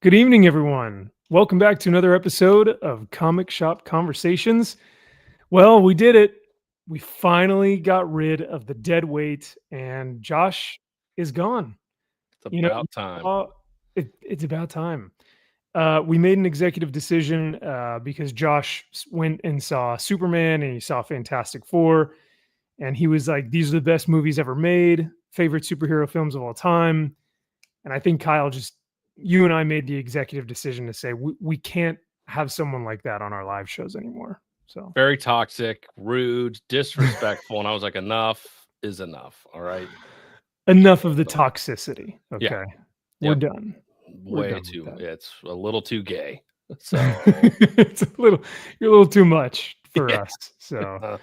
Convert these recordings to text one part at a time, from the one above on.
Good evening, everyone. Welcome back to another episode of Comic Shop Conversations. Well, we did it. We finally got rid of the dead weight, and Josh is gone. It's You know, about time. it's about time. We made an executive decision because Josh went and saw Superman and he saw Fantastic Four, and he was like, "These are the best movies ever made, favorite superhero films of all time." And I think Kyle you and I made the executive decision to say we can't have someone like that on our live shows anymore. So Very toxic, rude, disrespectful. And I was like, enough is enough. All right. enough of the toxicity. Yeah. Okay. We're Yep. done. We're Way done too. with It's a little too gay. So, that. You're a little too much for yeah. us. So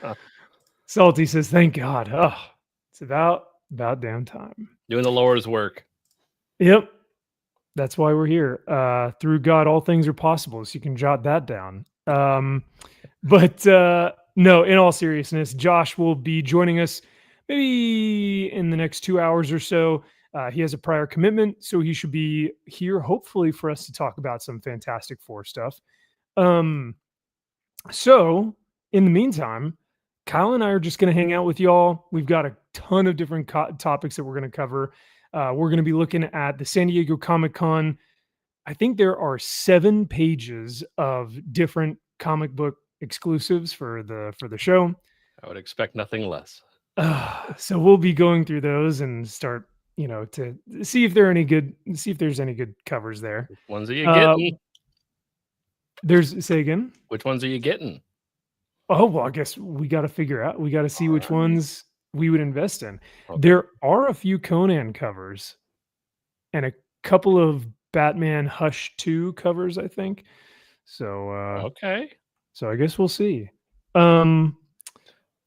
Salty says, thank God. Oh, it's about damn time. Doing the Lord's work. Yep. That's why we're here. Through God, all things are possible. So you can jot that down. But no, in all seriousness, Josh will be joining us maybe in the next 2 hours or so. He has a prior commitment, so he should be here hopefully for us to talk about some Fantastic Four stuff. So in the meantime, Kyle and I are just going to hang out with y'all. We've got a ton of different topics that we're going to cover. We're going to be looking at the San Diego Comic-Con. I think there are 7 pages of different comic book exclusives for the show. I would expect nothing less. So we'll be going through those and start, to see if there's any good covers there. Which ones are you getting? Say again. Which ones are you getting? Oh, well, I guess we got to figure out. We got to see which ones we would invest in. Okay. There are a few Conan covers and a couple of Batman Hush 2 covers, I think. So okay. So I guess we'll see.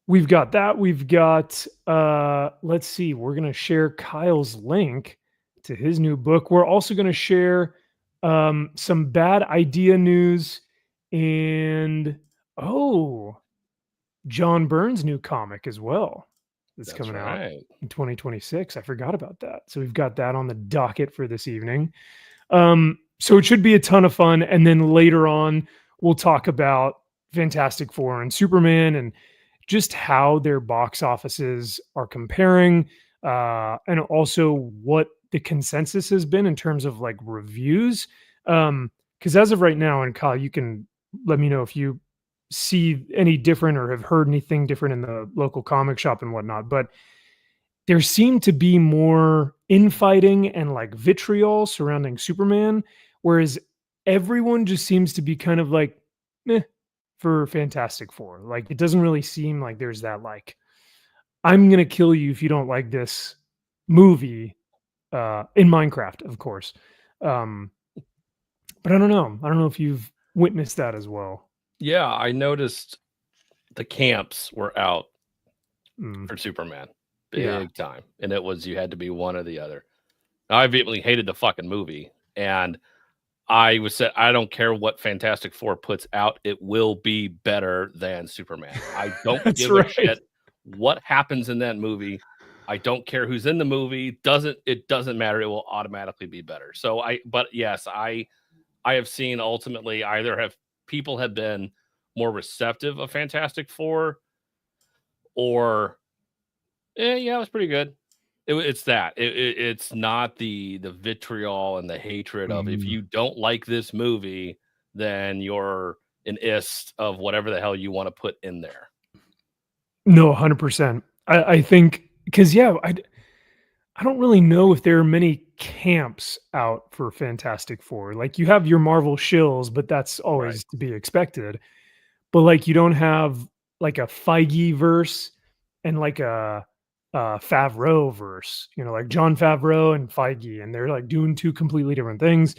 We've got that. We've got let's see. We're going to share Kyle's link to his new book. We're also going to share some bad idea news and John Byrne's new comic as well. That's coming out in 2026. I forgot about that. So we've got that on the docket for this evening. So it should be a ton of fun. And then later on, we'll talk about Fantastic Four and Superman and just how their box offices are comparing, and also what the consensus has been in terms of like reviews. Because as of right now, and Kyle, you can let me know if you see any different or have heard anything different in the local comic shop and whatnot, but there seemed to be more infighting and like vitriol surrounding Superman, whereas everyone just seems to be kind of like, meh, for Fantastic Four. Like, it doesn't really seem like there's that, like, I'm going to kill you if you don't like this movie, in Minecraft, of course. But I don't know. I don't know if you've witnessed that as well. Yeah, I noticed the camps were out for Superman. Big time. And it was, you had to be one or the other. Now, I vehemently hated the fucking movie. And I don't care what Fantastic Four puts out. It will be better than Superman. I don't give a shit what happens in that movie. I don't care who's in the movie. It doesn't matter. It will automatically be better. But yes, I have seen ultimately people have been more receptive of Fantastic Four, or yeah, it was pretty good. It's not the vitriol and the hatred of if you don't like this movie, then you're an ist of whatever the hell you want to put in there. No, 100%. I think because I don't really know if there are many camps out for Fantastic Four. Like, you have your Marvel shills, but that's always to be expected. But like, you don't have like a Feige verse and like a Favreau verse, like John Favreau and Feige, and they're like doing 2 completely different things.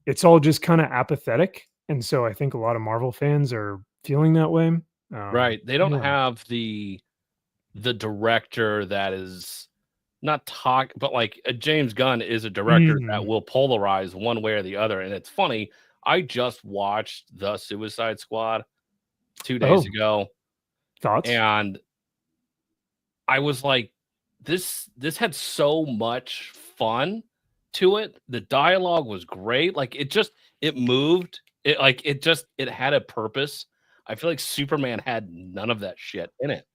It's all just kind of apathetic. And so I think a lot of Marvel fans are feeling that way. Right. They don't have the director that is not but like James Gunn is a director that will polarize one way or the other. And it's funny. I just watched The Suicide Squad 2 days ago. Thoughts? And I was like, this had so much fun to it. The dialogue was great. Like it moved. It had a purpose. I feel like Superman had none of that shit in it.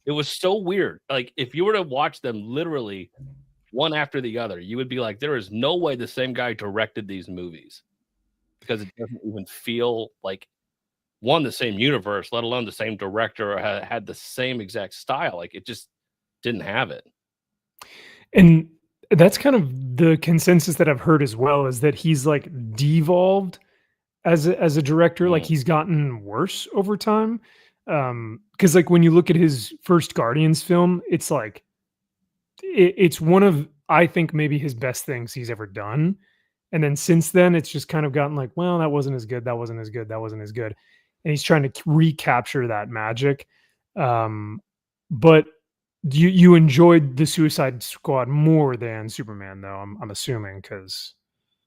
It was so weird. Like if you were to watch them literally one after the other, you would be like, there is no way the same guy directed these movies, because it doesn't even feel like the same universe, let alone the same director, or had the same exact style. Like it just didn't have it. And that's kind of the consensus that I've heard as well, is that he's like devolved as a director. Like he's gotten worse over time. Because like when you look at his first Guardians film, it's like it's one of, I think, maybe his best things he's ever done. And then since then, it's just kind of gotten like, well, that wasn't as good. That wasn't as good. That wasn't as good. And he's trying to recapture that magic. But you enjoyed the Suicide Squad more than Superman, though, I'm assuming, because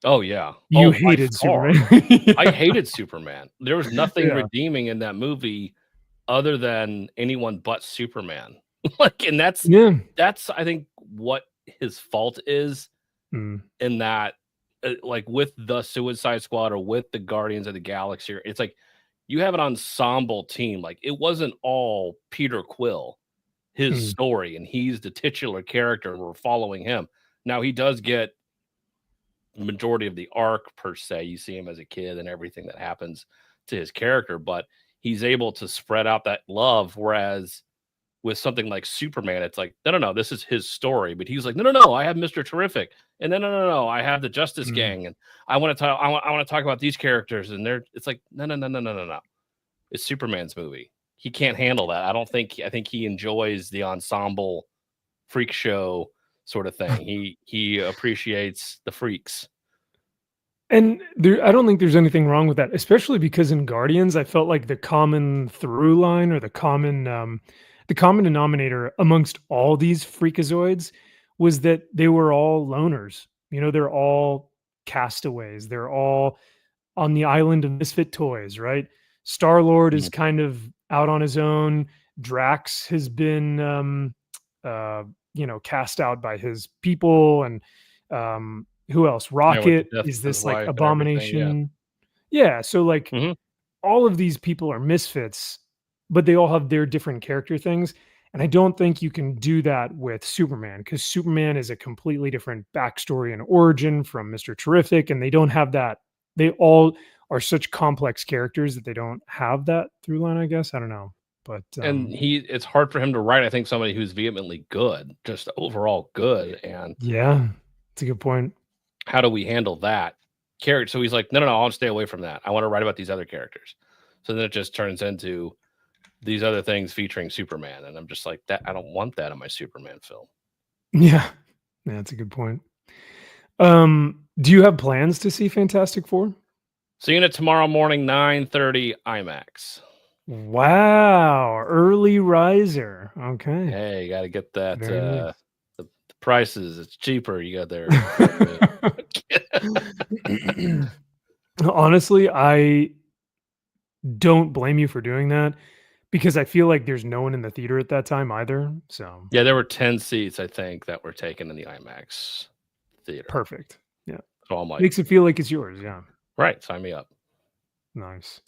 oh yeah, you hated Superman. I hated Superman. There was nothing redeeming in that movie other than anyone but Superman. Like, and that's I think what his fault is, in that like with the Suicide Squad or with the Guardians of the Galaxy, it's like you have an ensemble team. Like it wasn't all Peter Quill, his story, and he's the titular character and we're following him. Now he does get the majority of the arc per se. You see him as a kid and everything that happens to his character, but he's able to spread out that love. Whereas with something like Superman, it's like, no, this is his story. But he's like, no, I have Mr. Terrific, and then no, I have the Justice Gang, and I want to talk about these characters, and it's like, no. It's Superman's movie. He can't handle that. I think he enjoys the ensemble freak show sort of thing. He appreciates the freaks. And I don't think there's anything wrong with that, especially because in Guardians, I felt like the common through line, or the common denominator amongst all these freakazoids was that they were all loners. You know, they're all castaways. They're all on the island of misfit toys, right? Star-Lord is kind of out on his own. Drax has been, cast out by his people. And who else? Rocket is this like abomination. Yeah. So like all of these people are misfits, but they all have their different character things. And I don't think you can do that with Superman, because Superman is a completely different backstory and origin from Mr. Terrific. And they don't have that. They all are such complex characters that they don't have that through line, I guess. I don't know. But and it's hard for him to write, I think, somebody who's vehemently good, just overall good. And yeah, it's a good point. How do we handle that character? So he's like, no, I'll stay away from that. I want to write about these other characters. So then it just turns into these other things featuring Superman. And I'm just like, that I don't want that in my Superman film. Yeah, that's a good point. Do you have plans to see Fantastic Four? Seeing it tomorrow morning, 9:30 IMAX. Wow, early riser. Okay. Hey, you got to get that. Nice. The prices, it's cheaper. You got there. Honestly, I don't blame you for doing that, because I feel like there's no one in the theater at that time either. So yeah, there were 10 seats, I think, that were taken in the IMAX theater. Perfect. Yeah. So I'm like, makes it feel like it's yours. Yeah. Right. Sign me up. Nice.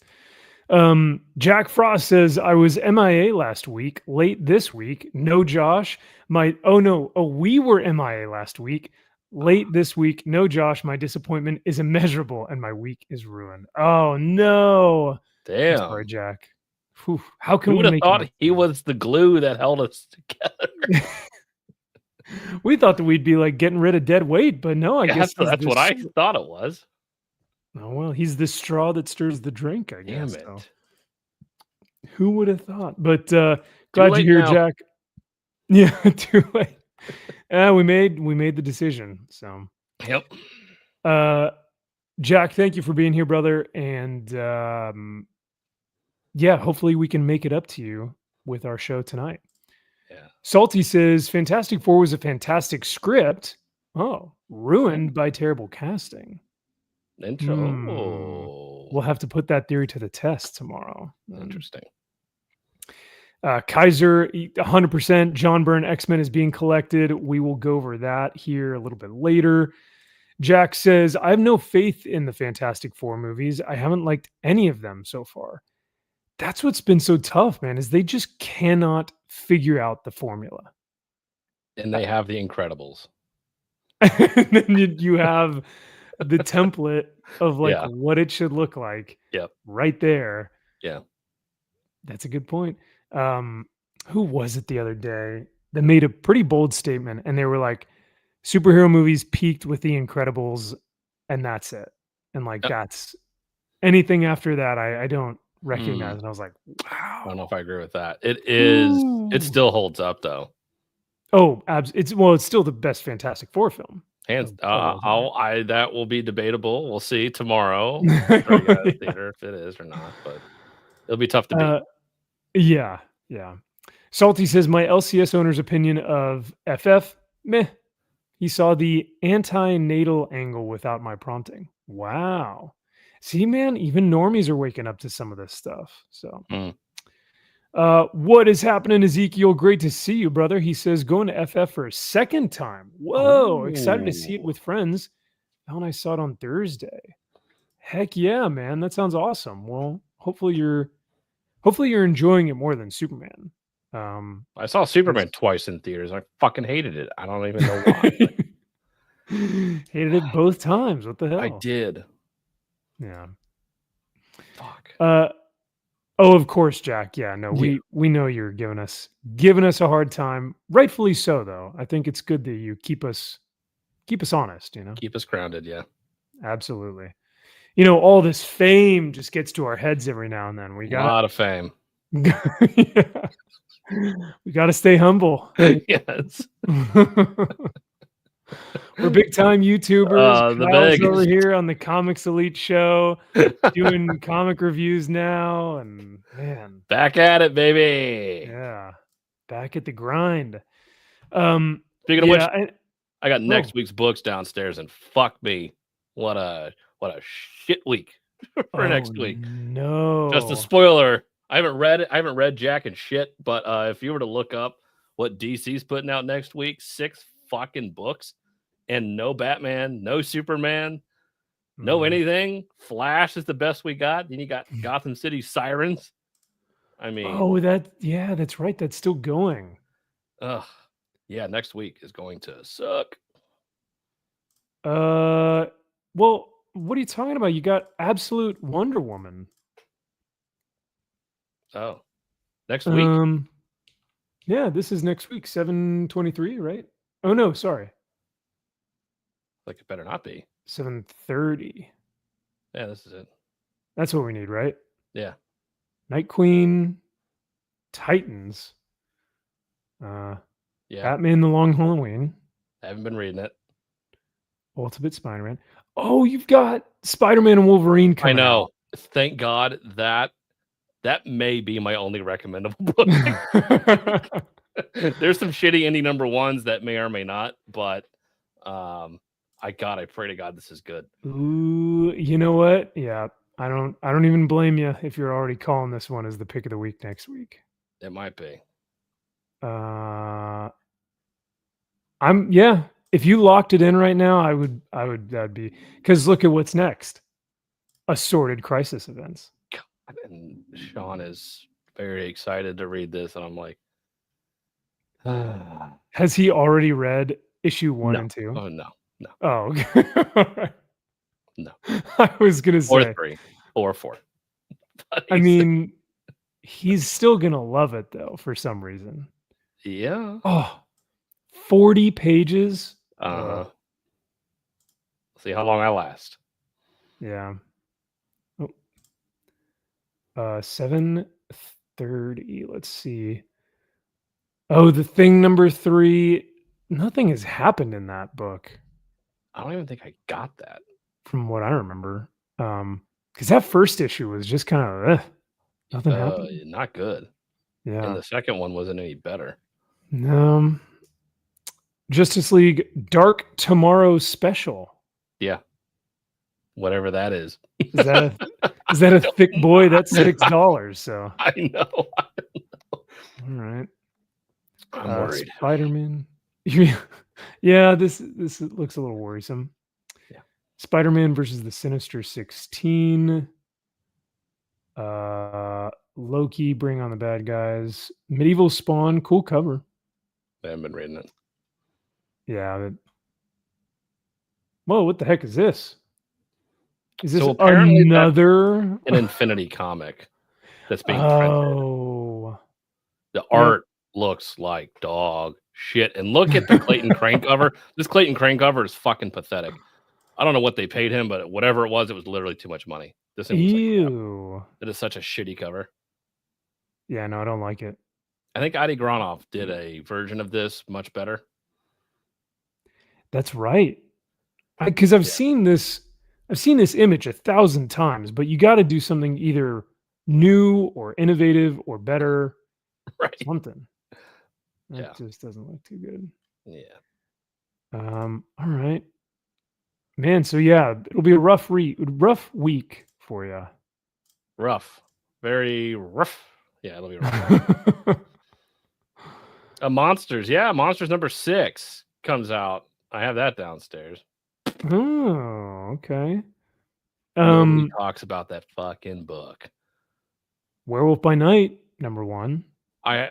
Jack Frost says, I was MIA last week, late this week. No, Josh. We were MIA last week, late this week. No, Josh. My disappointment is immeasurable and my week is ruined. Oh, no. Damn. I'm sorry, Jack. Whew. How can we would have thought he was the glue that held us together? We thought that we'd be like getting rid of dead weight, but no, I guess that's what I thought it was. Oh, well, he's the straw that stirs the drink, I guess. Damn it. So. Who would have thought? But glad to hear, Jack. Yeah, too late. We made the decision. So yep. Jack, thank you for being here, brother. And hopefully we can make it up to you with our show tonight. Yeah. Salty says Fantastic Four was a fantastic script. Oh, ruined by terrible casting. Intro. We'll have to put that theory to the test tomorrow. Interesting. Kaiser, 100%. John Byrne X-Men is being collected. We will go over that here a little bit later. Jack says, I have no faith in the Fantastic Four movies. I haven't liked any of them so far. That's what's been so tough, man, is they just cannot figure out the formula. And they have the Incredibles. And then you have the template of like what it should look like. Yep. Right there. Yeah. That's a good point. Who was it the other day that made a pretty bold statement? And they were like, superhero movies peaked with the Incredibles, and that's it. And like that's anything after that, I don't recognize. And I was like, wow. I don't know if I agree with that. It still holds up though. Oh, it's still the best Fantastic Four film. That will be debatable. We'll see tomorrow. Theater if it is or not, but it'll be tough to beat. Yeah. Salty says my LCS owner's opinion of FF, meh. He saw the anti-natal angle without my prompting. Wow. See, man, even normies are waking up to some of this stuff. So, what is happening, Ezekiel? Great to see you, brother. He says going to FF for a second time. Whoa, excited to see it with friends. And I saw it on Thursday. Heck yeah, man. That sounds awesome. Well, hopefully you're enjoying it more than Superman. I saw Superman twice in theaters. I fucking hated it. I don't even know why. Hated it both times. What the hell? I did. Yeah. Fuck. Oh, of course, Jack. Yeah, no, we know you're giving us a hard time. Rightfully so, though. I think it's good that you keep us honest, you know? Keep us grounded, yeah. Absolutely. You know, all this fame just gets to our heads every now and then. We got a lot of fame. Yeah. We got to stay humble. Yes. We're big time YouTubers. Kyle's over here on the Comics Elite show doing comic reviews now, and man, back at it, baby. Yeah, back at the grind. Speaking of which, I got next week's books downstairs, and fuck me, what a shit week for next week. No, just a spoiler. I haven't read Jack and shit, but if you were to look up what DC's putting out next week, 6 fucking books and no Batman, no Superman, no anything. Flash is the best we got. Then you got Gotham City Sirens. I mean, that's right. That's still going. Yeah, next week is going to suck. Well, what are you talking about? You got Absolute Wonder Woman. Oh, next week. Yeah, this is next week, 7/23, right? Oh no, sorry. Like it better not be 7:30. Yeah, this is it. That's what we need, right? Yeah. Night Queen, Titans. Batman: The Long Halloween. I haven't been reading it. Ultimate Spider-Man. Oh, you've got Spider-Man and Wolverine coming out. Thank God that may be my only recommendable book. There's some shitty indie number ones that may or may not, but I pray to God this is good. Ooh, you know what? Yeah, I don't even blame you if you're already calling this one as the pick of the week next week. It might be. If you locked it in right now, that'd be, because look at what's next. Assorted Crisis Events. And Sean is very excited to read this, and I'm like, has he already read issue 1 and 2? Oh no. Oh, okay. No. I was gonna say or 3 or 4. I mean, he's still gonna love it though for some reason. Yeah. 40 pages. See how long I last. Yeah. 7:30. Let's see. Oh, The Thing number 3. Nothing has happened in that book. I don't even think I got that. From what I remember. Because that first issue was just kind of nothing happened. Not good. Yeah. And the second one wasn't any better. Justice League Dark Tomorrow Special. Yeah. Whatever that is. Is that a thick boy? That's $6. So I know. All right. I'm worried. Spider-Man. Yeah, this looks a little worrisome. Spider-Man versus the Sinister 16. Loki, Bring on the Bad Guys. Medieval Spawn, cool cover. I haven't been reading it. Yeah. Whoa, what the heck is this? Is this apparently another an Infinity comic that's being printed? The art looks like dog shit. And look at the Clayton Crane cover. This Clayton Crane cover is fucking pathetic. I don't know what they paid him, but whatever it was literally too much money. This thing looks like crap. It is such a shitty cover. Yeah, no, I don't like it. I think Adi Granov did a version of this much better. That's right. Because I've seen this image 1,000 times, but you got to do something either new or innovative or better. Right. Something. That just doesn't look too good. Yeah. All right. Man, so yeah, it'll be a rough week for you. Rough. Very rough. Yeah, it'll be rough. Monsters. Yeah, Monsters number 6 comes out. I have that downstairs. Oh, okay. Nobody talks about that fucking book. Werewolf by Night, number 1. I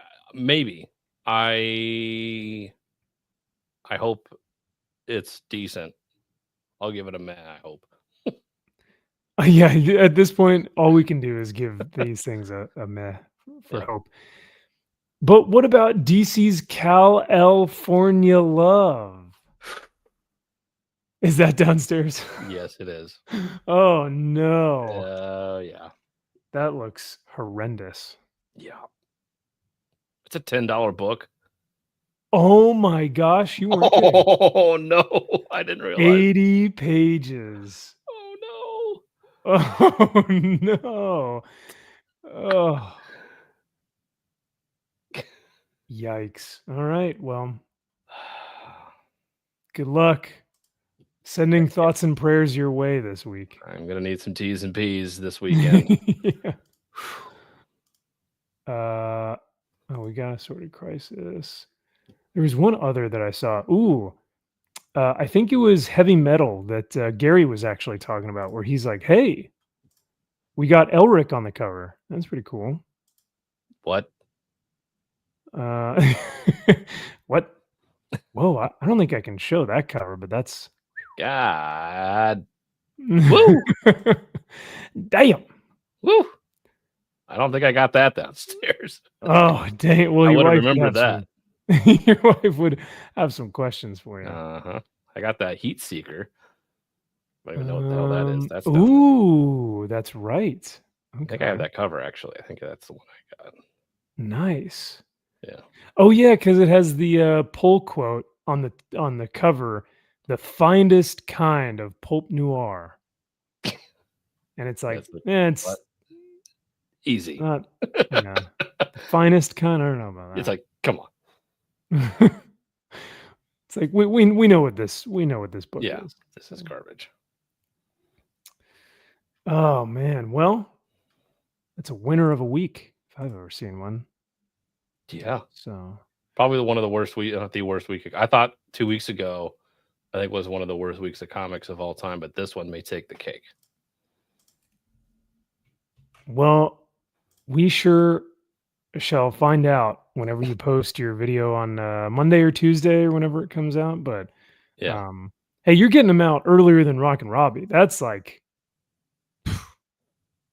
hope it's decent. I'll give it a meh, I hope. Yeah, at this point, all we can do is give these things a meh for hope. But what about DC's California Love? Is that downstairs? Yes, it is. Oh, no. Yeah. That looks horrendous. Yeah. It's a $10 book. Oh, my gosh. You weren't kidding. Oh, no. I didn't realize. 80 pages. Oh, no. Oh, no. Oh. Yikes. All right. Well, good luck. Sending thoughts and prayers your way this week. I'm going to need some T's and P's this weekend. Yeah. We got a Sorted Crisis. There was one other that I saw. Ooh. I think it was Heavy Metal that Gary was actually talking about, where he's like, hey, we got Elric on the cover. That's pretty cool. What? What? Whoa, I don't think I can show that cover, but that's God. Woo! Damn. Woo! I don't think I got that downstairs. Oh, dang. Well, I your would wife remember that. Your wife would have some questions for you. I got that Heat Seeker. I don't even know what the hell that is. That's that's right. Okay. I think I have that cover actually. I think that's the one I got. Nice. Yeah. Oh yeah, because it has the pull quote on the cover, the finest kind of pulp noir. And it's like, it's what? Easy. Not, the finest kind. I don't know about that. It's like, come on. It's like we know what this book is. This is garbage. Oh man, well, it's a winner of a week if I've ever seen one. Yeah. So probably one of the worst week, not the worst week. I thought 2 weeks ago, I think was one of the worst weeks of comics of all time, but this one may take the cake. Well, we sure shall find out whenever you post your video on Monday or Tuesday or whenever it comes out. But yeah, hey, you're getting them out earlier than Rock and Robbie. That's like,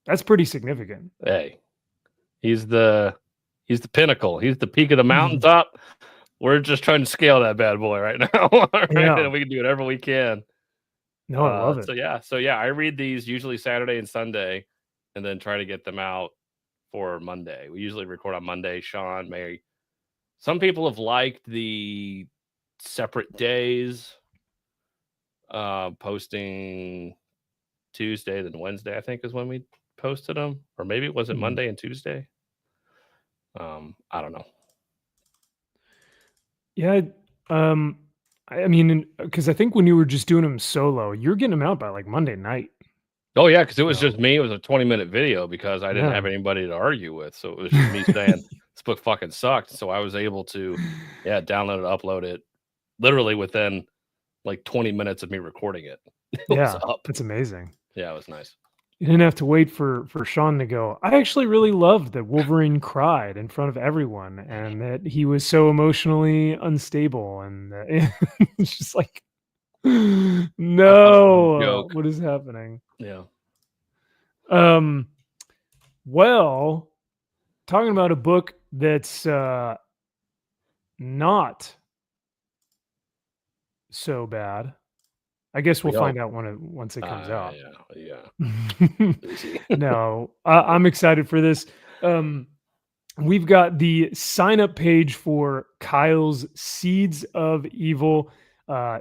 that's pretty significant. Hey, he's the pinnacle. He's the peak of the mountaintop. We're just trying to scale that bad boy right now. Right? Yeah. And we can do whatever we can. No, I love it. So yeah, I read these usually Saturday and Sunday, and then try to get them out for Monday. We usually record on Monday. Sean, Mary. Some people have liked the separate days, posting Tuesday, then Wednesday, I think is when we posted them. Or maybe it wasn't Monday and Tuesday. I don't know. Yeah. I mean, because I think when you were just doing them solo, you're getting them out by like Monday night. Oh yeah, because it was just me. It was a 20-minute video because I didn't have anybody to argue with. So it was just me saying this book fucking sucked. So I was able to, download it, upload it, literally within like 20 minutes of me recording it. Yeah, that's amazing. Yeah, it was nice. You didn't have to wait for Sean to go, I actually really loved that Wolverine cried in front of everyone and that he was so emotionally unstable. And it's just like, no, what is happening? Yeah. Well, talking about a book that's not so bad. I guess we'll find out once it comes out. Yeah. No, I'm excited for this. We've got the sign up page for Kyle's Seeds of Evil.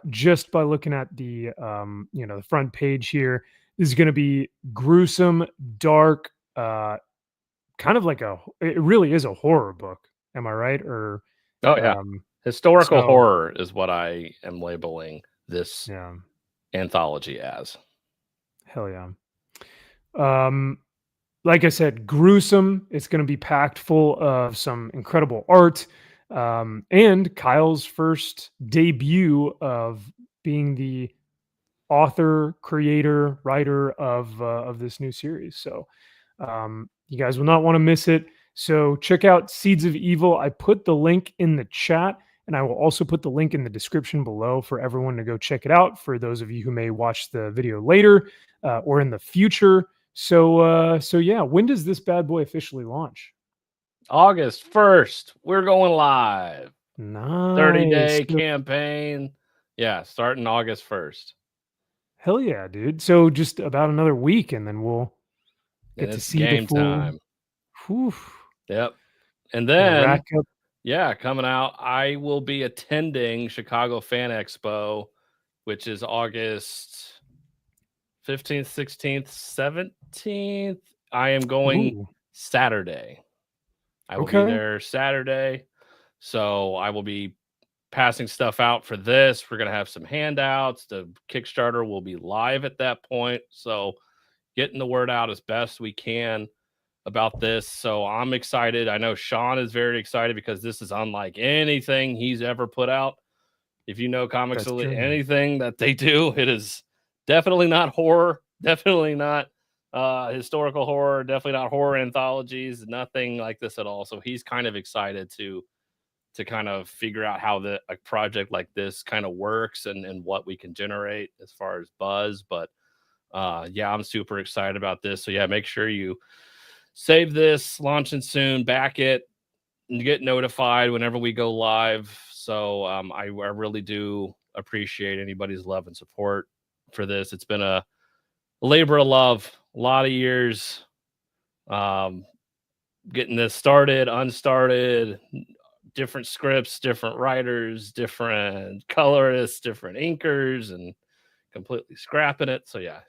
Just by looking at the the front page here, this is going to be gruesome, dark, kind of like it really is a horror book. Am I right? Or historical horror is what I am labeling this anthology as. Hell yeah. Like I said, gruesome. It's going to be packed full of some incredible art, and Kyle's first debut of being the author, creator, writer of this new series. So you guys will not want to miss it. So check out Seeds of Evil. I put the link in the chat, and I will also put the link in the description below for everyone to go check it out. For those of you who may watch the video later or in the future. So yeah, when does this bad boy officially launch? August 1st. We're going live. Nice. 30-day campaign. Yeah, starting August 1st. Hell yeah, dude. So just about another week, and then we'll get to see game the full time. Whew. Yep. And then coming out, I will be attending Chicago Fan Expo, which is August 15th, 16th, 17th. I am going Saturday. I will be there Saturday. So I will be passing stuff out for this. We're going to have some handouts. The Kickstarter will be live at that point. So getting the word out as best we can about this. So I'm excited. I know Sean is very excited because this is unlike anything he's ever put out. If you know Comics, anything that they do, it is definitely not horror, definitely not historical horror, definitely not horror anthologies, nothing like this at all. So he's kind of excited to kind of figure out how a project like this kind of works and what we can generate as far as buzz. But yeah, I'm super excited about this. So yeah, make sure you save this, launching soon, back it, and get notified whenever we go live. So I really do appreciate anybody's love and support for this. It's been a labor of love, a lot of years getting this started, unstarted, different scripts, different writers, different colorists, different inkers, and completely scrapping it. So yeah,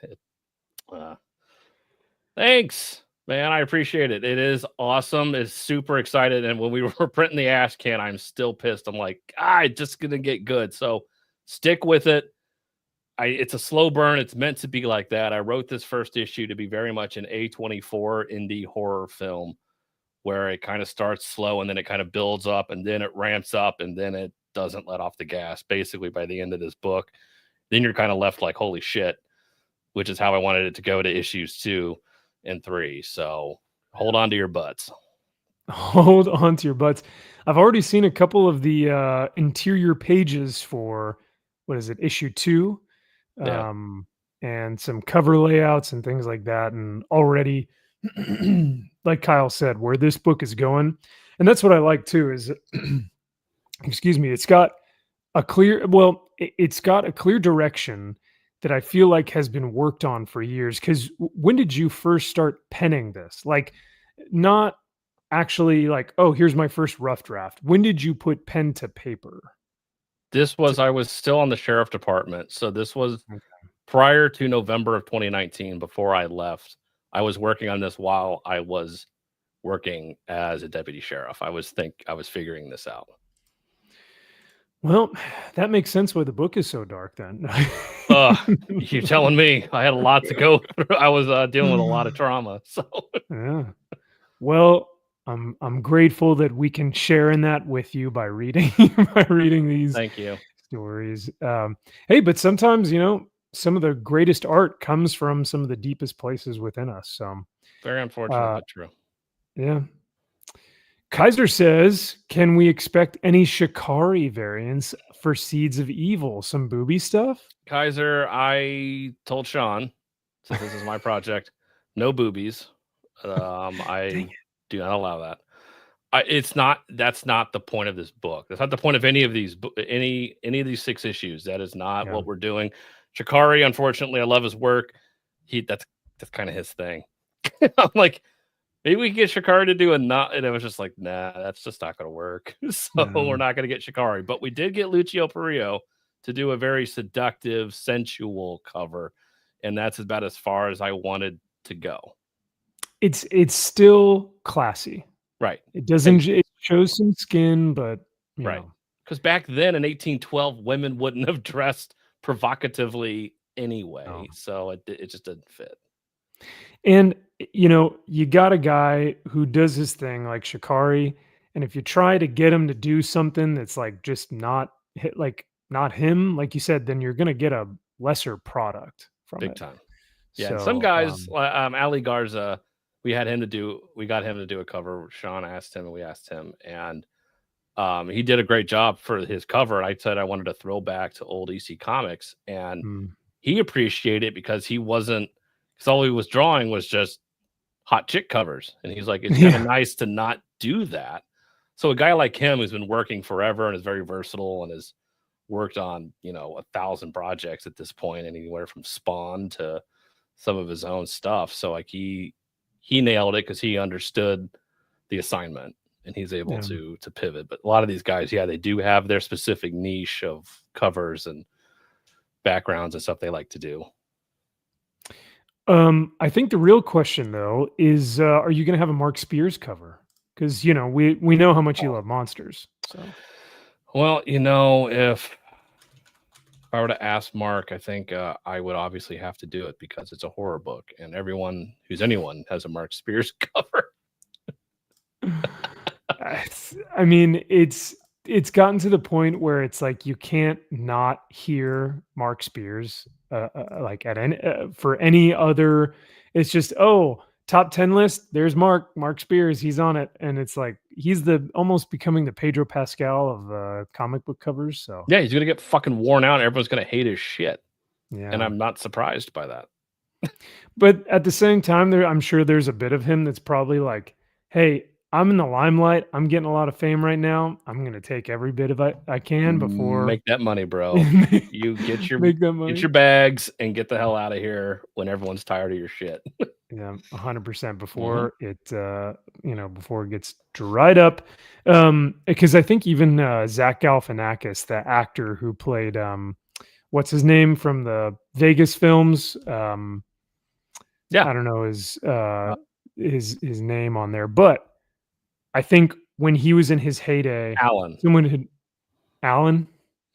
thanks, man. I appreciate it. It is awesome. It's super excited. And when we were printing the ash can, I'm still pissed. I'm like, it's just gonna get good. So stick with it. It's a slow burn. It's meant to be like that. I wrote this first issue to be very much an A24 indie horror film, where it kind of starts slow and then it kind of builds up and then it ramps up and then it doesn't let off the gas. Basically, by the end of this book, then you're kind of left like, holy shit, which is how I wanted it to go to issues 2 and 3. So hold on to your butts. Hold on to your butts. I've already seen a couple of the interior pages for, what is it, issue 2? And some cover layouts and things like that. And already, like Kyle said, where this book is going, and that's what I like too, is excuse me, it's got a clear direction that I feel like has been worked on for years. Because when did you first start penning this? Like, not actually like, oh, here's my first rough draft. When did you put pen to paper? I was still on the sheriff department. So this was prior to November of 2019, before I left. I was working on this while I was working as a deputy sheriff. I was figuring this out. Well, that makes sense why the book is so dark then. You're telling me. I had a lot to go through. I was dealing with a lot of trauma. So yeah. Well, I'm grateful that we can share in that with you by reading these Thank you. stories. Hey, but sometimes, some of the greatest art comes from some of the deepest places within us. So very unfortunate, but true. Yeah. Kaiser says, can we expect any Shikari variants for Seeds of Evil? Some booby stuff? Kaiser, I told Sean, since this is my project, no boobies. I do not allow that. That's not the point of this book. That's not the point of any of these any of these 6 issues. That is not what we're doing. Shikari, unfortunately, I love his work. That's kind of his thing. I'm like, maybe we can get Shikari to do and it was just like, nah, that's just not going to work. So we're not going to get Shikari. But we did get Lucio Perillo to do a very seductive, sensual cover. And that's about as far as I wanted to go. It's still classy. Right. It doesn't, it shows some skin, but right. Because back then in 1812, women wouldn't have dressed provocatively anyway. No. So it just didn't fit. And, you got a guy who does his thing like Shikari. And if you try to get him to do something that's like just not him, like you said, then you're going to get a lesser product from Big it. time. Yeah. So, some guys, Ali Garza, we got him to do a cover. Sean asked him and we asked him, and he did a great job for his cover. And I said I wanted to throw back to old EC Comics, and he appreciated it because all he was drawing was just hot chick covers. And he's like, it's kind of nice to not do that. So a guy like him who's been working forever and is very versatile and has worked on, 1,000 projects at this point, and anywhere from Spawn to some of his own stuff. So like he nailed it because he understood the assignment and he's able to pivot. But a lot of these guys, they do have their specific niche of covers and backgrounds and stuff they like to do. I think the real question though is, are you going to have a Mark Spears cover? Because we know how much you love monsters. So, well, if I were to ask Mark, I think I would obviously have to do it because it's a horror book, and everyone who's anyone has a Mark Spears cover. I mean, it's gotten to the point where it's like you can't not hear Mark Spears like at any for any other. It's just top 10 list. There's Mark Spears. He's on it, and it's like he's almost becoming the Pedro Pascal of comic book covers. So yeah, he's gonna get fucking worn out. And everyone's gonna hate his shit. Yeah, and I'm not surprised by that. But at the same time, I'm sure there's a bit of him that's probably like, hey, I'm in the limelight. I'm getting a lot of fame right now. I'm going to take every bit of it I can before make that money, bro. You get your bags and get the hell out of here when everyone's tired of your shit. Yeah, 100% before before it gets dried up. Because I think even Zach Galifianakis, the actor who played what's his name from the Vegas films, I don't know his name on there, but I think when he was in his heyday, Alan.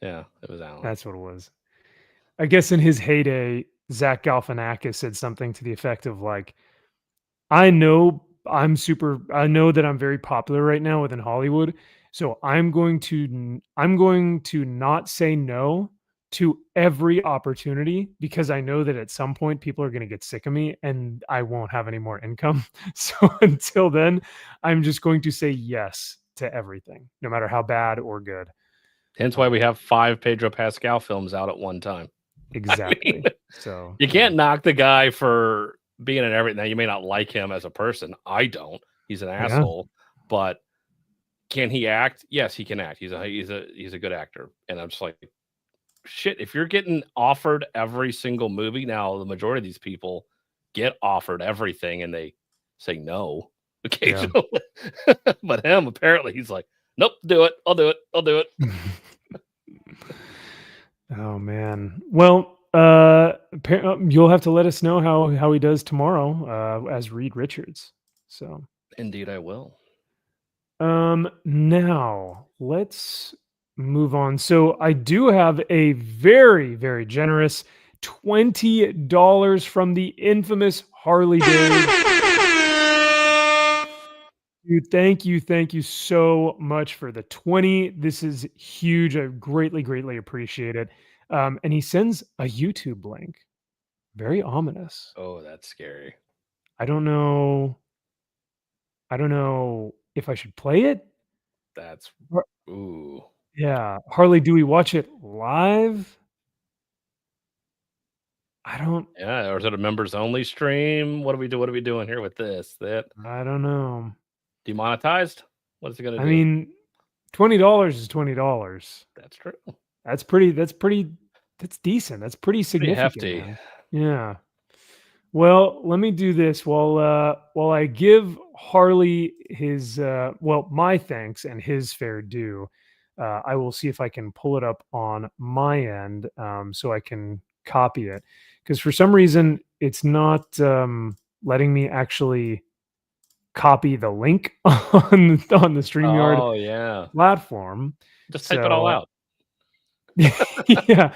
Yeah, it was Alan. That's what it was. I guess in his heyday, Zach Galifianakis said something to the effect of like, I know that I'm very popular right now within Hollywood, so I'm going to not say no to every opportunity because I know that at some point people are going to get sick of me and I won't have any more income. So until then, I'm just going to say yes to everything, no matter how bad or good. Hence why we have 5 Pedro Pascal films out at one time. Exactly. I mean, so you can't knock the guy for being in everything. Now, you may not like him as a person. I don't. He's an asshole. But can he act? Yes, he can act. He's a good actor. And I'm just like, shit, if you're getting offered every single movie, now the majority of these people get offered everything and they say no occasionally. Yeah. But him, apparently, he's like, nope, do it. I'll do it. Oh man. Well, you'll have to let us know how he does tomorrow as Reed Richards. So indeed I will. Now let's move on. So I do have a very, very generous $20 from the infamous Harley David. Dude, thank you so much for the 20. This is huge. I greatly appreciate it. And he sends a YouTube link. Very ominous. Oh, that's scary. I don't know if I should play it. That's ooh. Yeah. Harley, do we watch it live? I don't. Yeah, or is it a members only stream? What do we do? What are we doing here with this? That I don't know. Demonetized? What is it going to do? I mean, $20 is $20. That's true. That's decent. That's pretty significant. Pretty hefty. Man. Yeah. Well, let me do this while I give Harley his my thanks and his fair due. I will see if I can pull it up on my end so I can copy it, because for some reason it's not letting me actually copy the link on the StreamYard platform. Just type it all out. Yeah.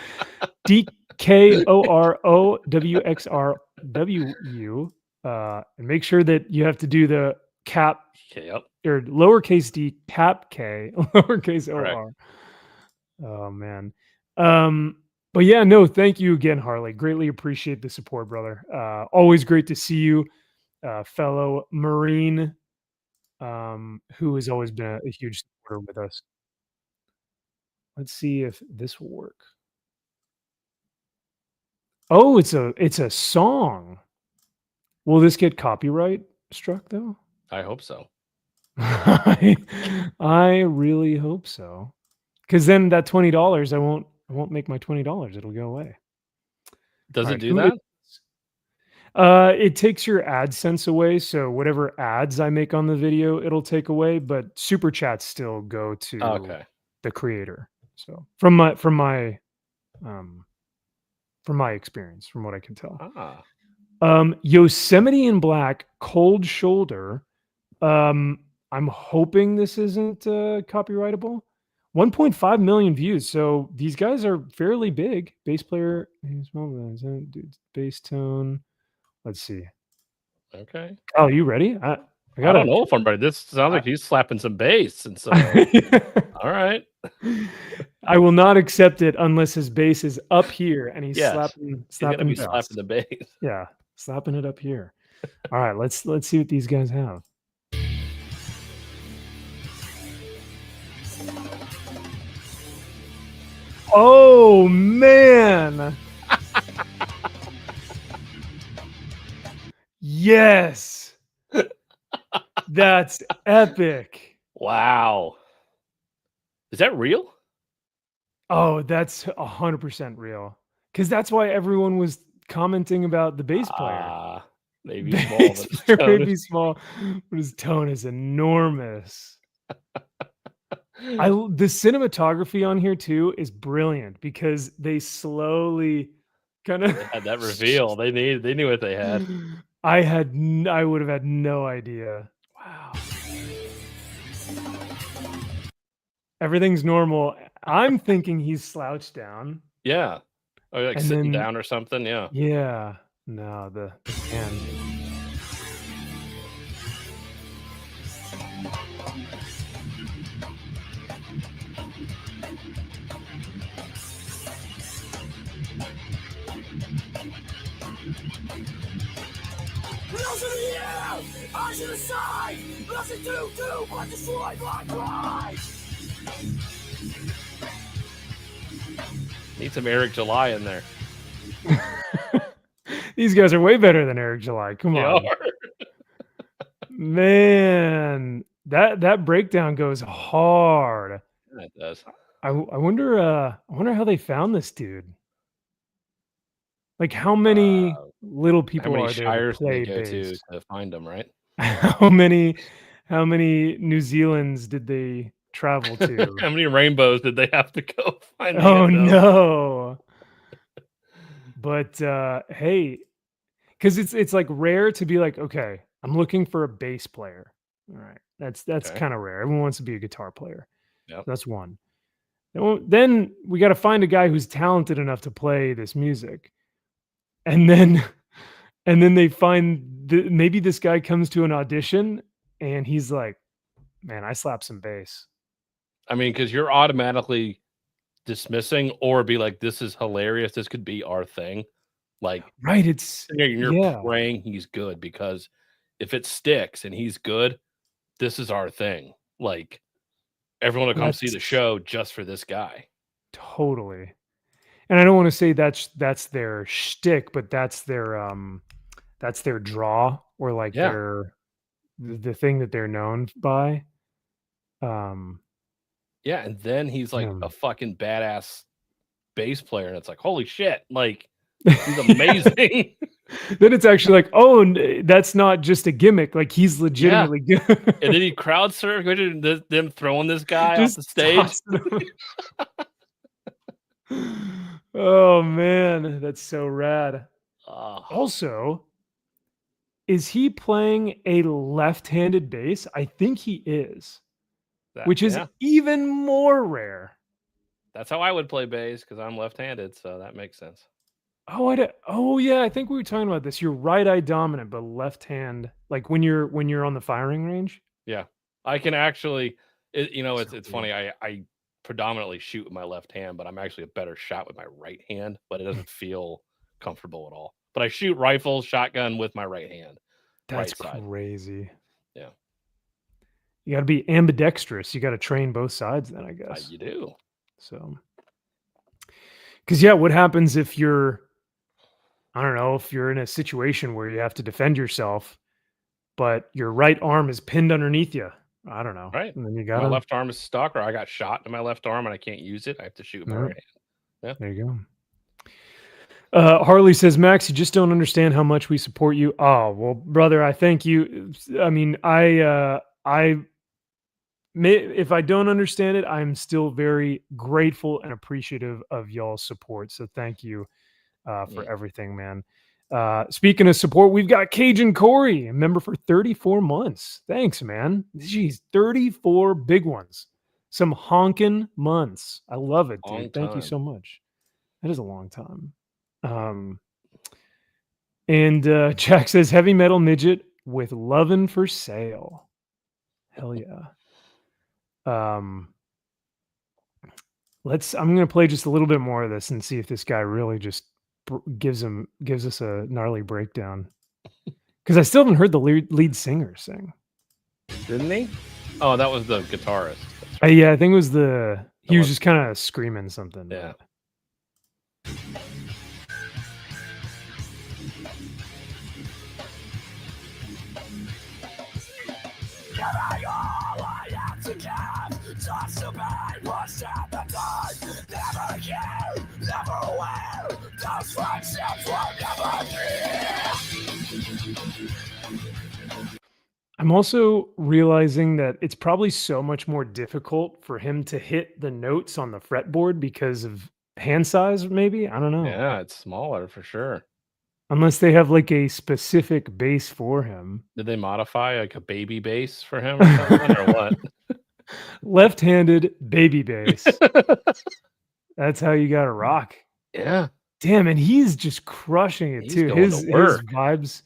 DKOROWXRW. And make sure that you have to do the cap or lowercase d cap K lowercase OR. Oh man. But yeah, no, thank you again, Harley. Greatly appreciate the support, brother. Always great to see you, fellow Marine, who has always been a huge supporter with us. Let's see if this will work. Oh, it's a song. Will this get copyright struck though? I hope so. I really hope so. Because then that $20, I won't make my $20. It'll go away. Does it do that? It takes your AdSense away. So whatever ads I make on the video, it'll take away. But Superchats still go to the creator. So from my experience, from what I can tell. Yosemite in Black, Cold Shoulder. I'm hoping this isn't copyrightable. 1.5 million views. So these guys are fairly big. Bass player, bass tone. Let's see. Okay. Oh, you ready? I don't know if I'm ready. This sounds like he's slapping some bass. And so, all right. I will not accept it unless his bass is up here and he's slapping the bass. Yeah, slapping it up here. All right, let's see what these guys have. Oh man. Yes. That's epic. Wow. Is that real? Oh, that's 100% real. Because that's why everyone was commenting about the bass player. Maybe small, maybe small, but his tone is enormous. The cinematography on here too is brilliant because they slowly kind of had that reveal. They knew what they had. I would have had no idea. Wow. Everything's normal. I'm thinking he's slouched down. Yeah. Or like sitting down or something. Yeah. Yeah. No, the hand. Need some Eric July in there. These guys are way better than Eric July. Come on. Man, that breakdown goes hard. Yeah, it does. I wonder how they found this dude. Like how many little people are there to play bass? To find them, right? How many New Zealands did they travel to? How many rainbows did they have to go find? Oh no. But hey, because it's like rare to be like, okay, I'm looking for a bass player. All right, that's kind of rare. Everyone wants to be a guitar player. Yeah, that's one. Then we got to find a guy who's talented enough to play this music, and then they find maybe this guy comes to an audition and he's like, man, I slap some bass. I mean, because you're automatically dismissing or be like, this is hilarious. This could be our thing. Like, right. It's you're praying he's good, because if it sticks and he's good, this is our thing. Like, everyone will come see the show just for this guy. Totally. And I don't want to say that's their shtick, but that's their draw, or like their the thing that they're known by. Yeah, and then he's like a fucking badass bass player, and it's like, holy shit, like he's amazing. Then it's actually like, oh, that's not just a gimmick. Like, he's legitimately good. And then he crowd surf, them throwing this guy off the stage. Oh man, that's so rad. Also, is he playing a left-handed bass? I think he is, which is even more rare. That's how I would play bass, because I'm left-handed, so that makes sense. Oh yeah, I think we were talking about this. You're right-eye dominant, but left hand, like when you're on the firing range. Yeah, I can actually. It's funny. I predominantly shoot with my left hand, but I'm actually a better shot with my right hand. But it doesn't feel comfortable at all. But I shoot rifle, shotgun with my right hand. That's crazy. Yeah, you got to be ambidextrous. You got to train both sides. Then I guess you do. So, because what happens if you're, I don't know, if you're in a situation where you have to defend yourself, but your right arm is pinned underneath you? I don't know. Right. And then you my left arm is stuck, or I got shot in my left arm and I can't use it. I have to shoot with my right hand. Yeah. There you go. Harley says, Max, you just don't understand how much we support you. Oh, well, brother, I thank you. I mean, if I don't understand it, I'm still very grateful and appreciative of y'all's support. So thank you for everything, man. Speaking of support, we've got Cajun Corey, a member for 34 months. Thanks, man. Jeez, 34 big ones. Some honking months. I love it, dude. Thank you so much. That is a long time. And Jack says, heavy metal midget with lovin' for sale. Hell yeah. I'm gonna play just a little bit more of this and see if this guy really just gives us a gnarly breakdown, because I still haven't heard the lead singer sing. Didn't he? Oh, that was the guitarist. Right. Yeah, I think it was he was just kind of screaming something. Yeah. I'm also realizing that it's probably so much more difficult for him to hit the notes on the fretboard because of hand size, maybe? I don't know. Yeah, it's smaller for sure. Unless they have like a specific bass for him. Did they modify like a baby bass for him or something, or what? Left-handed baby bass. That's how you got to rock. Yeah. Damn, and he's just crushing it too. His vibes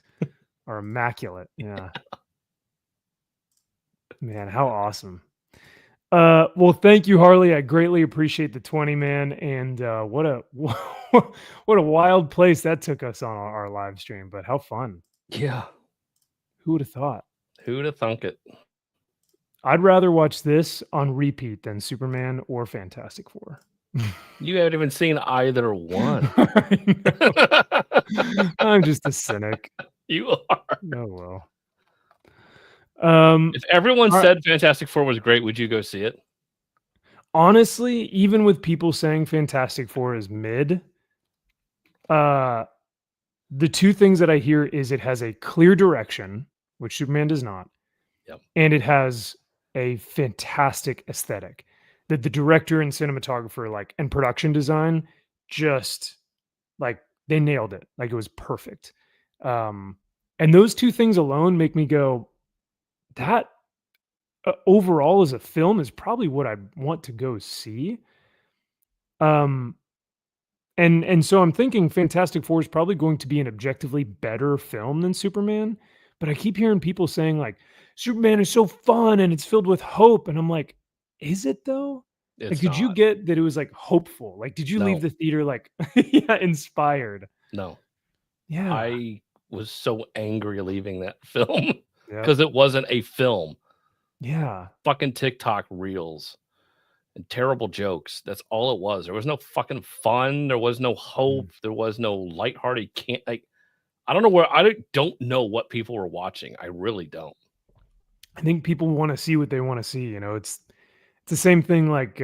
are immaculate. Yeah. Man, how awesome. Well, thank you, Harley. I greatly appreciate the 20, man. And what a wild place that took us on our live stream, but how fun. Yeah. Who would have thought? Who would have thunk it? I'd rather watch this on repeat than Superman or Fantastic Four. You haven't even seen either one. I'm just a cynic. You are. Oh well. If everyone said Fantastic Four was great, would you go see it? Honestly, even with people saying Fantastic Four is mid, the two things that I hear is it has a clear direction, which Superman does not. Yep. And it has a fantastic aesthetic that the director and cinematographer and production design just they nailed it. Like, it was perfect. And those two things alone make me go, that overall as a film is probably what I want to go see. And so I'm thinking Fantastic Four is probably going to be an objectively better film than Superman, but I keep hearing people saying Superman is so fun and it's filled with hope, and I'm like, is it though? Like, did you get that it was like hopeful? Like, did you leave the theater like inspired? No. Yeah. I was so angry leaving that film because it wasn't a film. Yeah. Fucking TikTok reels and terrible jokes. That's all it was. There was no fucking fun. There was no hope. There was no lighthearted. I don't know where. I don't know what people were watching. I really don't. I think people want to see what they want to see. You know, it's the same thing. Like,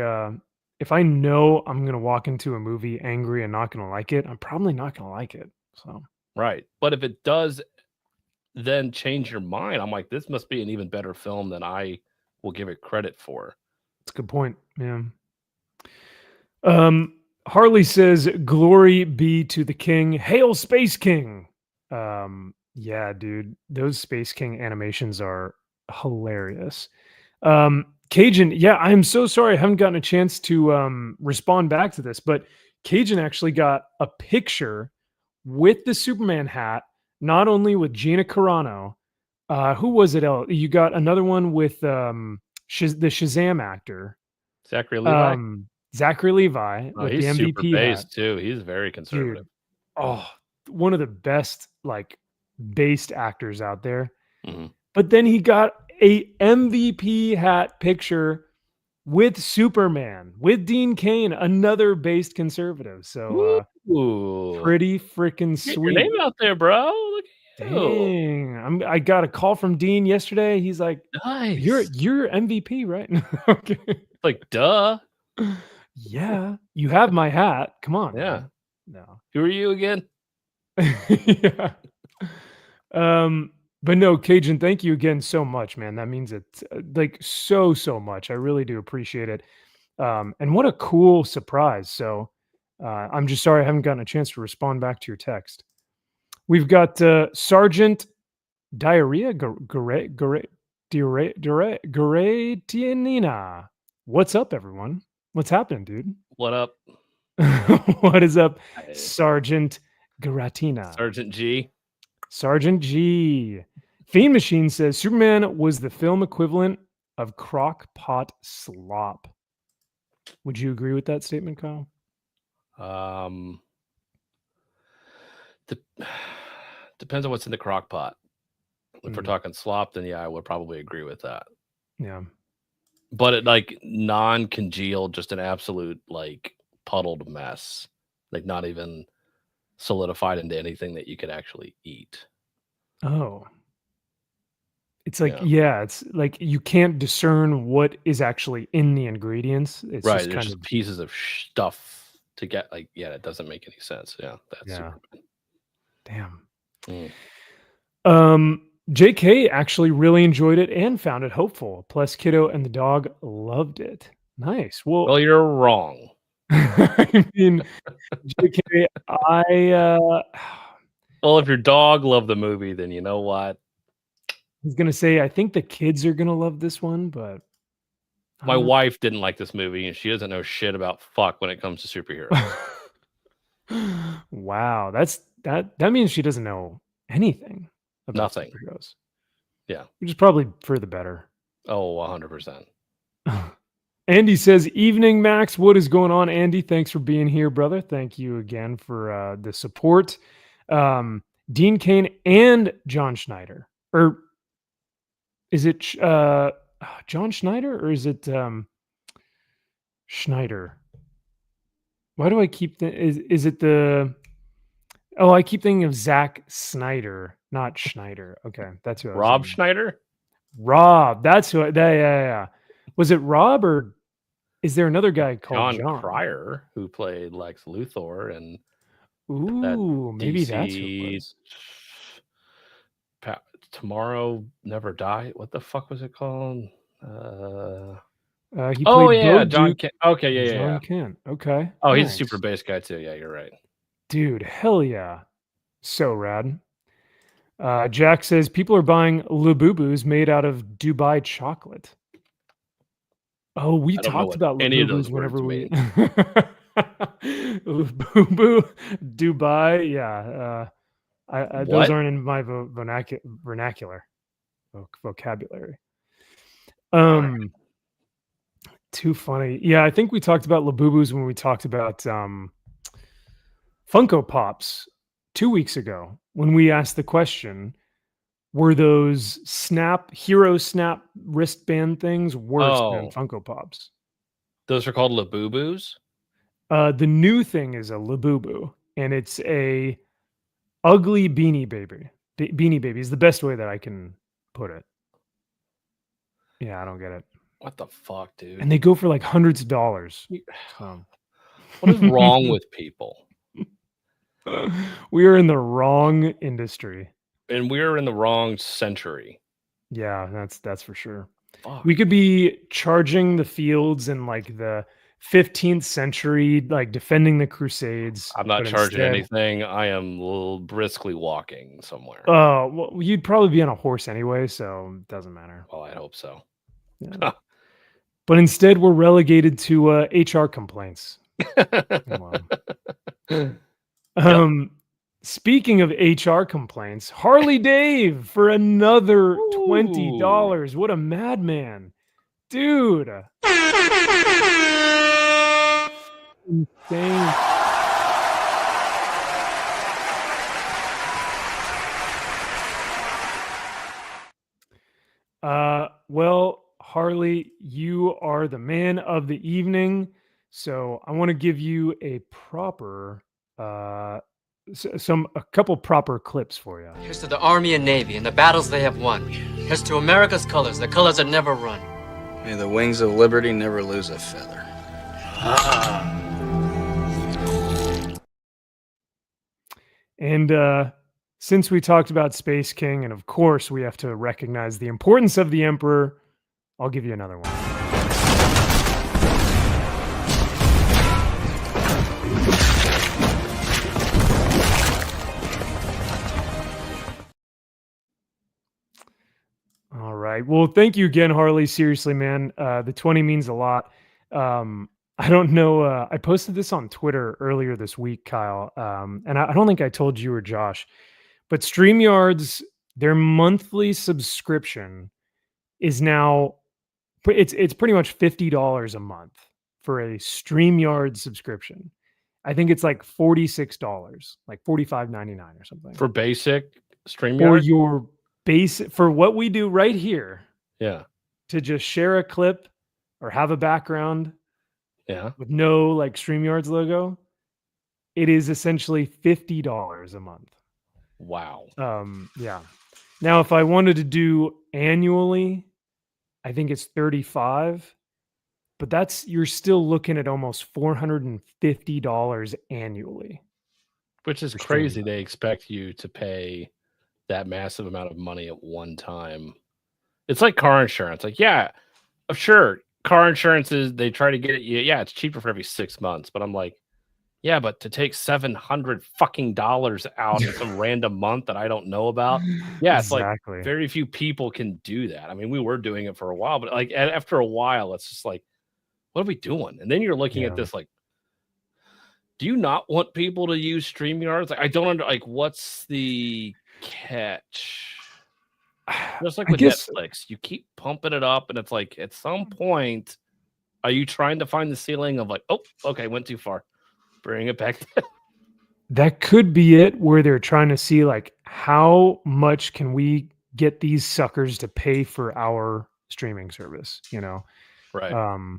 if I know I'm gonna walk into a movie angry and not gonna like it, I'm probably not gonna like it. So right. But if it does then change your mind, I'm like, this must be an even better film than I will give it credit for. That's a good point. Yeah. Harley says, "Glory be to the King. Hail Space King." Yeah, dude, those Space King animations are hilarious. Cajun, yeah, I'm so sorry I haven't gotten a chance to respond back to this, but Cajun actually got a picture with the Superman hat, not only with Gina Carano. Who was it? You got another one with the Shazam actor, Zachary Levi. Zachary Levi with the he's MVP super based hat. too. He's very conservative. Dude, one of the best like based actors out there. Mm-hmm. But then he got a MVP hat picture with Superman, with Dean Cain, another based conservative. So pretty freaking sweet. Get your name out there, bro. Look at you. Dang. I got a call from Dean yesterday. He's like, nice. You're MVP, right? Okay. Like, duh. Yeah. You have my hat. Come on. Yeah. Man. No. Who are you again? Yeah. But no, Cajun, thank you again so much, man. That means it like so much. I really do appreciate it. And what a cool surprise. So I'm just sorry I haven't gotten a chance to respond back to your text. We've got Sergeant Diarrhea Garetianina. What's up, everyone? What's happening, dude? What up? What is up, Sergeant Garatina? Sergeant G. Sergeant G. Fiend Machine says Superman was the film equivalent of crock pot slop. Would you agree with that statement, Kyle? Depends on what's in the crock pot. If we're talking slop, then yeah, I would probably agree with that. Yeah. But it like non-congealed, just an absolute like puddled mess. Like not even solidified into anything that you could actually eat. Oh. It's like, yeah, it's like you can't discern what is actually in the ingredients. It's right. Just There's kind just of pieces of stuff to get like, yeah, it doesn't make any sense. Yeah. That's Damn. JK actually really enjoyed it and found it hopeful. Plus, Kiddo and the dog loved it. Nice. Well, you're wrong. I mean, JK, well, if your dog loved the movie, then you know what? He's gonna say, I think the kids are gonna love this one, but my wife didn't like this movie, and she doesn't know shit about fuck when it comes to superheroes. Wow, that means she doesn't know anything about superheroes. Yeah, which is probably for the better. Oh, 100%. Andy says, "Evening, Max. What is going on, Andy? Thanks for being here, brother. Thank you again for the support." Dean Cain and John Schneider, or is it John Schneider or is it Schneider? Why do I keep is it the? Oh, I keep thinking of Zack Snyder, not Schneider. Okay, that's who. Rob Schneider. Rob, that's who. Yeah. Was it Rob or is there another guy called John Cryer who played Lex Luthor and? Ooh, maybe that's who it was. Tomorrow Never Die. What the fuck was it called? He played John Kent. Okay, yeah, John Kent. Okay. Oh, nice. He's a super bass guy too. Yeah, you're right. Dude, hell yeah. So rad. Jack says people are buying Labubus made out of Dubai chocolate. Oh, we talked about Labubus whenever we Labubu, Dubai. Yeah. Those aren't in my vernacular vocabulary. Too funny. Yeah, I think we talked about Labubus when we talked about Funko Pops 2 weeks ago when we asked the question, were those Hero Snap wristband things worse than Funko Pops? Those are called Labubus? The new thing is a Labubu, and it's a ugly Beanie Baby. Beanie Baby is the best way that I can put it. Yeah, I don't get it. What the fuck, dude? And they go for like hundreds of dollars. What is wrong with people? We are in the wrong industry. And we're in the wrong century. Yeah, that's for sure. Fuck. We could be charging the fields in like the 15th century, like defending the Crusades. I'm not charging anything. I am briskly walking somewhere. Oh, well, you'd probably be on a horse anyway, so it doesn't matter. Well, I hope so. Yeah. But instead, we're relegated to HR complaints. Speaking of HR complaints, Harley Dave for another $20. What a madman. Dude. Insane. Well, Harley, you are the man of the evening. So I want to give you a proper a couple proper clips for you. Here's to the Army and Navy and the battles they have won. Here's to America's colors, the colors that never run. May the wings of liberty never lose a feather. And since we talked about Space King, and of course we have to recognize the importance of the Emperor, I'll give you another one. All right. Well, thank you again, Harley. Seriously, man. The 20 means a lot. I don't know. I posted this on Twitter earlier this week, Kyle. And I don't think I told you or Josh, but StreamYard's, their monthly subscription is now, it's pretty much $50 a month for a StreamYard subscription. I think it's like $46, like $45.99 or something. For basic StreamYard? For your basic, for what we do right here. Yeah. To just share a clip or have a background. Yeah. With no like StreamYard's logo. It is essentially $50 a month. Wow. Yeah. Now, if I wanted to do annually, I think it's $35, but you're still looking at almost $450 annually. Which is crazy. They expect you to pay that massive amount of money at one time. It's like car insurance. Like, yeah, sure. Car insurance is, they try to get it. Yeah, it's cheaper for every 6 months, but I'm like, yeah, but to take $700 fucking dollars out in some random month that I don't know about. Yeah, it's exactly. Like very few people can do that. I mean, we were doing it for a while, but like after a while, it's just like, what are we doing? And then you're looking at this like, do you not want people to use StreamYards? Like, I don't like, what's the catch? Just like with Netflix, you keep pumping it up, and it's like at some point, are you trying to find the ceiling of like, oh, okay, went too far, bring it back down? That could be it, where they're trying to see like how much can we get these suckers to pay for our streaming service, you know? Right.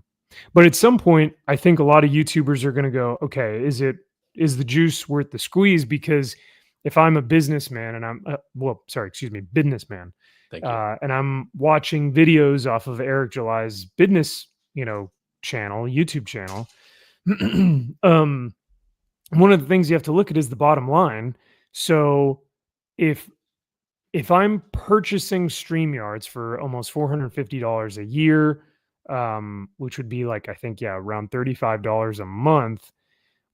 But at some point, I think a lot of YouTubers are going to go, okay, is the juice worth the squeeze? Because if I'm a businessman and I'm, businessman, thank you, and I'm watching videos off of Eric July's business, channel, YouTube channel, one of the things you have to look at is the bottom line. So if I'm purchasing StreamYards for almost $450 a year, which would be like, I think, around $35 a month,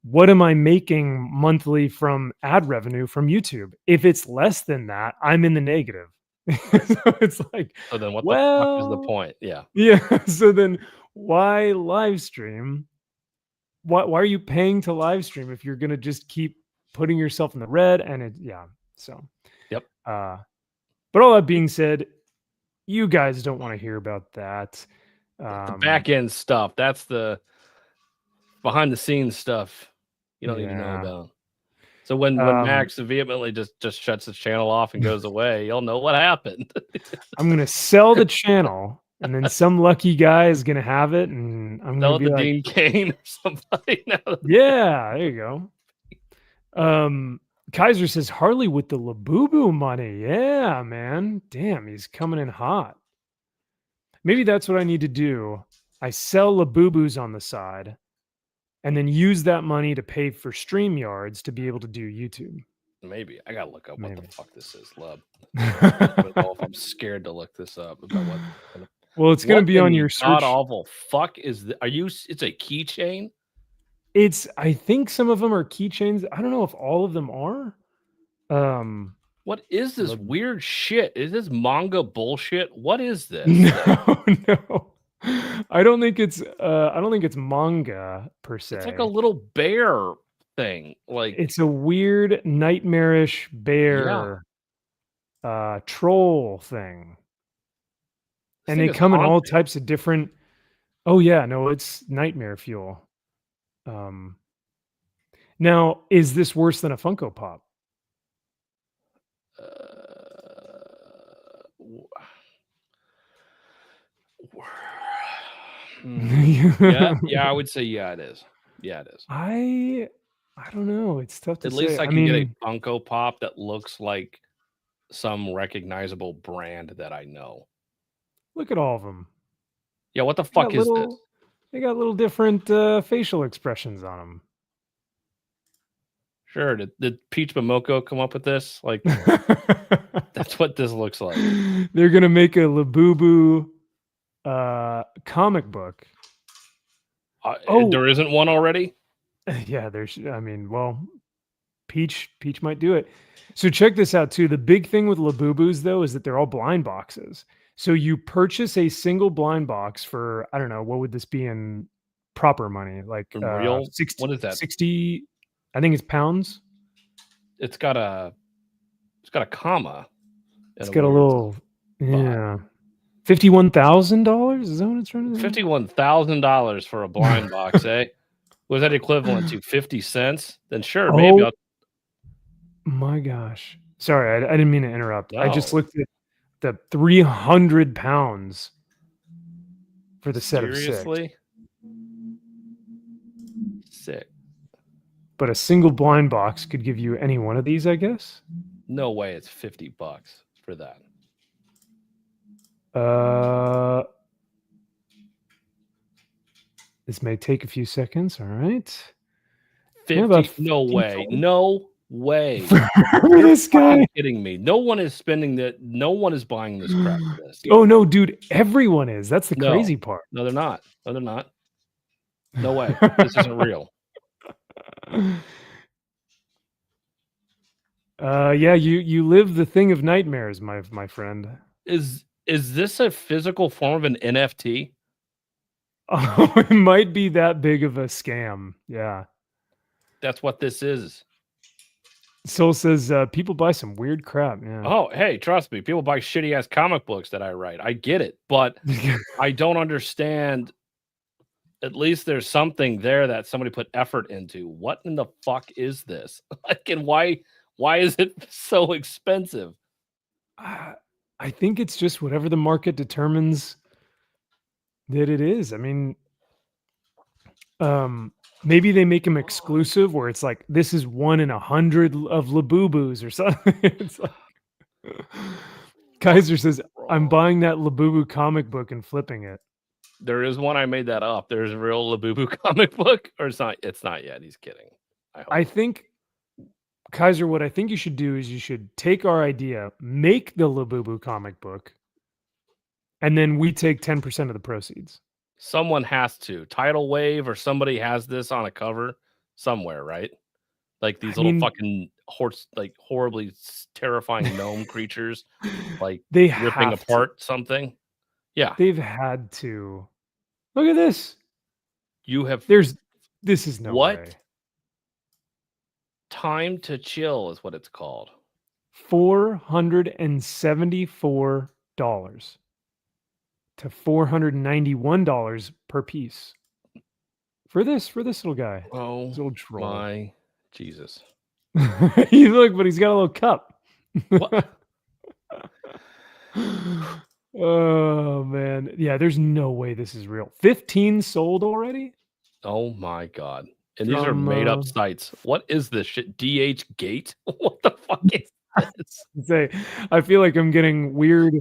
what am I making monthly from ad revenue from YouTube? If it's less than that, I'm in the negative. So it's like, so then what the fuck is the point? Yeah. So then why live stream? Why are you paying to live stream if you're going to just keep putting yourself in the red? And so. Yep. But all that being said, you guys don't want to hear about that. The back end stuff. That's the behind the scenes stuff you don't even know about. So when Max vehemently just shuts his channel off and goes away, you'll know what happened. I'm gonna sell the channel, and then some lucky guy is gonna have it, and I'm gonna be like Dean Cain or somebody. Yeah, there you go. Kaiser says Harley with the Labubu money. Yeah, man. Damn, he's coming in hot. Maybe that's what I need to do. I sell Labubus on the side and then use that money to pay for StreamYards to be able to do YouTube. Maybe. I gotta look up what the fuck this is, Lub. I don't know if I'm scared to look this up about what. Well, it's gonna be on your search. God awful fuck is it's a keychain? I think some of them are keychains. I don't know if all of them are. What is this weird shit? Is this manga bullshit? What is this? No. I don't think it's manga per se. It's like a little bear thing. Like it's a weird nightmarish bear troll thing. And they come in all types of different. Oh yeah, no, it's nightmare fuel. Now, is this worse than a Funko Pop? Yeah, I would say it is. Yeah, it is. I don't know. It's tough to say. At least I can get a Funko Pop that looks like some recognizable brand that I know. Look at all of them. Yeah, what the fuck is this? They got little different facial expressions on them. Sure. Did Peach Momoko come up with this? Like, that's what this looks like. They're gonna make a Labubu comic book. There isn't one already? Yeah, Peach might do it. So check this out too. The big thing with Labubus though is that they're all blind boxes. So you purchase a single blind box for, I don't know, what would this be in proper money? Like real? 60, what is that? 60, I think it's pounds. It's got a comma. It's got a little $51,000? Is that what it's running? $51,000 for a blind box, eh? Was that equivalent to 50 cents? Then sure, maybe I'll... My gosh. Sorry, I didn't mean to interrupt. No. I just looked at the 300 pounds for the set of 6. Seriously? Sick. But a single blind box could give you any one of these, I guess? No way it's $50 for that. This may take a few seconds. All right. 50? No way. No way. This guy. Are you kidding me? No one is spending that. No one is buying this crap for this. Oh no, dude. Everyone is. That's the crazy part. No, they're not. No, they're not. No way. This isn't real. Yeah, you live the thing of nightmares, my friend. Is this a physical form of an NFT? Oh, it might be that big of a scam. Yeah. That's what this is. Soul says people buy some weird crap. Yeah. Oh, hey, trust me, people buy shitty ass comic books that I write. I get it, but I don't understand. At least there's something there that somebody put effort into. What in the fuck is this? Like, and why is it so expensive? I think it's just whatever the market determines that it is. I mean, maybe they make them exclusive where it's like, this is 1 in 100 of Labubus or something. It's like, Kaiser says, I'm buying that Labubu comic book and flipping it. There is one. I made that up. There's a real Labubu comic book, or it's not yet. He's kidding. I think, Kaiser, what I think you should do is you should take our idea, make the Labubu comic book, and then we take 10% of the proceeds. Someone has to. Tidal Wave or somebody has this on a cover somewhere, right? Like these fucking horribly terrifying gnome creatures, like they ripping apart something. Yeah, they've had to. Look at this. This is no way. Time to Chill is what it's called. $474. to $491 per piece. For this little guy. Oh, this little troll. My Jesus. You look, but he's got a little cup. What? Oh man. Yeah, there's no way this is real. 15 sold already? Oh my God. And these are made up sites. What is this shit? DH Gate? What the fuck is this? I feel like I'm getting weird,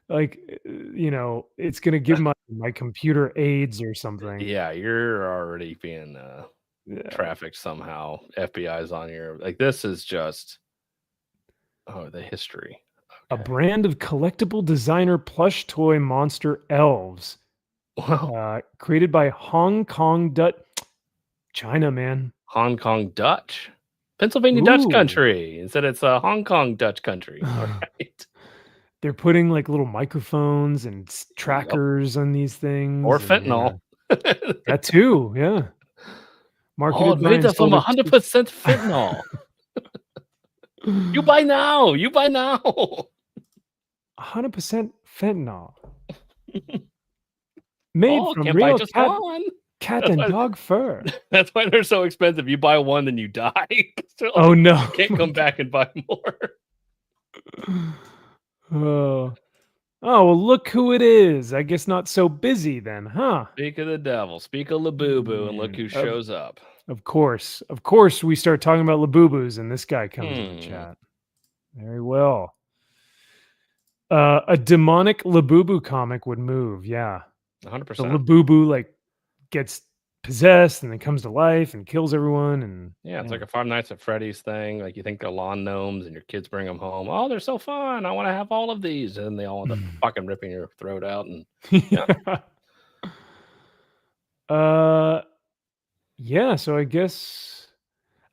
like, it's gonna give my computer AIDS or something. Yeah, you're already being trafficked somehow. FBI's on your, like, this is just the history. Okay. A brand of collectible designer plush toy monster elves. Wow. Created by Hong Kong Dutch. China, man. Hong Kong Dutch. Pennsylvania Dutch country. Instead it's a Hong Kong Dutch country. All right. They're putting like little microphones and trackers on these things. Or fentanyl. That too, yeah. Marketed made that from 100% fentanyl. You buy now. 100% fentanyl. Made from real cat and dog fur. That's why they're so expensive. You buy one, then you die. Like, oh no! You can't come back and buy more. Oh, well, look who it is. I guess not so busy then, huh? Speak of the devil. Speak of Labubu, and look who shows up. Of course, we start talking about Labubus, and this guy comes in the chat. Very well. A demonic Labubu comic would move, yeah. 100%. The Labubu like gets possessed and then comes to life and kills everyone, and it's like a Five Nights at Freddy's thing. Like, you think they're lawn gnomes and your kids bring them home. Oh, they're so fun. I want to have all of these, and they all end up fucking ripping your throat out. And so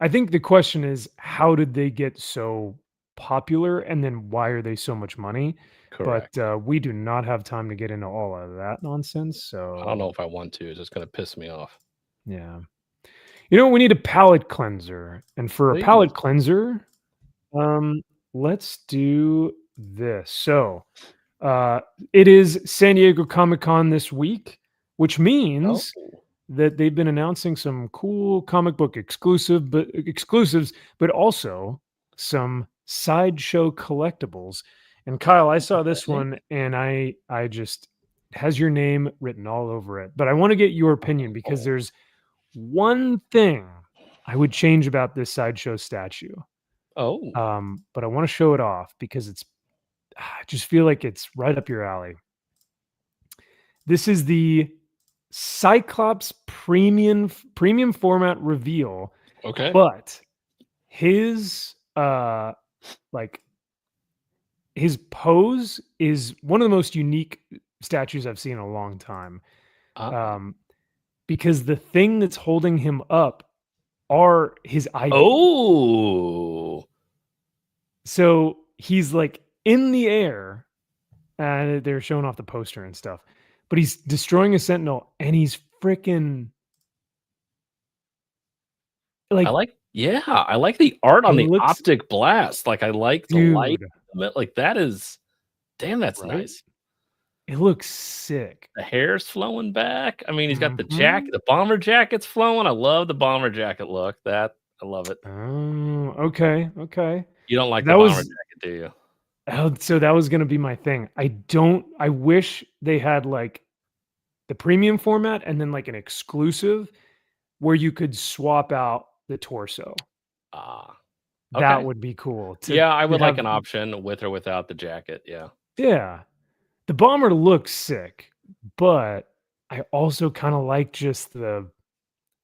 I think the question is, how did they get so popular, and then why are they so much money? Correct. But we do not have time to get into all of that nonsense. So I don't know if I want to. It's just going to piss me off. Yeah. We need a palate cleanser. And for a palate cleanser, let's do this. So it is San Diego Comic-Con this week, which means that they've been announcing some cool comic book exclusives, but also some Sideshow collectibles. And Kyle, I saw this one, and I just has your name written all over it. But I want to get your opinion, because there's one thing I would change about this Sideshow statue. But I want to show it off because I just feel like it's right up your alley. This is the Cyclops premium format reveal. Okay. But his his pose is one of the most unique statues I've seen in a long time. Because the thing that's holding him up are his eyes. Oh. So he's like in the air, and they're showing off the poster and stuff, but he's destroying a sentinel, and he's freaking like, I like the art on the optic blast. Like, I like the light. Like, that is, damn, that's nice. It looks sick. The hair's flowing back. I mean, he's got the jacket, the bomber jacket's flowing. I love the bomber jacket look. I love it. Oh, okay. You don't like the bomber jacket, do you? So that was going to be my thing. I wish they had like the premium format and then like an exclusive where you could swap out the torso. Okay. That would be cool. I would like an option with or without the jacket. Yeah. The bomber looks sick, but I also kind of like just the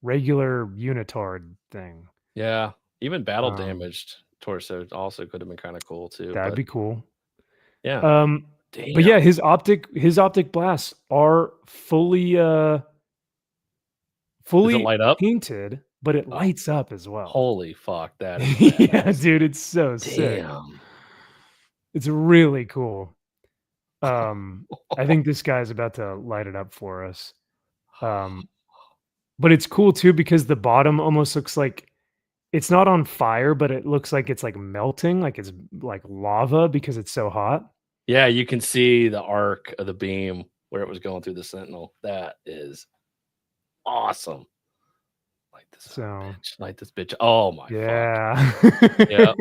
regular unitard thing. Yeah. Even battle damaged torso also could have been kind of cool too. That'd be cool. Yeah. But yeah, his optic blasts are fully light up? painted, but it lights up as well. Holy fuck, that is yeah, dude, it's so sick. It's really cool. I think this guy's about to light it up for us. But it's cool too because the bottom almost looks like it's not on fire, but it looks like it's like melting, like it's like lava because it's so hot. Yeah, you can see the arc of the beam where it was going through the Sentinel. That is awesome. Like this bitch. Like this bitch. Oh my fuck. Yeah.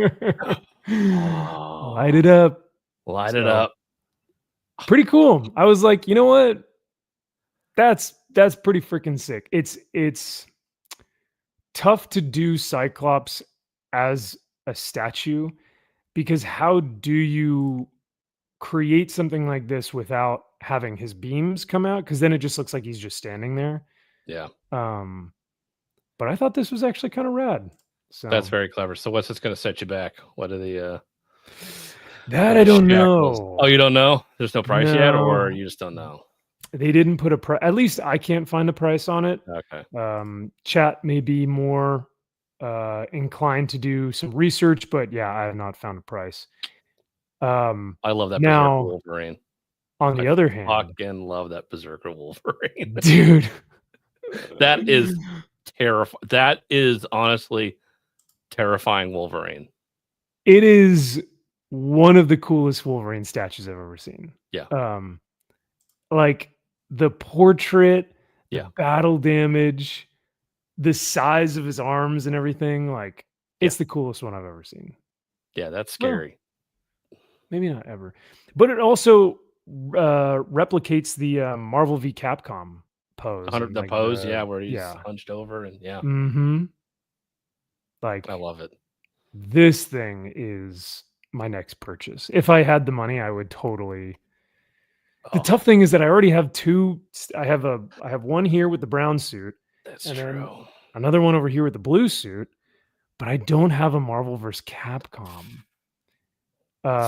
Light it up. Light it up. Pretty cool. I was like, you know what? That's pretty freaking sick. It's tough to do Cyclops as a statue, because how do you create something like this without having his beams come out? Because then it just looks like he's just standing there. Yeah. But I thought this was actually kind of rad. So that's very clever. So what's this going to set you back? What are the that I don't know. Oh, you don't know? There's no price yet, or you just don't know? They didn't put a price. At least I can't find a price on it. Okay. Chat may be more inclined to do some research, but yeah, I have not found a price. I love that now, Berserker Wolverine. On the other hand, I fucking love that Berserker Wolverine, dude. That is terrifying. That is honestly terrifying Wolverine. It is one of the coolest Wolverine statues I've ever seen. Yeah. Like the portrait, the yeah, battle damage, the size of his arms and everything. Like it's the coolest one I've ever seen. Yeah, that's scary. Well, maybe not ever, but it also replicates the Marvel v Capcom pose. The like pose, where he's hunched over and Mm-hmm. Like I love it. This thing is my next purchase. If I had the money, I would totally. The tough thing is that I already have two. I have one here with the brown suit. That's true. Another one over here with the blue suit, but I don't have a Marvel vs. Capcom.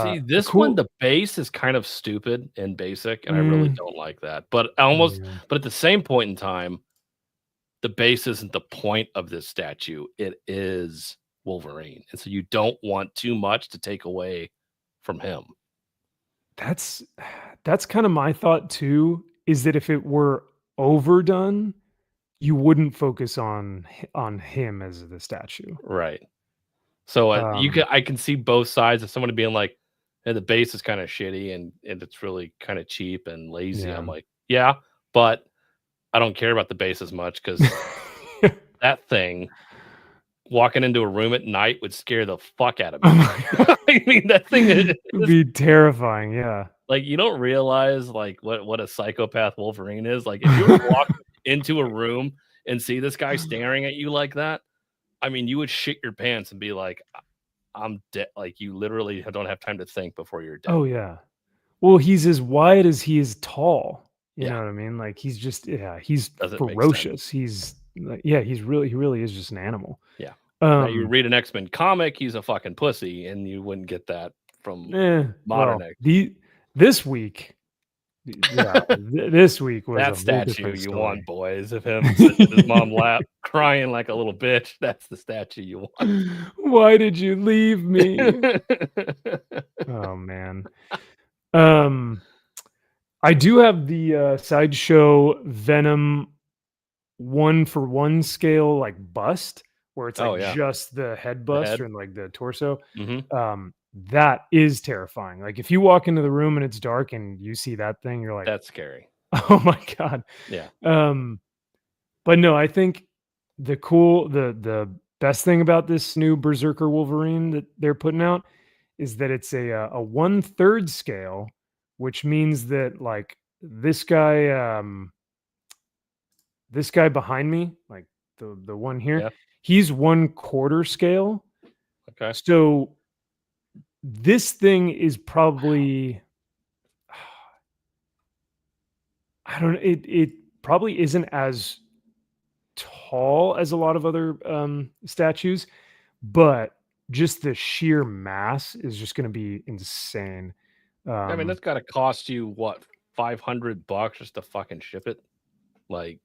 See, this one, the base is kind of stupid and basic, and I really don't like that. But but at the same point in time, the base isn't the point of this statue. It is Wolverine, and so you don't want too much to take away from him. That's kind of my thought too, is that if it were overdone, you wouldn't focus on him as the statue. Right. So I can see both sides of someone being like, hey, the base is kind of shitty and it's really kind of cheap and lazy. I'm like, yeah, but I don't care about the base as much because that thing walking into a room at night would scare the fuck out of me. I mean, that thing would be terrifying. Yeah. Like you don't realize like what a psychopath Wolverine is. Like if you were walking into a room and see this guy staring at you like that, I mean, you would shit your pants and be like, I'm dead. Like you literally don't have time to think before you're dead. Oh yeah. Well, he's as wide as he is tall. You know what I mean? Like he's just, he's ferocious. He's like, he really is just an animal. Yeah. Now you read an X-Men comic, he's a fucking pussy, and you wouldn't get that from modern X. This week was that statue you want, boys. Of him sitting in his mom's lap crying like a little bitch. That's the statue you want. Why did you leave me? Oh man. I do have the Sideshow Venom 1-for-1 scale like bust where it's like just the head bust and like the torso. That is terrifying. Like if you walk into the room and it's dark and you see that thing, you're like, that's scary. Oh my God. Yeah. But no, I think the best thing about this new Berserker Wolverine that they're putting out is that it's a 1/3 scale, which means that like this guy behind me, like the one here, he's 1/4 scale. Okay. So this thing is probably, I don't know, it probably isn't as tall as a lot of other statues, but just the sheer mass is just going to be insane. I mean, that's got to cost you what, $500 just to fucking ship it? Like,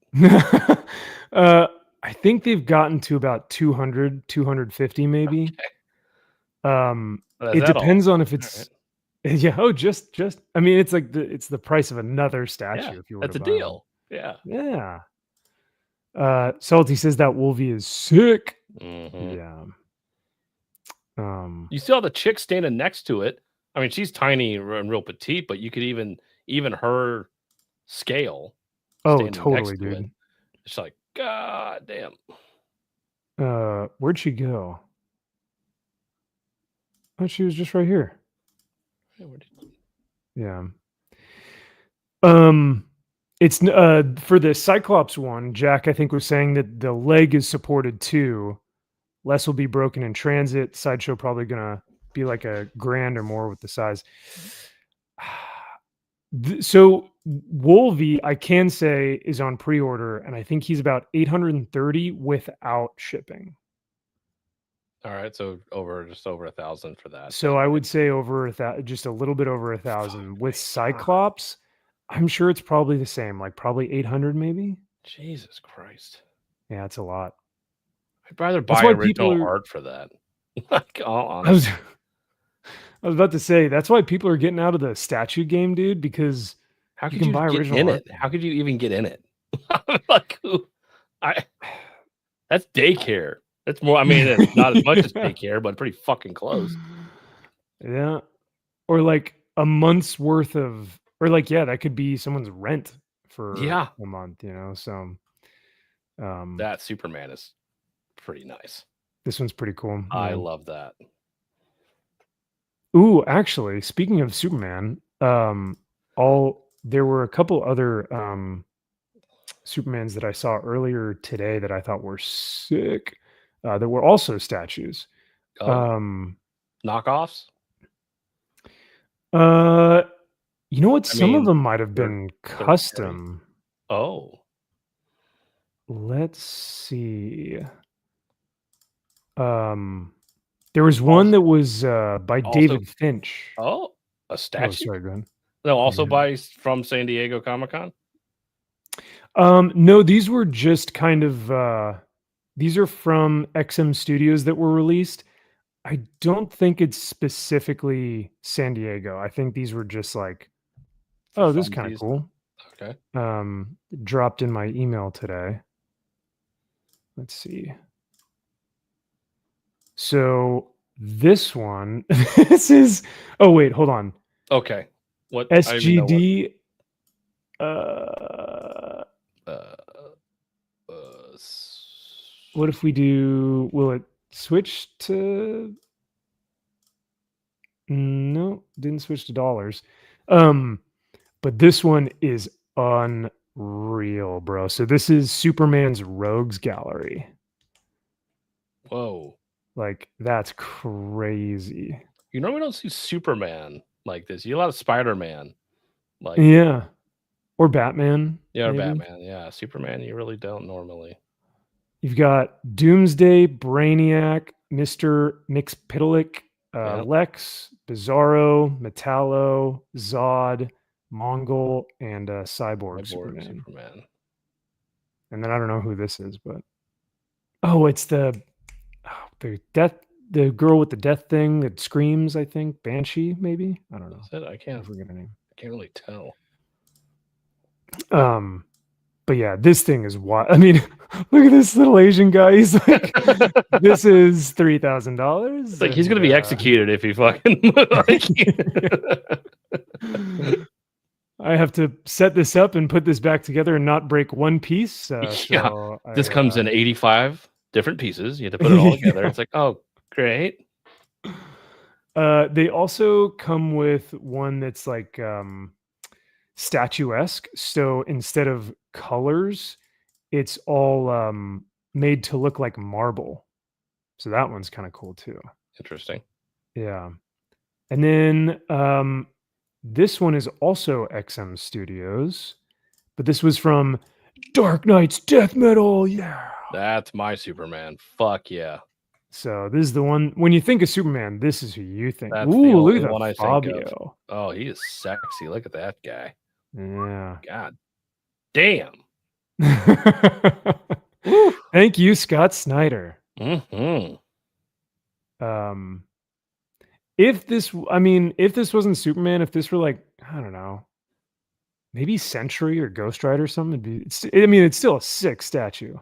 I think they've gotten to about 200, 250 maybe. Okay. It depends on if it's just I mean, it's like it's the price of another statue if you were that's a deal. Yeah. Salty says that Wolvie is sick. Yeah. You see all the chick standing next to it. I mean, she's tiny and real petite, but you could even her scale. Oh, totally, dude. It's like, God damn. Where'd she go? Oh, she was just right here. Yeah. It's for the Cyclops one, Jack, I think was saying that the leg is supported too. Less will be broken in transit. Sideshow probably gonna be like a grand or more with the size. So Wolvie, I can say, is on pre-order, and I think he's about 830 without shipping. All right, so just over 1,000 for that. So I would say just a little bit over 1,000. With Cyclops, I'm sure it's probably the same, like probably 800 maybe. Jesus Christ. Yeah, it's a lot. I'd rather buy original art for that. Like, I was about to say, that's why people are getting out of the statue game, dude, because how could you buy original art? How could you even get in it? Like, that's daycare. It's more, I mean, it's not as much as daycare, but pretty fucking close. Yeah. Or like a month's worth of, or like, yeah, that could be someone's rent for a month, you know? So that Superman is pretty nice. This one's pretty cool. I love that. Ooh, actually, speaking of Superman, there were a couple other Supermans that I saw earlier today that I thought were sick. That were also statues. Knockoffs? You know what? Some of them might have been custom. Oh. Let's see. There was one that was by David Finch. Oh, a statue? Oh, sorry, go ahead. No, also from San Diego Comic-Con? No, these were just kind of these are from XM Studios that were released. I don't think it's specifically San Diego. I think these were just like, oh, this is kind of cool. Okay. Dropped in my email today. Let's see. So this one, this is, oh wait, hold on. Okay. What SGD? What if we do, will it switch to, no, didn't switch to dollars. But this one is unreal, bro. So this is Superman's Rogues Gallery. Whoa. Like, that's crazy. You know, we don't see Superman like this. You see a lot of Spider-Man. Like, yeah. Or Batman. Yeah, or Batman. Yeah. Superman, you really don't normally. You've got Doomsday, Brainiac, Mr. Mxyzptlk, Lex, Bizarro, Metallo, Zod, Mongol, and Cyborg Superman. And then I don't know who this is, but it's the girl with the death thing that screams, I think. Banshee, maybe? I don't know. I can't forget her name. I can't really tell. But yeah, this thing is wild. I mean, look at this little Asian guy. He's like, this is $3,000. It's like he's gonna be executed if he fucking I have to set this up and put this back together and not break one piece. This comes in 85 different pieces. You have to put it all together. It's like, oh, great. They also come with one that's like statuesque. So instead of colors, it's all made to look like marble. So that one's kind of cool too. Interesting. Yeah. And then this one is also XM Studios, but this was from Dark Knight's Death Metal. Yeah. That's my Superman. Fuck yeah. So this is the one, when you think of Superman, this is who you think. That's Ooh, look at that that Fabio. Oh, he is sexy. Look at that guy. Yeah. God damn. Thank you, Scott Snyder. Mm-hmm. If this wasn't Superman, if this were like, I don't know, maybe Sentry or Ghost Rider or something, it's still a sick statue.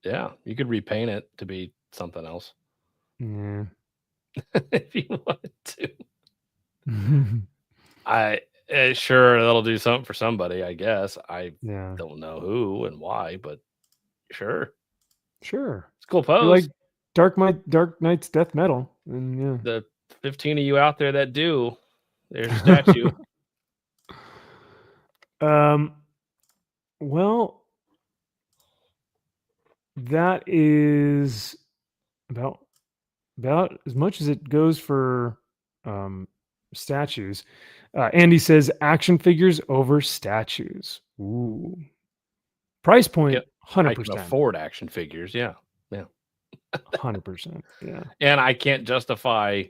Yeah, you could repaint it to be something else. Yeah. If you wanted to. Sure, that'll do something for somebody, I guess. I Yeah. don't know who and why, but sure. It's It's a cool You pose. like Dark Knight's death metal, and yeah. The 15 of you out there that do, there's your statue. Well, that is about as much as it goes for statues. Andy says action figures over statues. Ooh. Price point, Yep. 100%. I can afford action figures. Yeah. 100%. Yeah. And I can't justify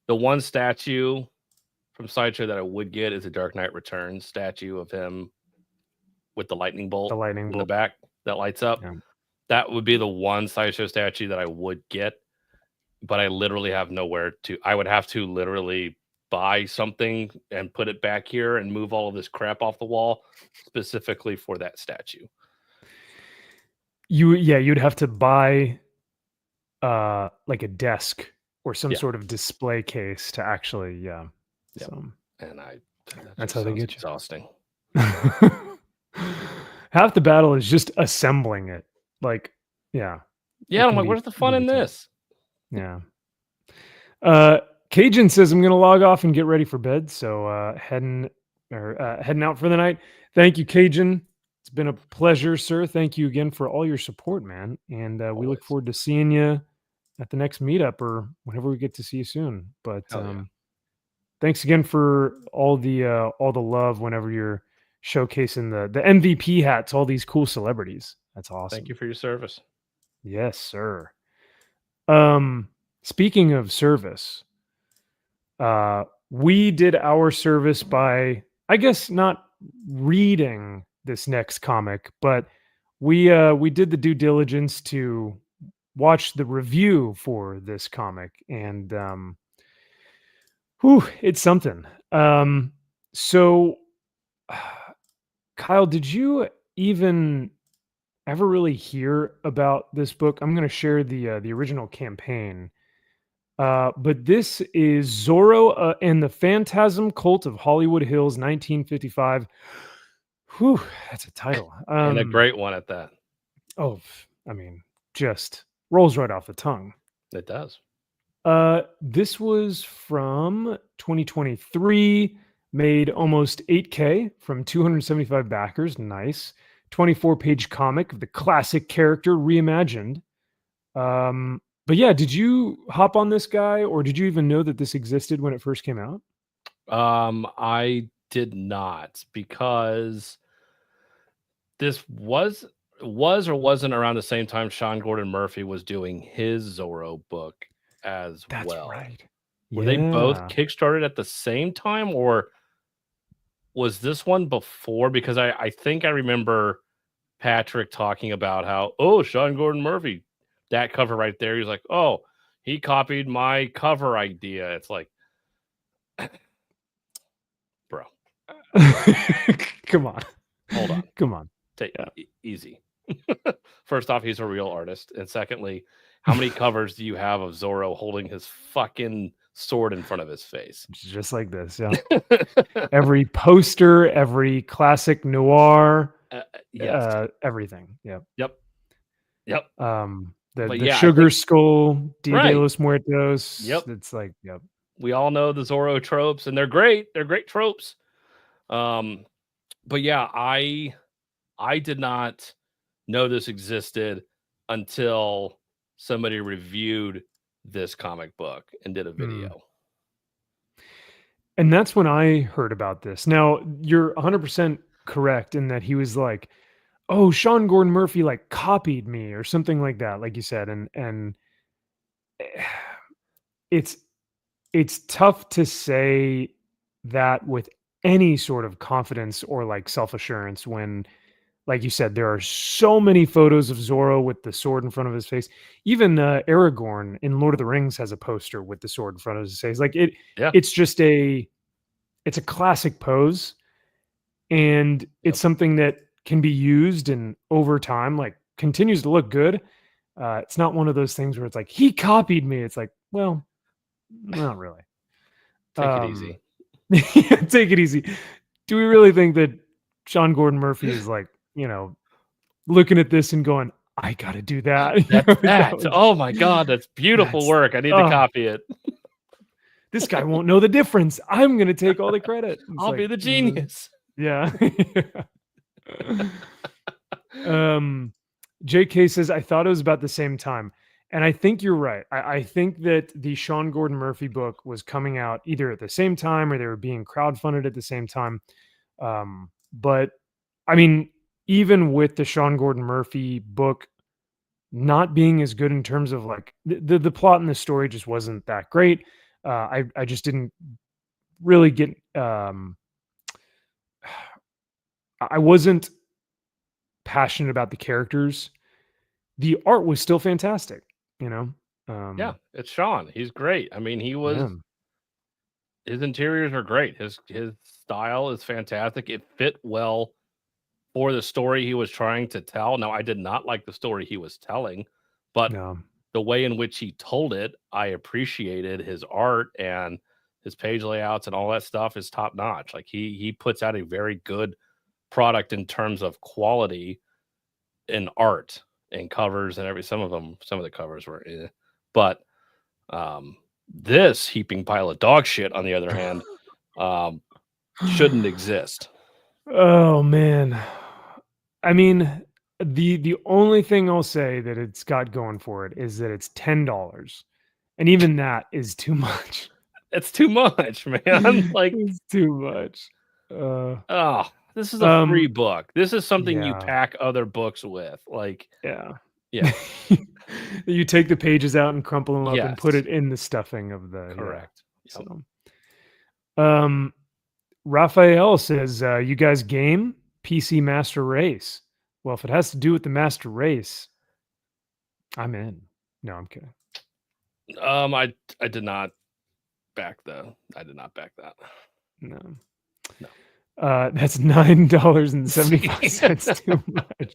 the one statue from Sideshow that I would get is a Dark Knight Returns statue of him with the lightning bolt in the back that lights up. Yeah. That would be the one Sideshow statue that I would get, but I literally have nowhere to. I would have to literally buy something and put it back here and move all of this crap off the wall specifically for that statue. You'd have to buy like a desk or some sort of display case to actually So and that's how they get you. Exhausting. Half the battle is just assembling it. Like, yeah. I'm like, where's the fun in this? Yeah. Cajun says I'm gonna log off and get ready for bed. So heading out for the night. Thank you, Cajun. It's been a pleasure, sir. Thank you again for all your support, man. And we look forward to seeing you at the next meetup or whenever we get to see you soon. But thanks again for all the love whenever you're showcasing the MVP hats, all these cool celebrities. That's awesome. Thank you for your service. Yes, sir. Speaking of service, we did our service by, I guess, not reading this next comic, but we did the due diligence to watch the review for this comic, and it's something. So Kyle, did you even ever really hear about this book? I'm going to share the original campaign. But this is Zorro and the Phantasm Cult of Hollywood Hills, 1955. Whew, that's a title. And a great one at that. Oh, I mean, just rolls right off the tongue. It does. This was from 2023, made almost 8K from 275 backers. Nice. 24-page comic of the classic character reimagined. But yeah, did you hop on this guy, or did you even know that this existed when it first came out? I did not, because this was or wasn't around the same time Sean Gordon Murphy was doing his Zorro book as That's well. Right. Were they both kickstarted at the same time, or was this one before? Because I think I remember Patrick talking about how, Sean Gordon Murphy, that cover right there. He's like, he copied my cover idea. It's like, bro. Come on. Hold on. Come on. Take easy. First off, he's a real artist. And secondly, how many covers do you have of Zorro holding his fucking sword in front of his face? Just like this, yeah. Every poster, every classic noir, everything. Yep. The Sugar Skull, Dia de los Muertos. Yep. It's like, we all know the Zorro tropes, and they're great. They're great tropes. But yeah, I did not know this existed until somebody reviewed this comic book and did a video. And that's when I heard about this. Now, you're 100% correct in that he was like, Sean Gordon Murphy like copied me or something like that, like you said. And it's tough to say that with any sort of confidence or like self-assurance when, like you said, there are so many photos of Zorro with the sword in front of his face. Even Aragorn in Lord of the Rings has a poster with the sword in front of his face. Like it's just it's a classic pose, and it's something that can be used and over time, like continues to look good. It's not one of those things where it's like, he copied me. It's like, well, not really. Take it easy. Take it easy. do we really think that Sean Gordon Murphy is like, looking at this and going, I got to do that? Oh my God, that's beautiful work. I need to copy it. This guy won't know the difference. I'm going to take all the credit. I'll be the genius. Yeah. JK says, I thought it was about the same time. And I think you're right. I think that the Sean Gordon Murphy book was coming out either at the same time or they were being crowdfunded at the same time. But I mean, even with the Sean Gordon Murphy book not being as good in terms of like the plot and the story just wasn't that great. I just didn't really get, I wasn't passionate about the characters. The art was still fantastic, yeah, it's Sean. He's great. I mean, his interiors are great. His style is fantastic. It fit well for the story he was trying to tell. Now, I did not like the story he was telling, but the way in which he told it, I appreciated. His art and his page layouts and all that stuff is top notch. Like he puts out a very good product in terms of quality in art and covers and some of the covers were but this heaping pile of dog shit, on the other hand, shouldn't exist. Oh man. I mean, the only thing I'll say that it's got going for it is that it's $10. And even that is too much. It's too much, man. Like it's too much. This is a free book. This is something you pack other books with. Like, yeah. You take the pages out and crumple them up and put it in the stuffing of the correct. Yep. So, Raphael says, "You guys game PC Master Race?" Well, if it has to do with the Master Race, I'm in. No, I'm kidding. I did not back that. No. That's $9.75 too much.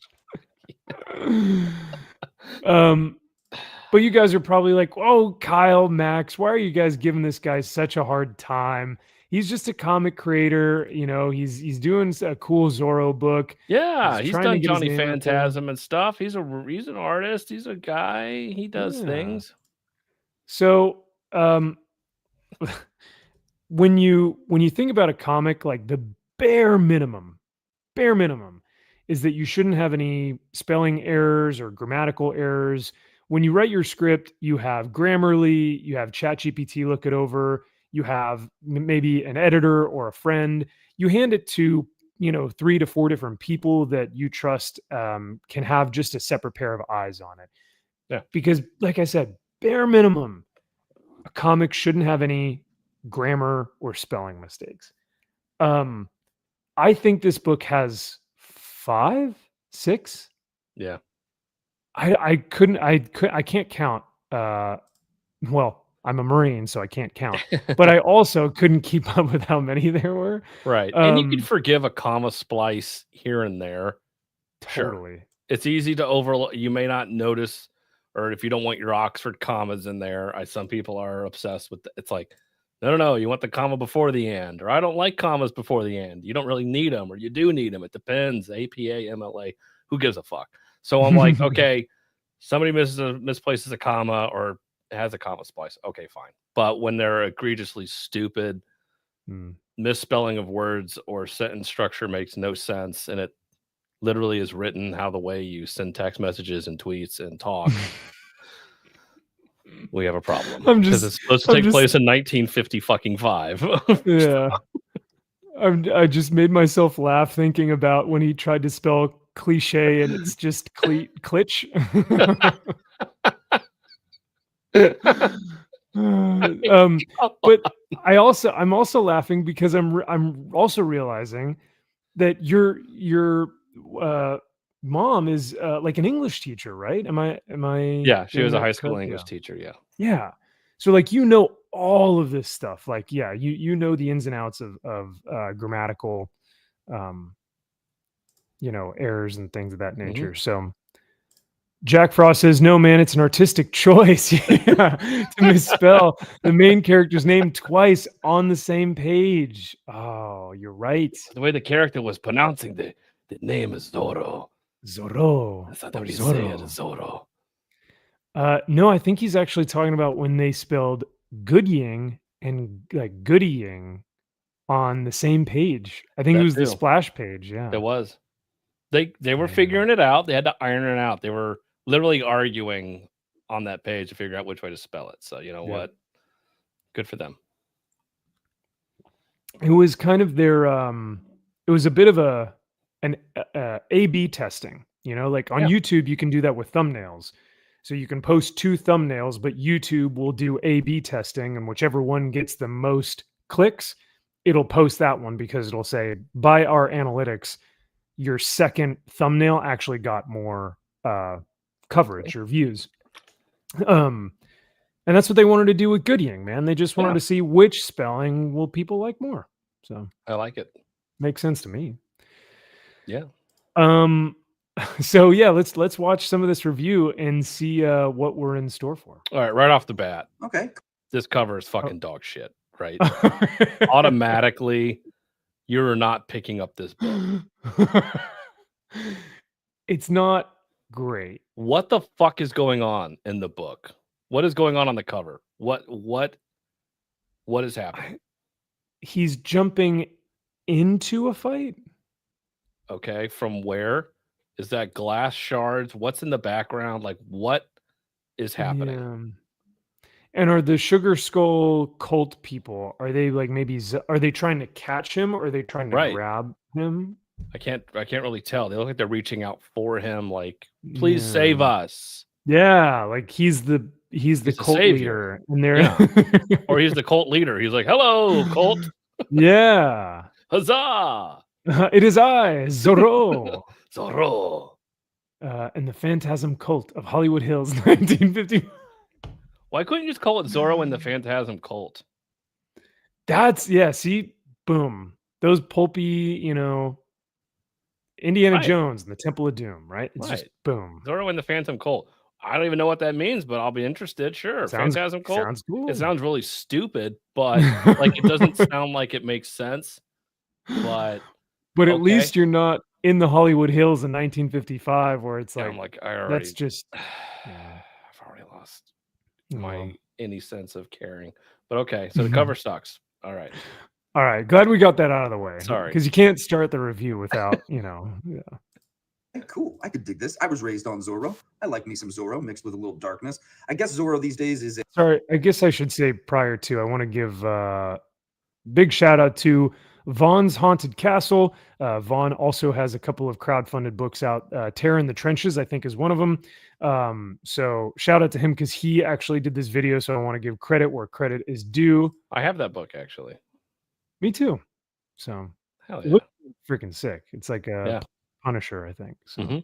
But you guys are probably like, "Oh, Kyle, Max, why are you guys giving this guy such a hard time? He's just a comic creator, he's doing a cool Zorro book." Yeah, he's done Johnny Phantasm and stuff. He's an artist. He's a guy. He does things. So, when you think about a comic, like the bare minimum is that you shouldn't have any spelling errors or grammatical errors. When you write your script, you have Grammarly, you have ChatGPT look it over, you have maybe an editor or a friend. You hand it to, 3 to 4 different people that you trust can have just a separate pair of eyes on it. Yeah. Because like I said, bare minimum, a comic shouldn't have any grammar or spelling mistakes. I think this book has 5, 6. Yeah. I can't count. Well, I'm a Marine, so I can't count. But I also couldn't keep up with how many there were. Right. And you can forgive a comma splice here and there. Totally. Sure. It's easy to overlook. You may not notice, or if you don't want your Oxford commas in there, some people are obsessed with it's like, no, you want the comma before the end, or I don't like commas before the end. You don't really need them, or you do need them. It depends. APA, MLA, who gives a fuck? So I'm like, okay, somebody misplaces a comma or has a comma splice. Okay, fine. But when they're egregiously stupid, misspelling of words or sentence structure makes no sense, and it literally is written how the way you send text messages and tweets and talk, we have a problem. Because it's supposed to take place in 1955. Yeah. I just made myself laugh thinking about when he tried to spell cliche and it's just clitch. But I'm also laughing because I'm also realizing that your mom is like an English teacher, right? Am I? Yeah, she was a high school English teacher. Yeah. Yeah. So like, all of this stuff, like, yeah, you know the ins and outs of grammatical, errors and things of that nature. So Jack Frost says, no, man, it's an artistic choice to misspell the main character's name twice on the same page. Oh, you're right. The way the character was pronouncing the name is Zorro. Zorro. That's not how you say it, Zorro. No, I think he's actually talking about when they spelled Goodying and like Goodying on the same page. I think it was the splash page. Yeah, it was. They were figuring it out. They had to iron it out. They were literally arguing on that page to figure out which way to spell it. So you know what? Good for them. It was kind of their it was a bit of an A/B testing, you know, like on YouTube you can do that with thumbnails. So you can post 2 thumbnails, but YouTube will do A/B testing, and whichever one gets the most clicks, it'll post that one because it'll say, by our analytics, your second thumbnail actually got more coverage or views. And that's what they wanted to do with Goodying, man. They just wanted to see which spelling will people like more. So I like it. Makes sense to me. Yeah. So yeah, let's watch some of this review and see what we're in store for. All right off the bat. Okay. This cover is fucking dog shit, right? Automatically, you're not picking up this book. It's not great. What the fuck is going on in the book? What is going on the cover? What is happening? He's jumping into a fight. Okay, from where? Is that glass shards? What's in the background? Like, what is happening? Yeah. And are the Sugar Skull cult people, are they like are they trying to catch him or are they trying to grab him? I can't really tell. They look like they're reaching out for him, like, please save us. Yeah, like he's the cult leader. And they're or he's the cult leader. He's like, hello, cult. Yeah. Huzzah! It is I, Zorro. Zorro. And the Phantasm Cult of Hollywood Hills, 1950. Why couldn't you just call it Zorro and the Phantasm Cult? See, boom. Those pulpy, you know, Indiana Jones and the Temple of Doom, right? It's just boom. Zorro and the Phantom Cult. I don't even know what that means, but I'll be interested. Sure. Phantasm Cult. Sounds cool. It sounds really stupid, but like it doesn't sound like it makes sense. But at least you're not in the Hollywood Hills in 1955 where it's like, I'm like, that's just I've already lost any sense of caring. But okay, so the cover sucks. All right, glad we got that out of the way. Sorry, because you can't start the review without Cool, I could dig this. I was raised on Zorro. I like me some Zorro mixed with a little darkness. I guess Zorro these days is sorry, I guess I should say prior to, I want to give big shout out to Vaughn's Haunted Castle. Vaughn also has a couple of crowdfunded books out. Terror in the Trenches, I think, is one of them. So shout out to him because he actually did this video. So I want to give credit where credit is due. I have that book actually. Me too. So hell yeah, freaking sick. It's like a Punisher, I think. So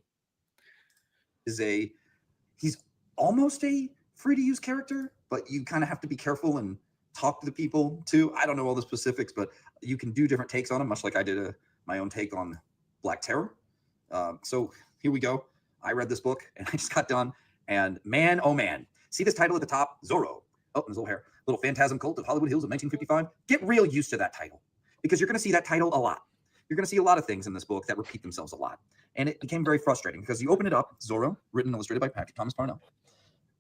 he's almost a free to use character, but you kind of have to be careful and talk to the people too. I don't know all the specifics, but you can do different takes on him, much like I did my own take on Black Terror. So here we go. I read this book and I just got done, and man, oh man, see this title at the top, Zorro. Oh, his little hair. Little Phantasm Cult of Hollywood Hills of 1955. Get real used to that title because you're going to see that title a lot. You're going to see a lot of things in this book that repeat themselves a lot. And it became very frustrating because you open it up, Zorro, written and illustrated by Patrick Thomas Parnell,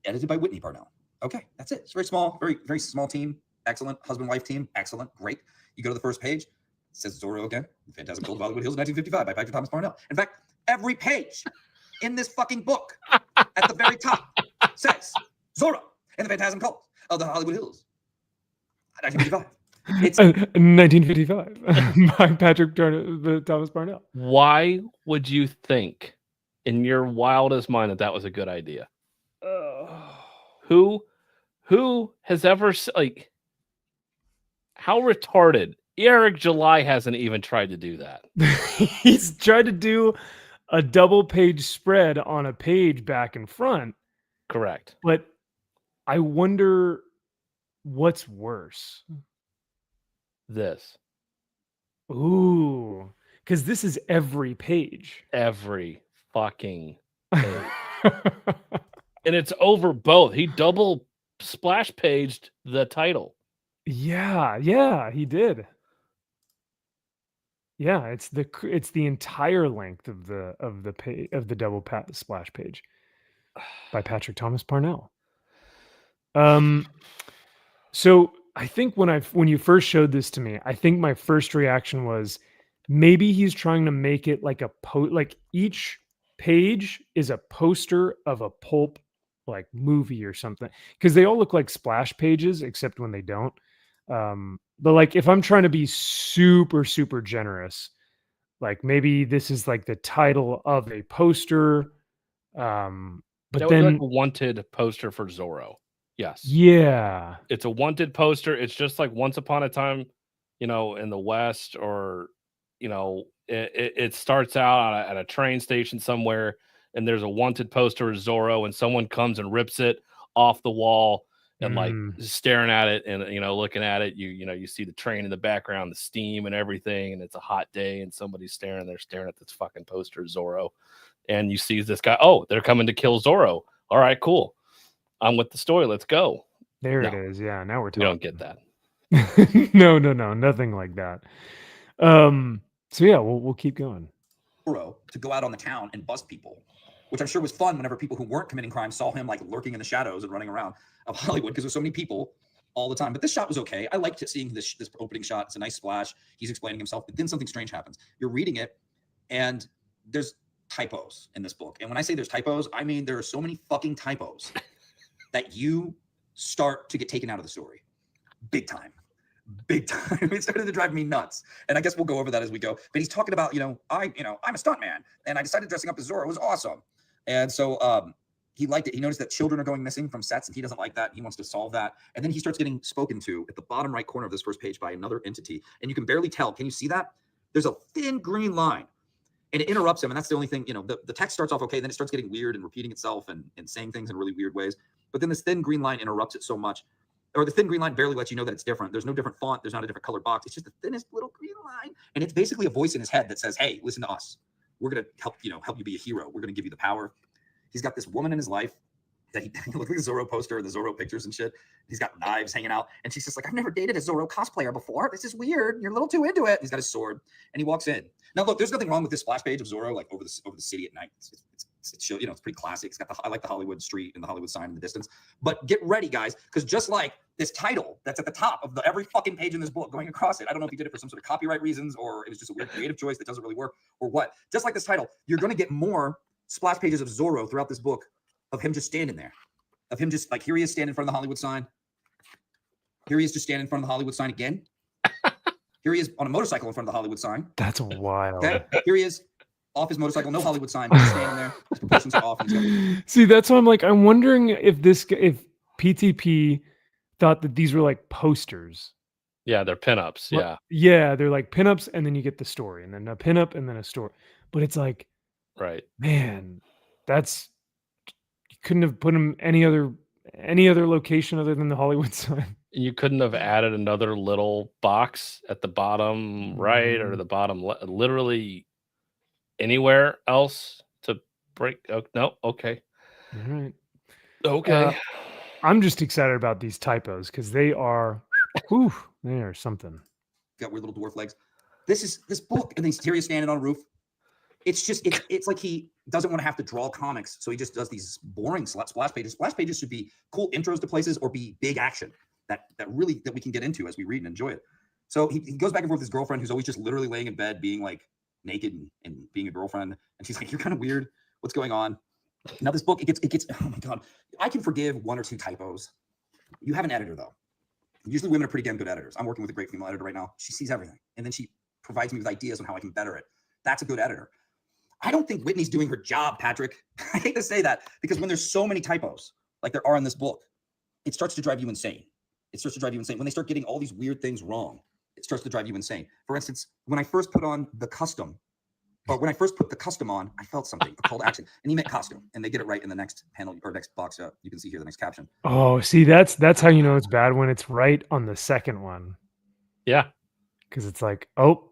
edited by Whitney Parnell. Okay, that's it. It's very small, very, very small team. Excellent. Husband-wife team. Excellent. Great. You go to the first page. It says Zorro again. Phantasm Cult of Hollywood Hills, 1955 by Patrick Thomas Parnell. In fact, every page in this fucking book at the very top says Zorro and the Phantasm Cult of the Hollywood Hills, 1955. It's 1955 by Patrick Thomas Parnell. Why would you think in your wildest mind that was a good idea? Who has ever, like, how retarded? Eric July hasn't even tried to do that. He's tried to do a double page spread on a page back and front. Correct. But I wonder what's worse. This. Ooh, because this is every page. Every fucking page. And it's over both. He double splash paged the title. Yeah, he did. Yeah, it's the entire length of the double splash page by Patrick Thomas Parnell. So I think when you first showed this to me, I think my first reaction was maybe he's trying to make it like like each page is a poster of a pulp like movie or something, because they all look like splash pages except when they don't. But like if I'm trying to be super super generous, like maybe this is like the title of a poster. But that then would be like a wanted poster for Zorro. Yes. Yeah. It's a wanted poster. It's just like Once Upon a Time, in the West, or, it starts out at a train station somewhere, and there's a wanted poster of Zorro, and someone comes and rips it off the wall and like staring at it and, looking at it. You see the train in the background, the steam and everything. And it's a hot day and somebody's staring at this fucking poster of Zorro. And you see this guy. Oh, they're coming to kill Zorro. All right, cool. I'm with the story. Let's go. There it is. Yeah. Now we're talking. You don't get that. No. Nothing like that. So yeah, we'll keep going. To go out on the town and bust people, which I'm sure was fun whenever people who weren't committing crimes saw him like lurking in the shadows and running around of Hollywood, because there's so many people all the time. But this shot was okay. I liked seeing this opening shot. It's a nice splash. He's explaining himself, but then something strange happens. You're reading it, and there's typos in this book. And when I say there's typos, I mean there are so many fucking typos that you start to get taken out of the story. Big time. It started to drive me nuts. And I guess we'll go over that as we go. But he's talking about, I'm a stuntman, and I decided dressing up as Zorro was awesome. And so he liked it. He noticed that children are going missing from sets, and he doesn't like that. He wants to solve that. And then he starts getting spoken to at the bottom right corner of this first page by another entity. And you can barely tell. Can you see that? There's a thin green line. And it interrupts him. And that's the only thing, the text starts off okay. Then it starts getting weird and repeating itself and saying things in really weird ways. But then this thin green line interrupts it so much. Or the thin green line barely lets you know that it's different. There's no different font. There's not a different colored box. It's just the thinnest little green line. And it's basically a voice in his head that says, hey, listen to us. We're going to help you be a hero. We're going to give you the power. He's got this woman in his life that he looks like the Zorro poster, the Zorro pictures and shit. He's got knives hanging out. And she's just like, I've never dated a Zorro cosplayer before. This is weird. You're a little too into it. He's got his sword and he walks in. Now, look, there's nothing wrong with this splash page of Zorro, like over the city at night. It's it's pretty classic. It's got I like the Hollywood street and the Hollywood sign in the distance. But get ready, guys, because just like this title that's at the top of every fucking page in this book going across it, I don't know if he did it for some sort of copyright reasons or it was just a weird creative choice that doesn't really work or what. Just like this title, you're going to get more splash pages of Zorro throughout this book of him just standing there, of him just like, here he is standing in front of the Hollywood sign. Here he is just standing in front of the Hollywood sign again. Here he is on a motorcycle in front of the Hollywood sign. That's wild. Okay. Here he is off his motorcycle, no Hollywood sign, but he's standing there. His proportions are off. See, that's why I'm like, I'm wondering if PTP thought that these were like posters. Yeah, they're pinups. Yeah. Yeah, they're like pinups, and then you get the story, and then a pinup, and then a story. But it's like, right, man, you couldn't have put him any other location other than the Hollywood sign. You couldn't have added another little box at the bottom right or the bottom literally anywhere else to break. Oh, no, okay. All right. Okay. I'm just excited about these typos because they are something. Got weird little dwarf legs. This book, and then here he's standing on a roof. It's just it's like he doesn't want to have to draw comics, so he just does these boring splash pages. Splash pages should be cool intros to places or be big action that we can get into as we read and enjoy it. So he goes back and forth with his girlfriend, who's always just literally laying in bed, being like naked and being a girlfriend, and she's like, "You're kind of weird. What's going on?" Now this book, it gets. Oh my god, I can forgive one or two typos. You have an editor though. Usually women are pretty damn good editors. I'm working with a great female editor right now. She sees everything, and then she provides me with ideas on how I can better it. That's a good editor. I don't think Whitney's doing her job, Patrick. I hate to say that because when there's so many typos like there are in this book, it starts to drive you insane. When they start getting all these weird things wrong, it starts to drive you insane. For instance, when I first put the custom on, I felt something, a call to action, and he meant costume, and they get it right in the next panel or next box. You can see here the next caption. Oh, see, that's how you know it's bad when it's right on the second one. Yeah, because it's like, oh,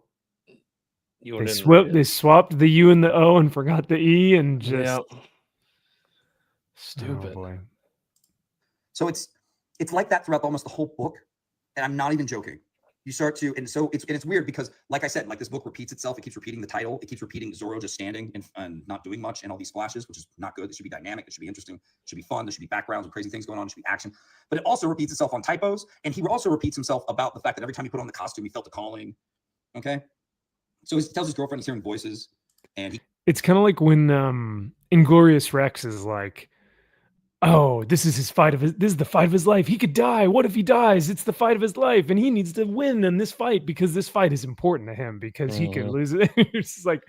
they swapped the U and the O and forgot the E, and just Stupid. Oh, boy. So it's like that throughout almost the whole book, and I'm not even joking. You start to, and it's weird because, like I said, like this book repeats itself. It keeps repeating the title. It keeps repeating Zorro just standing and not doing much, and all these splashes, which is not good. It should be dynamic. It should be interesting. It should be fun. There should be backgrounds and crazy things going on. There should be action. But it also repeats itself on typos, and he also repeats himself about the fact that every time he put on the costume, he felt the calling. Okay, so he tells his girlfriend he's hearing voices, and it's kind of like when Inglorious Rex is like, oh, this is the fight of his life. He could die. What if he dies? It's the fight of his life, and he needs to win in this fight because this fight is important to him because he could lose it. It's just like,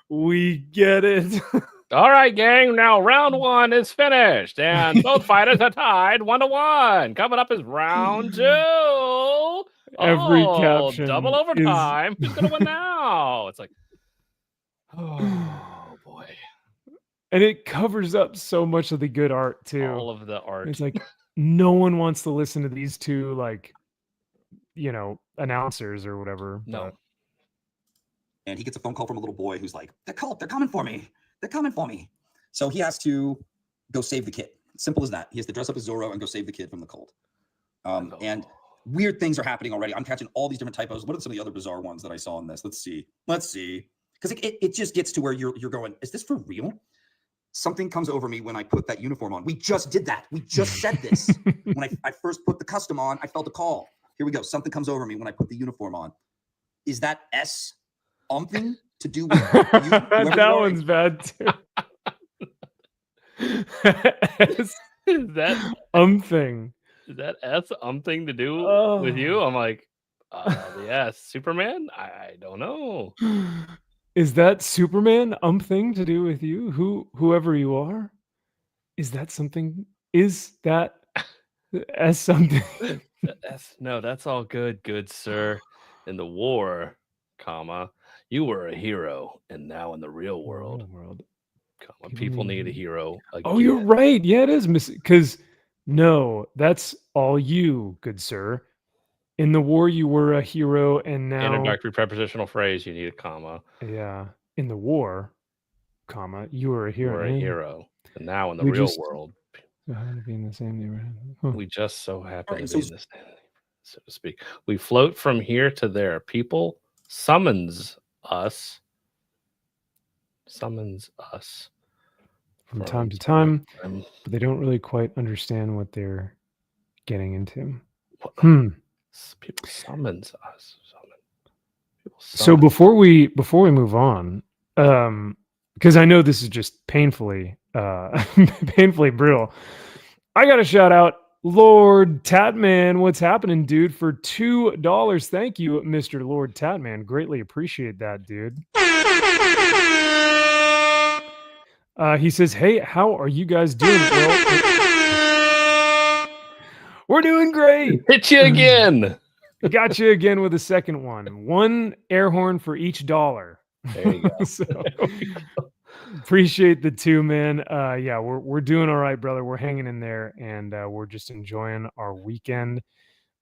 we get it. All right, gang. Now round 1 is finished, and both fighters are tied 1-1. Coming up is round 2. Every caption double overtime. Who's gonna win now? It's like, oh boy. And it covers up so much of the good art too. All of the art. It's like no one wants to listen to these two, like, announcers or whatever. No. And he gets a phone call from a little boy who's like, they're coming for me. They're coming for me. So he has to go save the kid. Simple as that. He has to dress up as Zorro and go save the kid from the cult. And weird things are happening already. I'm catching all these different typos. What are some of the other bizarre ones that I saw in this? Let's see. Because it just gets to where you're going, is this for real? Something comes over me when I put that uniform on. We just did that. We just said this. When I first put the custom on, I felt a call. Here we go. Something comes over me when I put the uniform on. Is that something to do with you? That one's bad too. Is that something? Is that something to do with you? I'm like, yes, Superman? I don't know. Is that Superman thing to do with you? Whoever you are? Is that something? Is that something? No, that's all good sir. In the war, you were a hero, and now in the real world, people need a hero again. Oh, you're right. Yeah, it is, because no, that's all you, good sir. In the war, you were a hero, and now... Introductory prepositional phrase, you need a comma. Yeah. In the war, you were a hero. You were a hero. And now in the real world... So happen to be in the same neighborhood. We just so happen to be in the same, so to speak. We float from here to there. People summons us from time to time, but they don't really quite understand what they're getting into. People summons us. So before we move on, because I know this is just painfully brutal, I got to shout out Lord Tatman. What's happening, dude? For $2, thank you, Mr. Lord Tatman. Greatly appreciate that, dude. He says, "Hey, how are you guys doing?" Well, we're doing great. Hit you again. Got you again with a second one. One air horn for each $1. There you go. So, appreciate the 2, man. Yeah, we're doing all right, brother. We're hanging in there, and we're just enjoying our weekend.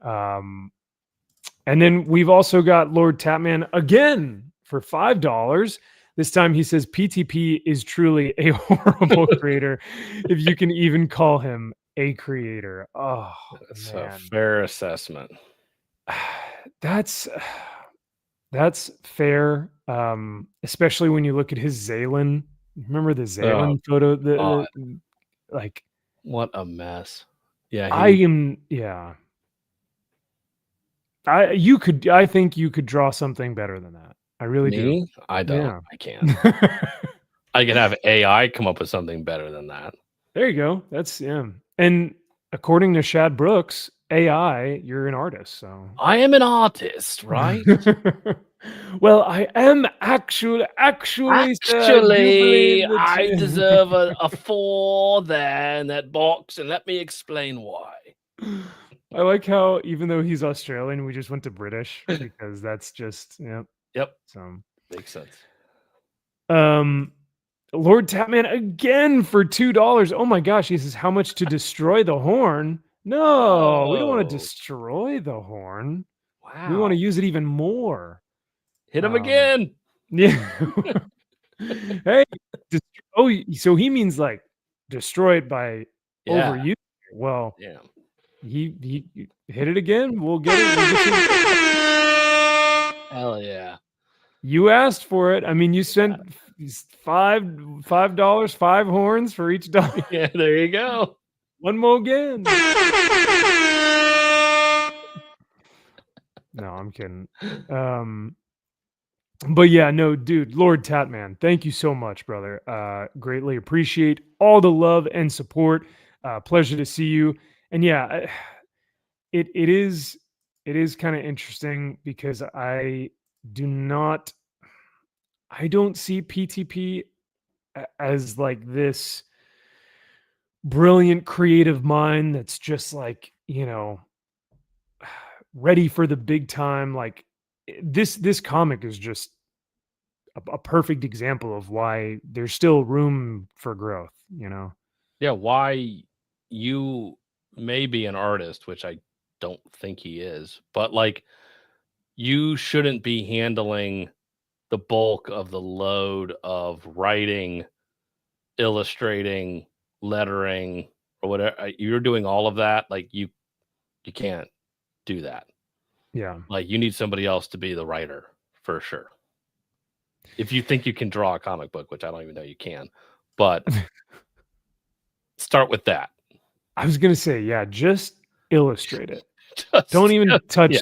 And then we've also got Lord Tatman again for $5. This time he says PTP is truly a horrible creator, if you can even call him a creator. Oh, that's man. A fair assessment. That's fair, especially when you look at his Zalen. Remember the Zalen photo? Like, what a mess. Yeah, I think you could draw something better than that. I really do. I don't. Yeah. I can't. I can have AI come up with something better than that. There you go. That's And according to Shad Brooks, AI, you're an artist. So I am an artist, right? Well, I am actually, I deserve a 4 there in that box, and let me explain why. I like how, even though he's Australian, we just went to British because that's just Yep. So makes sense. Lord Tatman again for $2. Oh my gosh, he says, how much to destroy the horn? No, we don't want to destroy the horn. Wow. We want to use it even more. Hit him again. Yeah. Hey, so he means like destroy it by overusing it. Well, yeah. He hit it again. We'll get it. Hell yeah. You asked for it. I mean, you sent $5, 5 horns for each dollar. Yeah, there you go. One more again. No, I'm kidding. But yeah, no, dude, Lord Tatman, thank you so much, brother. Greatly appreciate all the love and support. Pleasure to see you. And yeah, it is kind of interesting because I don't see PTP as like this brilliant creative mind that's just like, ready for the big time. Like this comic is just a perfect example of why there's still room for growth, Yeah, why you may be an artist, which I don't think he is, but like you shouldn't be handling the bulk of the load of writing, illustrating, lettering, or whatever. You're doing all of that. Like you can't do that. Yeah. Like you need somebody else to be the writer for sure. If you think you can draw a comic book, which I don't even know you can, but start with that. I was going to say, yeah, just illustrate it. Don't even touch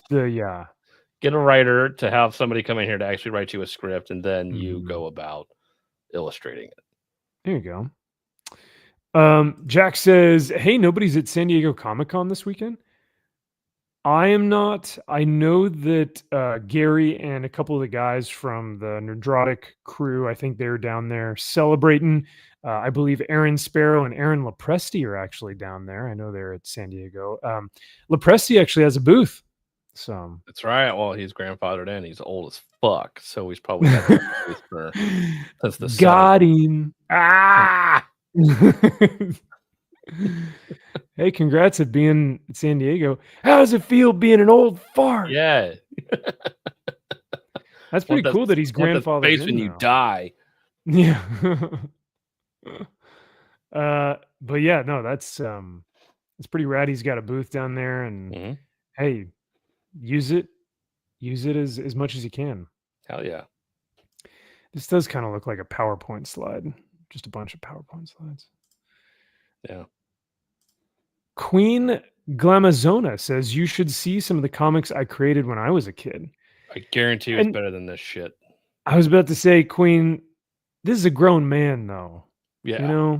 Get a writer to have somebody come in here to actually write you a script, and then you go about illustrating it. There you go. Jack says, hey, nobody's at San Diego Comic-Con this weekend. I am not. I know that Gary and a couple of the guys from the Nerdrotic crew, I think they're down there celebrating. I believe Aaron Sparrow and Aaron Lopresti are actually down there. I know they're at San Diego. Lopresti actually has a booth. So that's right. Well, he's grandfathered in. He's old as fuck, so he's probably got the for since the got him. Ah. Hey, congrats at being at San Diego. How does it feel being an old fart? Yeah. That's pretty cool that he's grandfathered face in when you die. Yeah. But yeah, no, that's pretty rad. He's got a booth down there, and hey, use it as much as you can. Hell yeah. This does kind of look like a PowerPoint slide. Just a bunch of PowerPoint slides. Yeah. Queen Glamazona says you should see some of the comics I created when I was a kid. I guarantee you it's better than this shit. I was about to say, Queen, this is a grown man, though. Yeah.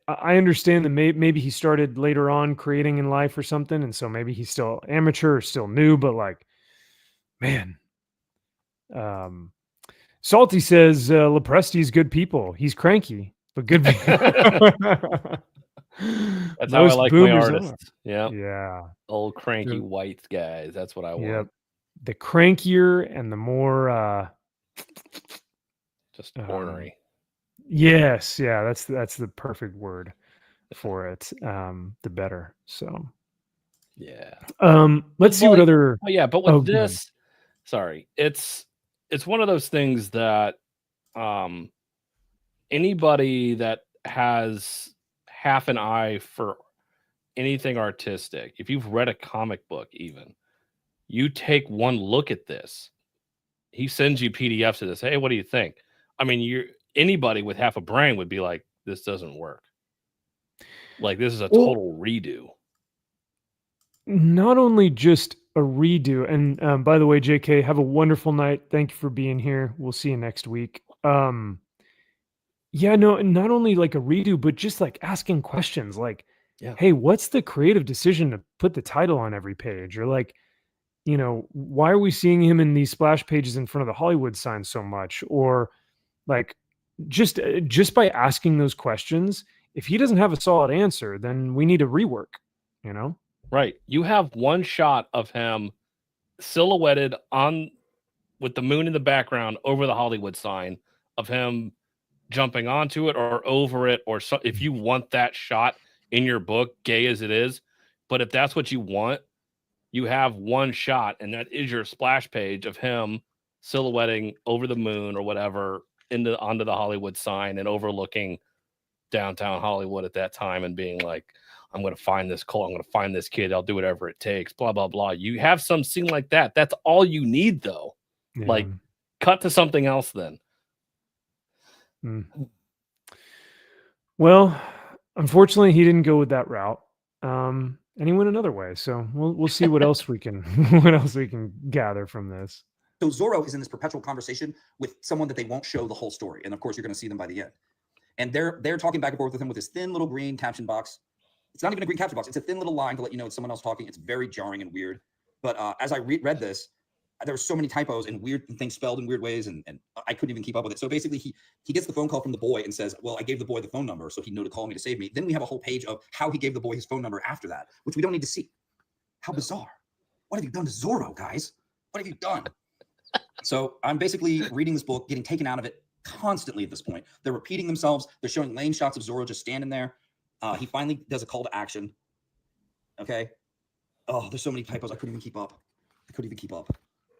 I understand that maybe he started later on creating in life or something, and so maybe he's still amateur or still new, but like, man. Salty says Lopresti's good people. He's cranky, but good people. That's how I like my artists. Yeah. Yeah. Old cranky white guys. That's what I want. Yep. The crankier and the more just ornery. Yes, yeah, that's the perfect word for it. The better. So yeah. Let's see what other but with this, sorry, it's one of those things that anybody that has half an eye for anything artistic, if you've read a comic book, even you take one look at this, he sends you PDFs of this. Hey, what do you think? I mean, anybody with half a brain would be like, this doesn't work. Like, this is a total redo. Not only just a redo, and by the way, JK, have a wonderful night. Thank you for being here. We'll see you next week. Yeah, no, not only like a redo, but just like asking questions like, hey, what's the creative decision to put the title on every page? Or like, why are we seeing him in these splash pages in front of the Hollywood sign so much? Or like, just by asking those questions, if he doesn't have a solid answer, then we need to rework, Right. You have one shot of him silhouetted with the moon in the background over the Hollywood sign of him jumping onto it or over it, or if you want that shot in your book, gay as it is, but if that's what you want, you have one shot, and that is your splash page of him silhouetting over the moon or whatever onto the Hollywood sign and overlooking downtown Hollywood at that time and being like, I'm going to find this cult. I'm going to find this kid. I'll do whatever it takes, blah, blah, blah. You have some scene like that. That's all you need, though. Yeah. Like, cut to something else then. Well, unfortunately, he didn't go with that route. And he went another way. So we'll see what else we can gather from this. So Zorro is in this perpetual conversation with someone that they won't show the whole story. And of course, you're going to see them by the end. And they're talking back and forth with him with this thin little green caption box. It's not even a green caption box. It's a thin little line to let you know it's someone else talking. It's very jarring and weird. But as I read this, there were so many typos and weird things spelled in weird ways, and I couldn't even keep up with it. So basically, he gets the phone call from the boy and says, well, I gave the boy the phone number, so he knew to call me to save me. Then we have a whole page of how he gave the boy his phone number after that, which we don't need to see. How bizarre. What have you done to Zorro, guys? What have you done? So I'm basically reading this book, getting taken out of it constantly at this point. They're repeating themselves. They're showing lane shots of Zorro just standing there. He finally does a call to action. Okay. Oh, there's so many typos. I couldn't even keep up.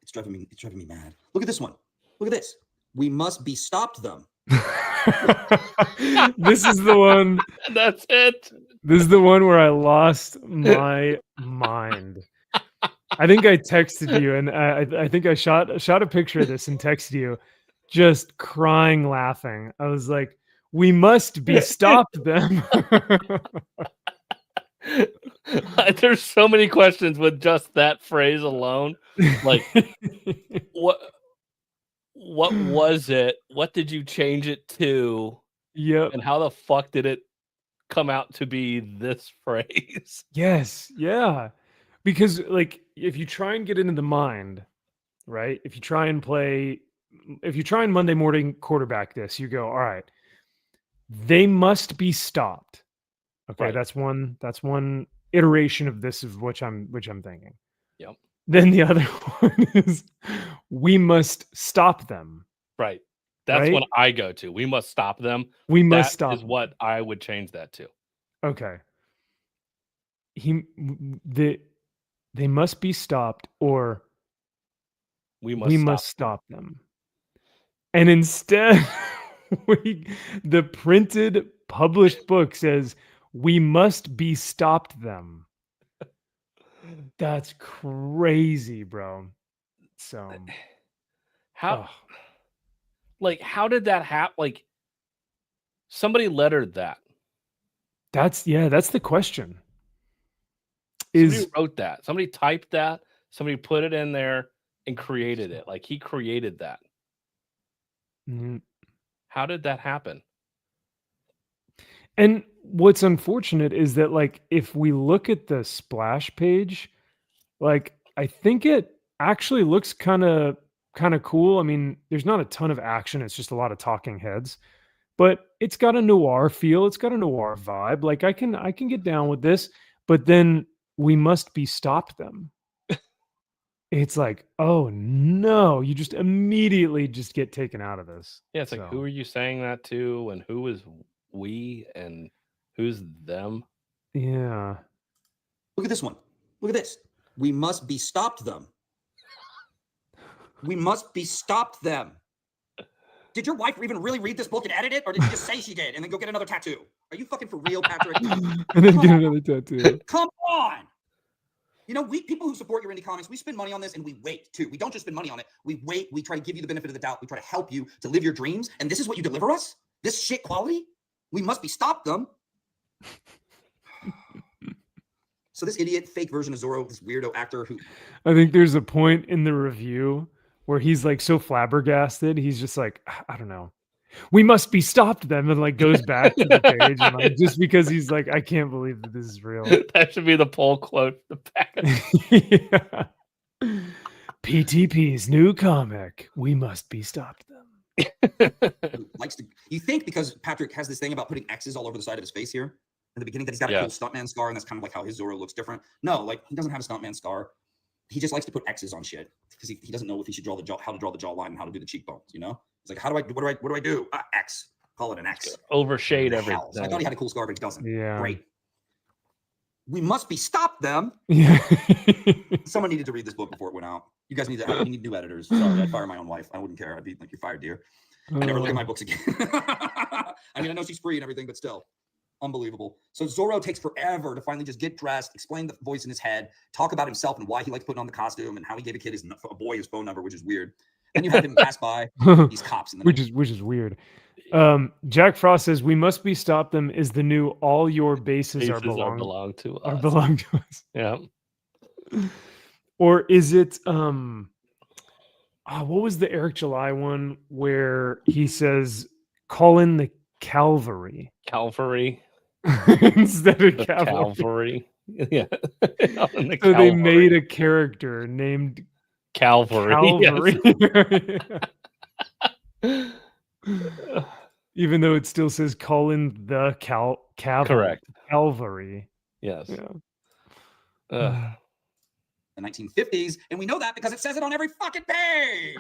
It's driving me mad. Look at this one. Look at this. We must be stopped them. This is the one. That's it. This is the one where I lost my mind. I think I texted you, and I think I shot a picture of this and texted you, just crying, laughing. I was like, "We must be stopped them." There's so many questions with just that phrase alone. Like, what was it? What did you change it to? Yep. And how the fuck did it come out to be this phrase? Yes. Yeah. Because like, if you try and get into the mind, right? If you try and Monday morning quarterback this, you go, all right, they must be stopped. Okay. Right. That's one iteration of this of which I'm thinking. Yep. Then the other one is we must stop them. Right. That's what I go to. We must stop them. We must stop. That is what I would change that to. Okay. They must be stopped, or we must stop them. And instead, the printed published book says we must be stopped them. That's crazy, bro. So how did that happen? Like, somebody lettered that. That's the question. Somebody wrote that. Somebody typed that. Somebody put it in there and created it. Like, he created that. Mm-hmm. How did that happen? And what's unfortunate is that, like, if we look at the splash page, like, I think it actually looks kind of cool. I mean, there's not a ton of action. It's just a lot of talking heads, but it's got a noir feel. It's got a noir vibe. Like, I can get down with this, but then we must be stopped them. It's like, oh no, you just immediately just get taken out of this. Yeah, it's like, who are you saying that to, and who is we, and who's them? Yeah. Look at this one. Look at this. We must be stopped them. We must be stopped them. Did your wife even really read this book and edit it, or did you just say she did and then go get another tattoo? Are you fucking for real, Patrick? And then get another tattoo. Come on. You know, we people who support your indie comics, we spend money on this and we wait too. We don't just spend money on it. We wait. We try to give you the benefit of the doubt. We try to help you to live your dreams. And this is what you deliver us? This shit quality? We must be stopped them. So this idiot fake version of Zorro, this weirdo actor who... I think there's a point in the review where he's like so flabbergasted. He's just like, I don't know. We must be stopped them, and like goes back to the page and like, just because he's like, I can't believe that this is real. That should be the poll quote. The back. Yeah. PTP's new comic. We must be stopped them. Likes to. You think because Patrick has this thing about putting X's all over the side of his face here in the beginning that he's got a cool stuntman scar, and that's kind of like how his Zorro looks different. No, like he doesn't have a stuntman scar. He just likes to put X's on shit because he doesn't know if he should draw the jaw, how to draw the jawline, and how to do the cheekbones. You know, he's like, what do I do? X. Call it an X. Overshade everything. So I thought he had a cool scar, but he doesn't. Yeah. Great. We must be stopped them. Yeah. Someone needed to read this book before it went out. You guys need new editors. Sorry, I'd fire my own wife. I wouldn't care. I'd be like, you're fired, dear. I never look at my books again. I mean, I know she's free and everything, but still. Unbelievable. So Zorro takes forever to finally just get dressed, explain the voice in his head, talk about himself and why he likes putting on the costume and how he gave a boy his phone number, which is weird. And you have him pass by these cops in the which is weird. Jack Frost says we must be stop them is the new all your bases are belong to are us. belong to us. Yeah. Or is it what was the Eric July one where he says call in the cavalry instead of cavalry? Yeah. So they made a character named Calvary. Yes. Even though it still says call in the cavalry. Correct. Cavalry. Yes. Yeah. The 1950s, and we know that because it says it on every fucking page.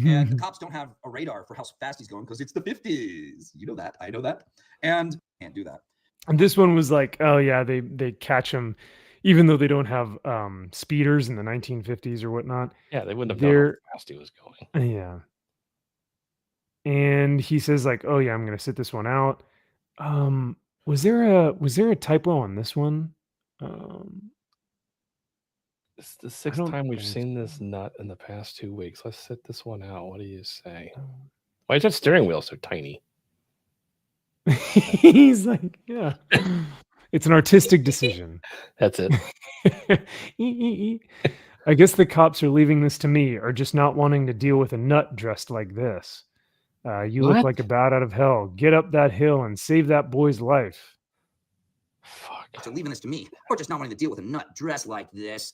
And the cops don't have a radar for how fast he's going because it's the 50s. You know that. I know that. And can't do that. And this one was like, oh yeah, they catch him, even though they don't have speeders in the 1950s or whatnot. Yeah, they wouldn't have known how fast he was going. Yeah. And he says like, oh yeah, I'm gonna sit this one out. Was there a typo on this one? It's the sixth time we've seen this nut in the past 2 weeks. Let's sit this one out. What do you say? Why is that steering wheel so tiny? He's like, yeah. It's an artistic decision. That's it. I guess the cops are leaving this to me or just not wanting to deal with a nut dressed like this. You look like a bat out of hell. Get up that hill and save that boy's life. Fuck. So leaving this to me or just not wanting to deal with a nut dressed like this.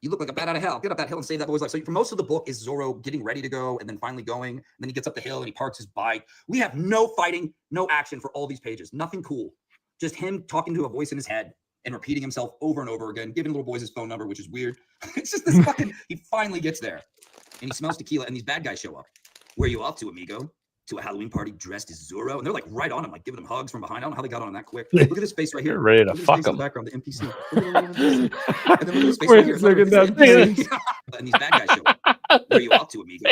You look like a bat out of hell. Get up that hill and save that boy's life. So for most of the book is Zorro getting ready to go and then finally going. And then he gets up the hill and he parks his bike. We have no fighting, no action for all these pages. Nothing cool. Just him talking to a voice in his head and repeating himself over and over again, giving little boys his phone number, which is weird. It's just this fucking, he finally gets there. And he smells tequila and these bad guys show up. Where are you off to, amigo? To a Halloween party dressed as Zorro? And they're like right on him, like giving him hugs from behind. I don't know how they got on that quick. Look at his face right here. They're ready to fuck him. In the background, the NPC. And then look at his face right here. Look at that face. And these bad guys show up. Where are you off to, amigo?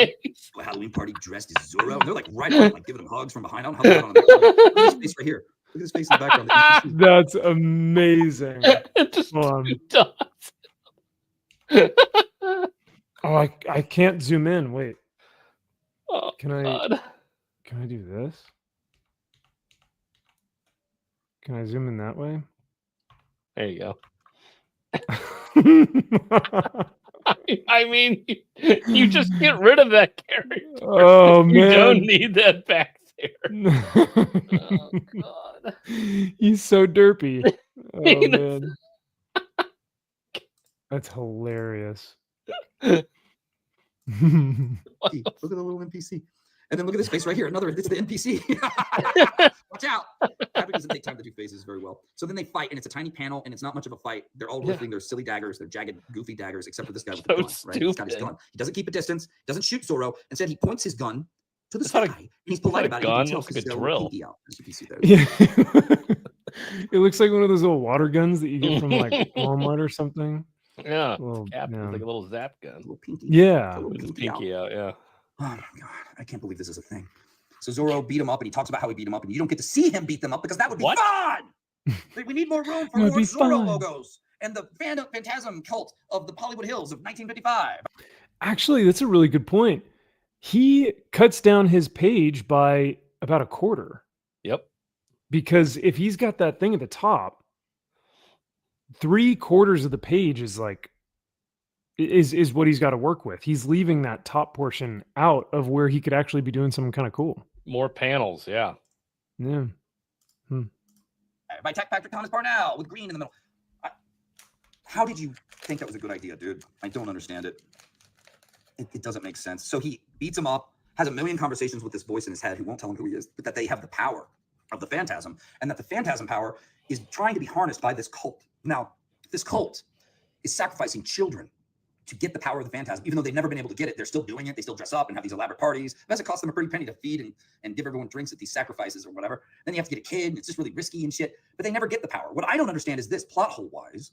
To a Halloween party dressed as Zorro? And they're like right on him, like giving him hugs from behind. I don't know how they got on that quick. Look at his face right here. Look at his face in the background. The NPC. That's amazing. It just Oh, I can't zoom in. Wait. Oh, Can I do this? Can I zoom in that way? There you go. I mean, you just get rid of that character. Oh, man. You don't need that back there. Oh, God. He's so derpy. Oh, man. That's hilarious. Look at the little NPC. And then look at this face right here. It's the NPC. Watch out. Patrick doesn't take time to do faces very well. So then they fight, and it's a tiny panel, and it's not much of a fight. They're all lifting their silly daggers, their jagged, goofy daggers, except for this guy with the gun. Right? He's got his gun. He doesn't keep a distance, doesn't shoot Zorro. Instead, he points his gun to the sky, and he's polite about it. Gun looks like a drill. Out, as you can see there. Yeah. It looks like one of those little water guns that you get from like Walmart or something. Yeah. Little, like a little zap gun. Little pinky. Yeah. Little pinky out, yeah. Oh my God, I can't believe this is a thing. So Zorro beat him up, and he talks about how he beat him up, and you don't get to see him beat them up because that would be fun. We need more room for more Zorro logos and the phantasm cult of the Hollywood Hills of 1955. Actually, that's a really good point. He cuts down his page by about a quarter. Yep. Because if he's got that thing at the top, 3/4 of the page is like is what he's got to work with. He's leaving that top portion out of where he could actually be doing something kind of cool. More panels, yeah. Yeah. By Tech Patrick Thomas Parnell with green in the middle. How did you think that was a good idea, dude? I don't understand it. It doesn't make sense. So he beats him up, has a million conversations with this voice in his head who won't tell him who he is, but that they have the power of the phantasm, and that the phantasm power is trying to be harnessed by this cult. Now, this cult is sacrificing children to get the power of the phantasm, even though they've never been able to get it. They're still doing it. They still dress up and have these elaborate parties. That's it costs them a pretty penny to feed and give everyone drinks at these sacrifices or whatever. Then you have to get a kid, and it's just really risky and shit. But they never get the power. What I don't understand is this, plot hole wise,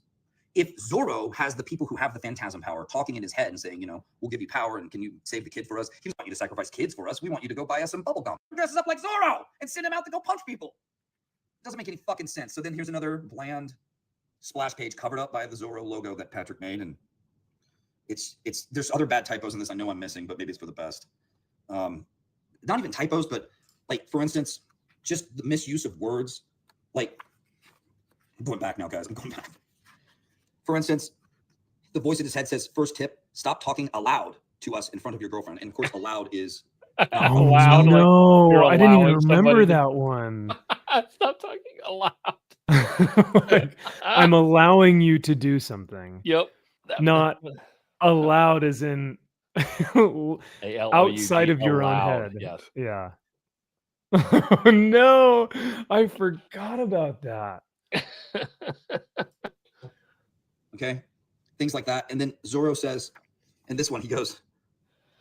if Zorro has the people who have the phantasm power talking in his head and saying, we'll give you power and can you save the kid for us? He doesn't want you to sacrifice kids for us. We want you to go buy us some bubble gum. Dresses up like Zorro and send him out to go punch people. It doesn't make any fucking sense. So then here's another bland splash page covered up by the Zorro logo that Patrick made. And there's other bad typos in this I know I'm missing, but maybe it's for the best. Not even typos, but like, for instance, just the misuse of words. Like, I'm going back now, guys. I'm going back. For instance, the voice in his head says, first tip, stop talking aloud to us in front of your girlfriend. And of course, aloud is... loud. No, I didn't even remember that one. Stop talking aloud. Like, I'm allowing you to do something. Yep. Not allowed as in outside of your own head. Yes. Yeah. Oh, no, I forgot about that. Okay, things like that. And then Zorro says, and this one, he goes,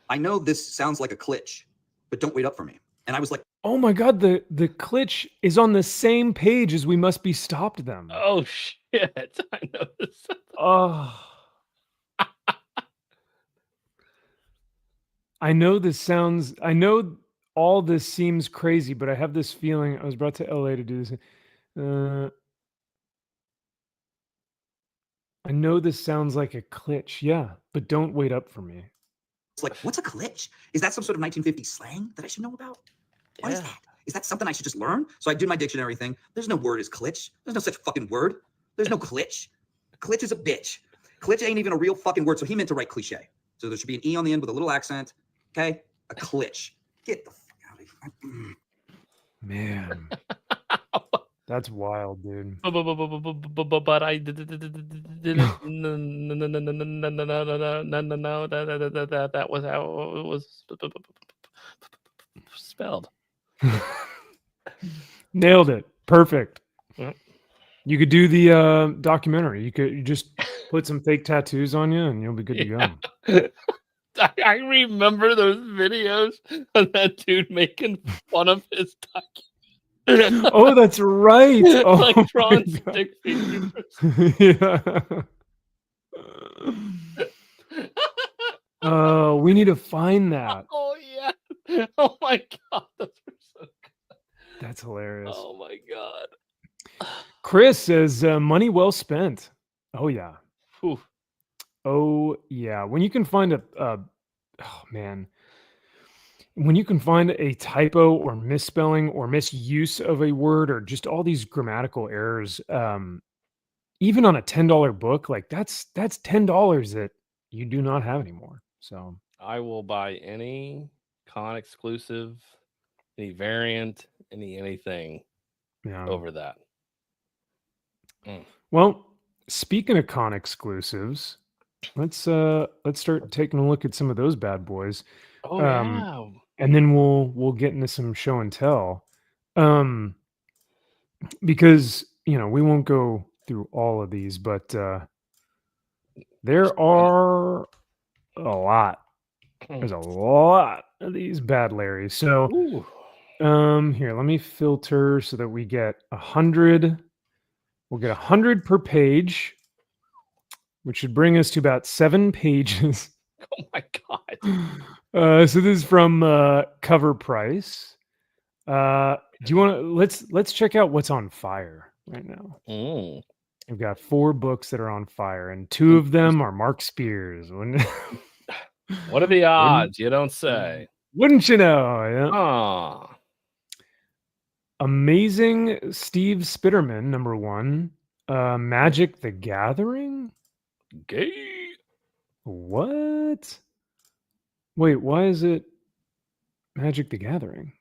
I know this sounds like a glitch, but don't wait up for me. And I was like, oh my God, the glitch is on the same page as We Must Be Stopped them. Oh, shit. I noticed. Oh. I know all this seems crazy, but I have this feeling I was brought to LA to do this. I know this sounds like a glitch, yeah, but don't wait up for me. It's like, what's a glitch? Is that some sort of 1950s slang that I should know about? What is that? Is that something I should just learn? So I do my dictionary thing. There's no word as glitch. There's no such fucking word. There's no glitch. Glitch is a bitch. Glitch ain't even a real fucking word. So he meant to write cliche. So there should be an E on the end with a little accent. Okay? A glitch. Get the fuck out of here. Man. That's wild, dude. But I didn't. No. That was how it was spelled. Nailed it. Perfect. Yep. You could do the documentary. You just put some fake tattoos on you, and you'll be good to go. I remember those videos of that dude making fun of his documentary. Oh, that's right. Oh, like drawing stick figures. Yeah. We need to find that. Oh yeah. Oh my God. Those are so good. That's hilarious. Oh my God. Chris says money well spent. Oh yeah. Whew. Oh yeah. When you can find oh man. When you can find a typo or misspelling or misuse of a word or just all these grammatical errors, even on a $10 book, like that's $10 that you do not have anymore. So I will buy any con exclusive, any variant, anything over that. Well, speaking of con exclusives, let's start taking a look at some of those bad boys. Oh yeah. And then we'll get into some show and tell. Because we won't go through all of these, but there are a lot. There's a lot of these bad Larrys. So here, let me filter so that we get 100. We'll get 100 per page, which should bring us to about 7 pages. Oh my God. So this is from Cover Price. Do you want to let's check out what's on fire right now? We've got 4 books that are on fire, and 2 of them are Mark Spears. What are the odds? You don't say. Wouldn't you know? Yeah. Oh. Amazing Steve Spitterman, number 1. Magic the Gathering? Gay. What? Wait, why is it Magic the Gathering?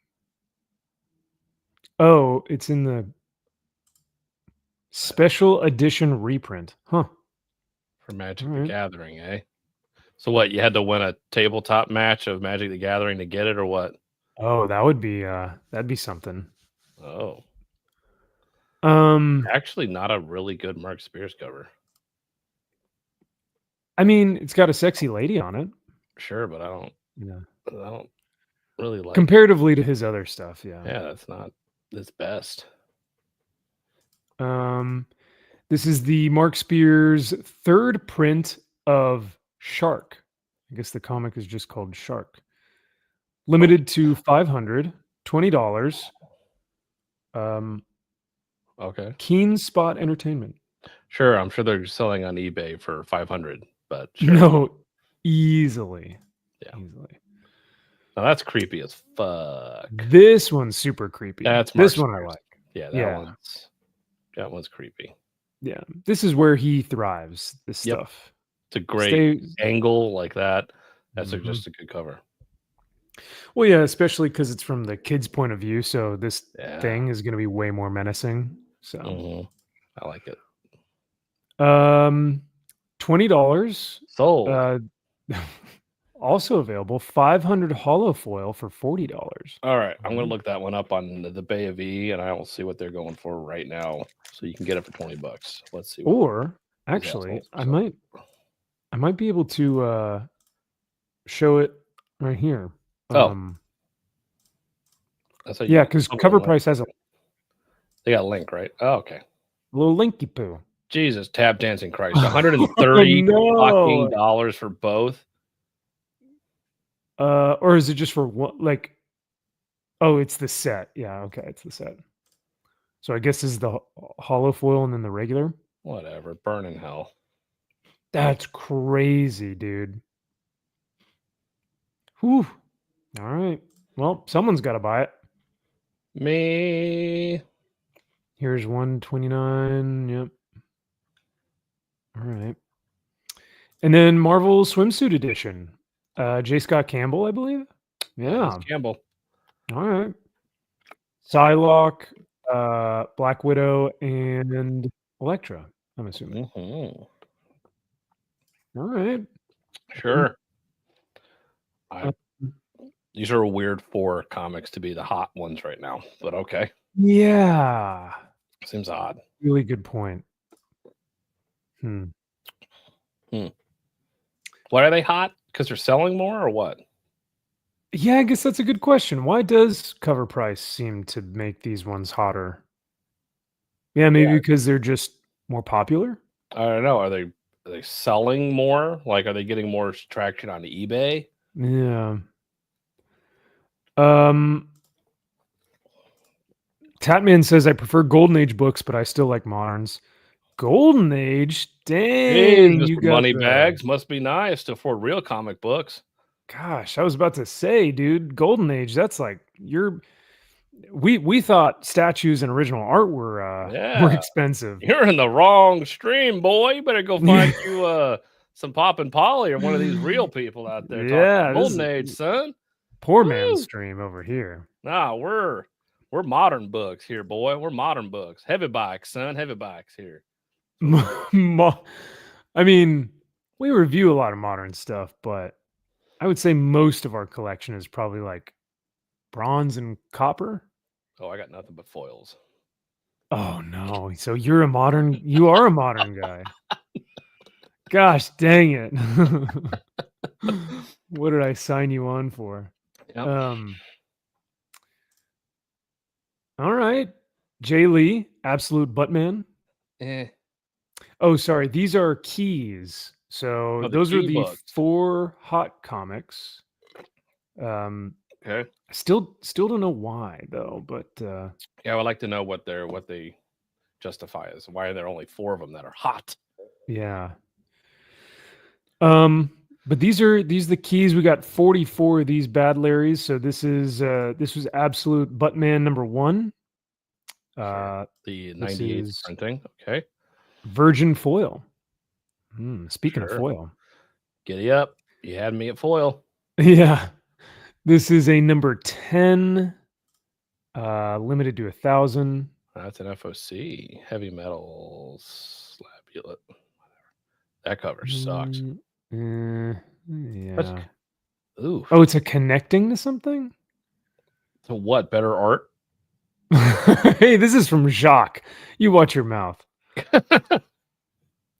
Oh, it's in the special edition reprint. Huh. For Magic the Gathering, eh? So what, you had to win a tabletop match of Magic the Gathering to get it, or what? Oh, that would be that'd be something. Oh. Actually not a really good Mark Spears cover. I mean, it's got a sexy lady on it. Sure, but I don't really like comparatively to his other stuff, yeah. Yeah, that's not his best. This is the Mark Spears third print of Shark. I guess the comic is just called Shark. Limited to 500, $20. Okay. Keen Spot Entertainment. Sure, I'm sure they're selling on eBay for 500, but sure. No, easily. Yeah. Easily. Now that's creepy as fuck. This one's super creepy. That's this Mark one Spears. I like. Yeah, that one's creepy. Yeah, this is where he thrives. This stuff. It's a great angle like that. That's just a good cover. Well, yeah, especially because it's from the kid's point of view. So this thing is going to be way more menacing. So I like it. $20. Sold. Also available 500 holo foil for $40. All right, I'm gonna look that one up on the Bay of E, and I will see what they're going for right now. So you can get it for $20. Let's see. Or actually, I might be able to show it right here. Yeah, because cover price has they got a link, right? Oh, okay. A little linky poo. Jesus, tap dancing Christ. $130 fucking dollars for both. Or is it just for one? Like, oh, it's the set. Yeah, okay, it's the set. So I guess this is the hollow foil and then the regular. Whatever, burn in hell. That's crazy, dude. Whew. All right. Well, someone's got to buy it. Me. Here's 129. Yep. All right. And then Marvel Swimsuit Edition. J. Scott Campbell, I believe. Yeah. Campbell. All right. Psylocke, Black Widow, and Elektra, I'm assuming. All right. Sure. These are weird 4 comics to be the hot ones right now, but okay. Yeah. Seems odd. Really good point. Why are they hot? Because they're selling more or what? Yeah, I guess that's a good question. Why does cover price seem to make these ones hotter? Yeah, maybe because they're just more popular? I don't know. Are they selling more? Like, are they getting more traction on eBay? Yeah. Tatman says, I prefer Golden Age books, but I still like moderns. Golden Age? Dang, you got money bags. Must be nice to afford real comic books. Gosh, I was about to say, dude, Golden Age, that's like we thought statues and original art were expensive. You're in the wrong stream, boy. You better go find you some Pop and Polly or one of these real people out there. Yeah, Golden Age, son. Poor man's stream over here. Nah, we're modern books here, boy. We're modern books. Heavy bikes, son. Heavy bikes here. I mean, we review a lot of modern stuff, but I would say most of our collection is probably like bronze and copper. Oh, I got nothing but foils. Oh no. So you are a modern guy. Gosh dang it. What did I sign you on for? Yep. All right. Jay Lee, Absolute Buttman. Oh, sorry. These are keys. So those are the books. 4 hot comics. Okay. I still don't know why though, but yeah, I would like to know what they justify as why are there only 4 of them that are hot. Yeah. But these are the keys. We got 44 of these Bad Larrys. So this was Absolute Buttman number 1. The 98 printing. Okay. Virgin foil. Speaking of foil. Giddy up. You had me at foil. Yeah. This is a number 10. Limited to 1,000. That's an FOC. Heavy metals. Slabulate. That cover sucks. Yeah. Ooh. Oh, it's a connecting to something? So what? Better art? Hey, this is from Jacques. You watch your mouth.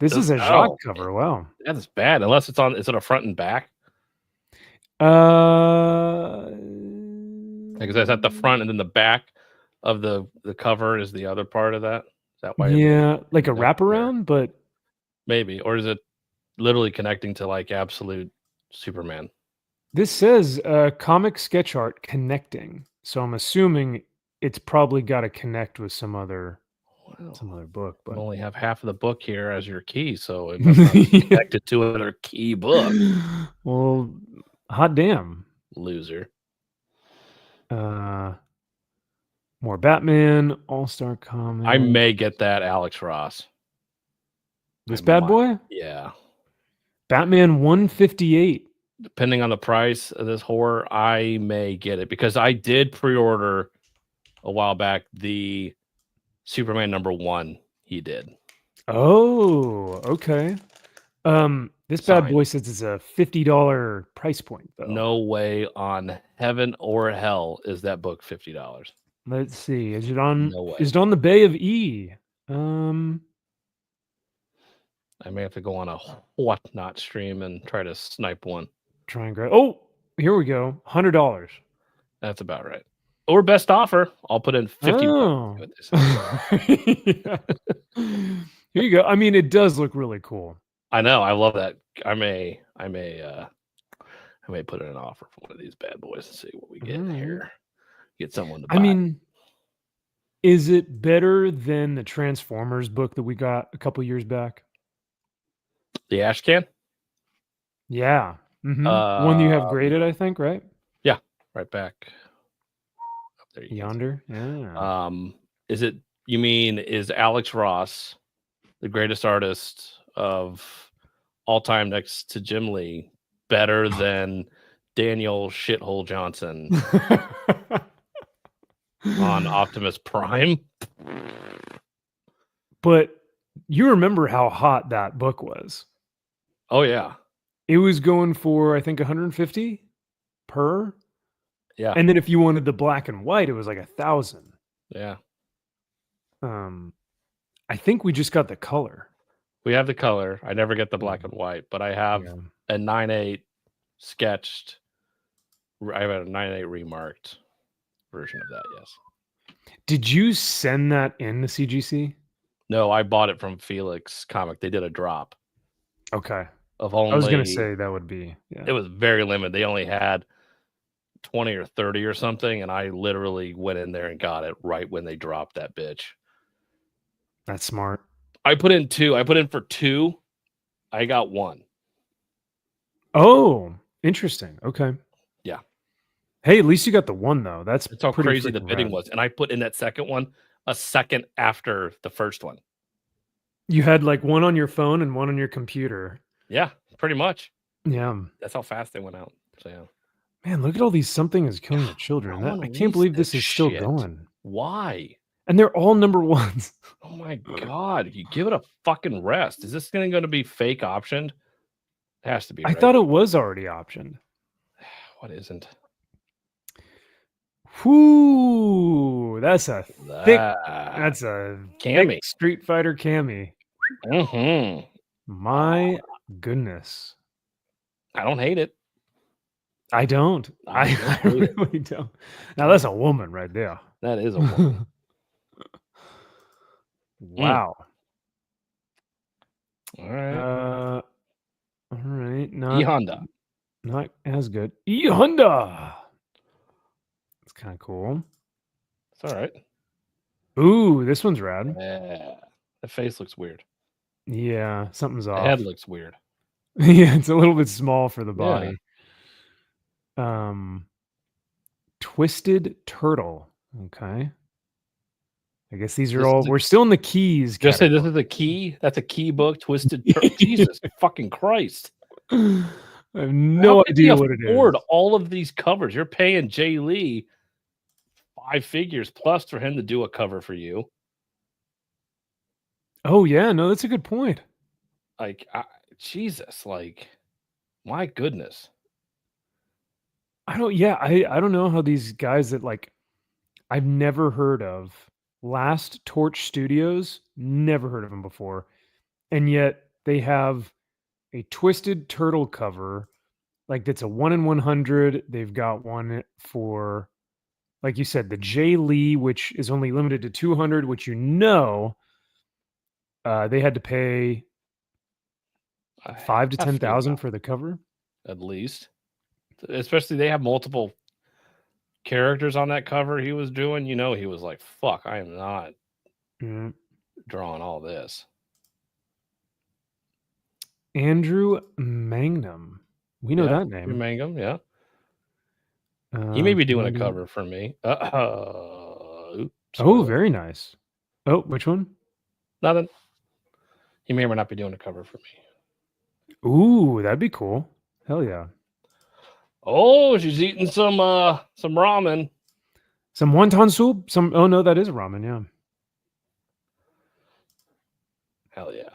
This is a Jacques cover. Wow. That's bad. Unless is it a front and back? Because that's at the front and then the back of the cover is the other part of that. that why? Yeah, like a wraparound, but maybe, or is it literally connecting to like absolute Superman? This says comic sketch art connecting, so I'm assuming it's probably got to connect with some other book. But you only have half of the book here as your key, so it must not be connected to another key book. Well, hot damn, loser. More Batman, All-Star Comics. I may get that Alex Ross. This bad boy? Yeah. Batman 158. Depending on the price of this horror, I may get it because I did pre-order a while back the Superman #1 he did. Oh, okay. This bad boy says it's a $50 price point, though. No way on heaven or hell is that book $50. Let's see. Is it on? No way. Is it on the Bay of E? I may have to go on a whatnot stream and try to snipe one. Try and grab. Oh, here we go. $100. That's about right. Or best offer. I'll put in 50. Oh. Yeah. Here you go. I mean, it does look really cool. I know. I love that. I may put in an offer for one of these bad boys and see what we get here. Get someone to buy. I mean, is it better than the Transformers book that we got a couple years back? The ash can? Yeah. Mm-hmm. One you have graded, I think, right? Yeah, right back up there. Yonder. Yeah. Is Alex Ross the greatest artist of all time next to Jim Lee better than Daniel Shithole Johnson on Optimus Prime? But you remember how hot that book was. Oh, yeah. It was going for, I think, 150 per. Yeah. And then if you wanted the black and white, it was like 1,000. Yeah. I think we just got the color. We have the color. I never get the black and white, but I have a 9/8 sketched. I have a 9/8 remarked version of that. Yes. Did you send that in the CGC? No, I bought it from Felix Comic. They did a drop. Okay. Of only, I was going to say that would be. Yeah. It was very limited. They only had 20 or 30 or something, and I literally went in there and got it right when they dropped that bitch. That's smart. I put in 2. I put in for 2. I got 1. Oh, interesting. Okay. Yeah. Hey, at least you got the 1 though. That's how crazy the bidding was. And I put in that second one a second after the first one. You had like one on your phone and one on your computer. Yeah, pretty much. Yeah. That's how fast they went out. So yeah. Man, look at all these Something Is Killing the Children. I can't believe this is still going. Why? And they're all #1s. Oh my God. You give it a fucking rest. Is this going to be fake optioned? It has to be. I thought it was already optioned. What isn't? Whoo, that's a thick Street Fighter cami. Mm-hmm. My goodness. I don't hate it. I don't. I really don't. Now that's a woman right there. That is a woman. Wow. All right. All right. E-Honda. Not as good. E-Honda. It's kind of cool. It's all right. Ooh, this one's rad. Yeah. The face looks weird. Yeah, something's off. The head looks weird. Yeah, it's a little bit small for the body. Yeah. Twisted Turtle. Okay. I guess these are all. We're still in the keys. Just say this is a key. That's a key book. Twisted Turtle. Jesus fucking Christ! I have no idea what it is. All of these covers. You're paying Jay Lee 5 figures plus for him to do a cover for you. Oh yeah, no, that's a good point. Like, Jesus, like, my goodness. I don't know how these guys that like I've never heard of. Last Torch Studios, never heard of them before. And yet they have a Twisted Turtle cover. Like that's a 1 in 100. They've got one for, like you said, the Jay Lee, which is only limited to 200, which They had to pay 5,000 to 10,000 for the cover, at least. Especially they have multiple characters on that cover he was doing. You know, he was like, "Fuck, I am not drawing all this." Andrew Mangum. We know that name. Mangum, yeah. He may be doing a cover for me. Oops, oh, very nice. Oh, which one? Nothing. He may or may not be doing a cover for me. Ooh, that'd be cool. Hell yeah. Oh, she's eating some ramen. Some wonton soup? Oh no, that is ramen, yeah. Hell yeah.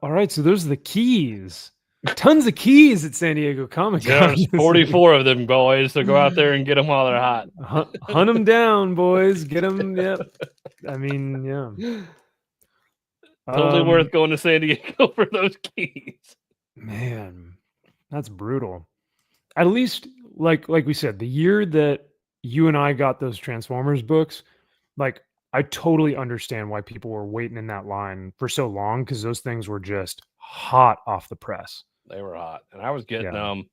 All right, so those are the keys. Tons of keys at San Diego Comic Con. There's 44 of them, boys. So go out there and get them while they're hot. Hunt them down, boys. Get them. Yep. I mean, yeah. Totally worth going to San Diego for those keys. Man, that's brutal. At least, like we said, the year that you and I got those Transformers books, like I totally understand why people were waiting in that line for so long, because those things were just hot off the press. They were hot, and I was getting them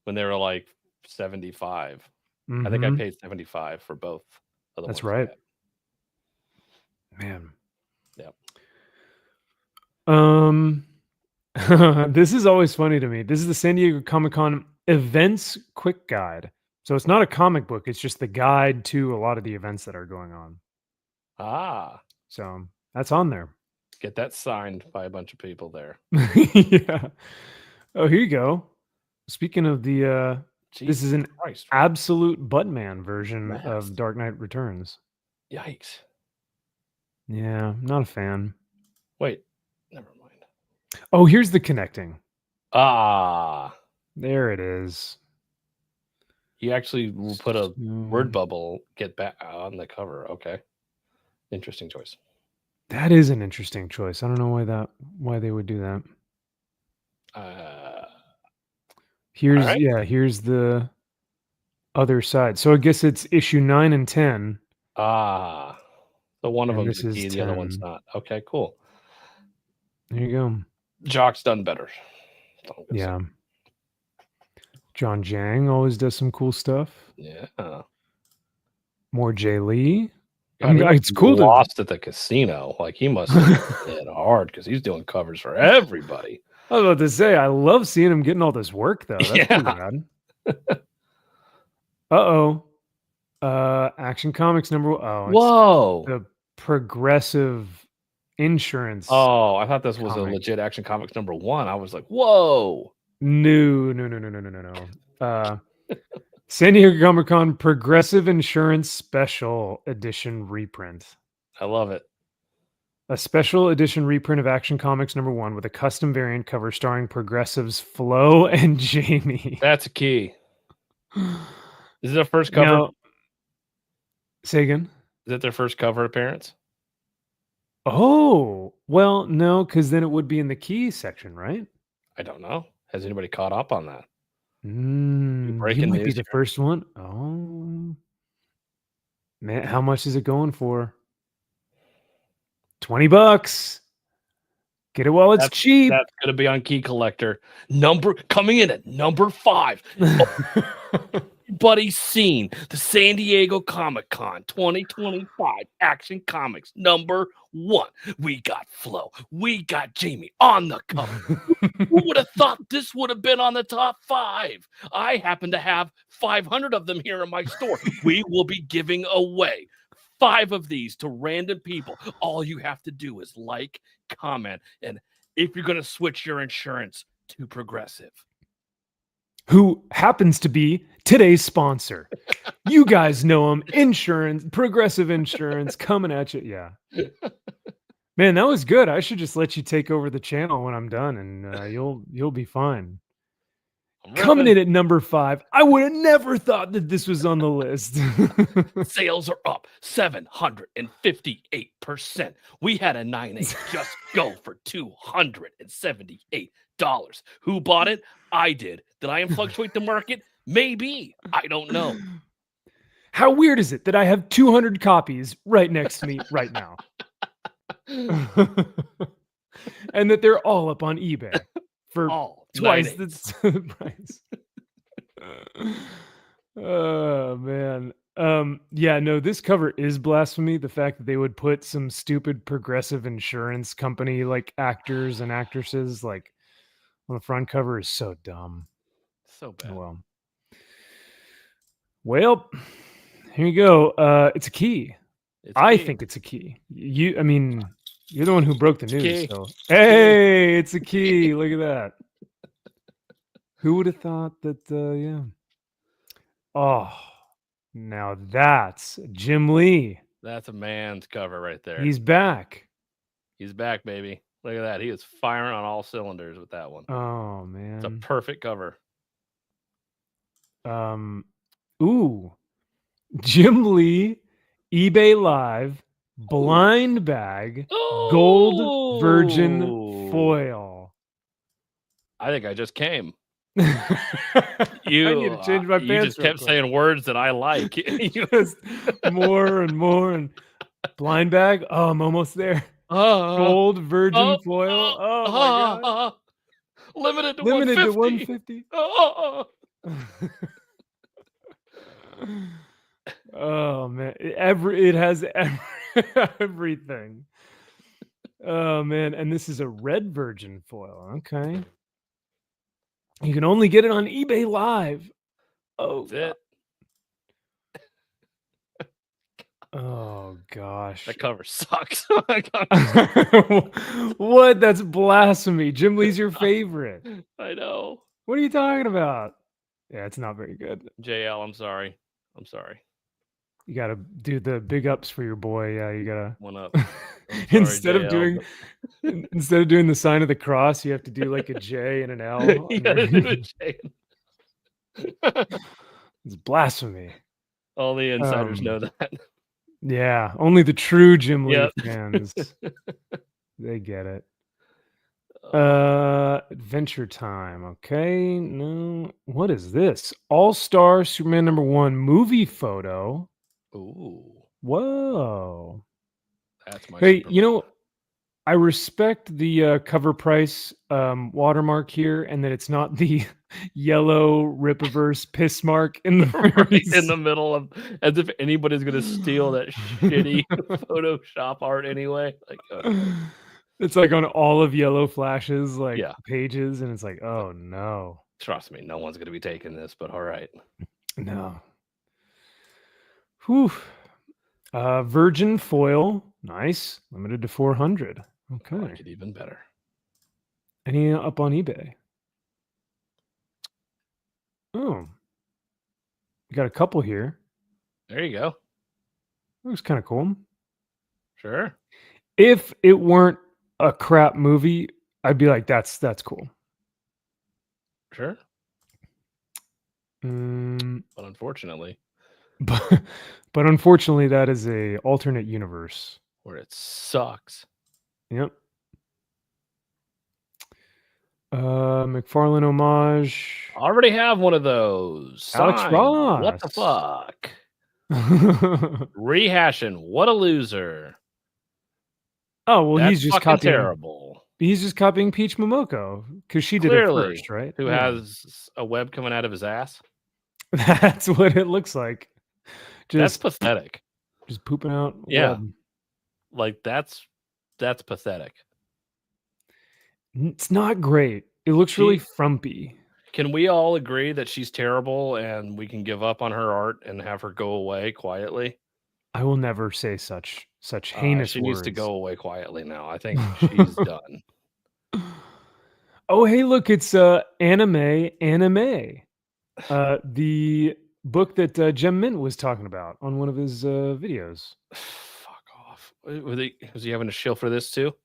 when they were like 75. I think I paid 75 for both of them. That's right. Man. Yep. This is always funny to me. This is the San Diego Comic-Con events quick guide. So it's not a comic book, it's just the guide to a lot of the events that are going on. So that's on there. Get that signed by a bunch of people there. Yeah. Oh, here you go. Speaking of the this is an absolute Buttman version of Dark Knight Returns. Yikes. Yeah, I'm not a fan. Wait, never mind. Oh, here's the connecting. There it is. You actually will put a word bubble get back on the cover. Okay. Interesting choice. That is an interesting choice. I don't know why they would do that. Here's the other side. So I guess it's issue 9 and 10. So one of them is the key, the other one's not. Okay, cool. There you go. Jock's done better. Yeah. John Jang always does some cool stuff. Yeah. More Jay Lee. It's cool. Lost at the casino. Like he must have hit hard because he's doing covers for everybody. I was about to say, I love seeing him getting all this work though. That's pretty rad. Action Comics number. Whoa. The Progressive Insurance. Oh, I thought this was a legit Action Comics number 1. I was like, whoa. No. San Diego Comic Con Progressive Insurance Special Edition reprint. I love it. A special edition reprint of Action Comics number 1 with a custom variant cover starring Progressive's Flo and Jamie. That's a key. Is it their first cover? Say again? Is it their first cover appearance? Oh, well, no, because then it would be in the key section, right? I don't know. Has anybody caught up on that? You might be the first one. Oh, man, how much is it going for? $20. Get it while it's cheap. That's gonna be on Key Collector. Coming in at number 5. Everybody's seen the San Diego Comic Con 2025 Action Comics number 1. We got Flo. We got Jamie on the cover. Who would have thought this would have been on the top 5? I happen to have 500 of them here in my store. We will be giving away 5 of these to random people. All you have to do is like, comment, and if you're going to switch your insurance to Progressive, who happens to be today's sponsor. You guys know him. Insurance, Progressive Insurance coming at you. Yeah. Man, that was good. I should just let you take over the channel when I'm done, and you'll be fine. Coming in at number 5. I would have never thought that this was on the list. Sales are up 758%. We had a 9.8 just go for $278. Who bought it? I did. Did I fluctuate the market? Maybe. I don't know. How weird is it that I have 200 copies right next to me right now? And that they're all up on eBay for twice 9/8. the price. Oh man. Yeah, no, this cover is blasphemy. The fact that they would put some stupid progressive insurance company like actors and actresses like on the front cover is so dumb. So bad. Oh, well, here you go. It's a key. I think it's a key. I mean, you're the one who broke the news. So, hey, it's a key. Look at that. Who would have thought that? Yeah. Oh, now that's Jim Lee. That's a man's cover right there. He's back. He's back, baby. Look at that. He is firing on all cylinders with that one. Oh man, it's a perfect cover. Ooh, Jim Lee, eBay Live, blind bag, gold virgin foil. I think I just came. I need to change my pants. You just kept saying words that I like. Just more and more. And blind bag. Oh, I'm almost there. Gold virgin foil. Oh my god. Limited to 150. Oh man, it has everything. Oh man, and this is a red virgin foil. Okay, you can only get it on eBay Live. Oh, that's it. Oh gosh, that cover sucks. What? That's blasphemy. Jim Lee's your favorite. I know. What are you talking about? Yeah, it's not very good. JL, I'm sorry. You gotta do the big ups for your boy. Yeah, you gotta one up. Instead of doing the sign of the cross, you have to do like a J and an L. You gotta do a J. It's blasphemy. All the insiders know that. Yeah, only the true Jim Lee fans. They get it. Adventure Time. Okay, no. What is this? All-Star Superman #1 movie photo. Ooh. Whoa. That's my Hey, Superman. you know, I respect the cover price watermark here, and that it's not the yellow Rippaverse piss mark in the in the middle of, as if anybody's gonna steal that shitty Photoshop art anyway. Like, it's like on all of Yellow Flash's pages, and it's like, oh no. Trust me, no one's gonna be taking this, but all right. No. Whew. Virgin foil, nice. Limited to 400. Okay. I like it even better. Any up on eBay? Oh, we got a couple here. There you go. Looks kind of cool. Sure. If it weren't a crap movie, I'd be like, that's cool. Sure. But unfortunately. But unfortunately, that is a alternate universe where it sucks. Yep. McFarlane homage. I already have one of those. Alex Signed. Ross. What the fuck? Rehashing. What a loser. Oh well, That's he's just fucking copying. Terrible. He's just copying Peach Momoko because she did Clearly, it first, right? Who has a web coming out of his ass? That's what it looks like. That's pathetic. Just pooping out. Yeah. Web. Like that's pathetic. It's not great. It looks really frumpy. Can we all agree that she's terrible and we can give up on her art and have her go away quietly? I will never say such heinous she words. needs to go away quietly now. I think she's done. Oh, hey, look, it's anime. The book that Gem Mint was talking about on one of his videos. Fuck off. Was he having a shill for this too?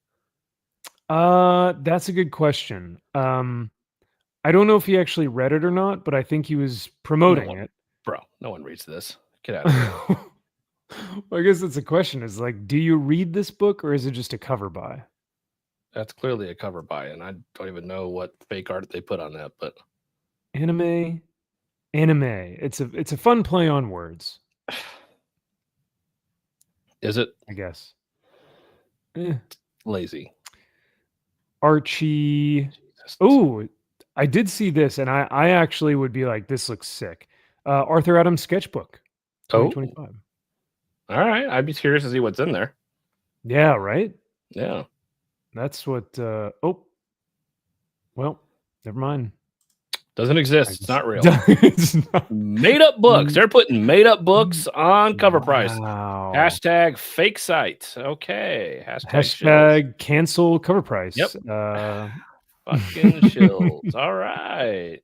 That's a good question. I don't know if he actually read it or not, but I think he was promoting it. Bro, no one reads this. Get out of here. Well, I guess that's a question. Is like, do you read this book or is it just a cover buy? That's clearly a cover buy, and I don't even know what fake art they put on that, but anime. It's a fun play on words. Is it? I guess. lazy. Archie. Oh, I did see this, and I actually would be like, this looks sick. Arthur Adams sketchbook, 2025. All right, I'd be curious to see what's in there. Yeah, right. Yeah, that's what. Oh, well, never mind. Doesn't exist. It's not real. It's not. Made up books. They're putting made up books on cover price. Wow. Hashtag fake site. Okay. Hashtag cancel cover price. Yep. Fucking shills. All right.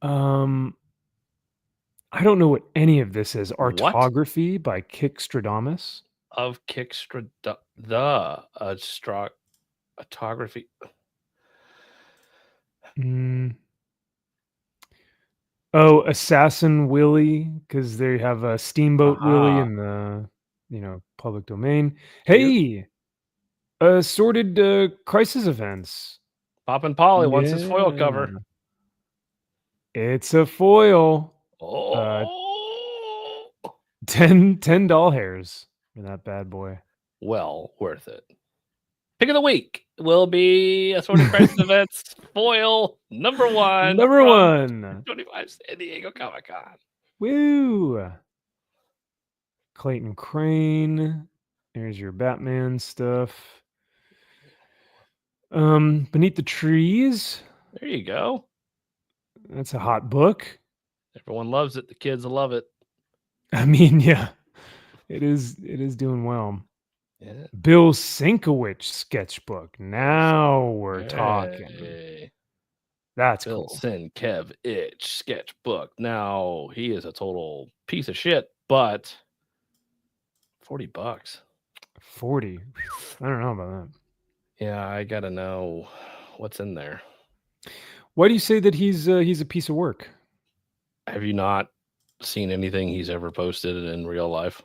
I don't know what any of this is. Artography by Kickstradamus. Of Autography. Oh, Assassin Willie, because they have a Steamboat Willie in the public domain. Hey, assorted crisis events. Poppin' Polly wants his foil cover. It's a foil. Oh, 10 doll hairs for that bad boy. Well, worth it. Pick of the week will be assorted crisis events foil number 1. Number 1. 25 San Diego Comic-Con. Woo! Clayton Crane. There's your Batman stuff. Beneath the Trees. There you go. That's a hot book. Everyone loves it. The kids love it. I mean, yeah. It is doing well. Yeah. Bill Sienkiewicz sketchbook. Now we're talking. That's Bill cool. Sienkiewicz sketchbook. Now he is a total piece of shit, but $40. 40. I don't know about that. Yeah, I gotta know what's in there. Why do you say that he's a piece of work? Have you not seen anything he's ever posted in real life?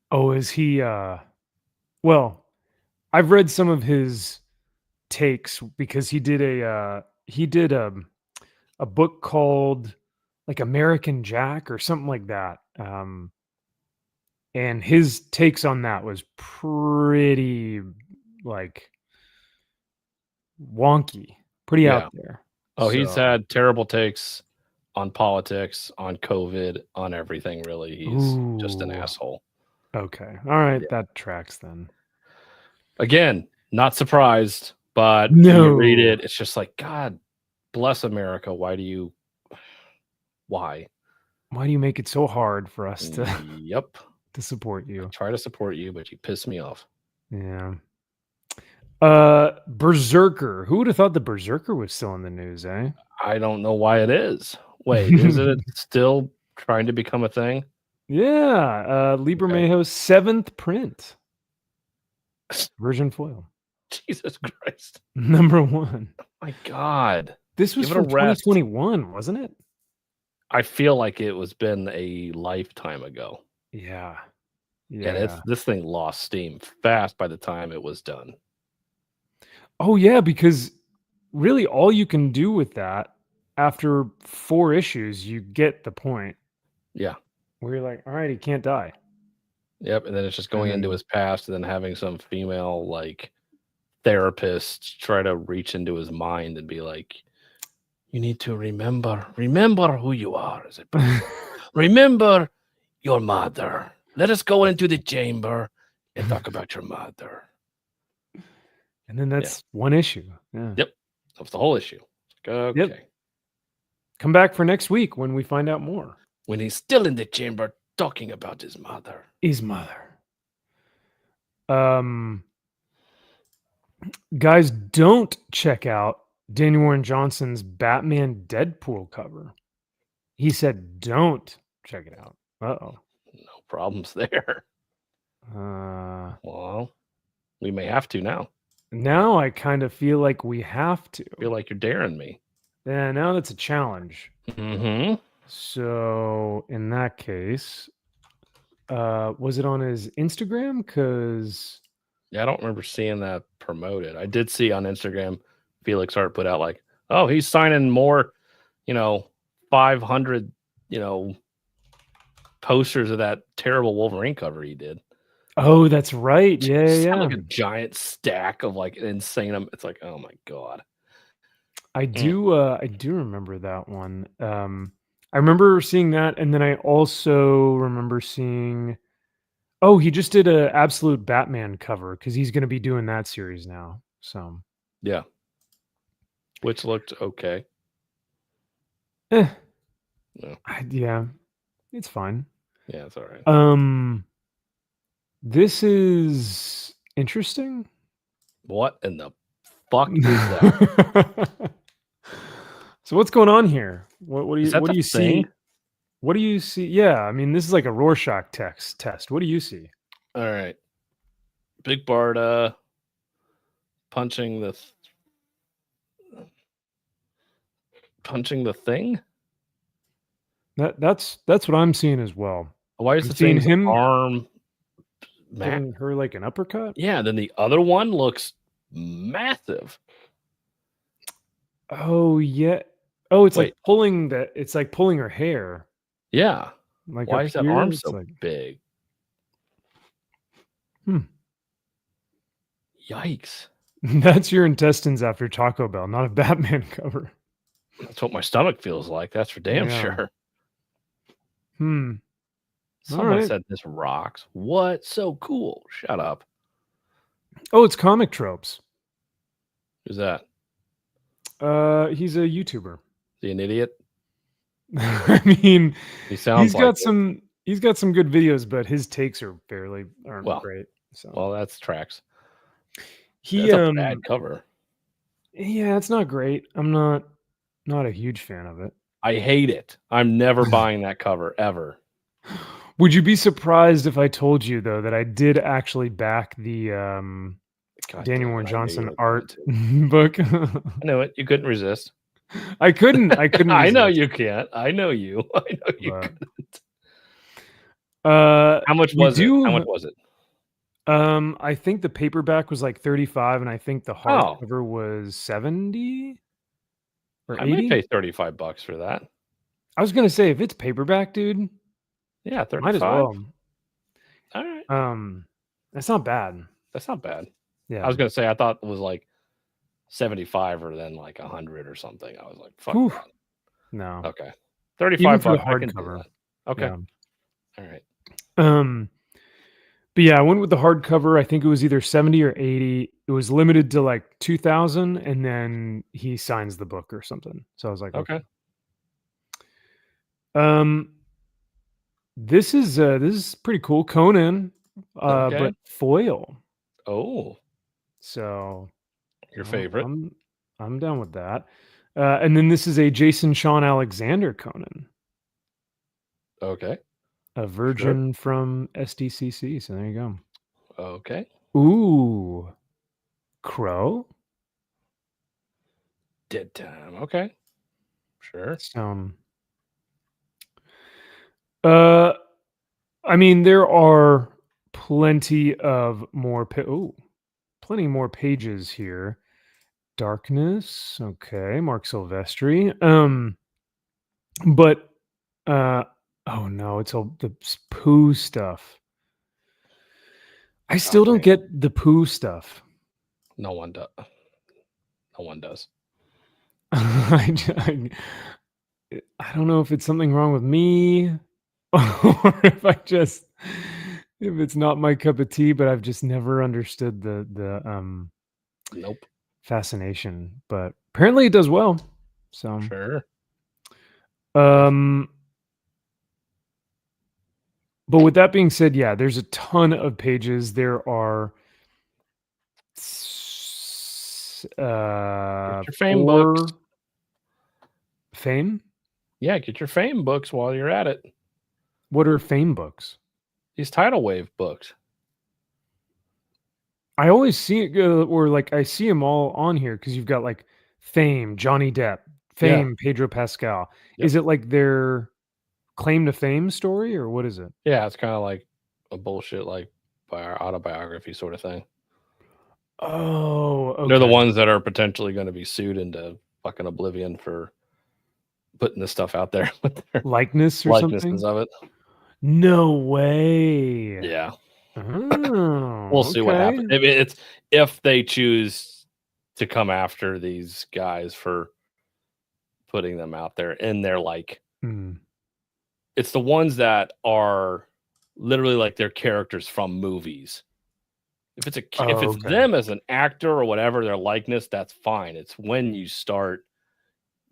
Oh, is he well, I've read some of his takes because he did a book called like American Jack or something like that. And his takes on that was pretty like wonky, pretty out there. Oh, he's had terrible takes on politics, on COVID, on everything, really. He's just an asshole. Okay. All right. That tracks then. Again, not surprised, but when you read it, it's just like, God bless America. Why do you make it so hard for us to to support you? I try to support you, but you piss me off. Yeah. Berserker. Who would have thought the Berserker was still in the news, eh? I don't know why it is. Wait, is it still trying to become a thing? Yeah. Libremejos 7th print. Version foil. Jesus Christ. Number 1. Oh my God. This was from 2021, wasn't it? I feel like it was been a lifetime ago. Yeah. And this thing lost steam fast by the time it was done. Oh, yeah, because really all you can do with that after 4 issues, you get the point. Yeah. Where you're like, all right, he can't die. Yep. And then it's just going into his past and then having some female like therapist try to reach into his mind and be like, you need to remember who you are. Remember your mother. Let us go into the chamber and talk about your mother. And then that's one issue. Yeah. Yep. That's the whole issue. Okay. Yep. Come back for next week when we find out more. When he's still in the chamber talking about his mother. Guys, don't check out Daniel Warren Johnson's Batman Deadpool cover. He said don't check it out. Uh-oh. No problems there. Well, we may have to now. Now I kind of feel like we have to. I feel like you're daring me. Yeah, now that's a challenge. Mm-hmm. So in that case, was it on his Instagram? Because I don't remember seeing that promoted. I did see on Instagram Felix Hart put out like, oh, he's signing more, 500, posters of that terrible Wolverine cover he did. Oh, that's right. Yeah, Just yeah. have, like a giant stack of like insane. It's like, oh my god. I do remember that one. I remember seeing that, and then I also remember seeing. Oh, he just did a Absolute Batman cover because he's going to be doing that series now. So yeah, which looked okay. yeah, No. yeah, it's fine. Yeah, it's all right. This is interesting. What in the fuck is that? So what's going on here? What do you Is that the see? thing? What do you see? Yeah, I mean, this is like a Rorschach test. What do you see? All right. Big Barda punching the thing. That's what I'm seeing as well. Why is I'm the seeing thing's him arm giving her like an uppercut? Yeah, then the other one looks massive. Oh yeah. Oh, it's like pulling it's like pulling her hair. Yeah. Like why is that arm so like... big? Yikes. That's your intestines after Taco Bell, not a Batman cover. That's what my stomach feels like. That's for damn sure. Someone said this rocks. What? So cool. Shut up. Oh, it's Comic Tropes. Who's that? He's a YouTuber. Is he an idiot? I mean, he's got some good videos, but his takes aren't great. So well, that's tracks. That's a bad cover. Yeah, it's not great. I'm not a huge fan of it. I hate it. I'm never buying that cover ever. Would you be surprised if I told you though that I did actually back the Daniel Warren Johnson art book? I know it. You couldn't resist. I couldn't. I know you can't. I know you. I know you couldn't. How much was it? How much was it? I think the paperback was like 35, and I think the hardcover was 70 or 80. I might pay $35 for that. I was gonna say if it's paperback, dude. Yeah, 35. Might as well. All right. That's not bad. That's not bad. Yeah. I was gonna say I thought it was like 75 or then like 100 or something. I was like, fuck that. No. Okay. $35 for the hardcover. Okay. Yeah. All right. But yeah, I went with the hardcover. I think it was either 70 or 80. It was limited to like 2,000, and then he signs the book or something. So I was like, okay. This is pretty cool. Conan, but foil. Oh. So your favorite. I'm down with that. And then this is a Jason Sean Alexander Conan. Okay. A virgin from SDCC. So there you go. Okay. Ooh. Crow. Dead Time. Okay. Sure. I mean, there are plenty more pages here. Darkness. Okay. Mark Silvestri. But oh no, it's all the poo stuff. I still don't get the poo stuff. No one does. No one does. I don't know if it's something wrong with me or if it's not my cup of tea, but I've just never understood the nope fascination. But apparently it does well. So sure. But with that being said, yeah, there's a ton of pages. There are get your fame books. Fame? Yeah, get your fame books while you're at it. What are fame books? These tidal wave books. I always see it or like I see them all on here because you've got like Fame, Johnny Depp, Fame, Pedro Pascal. Yep. Is it like their claim to fame story or what is it? Yeah, it's kind of like a bullshit like autobiography sort of thing. Oh, okay. They're the ones that are potentially going to be sued into fucking oblivion for putting this stuff out there with their likenesses of it. No way. Yeah. We'll see what happens. If they choose to come after these guys for putting them out there, and they're like, it's the ones that are literally like their characters from movies. If it's them as an actor or whatever, their likeness, that's fine. It's when you start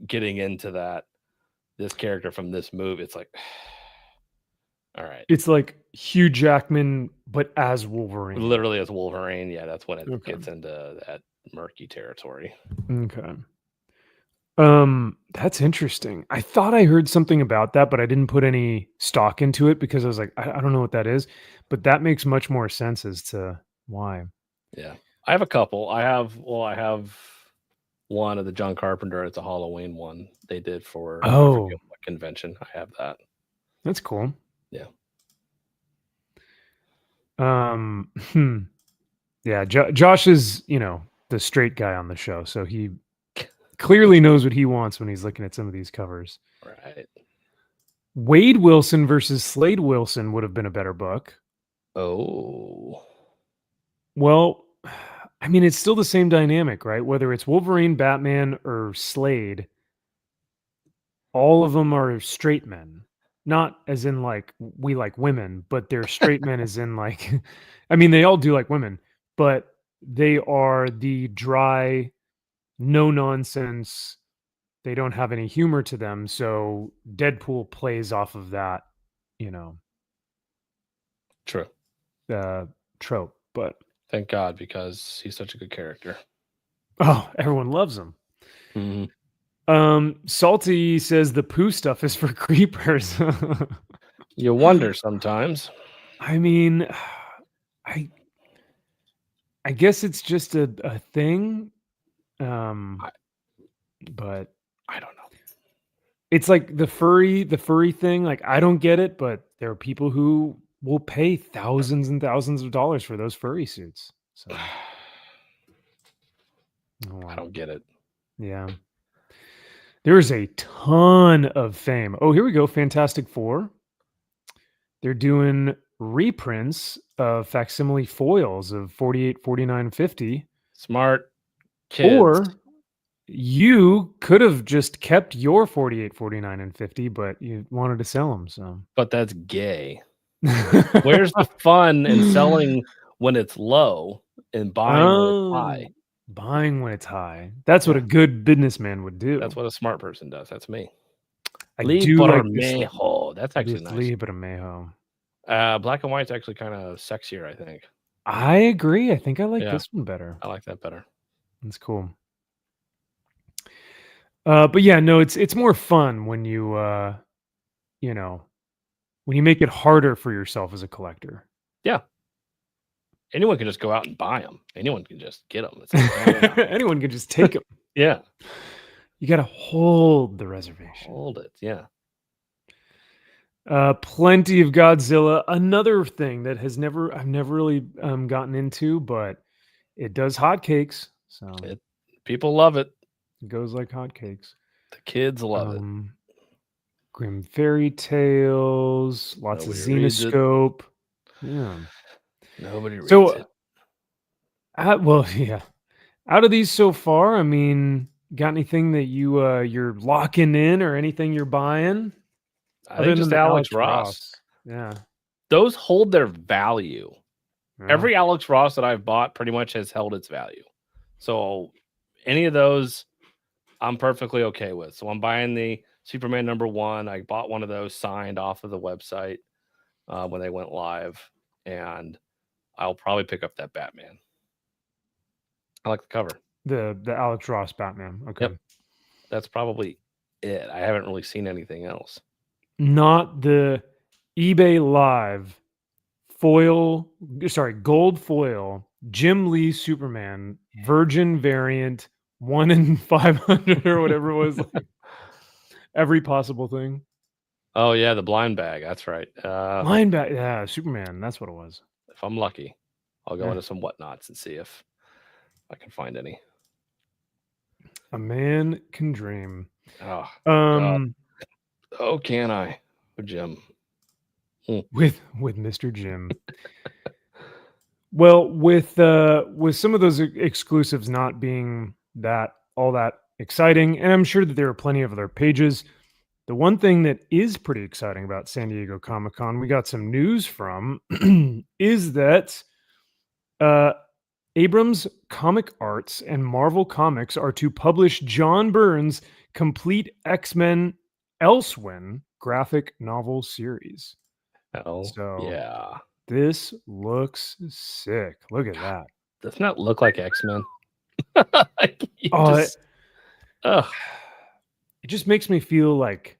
getting into this character from this movie, it's like, all right. It's like Hugh Jackman, but as Wolverine. Literally as Wolverine. Yeah, that's when it gets into that murky territory. Okay. That's interesting. I thought I heard something about that, but I didn't put any stock into it because I was like, I don't know what that is, but that makes much more sense as to why. Yeah. I have a couple. I have one of the John Carpenter. It's a Halloween one they did for I forget what convention. I have that. That's cool. Yeah. Yeah. Josh is, the straight guy on the show, so he clearly knows what he wants when he's looking at some of these covers. Right. Wade Wilson versus Slade Wilson would have been a better book. Oh. Well, I mean, it's still the same dynamic, right? Whether it's Wolverine, Batman, or Slade, all of them are straight men. Not as in like we like women, but they're straight men as in like, I mean, they all do like women, but they are the dry, no nonsense. They don't have any humor to them. So Deadpool plays off of that, True. Trope. But thank God, because he's such a good character. Oh, everyone loves him. Mm-hmm. Salty says the poo stuff is for creepers. You wonder sometimes. I mean, I guess it's just a thing. But I don't know. It's like the furry thing. Like, I don't get it, but there are people who will pay thousands and thousands of dollars for those furry suits. So I don't get it. Yeah. There's a ton of fame. Oh, here we go. Fantastic Four. They're doing reprints of facsimile foils of 48, 49, 50. Smart kids. Or you could have just kept your 48, 49, and 50, but you wanted to sell them. So, but that's gay. Where's the fun in selling when it's low and buying when it's high? Buying when it's high. That's what a good businessman would do. That's what a smart person does. That's me. I do like this. That's actually nice. Black and white's actually kind of sexier, I think. I agree. I think I like this one better. I like that better. That's cool. But yeah, no, it's more fun when you when you make it harder for yourself as a collector. Yeah. Anyone can just go out and buy them. Anyone can just get them. It's like, anyone can just take them. Yeah. You got to hold the reservation. Hold it. Yeah. Plenty of Godzilla. Another thing that I've never really gotten into, but it does hotcakes. So people love it. It goes like hotcakes. The kids love it. Grim Fairy Tales. Lots of Xenoscope. Yeah. Nobody reads it. Well, yeah. Out of these so far, I mean, got anything that you're locking in or anything you're buying? I think just Alex Ross. Yeah. Those hold their value. Yeah. Every Alex Ross that I've bought pretty much has held its value. So any of those, I'm perfectly okay with. So I'm buying the Superman #1. I bought one of those signed off of the website when they went live. And I'll probably pick up that Batman. I like the cover. The Alex Ross Batman. Okay. Yep. That's probably it. I haven't really seen anything else. Not the eBay Live gold foil, Jim Lee Superman, Virgin variant, 1 in 500 or whatever it was. Like, every possible thing. Oh, yeah, the blind bag. That's right. Blind bag. Yeah, Superman. That's what it was. If I'm lucky, I'll go into some whatnots and see if I can find any. A man can dream. Oh, God. Oh, can I? With Jim. With Mr. Jim. Well, with some of those exclusives not being that all that exciting, and I'm sure that there are plenty of other pages. The one thing that is pretty exciting about San Diego Comic-Con, we got some news from, is that Abrams Comic Arts and Marvel Comics are to publish John Byrne's complete X-Men Elsewhere graphic novel series. Yeah. This looks sick. Look at that. Doesn't that look like X-Men? It just makes me feel like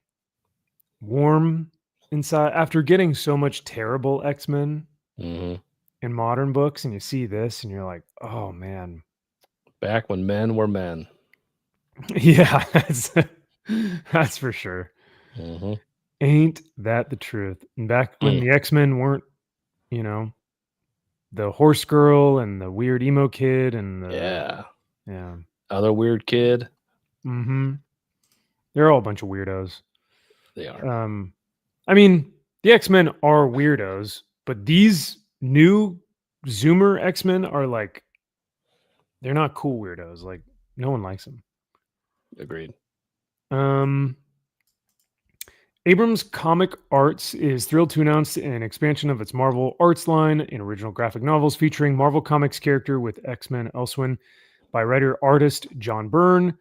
warm inside after getting so much terrible X-Men in modern books, and you see this and you're like, oh man. Back when men were men. Yeah, that's for sure. Ain't that the truth? And back when the X-Men weren't, the horse girl and the weird emo kid and the other weird kid. They're all a bunch of weirdos. They are. I mean, the X-Men are weirdos, but these new Zoomer X-Men are like, they're not cool weirdos. Like, no one likes them. Agreed. Abrams Comic Arts is thrilled to announce an expansion of its Marvel Arts line in original graphic novels featuring Marvel Comics character with X-Men Elsewhere by writer-artist John Byrne.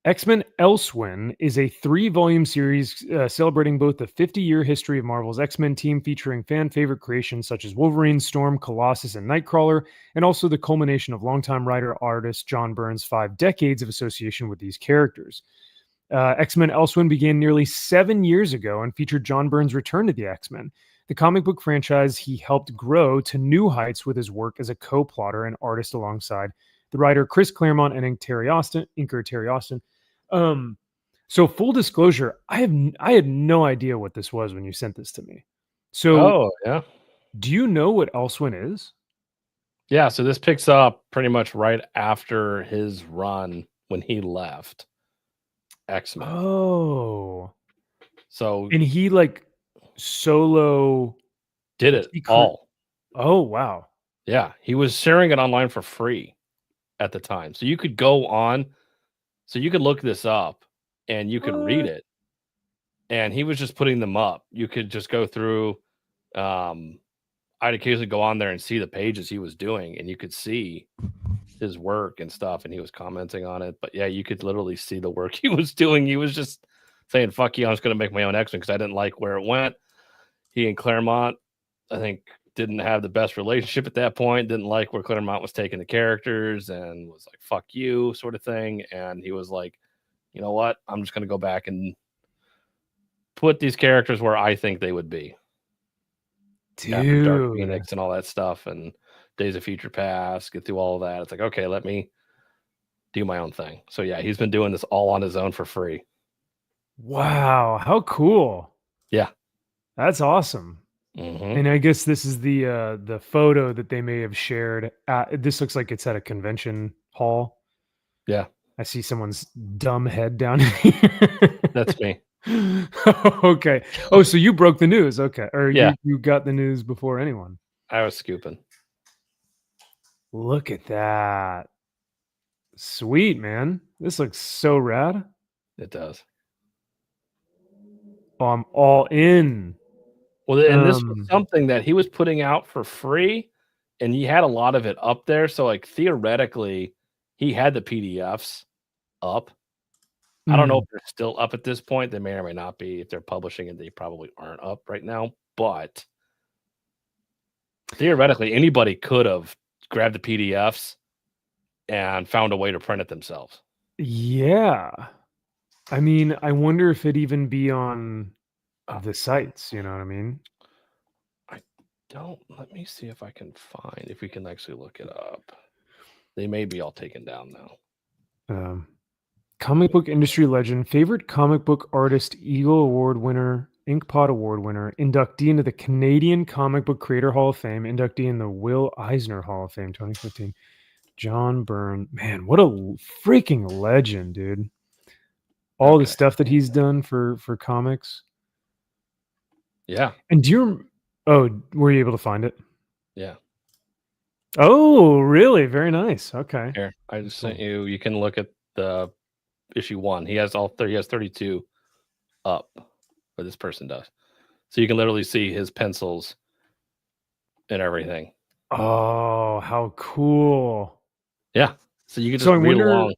X-Men Elsewhere is a 3-volume series celebrating both the 50-year history of Marvel's X-Men team, featuring fan-favorite creations such as Wolverine, Storm, Colossus, and Nightcrawler, and also the culmination of longtime writer-artist John Byrne's 5 decades of association with these characters. X-Men Elsewhere began nearly 7 years ago and featured John Byrne's return to the X-Men, the comic book franchise he helped grow to new heights with his work as a co-plotter and artist alongside the writer Chris Claremont and inker Terry Austin. So full disclosure, I had no idea what this was when you sent this to me. So, do you know what Elsewhere is? Yeah, so this picks up pretty much right after his run when he left X-Men. Oh, so and he like solo did it all. Oh wow, yeah, he was sharing it online for free at the time, so you could go on. So you could look this up and you could read it. And he was just putting them up. You could just go through. I'd occasionally go on there and see the pages he was doing, and you could see his work and stuff. And he was commenting on it. But yeah, you could literally see the work he was doing. He was just saying, fuck you, I'm just going to make my own X-Men because I didn't like where it went. He and Claremont, I think, didn't have the best relationship at that point, didn't like where Claremont was taking the characters and was like, fuck you sort of thing. And he was like, you know what? I'm just going to go back and put these characters where I think they would be. Dude. After Dark Phoenix and all that stuff and Days of Future Past, get through all of that. It's like, okay, let me do my own thing. So yeah, he's been doing this all on his own for free. Wow. How cool. Yeah. That's awesome. And I guess this is the photo that they may have shared. This looks like it's at a convention hall. Yeah. I see someone's dumb head down here. That's me. Okay. Oh, so you broke the news. Okay. Or you got the news before anyone. I was scooping. Look at that. Sweet, man. This looks so rad. It does. Oh, I'm all in. Well, and this was something that he was putting out for free, and he had a lot of it up there. So, like, theoretically, he had the PDFs up. I don't know if they're still up at this point. They may or may not be. If they're publishing it, they probably aren't up right now. But theoretically, anybody could have grabbed the PDFs and found a way to print it themselves. Yeah. I mean, I wonder if it'd even be on the sites, you know what I mean? Let me see if I can find, if we can actually look it up. They may be all taken down now. Comic book industry legend, favorite comic book artist, Eagle Award winner, Inkpot Award winner, inductee into the Canadian Comic Book Creator Hall of Fame, inductee in the Will Eisner Hall of Fame 2015. John Byrne. Man, what a freaking legend, dude. All the stuff that he's done for comics. Yeah. And were you able to find it? Yeah. Oh, really? Very nice. Okay. Here, I just sent you. You can look at the issue 1. He has he has 32 up, or this person does. So you can literally see his pencils and everything. Oh, how cool. Yeah. So you can just read along.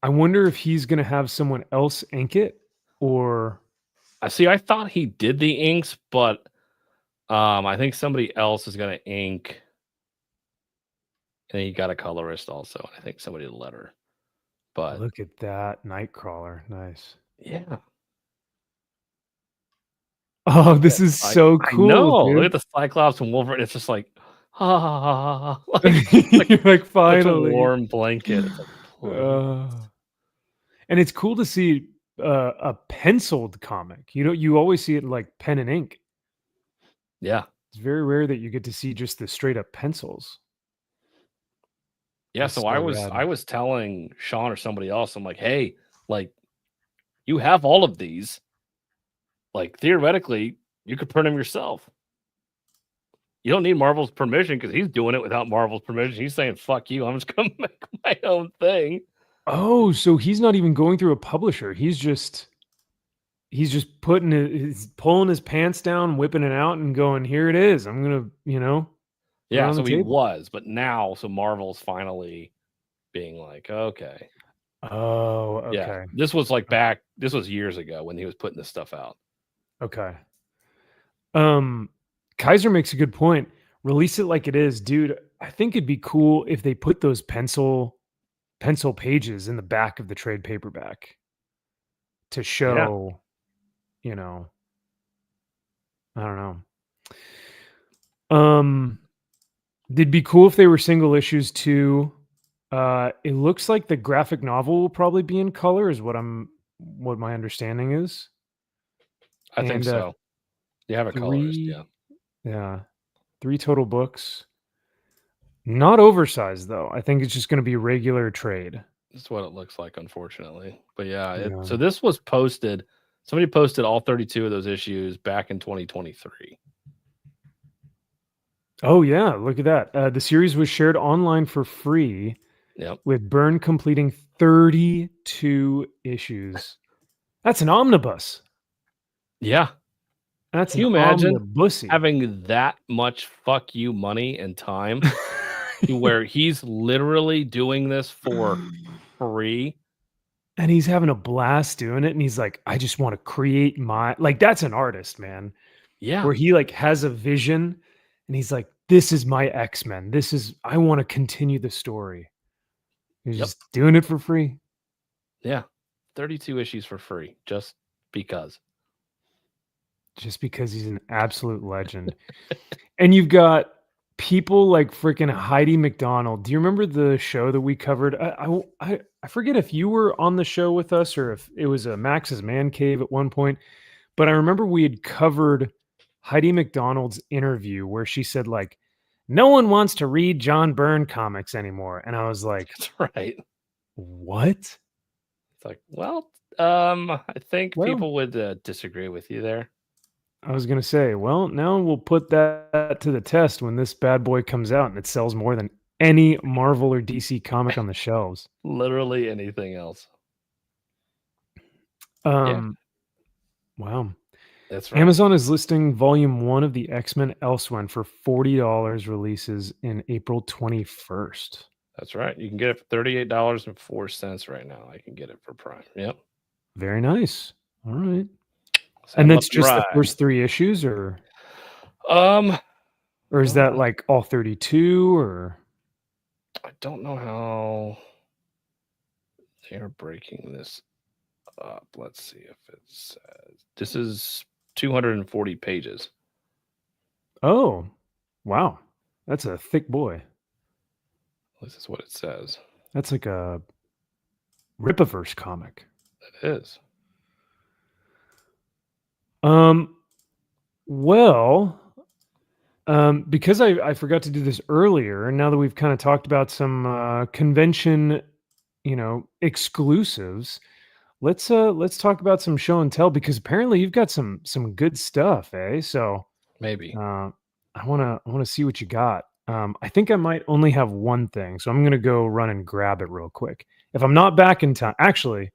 I wonder if he's going to have someone else ink it, or... I thought he did the inks, but I think somebody else is going to ink. And he got a colorist also. I think somebody did letter. But look at that Nightcrawler. Nice. Yeah. Oh, this is so cool. No, dude. look at the Cyclops and Wolverine. It's just like, like finally a warm blanket. It's like, and it's cool to see a penciled comic. You always see it like pen and ink. Yeah, it's very rare that you get to see just the straight up pencils. Yeah, so I was telling Sean or somebody else, I'm like, hey, like, you have all of these. Like, theoretically, you could print them yourself. You don't need Marvel's permission because he's doing it without Marvel's permission. He's saying, fuck you, I'm just going to make my own thing. Oh, so he's not even going through a publisher. He's just pulling his pants down, whipping it out, and going, here it is. I'm going to, Yeah, so he was, but now, so Marvel's finally being like, okay. Oh, okay. Yeah, this was this was years ago when he was putting this stuff out. Okay. Kaiser makes a good point. Release it like it is, dude. I think it'd be cool if they put those pencil pages in the back of the trade paperback to show, I don't know. It'd be cool if they were single issues too. It looks like the graphic novel will probably be in color, is what my understanding is. I think so. You have a colorist, yeah. Yeah. 3 total books. Not oversized though. I think it's just going to be regular trade. That's what it looks like, unfortunately. But yeah, so this was posted. Somebody posted all 32 of those issues back in 2023. Oh yeah, look at that. The series was shared online for free. Yep. With Byrne completing 32 issues. That's an omnibus. Yeah. That's Can you imagine having that much fuck you money and time to where he's literally doing this for free? And he's having a blast doing it. And he's like, I just want to create that's an artist, man. Yeah. Where he has a vision and he's like, this is my X-Men. I want to continue the story. He's just doing it for free. Yeah. 32 issues for free. Just because he's an absolute legend. And you've got people like freaking Heidi McDonald. Do you remember the show that we covered? I forget if you were on the show with us or if it was a Max's Man Cave at one point, but I remember we had covered Heidi McDonald's interview where she said like, no one wants to read John Byrne comics anymore. And I was like, that's right. What? It's like, well, I think people would disagree with you there. I was going to say, well, now we'll put that to the test when this bad boy comes out and it sells more than any Marvel or DC comic on the shelves. Literally anything else. Wow. That's right. Amazon is listing volume 1 of the X-Men Elsewhere for $40, releases in April 21st. That's right. You can get it for $38.04 right now. I can get it for Prime. Yep. Very nice. All right. And that's just the first 3 issues, or is that like all 32, or? I don't know how they are breaking this up. Let's see if it says. This is 240 pages. Oh, wow. That's a thick boy. This is what it says. That's like a Rippaverse comic. It is. Because I forgot to do this earlier, and now that we've kind of talked about some convention, exclusives, let's talk about some show and tell, because apparently you've got some good stuff, eh? So maybe I want to see what you got. I think I might only have one thing, so I'm going to go run and grab it real quick. If I'm not back in time, actually,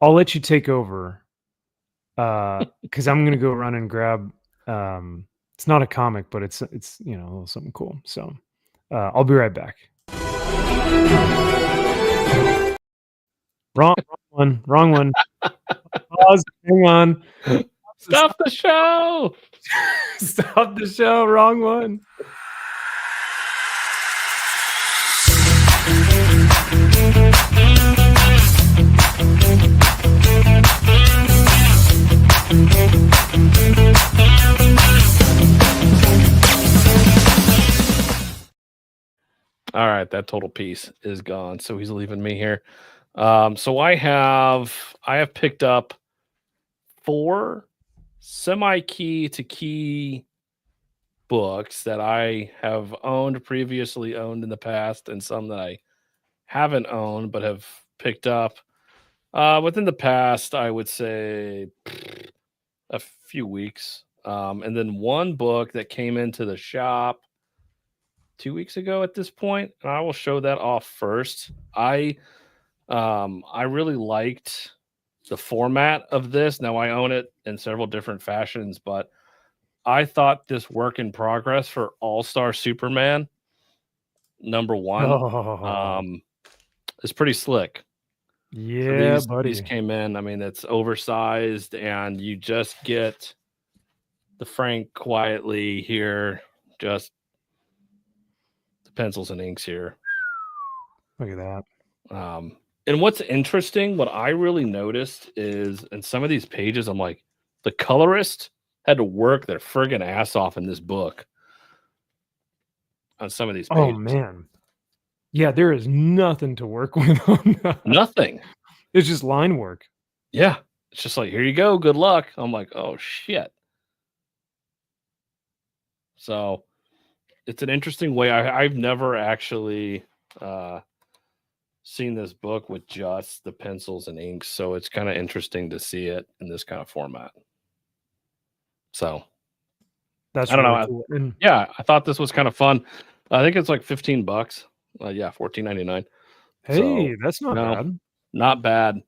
I'll let you take over because I'm going to go run and grab. It's not a comic, but it's a little something cool. So I'll be right back. Wrong one. Pause. Hang on. Stop the show. Stop the show. Wrong one. All right, that total piece is gone. So he's leaving me here. So I have picked up 4 semi-key to key books that I have previously owned in the past, and some that I haven't owned but have picked up within the past, I would say a few weeks. And then one book that came into the shop 2 weeks ago at this point, and I will show that off first. I really liked the format of this. Now I own it in several different fashions, but I thought this work in progress for All-Star Superman #1 is pretty slick. Yeah, So buddy. these came in. I mean, it's oversized, and you just get the Frank quietly here, just the pencils and inks here. Look at that. And what's interesting, what I really noticed is in some of these pages, I'm like, the colorist had to work their friggin' ass off in this book on some of these pages. Oh, man. Yeah, there is nothing to work with on that. Nothing. It's just line work. Yeah. It's just like, here you go. Good luck. I'm like, oh, shit. So it's an interesting way. I've never actually seen this book with just the pencils and inks, so it's kind of interesting to see it in this kind of format. So that's I don't really know. Cool. And yeah, I thought this was kind of fun. I think it's like $15. Yeah, $14.99. Hey, so, that's not bad. Not bad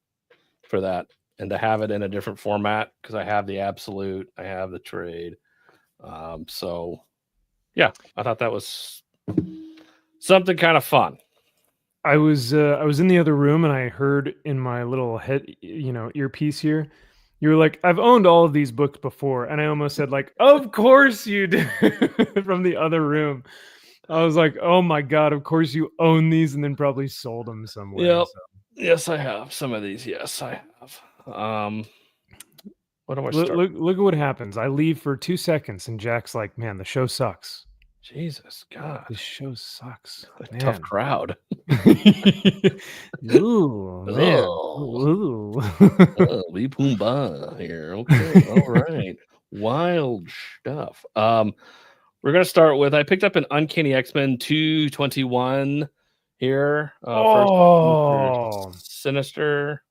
for that, and to have it in a different format because I have the absolute, I have the trade. So yeah, I thought that was something kind of fun. I was in the other room and I heard in my little head, earpiece here, you were like, I've owned all of these books before. And I almost said like, of course you did from the other room. I was like, oh my God, of course you own these and then probably sold them somewhere. Yep. So. Yes, I have some of these. Yes, I have. What do I start? Look at what happens. I leave for 2 seconds and Jack's like, man, the show sucks. Jesus, God. This show sucks. Man. Tough crowd. Ooh, man. Ooh. Lee Pumbaa here. Okay, all right. Wild stuff. We're going to start with, I picked up an Uncanny X-Men 221 here. First Sinister.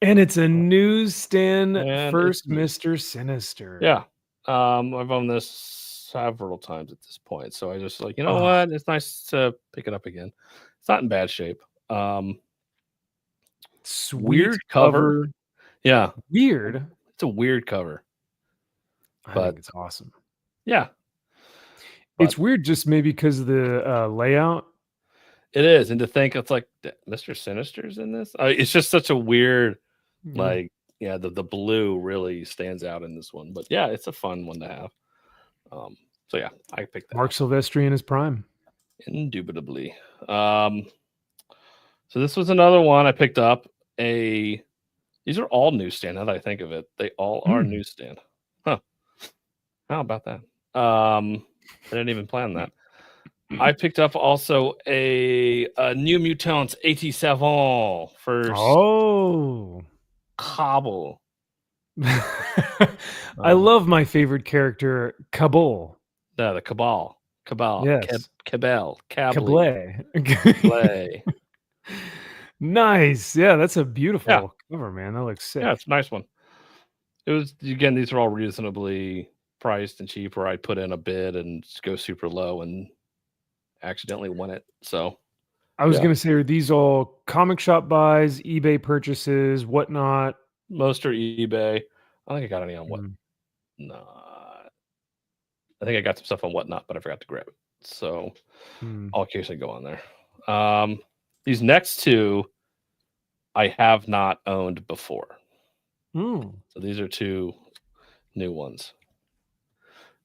And it's a newsstand first Mr. Sinister. Yeah. I've owned this several times at this point, so I just like, you know what, it's nice to pick it up again. It's not in bad shape. Weird cover. Yeah, weird. It's a weird cover, but I think it's awesome. Yeah, it's weird just maybe because of the layout. It is, and to think it's like Mr. Sinister's in this. It's just such a weird, like, yeah, the blue really stands out in this one. But yeah, it's a fun one to have. So yeah, I picked that. Mark Silvestri in his prime. Indubitably. So this was another one I picked up. These are all newsstand. Now that I think of it, they all are newsstand. Huh? How about that? I didn't even plan that. I picked up also a New Mutants 87 first. Oh, Cobble. I love my favorite character, Cabal. No, the Cabal. Yes. Cabal. Cablet. Nice. Yeah, that's a beautiful cover, man. That looks sick. Yeah, it's a nice one. It was, again, these are all reasonably priced and cheap, or I'd put in a bid and go super low and accidentally win it. So I was gonna say, are these all comic shop buys, eBay purchases, whatnot? Most are eBay. I don't think I got any on what. No, I think I got some stuff on Whatnot, but I forgot to grab it. So I'll occasionally go on there. These next two I have not owned before. So these are two new ones.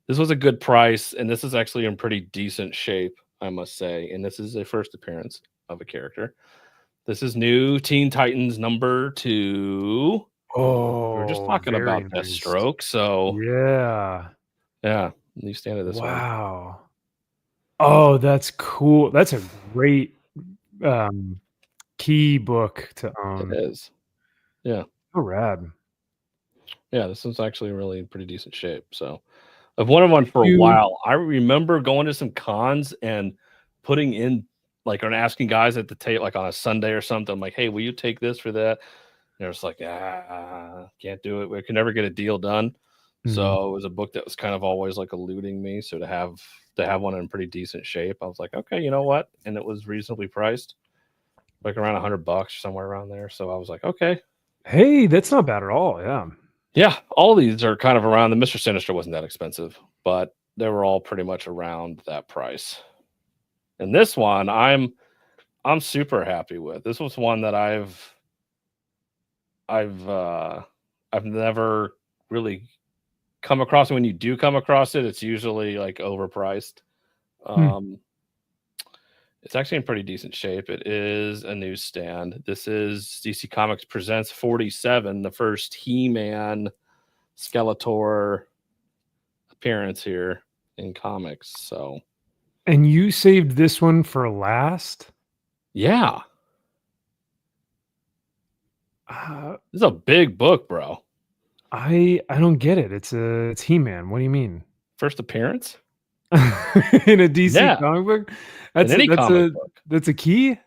This was a good price, and this is actually in pretty decent shape, I must say. And this is a first appearance of a character. This is new Teen Titans number 2. Oh, we were just talking about Deathstroke. So yeah, new stand of this one. Wow. Oh, that's cool. That's a great key book to own. It is. Yeah. Oh, rad. Yeah, this one's actually really in pretty decent shape. So I've wanted one for a while. I remember going to some cons and putting in like or asking guys at the table, like on a Sunday or something. I'm like, hey, will you take this for that? And they're just like, can't do it. We can never get a deal done. So it was a book that was kind of always like eluding me. So to have one in pretty decent shape, I was like, okay, you know what? And it was reasonably priced, like around $100, somewhere around there. So I was like, okay, hey, that's not bad at all. Yeah, all of these are kind of around. The Mr. Sinister wasn't that expensive, but they were all pretty much around that price. And this one, I'm super happy with. This was one that I've never really come across. And when you do come across it, it's usually like overpriced. It's actually in pretty decent shape. It is a newsstand. This is DC Comics Presents 47, the first He-Man Skeletor appearance here in comics. So, and you saved this one for last? Yeah. This is a big book, bro. I don't get it. It's He-Man. What do you mean? First appearance in a DC comic book? That's a key?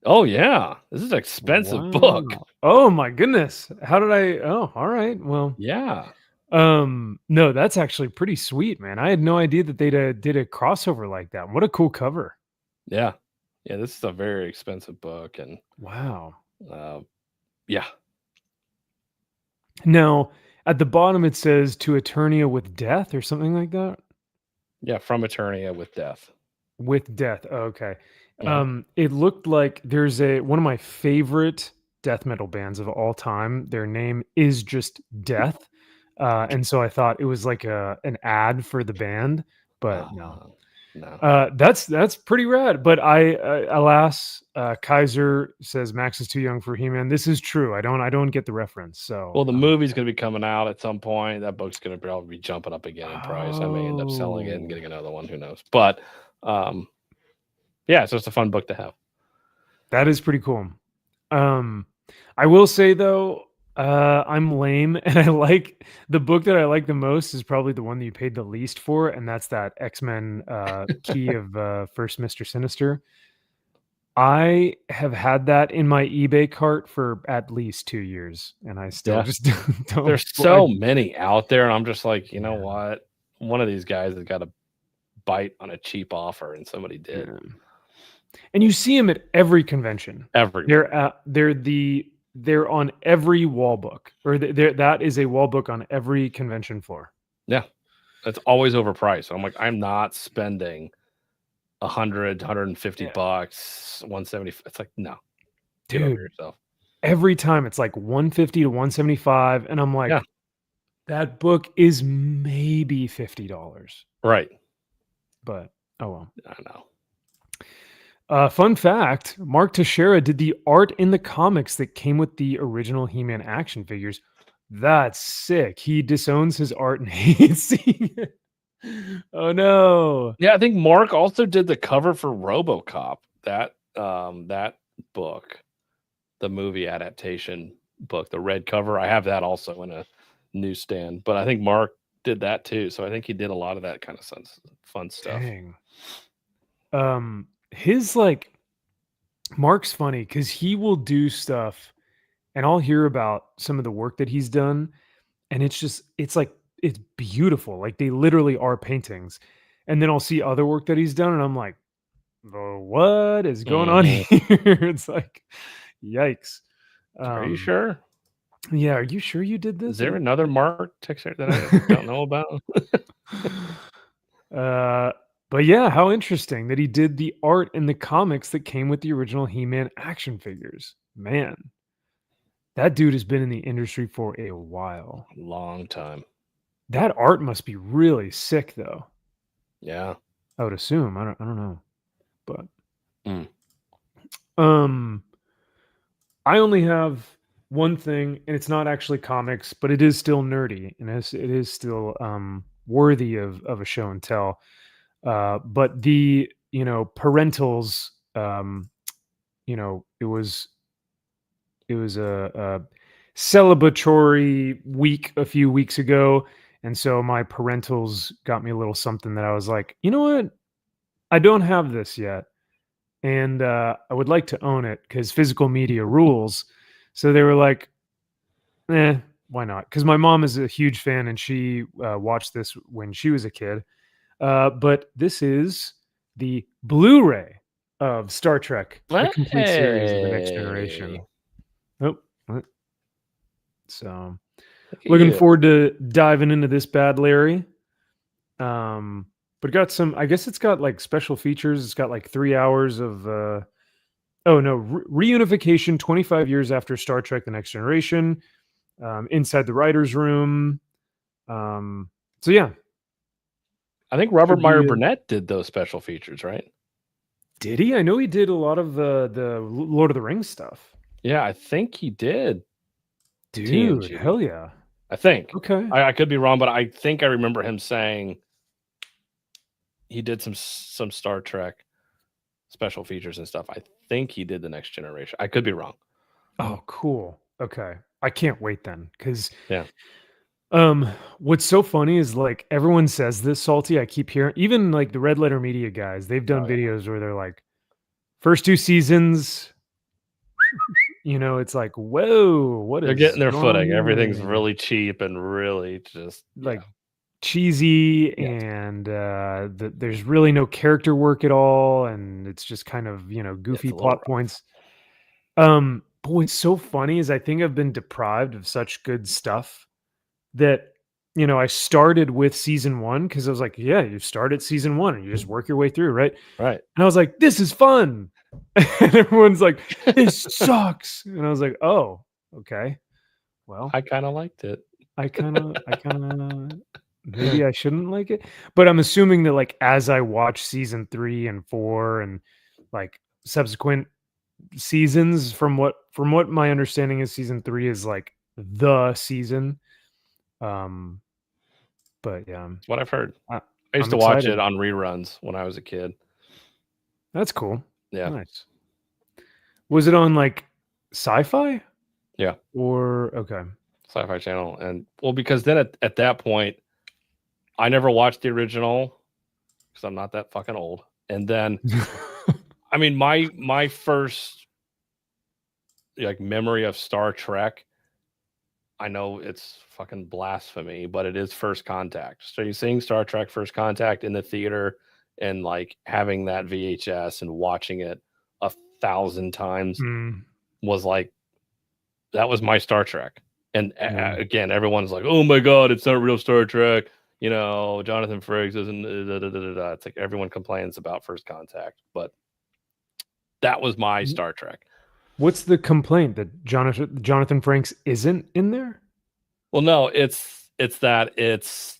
Oh yeah. This is an expensive book. Oh my goodness. How did all right. Well, yeah. No, that's actually pretty sweet, man. I had no idea that they did a crossover like that. What a cool cover. Yeah. Yeah, this is a very expensive book, and wow. Yeah. Now, at the bottom it says to Eternia with death or something like that. Yeah, from Eternia with death. With death. Oh, okay. It looked like there's one of my favorite death metal bands of all time. Their name is just Death. And so I thought it was like an ad for the band, but no. That's pretty rad. But alas, Kaiser says Max is too young for He-Man. This is true. I don't get the reference. So well, the movie's going to be coming out at some point. That book's going to probably be jumping up again in price. I may end up selling it and getting another one. Who knows? But yeah, it's just a fun book to have. That is pretty cool. I will say though, I'm lame, and I like the book that I like the most is probably the one that you paid the least for, and that's that X-Men key of first Mr. Sinister. I have had that in my eBay cart for at least 2 years, and I still just don't. There's so many out there, and I'm just like, you know what? One of these guys has got to bite on a cheap offer, and somebody did. Yeah. And you see them at every convention. They're on every wall book, or that is a wall book on every convention floor. Yeah, it's always overpriced. I'm like, I'm not spending $100, $150, $170. It's like, no, dude, get over yourself. Every time it's like $150 to $175, and I'm like, that book is maybe $50, right? But oh well, I know. Fun fact, Mark Teixeira did the art in the comics that came with the original He-Man action figures. That's sick. He disowns his art and hates seeing it. Oh no. Yeah, I think Mark also did the cover for RoboCop. That book, the movie adaptation book, the red cover. I have that also in a newsstand, but I think Mark did that too. So I think he did a lot of that kind of fun stuff. Dang. His Mark's funny because he will do stuff and I'll hear about some of the work that he's done, and it's it's beautiful. Like they literally are paintings. And then I'll see other work that he's done, and I'm like, oh, what is going on here? It's like, yikes. Are you sure? Yeah, are you sure you did this? Is there another Mark Texer that I don't know about? But yeah, how interesting that he did the art in the comics that came with the original He-Man action figures. Man, that dude has been in the industry for a while. A long time. That art must be really sick, though. Yeah, I would assume. I don't know, but I only have one thing, and it's not actually comics, but it is still nerdy, and it is still worthy of a show and tell. But the parentals, it was a celebratory week a few weeks ago, and so my parentals got me a little something that I was like, you know what, I don't have this yet, and I would like to own it because physical media rules. So they were like, why not? Because my mom is a huge fan, and she watched this when she was a kid. But this is the Blu-ray of Star Trek, the complete series of the Next Generation. Oh, what? So looking forward to diving into this bad Larry. But got some, I guess it's got like special features. It's got like 3 hours of reunification 25 years after Star Trek The Next Generation, inside the writer's room. So yeah. I think Robert Meyer Burnett did those special features, right? Did he? I know he did a lot of the Lord of the Rings stuff. Yeah, I think he did. Dude, TNG. hell yeah. I think. Okay. I could be wrong, but I think I remember him saying he did some Star Trek special features and stuff. I think he did The Next Generation. I could be wrong. Oh, cool. Okay. I can't wait then, because yeah. What's so funny is like everyone says this, Salty. I keep hearing, even like the Red Letter Media guys, they've done videos where they're like, first 2 seasons, it's like, whoa, they're getting their footing. Everything's really cheap and really just like cheesy, and there's really no character work at all, and it's just kind of goofy plot points. But what's so funny is I think I've been deprived of such good stuff that I started with season 1 because I was like, yeah, you start at season 1 and you just work your way through, right? And I was like, this is fun. And everyone's like, this sucks. And I was like, oh, okay. Well, I kind of liked it. I kind of maybe I shouldn't like it, but I'm assuming that like as I watch season 3 and 4 and like subsequent seasons, from what my understanding is, season 3 is like the season. But yeah, that's what I've heard. I used to watch it on reruns when I was a kid. That's cool. Yeah. Nice. Was it on like Sci-Fi? Yeah. Or okay. Sci-Fi Channel. And well, because then at that point, I never watched the original because I'm not that fucking old. And then I mean, my first like memory of Star Trek, I know it's fucking blasphemy, but it is First Contact. So you're seeing Star Trek First Contact in the theater and like having that VHS and watching it 1,000 times was like, that was my Star Trek. And again, everyone's like, oh my God, it's not real Star Trek. Jonathan Frakes isn't. It's like everyone complains about First Contact, but that was my Star Trek. What's the complaint, that Jonathan Frakes isn't in there? Well, no, it's that it's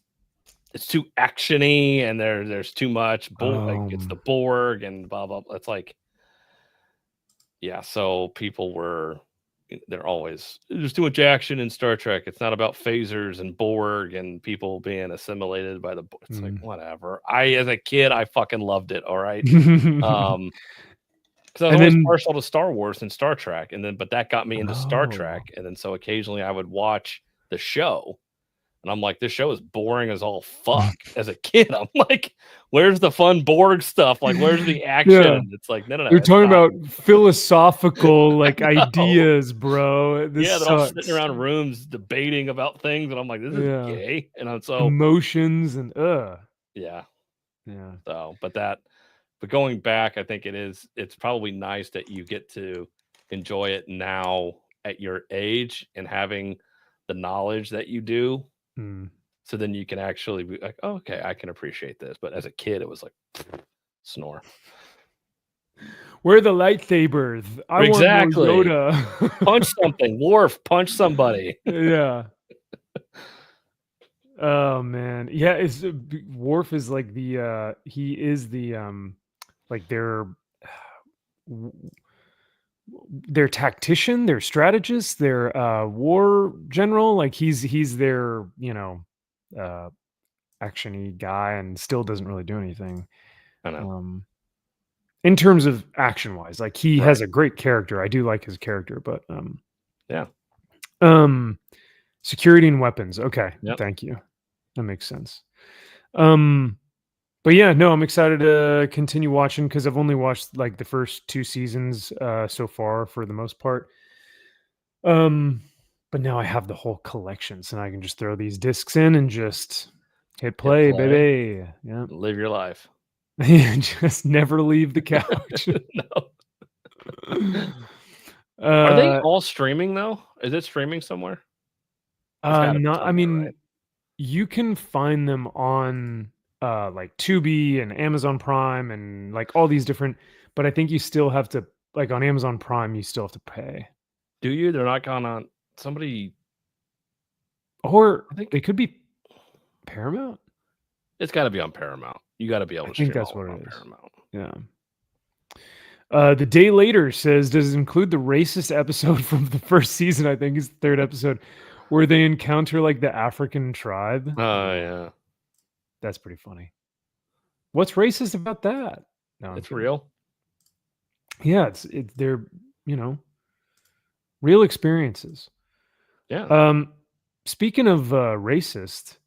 too actiony and there's too much. Like it's the Borg and blah blah blah. It's like, yeah. So they're always, there's too much action in Star Trek. It's not about phasers and Borg and people being assimilated by the. It's like whatever. As a kid, I fucking loved it. All right. Because I was always partial to Star Wars and Star Trek, but that got me into Star Trek, and then so occasionally I would watch the show, And I'm like, this show is boring as all fuck. As a kid, I'm like, where's the fun Borg stuff? Like, where's the action? Yeah. It's like, no. You're talking about philosophical like ideas, bro. This they're all sitting around rooms debating about things, and I'm like, this is gay. And I'm so emotions and yeah. So, but going back, I think it's probably nice that you get to enjoy it now at your age and having the knowledge that you do. So then you can actually be like, oh, okay, I can appreciate this. But as a kid, it was like snore. Where are the lightsabers? I want more Yoda. Punch something. Worf, punch somebody. Yeah. Oh man. Yeah, it's Worf is like the he is the like their tactician, their strategist, their war general. Like he's their, action-y guy and still doesn't really do anything. I know. In terms of action wise, like he has a great character. I do like his character, but security and weapons. Okay. Yep. Thank you. That makes sense. But yeah, no, I'm excited to continue watching because I've only watched like the first 2 seasons so far for the most part. But now I have the whole collection, so now I can just throw these discs in and just hit play. Baby. Yeah. Live your life. Just never leave the couch. No. Are they all streaming though? Is it streaming somewhere? No, I mean, right? You can find them on like Tubi and Amazon Prime and like all these different, but I think you still have to, like on Amazon Prime, you still have to pay. Do you? They're not going on somebody, or I think they could be Paramount. It's got to be on Paramount. You got to be able to stream. I think that's what it is. Paramount. Yeah. The day later says, does it include the racist episode from the first season? I think is the 3rd episode, where they encounter like the African tribe. Oh yeah, that's pretty funny. What's racist about that? No, it's real. Yeah, they're real experiences. Yeah. Speaking of racist,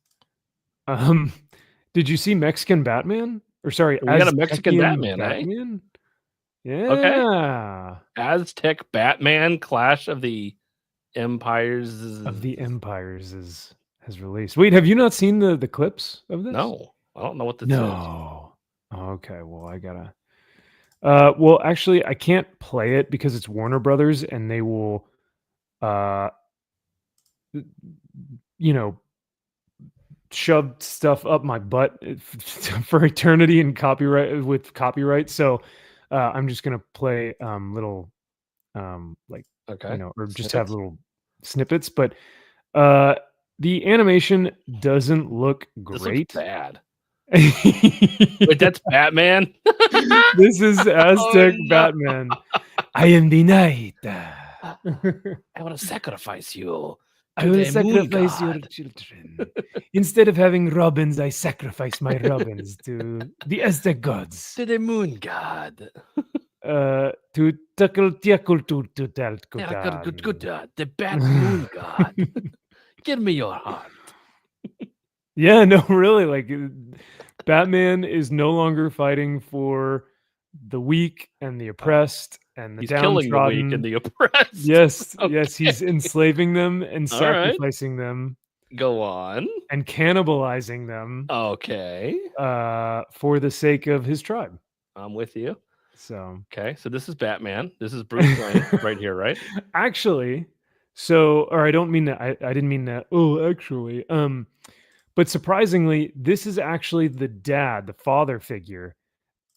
did you see Mexican Batman? Or sorry, we got a Mexican Batman. Eh? Yeah. Okay. Aztec Batman: Clash of the Empires. Has released. Wait, have you not seen the clips of this? No, I don't know what this is. Okay, well I gotta. Well, actually, I can't play it because it's Warner Brothers, and they will, shove stuff up my butt for eternity and copyright. So, I'm just gonna play little, like or just have little snippets. But the animation doesn't look great. This looks bad. Wait, that's Batman? This is Aztec Batman. I am the night. I want to sacrifice you. I will sacrifice your children. Instead of having robins, I sacrifice my robins to the Aztec gods. To the moon god. To the Bat Moon god. Give me your heart. Yeah, no, really. Like, Batman is no longer fighting for the weak and the oppressed and the downtrodden. Killing the weak and the oppressed. Yes, yes, he's enslaving them and sacrificing them. Go on. And cannibalizing them. Okay. For the sake of his tribe. I'm with you. So okay, so this is Batman. This is Bruce Wayne right here, right? Actually, I don't mean that. I didn't mean that. Oh, actually, but surprisingly, this is actually the dad, the father figure,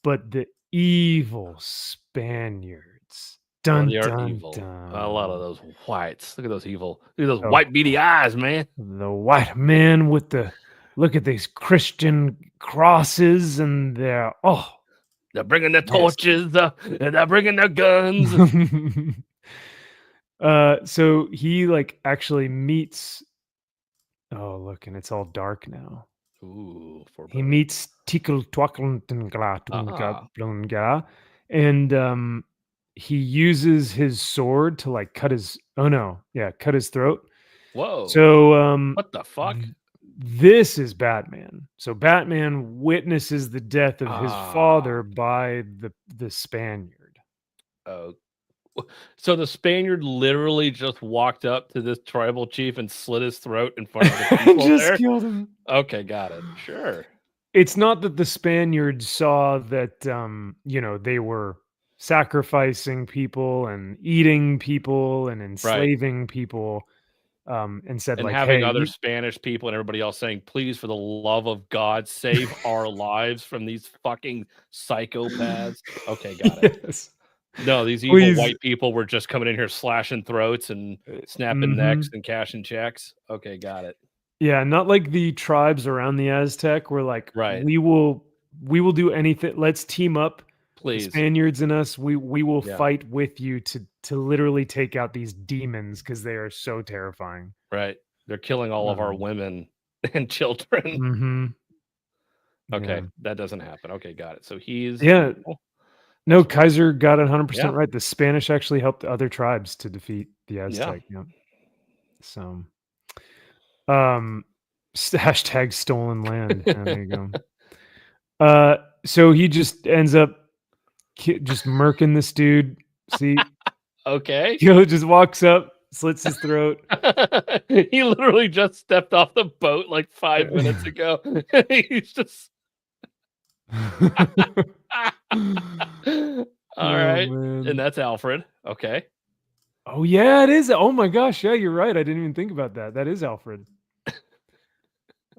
but the evil Spaniards. Dun, evil. A lot of those whites. Look at those evil. Look at those white beady eyes, man. The white man with look at these Christian crosses, and they're bringing their torches. They're bringing their guns. So he actually meets. Oh, look, and it's all dark now. Ooh, he meets Tikal Twakla, and he uses his sword to cut his. Oh no, yeah, cut his throat. Whoa! So what the fuck? This is Batman. So Batman witnesses the death of his father by the Spaniard. Oh. So the Spaniard literally just walked up to this tribal chief and slit his throat in front of the people just there? Killed him. Okay, got it. Sure. It's not that the Spaniards saw that they were sacrificing people and eating people and enslaving people, and said, and like, having hey, other Spanish people and everybody else saying, please, for the love of God, save our lives from these fucking psychopaths. Okay, got it. Yes. No, these evil white people were just coming in here slashing throats and snapping necks and cashing checks. Okay, got it. Yeah, not like the tribes around the Aztec were like, we will do anything. Let's team up, please. The Spaniards and us. We will fight with you to literally take out these demons because they are so terrifying. Right, they're killing all of our women and children. Okay, that doesn't happen. Okay, got it. So he's No, Kaiser got it 100% right. The Spanish actually helped other tribes to defeat the Aztec. Yeah. So, hashtag stolen land. There you go. So he just ends up just murking this dude. See? Okay. He just walks up, slits his throat. He literally just stepped off the boat like 5 minutes ago. He's just... All right. Man. And that's Alfred. Okay. Oh, yeah, it is. Oh, my gosh. Yeah, you're right. I didn't even think about that. That is Alfred.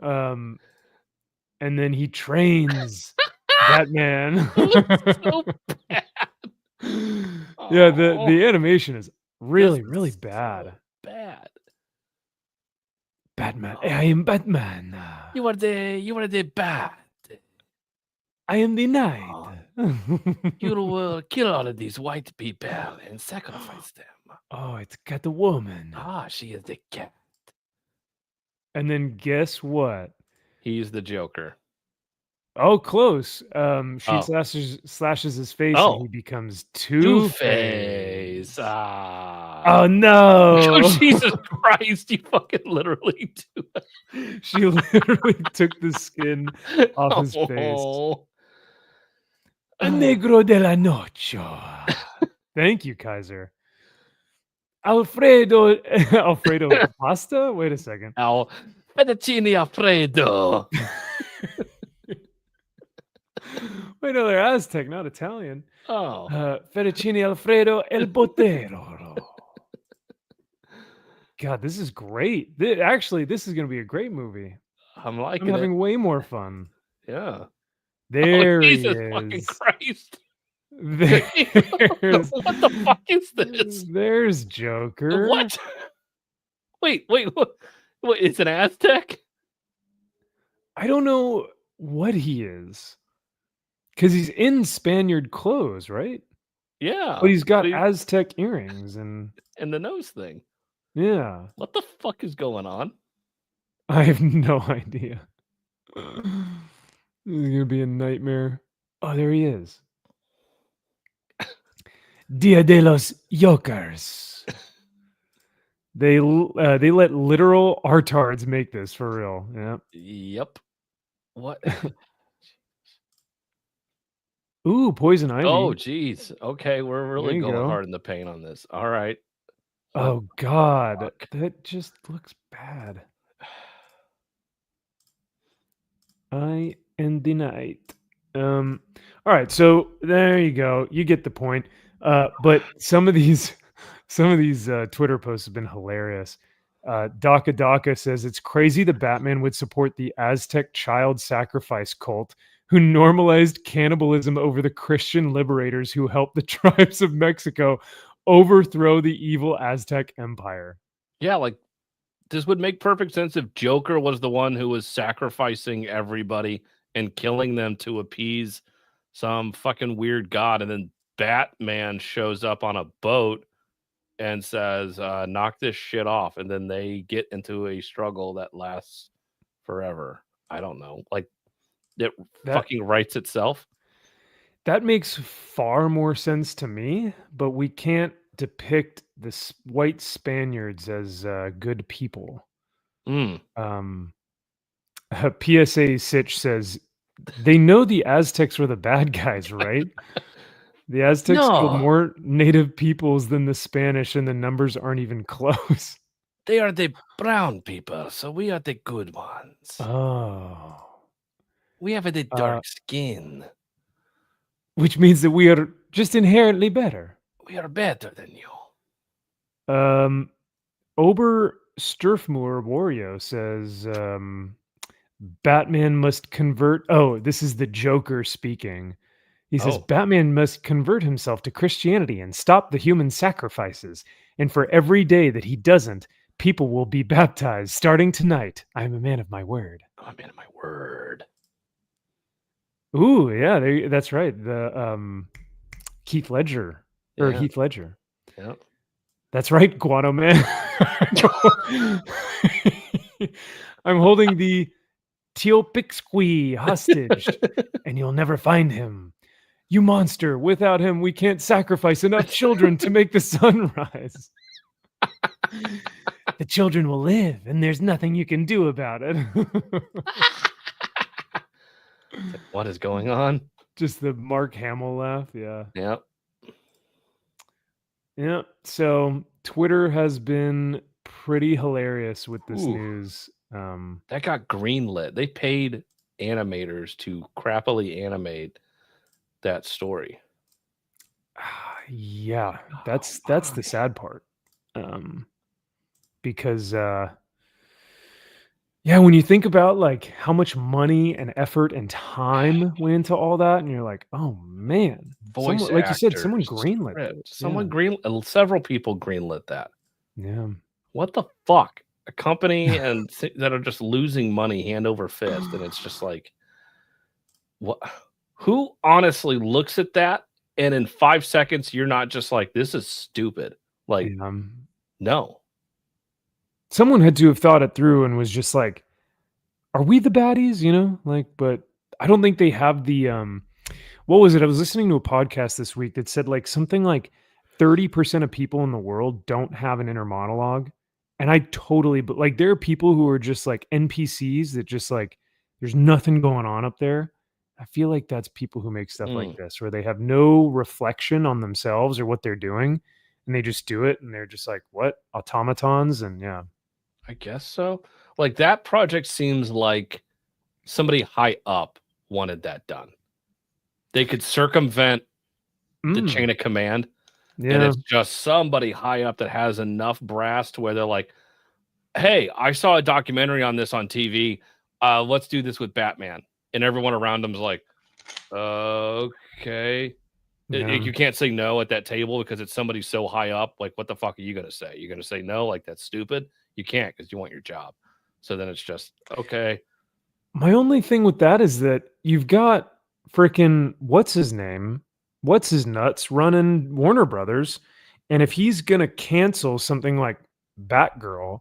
And then he trains Batman. So bad. Yeah, the animation is really bad. So bad. Batman. I am Batman. You are the bat. I am the knight. You will kill all of these white people and sacrifice them. Oh, it's Catwoman. She is the cat. And then guess what? He's the Joker. Oh, close. She slashes his face and he becomes Two-Face. Oh no! Oh, Jesus Christ! You fucking literally do it. She literally took the skin off his face. Negro de la noche. Thank you, Kaiser. Alfredo pasta? Wait a second. Fettuccine Alfredo. Wait, no, they're Aztec, not Italian. Oh. Fettuccine Alfredo El Botero. God, this is great. Actually, this is going to be a great movie. I'm having way more fun. Yeah. There he Jesus is. Fucking Christ. There's, what the fuck is this? There's Joker. What? Wait, what? It's an Aztec? I don't know what he is. Because he's in Spaniard clothes, right? Yeah. But he's got Aztec earrings and the nose thing. Yeah. What the fuck is going on? I have no idea. This is going to be a nightmare. Oh, there he is. Dia de los Jokers. They let literal artards make this for real. Yeah. Yep. What? Ooh, poison ivy. Oh, geez. Okay, we're really going hard in the paint on this. All right. Oh God, that just looks bad. I am the knight. All right, so there you go. You get the point. But some of these Twitter posts have been hilarious. Daka says it's crazy the Batman would support the Aztec child sacrifice cult who normalized cannibalism over the Christian liberators who helped the tribes of Mexico overthrow the evil Aztec empire. Yeah, like this would make perfect sense if Joker was the one who was sacrificing everybody and killing them to appease some fucking weird god, and then Batman shows up on a boat and says, knock this shit off, and then they get into a struggle that lasts forever. I don't know. Like, it fucking writes itself. That makes far more sense to me, but we can't depict the white Spaniards as good people. PSA Sitch says, they know the Aztecs were the bad guys, right? The Aztecs killed more native peoples than the Spanish, and the numbers aren't even close. They are the brown people, so we are the good ones. Oh. We have the dark skin. Which means that we are just inherently better. We are better than you. Ober Sturfmoor Wario says, Batman must convert. Oh, this is the Joker speaking. He says, Batman must convert himself to Christianity and stop the human sacrifices. And for every day that he doesn't, people will be baptized starting tonight. I'm a man of my word. I'm a man of my word. Ooh, yeah, that's right. The Heath Ledger. Yep. That's right, Guano Man. I'm holding the Teopixqui hostage, and you'll never find him. You monster, without him, we can't sacrifice enough children to make the sun rise. The children will live, and there's nothing you can do about it. What is going on? Just the Mark Hamill laugh, yeah. Yep. Yeah, so Twitter has been pretty hilarious with this news. That got greenlit. They paid animators to crappily animate that story. Yeah, that's the sad part. Because when you think about like how much money and effort and time went into all that, and you're like, oh man, like you said, someone greenlit it. Several people greenlit that. Yeah. What the fuck? A company and that are just losing money hand over fist, and it's just like, what? Who honestly looks at that and in 5 seconds you're not just like, this is stupid? Like, no. Someone had to have thought it through and was just like, are we the baddies? You know, like, but I don't think they have the what was it? I was listening to a podcast this week that said like something like 30% of people in the world don't have an inner monologue. And I totally, but like there are people who are just like NPCs that just like, there's nothing going on up there. I feel like that's people who make stuff like this, where they have no reflection on themselves or what they're doing, and they just do it, and they're just like, what? Automatons? And yeah. I guess so. Like that project seems like somebody high up wanted that done. They could circumvent the chain of command. Yeah. And it's just somebody high up that has enough brass to where they're like, hey, I saw a documentary on this on TV. Let's do this with Batman. And everyone around them's like, okay. Yeah. You can't say no at that table because it's somebody so high up. Like, what the fuck are you going to say? You're going to say no? Like, that's stupid? You can't because you want your job. So then it's just, okay. My only thing with that is that you've got freaking, what's his name? What's his nuts running Warner Brothers. And if he's going to cancel something like Batgirl,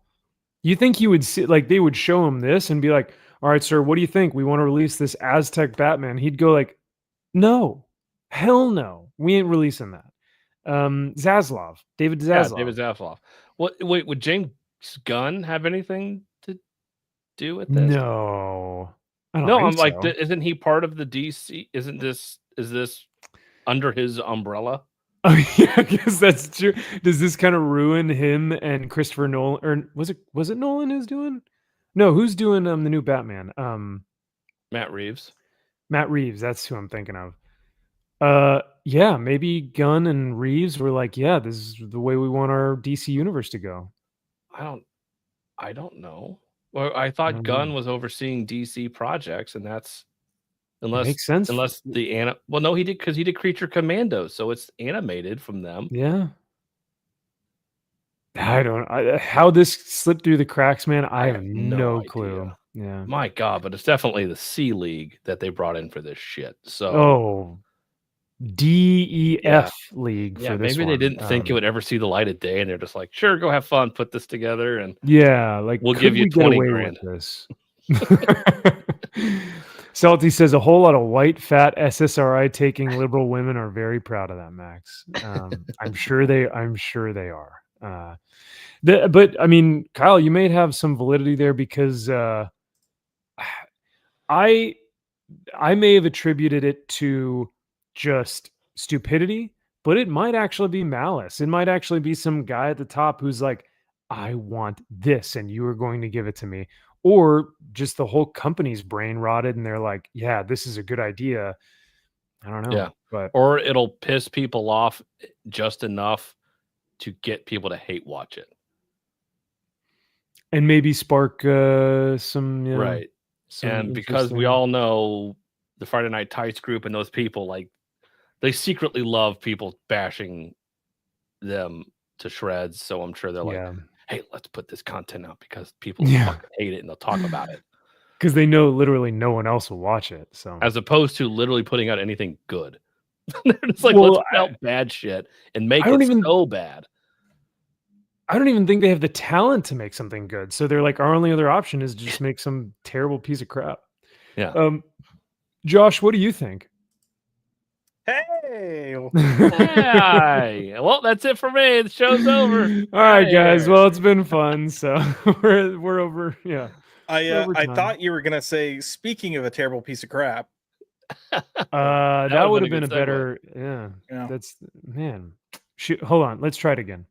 you think he would see, like, they would show him this and be like, all right, sir, what do you think? We want to release this Aztec Batman. He'd go like, no, hell no. We ain't releasing that. Zaslav, David Zaslav. Yeah, David Zaslav. Wait, would James Gunn have anything to do with this? No. I'm like, isn't he part of the DC? Is this under his umbrella? Oh yeah, I guess that's true. Does this kind of ruin him and Christopher Nolan? Or was it Nolan who's doing? No, who's doing the new Batman? Matt Reeves. Matt Reeves, that's who I'm thinking of. Yeah, maybe Gunn and Reeves were like, yeah, this is the way we want our DC universe to go. I don't know. Well, I thought Gunn was overseeing DC projects, and that's makes sense. Unless well, no, he did because he did Creature Commandos, so it's animated from them. Yeah. How this slipped through the cracks, man. I have no clue. Yeah. My God, but it's definitely the C League that they brought in for this shit. So DEF League for this maybe one. They didn't think it would ever see the light of day, and they're just like, sure, go have fun, put this together, and like we'll give you 20 grand. This? Salty says a whole lot of white, fat SSRI taking liberal women are very proud of that, Max. I'm sure they are. But I mean, Kyle, you may have some validity there because I may have attributed it to just stupidity, but it might actually be malice. It might actually be some guy at the top who's like, I want this and you are going to give it to me. Or just the whole company's brain rotted and they're like, yeah, this is a good idea. I don't know. Yeah. But or it'll piss people off just enough to get people to hate watch it. And maybe spark some, you know, right. And because we all know the Friday Night Tights group and those people, like, they secretly love people bashing them to shreds. So I'm sure they're like, hey, let's put this content out because people fucking hate it and they'll talk about it. Because they know literally no one else will watch it. So as opposed to literally putting out anything good. They're just like, let's put out bad shit and make it so bad. I don't even think they have the talent to make something good. So they're like, our only other option is to just make some terrible piece of crap. Yeah. Josh, what do you think? Hey. Hi. Well, that's it for me. The show's over. All right, guys. Well, it's been fun. So we're over. Yeah. I thought you were gonna say, speaking of a terrible piece of crap. That would have been a better. Yeah. That's man. Shoot, hold on. Let's try it again.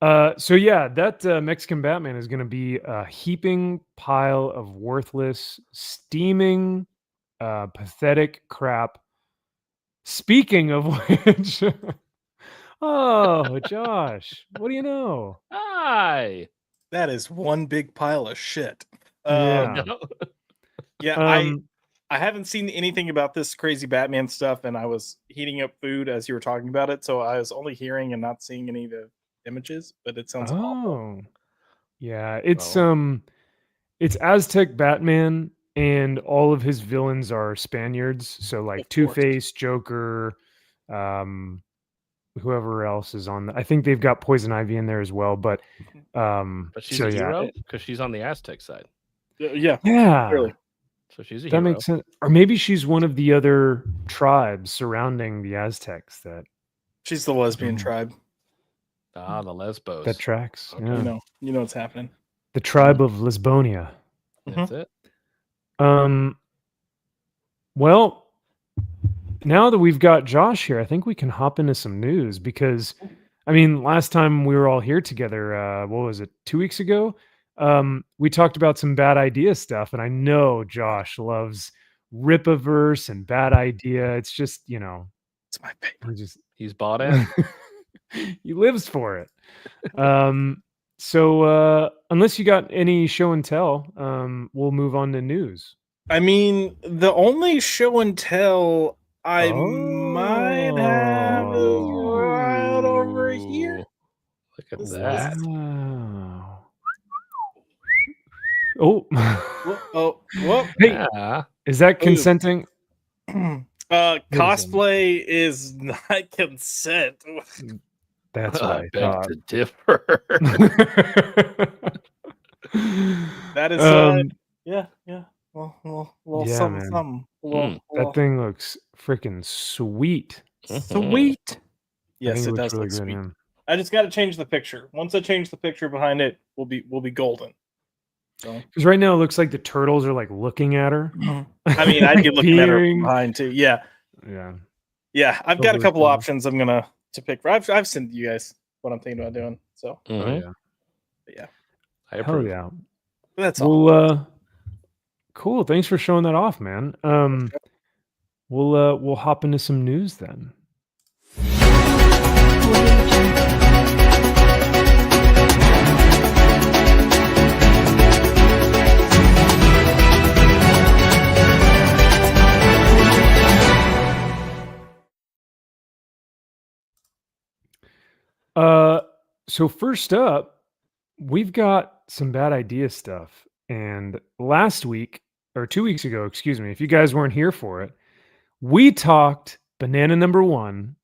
So yeah, that Mexican Batman is going to be a heaping pile of worthless, steaming, pathetic crap. Speaking of which, oh, Josh, what do you know? Hi. That is one big pile of shit. Yeah. I haven't seen anything about this crazy Batman stuff, and I was heating up food as you were talking about it, so I was only hearing and not seeing any of the images, but it sounds awful. Yeah, it's Aztec Batman, and all of his villains are Spaniards. So like Two-Face, Joker, whoever else is on. I think they've got Poison Ivy in there as well. But she's a hero because she's on the Aztec side. Yeah. Really. So she's a hero. That makes sense. Or maybe she's one of the other tribes surrounding the Aztecs. She's the lesbian tribe. Ah, the Lesbos. That tracks. Okay. Yeah. You know what's happening. The tribe of Lisbonia. That's it. Well, now that we've got Josh here, I think we can hop into some news because, I mean, last time we were all here together, what was it, 2 weeks ago? We talked about some bad idea stuff, and I know Josh loves Ripaverse and bad idea. It's just, you know, it's my favorite. He's bought in. He lives for it. So unless you got any show and tell, we'll move on to news. I mean, the only show and tell I might have is right over here. Look at that. Wow. Whoa. Hey, yeah. Is that consenting? Cosplay is not consent. That's what I beg thought. to differ. That is yeah. Well, yeah, something. That thing looks freaking sweet. Sweet. Yes, it does really look good, sweet. man. I just got to change the picture. Once I change the picture behind it, we'll be golden. Because right now it looks like the turtles are like looking at her. I mean, I'd be looking at her from behind too. Yeah. I've got a couple options. I'm gonna pick. I've sent you guys what I'm thinking about doing. So I Hell approve. yeah. That's all. Cool. Thanks for showing that off, man. We'll hop into some news then. So first up, we've got some bad idea stuff. And last week, or 2 weeks ago, excuse me, if you guys weren't here for it, we talked Banana number one.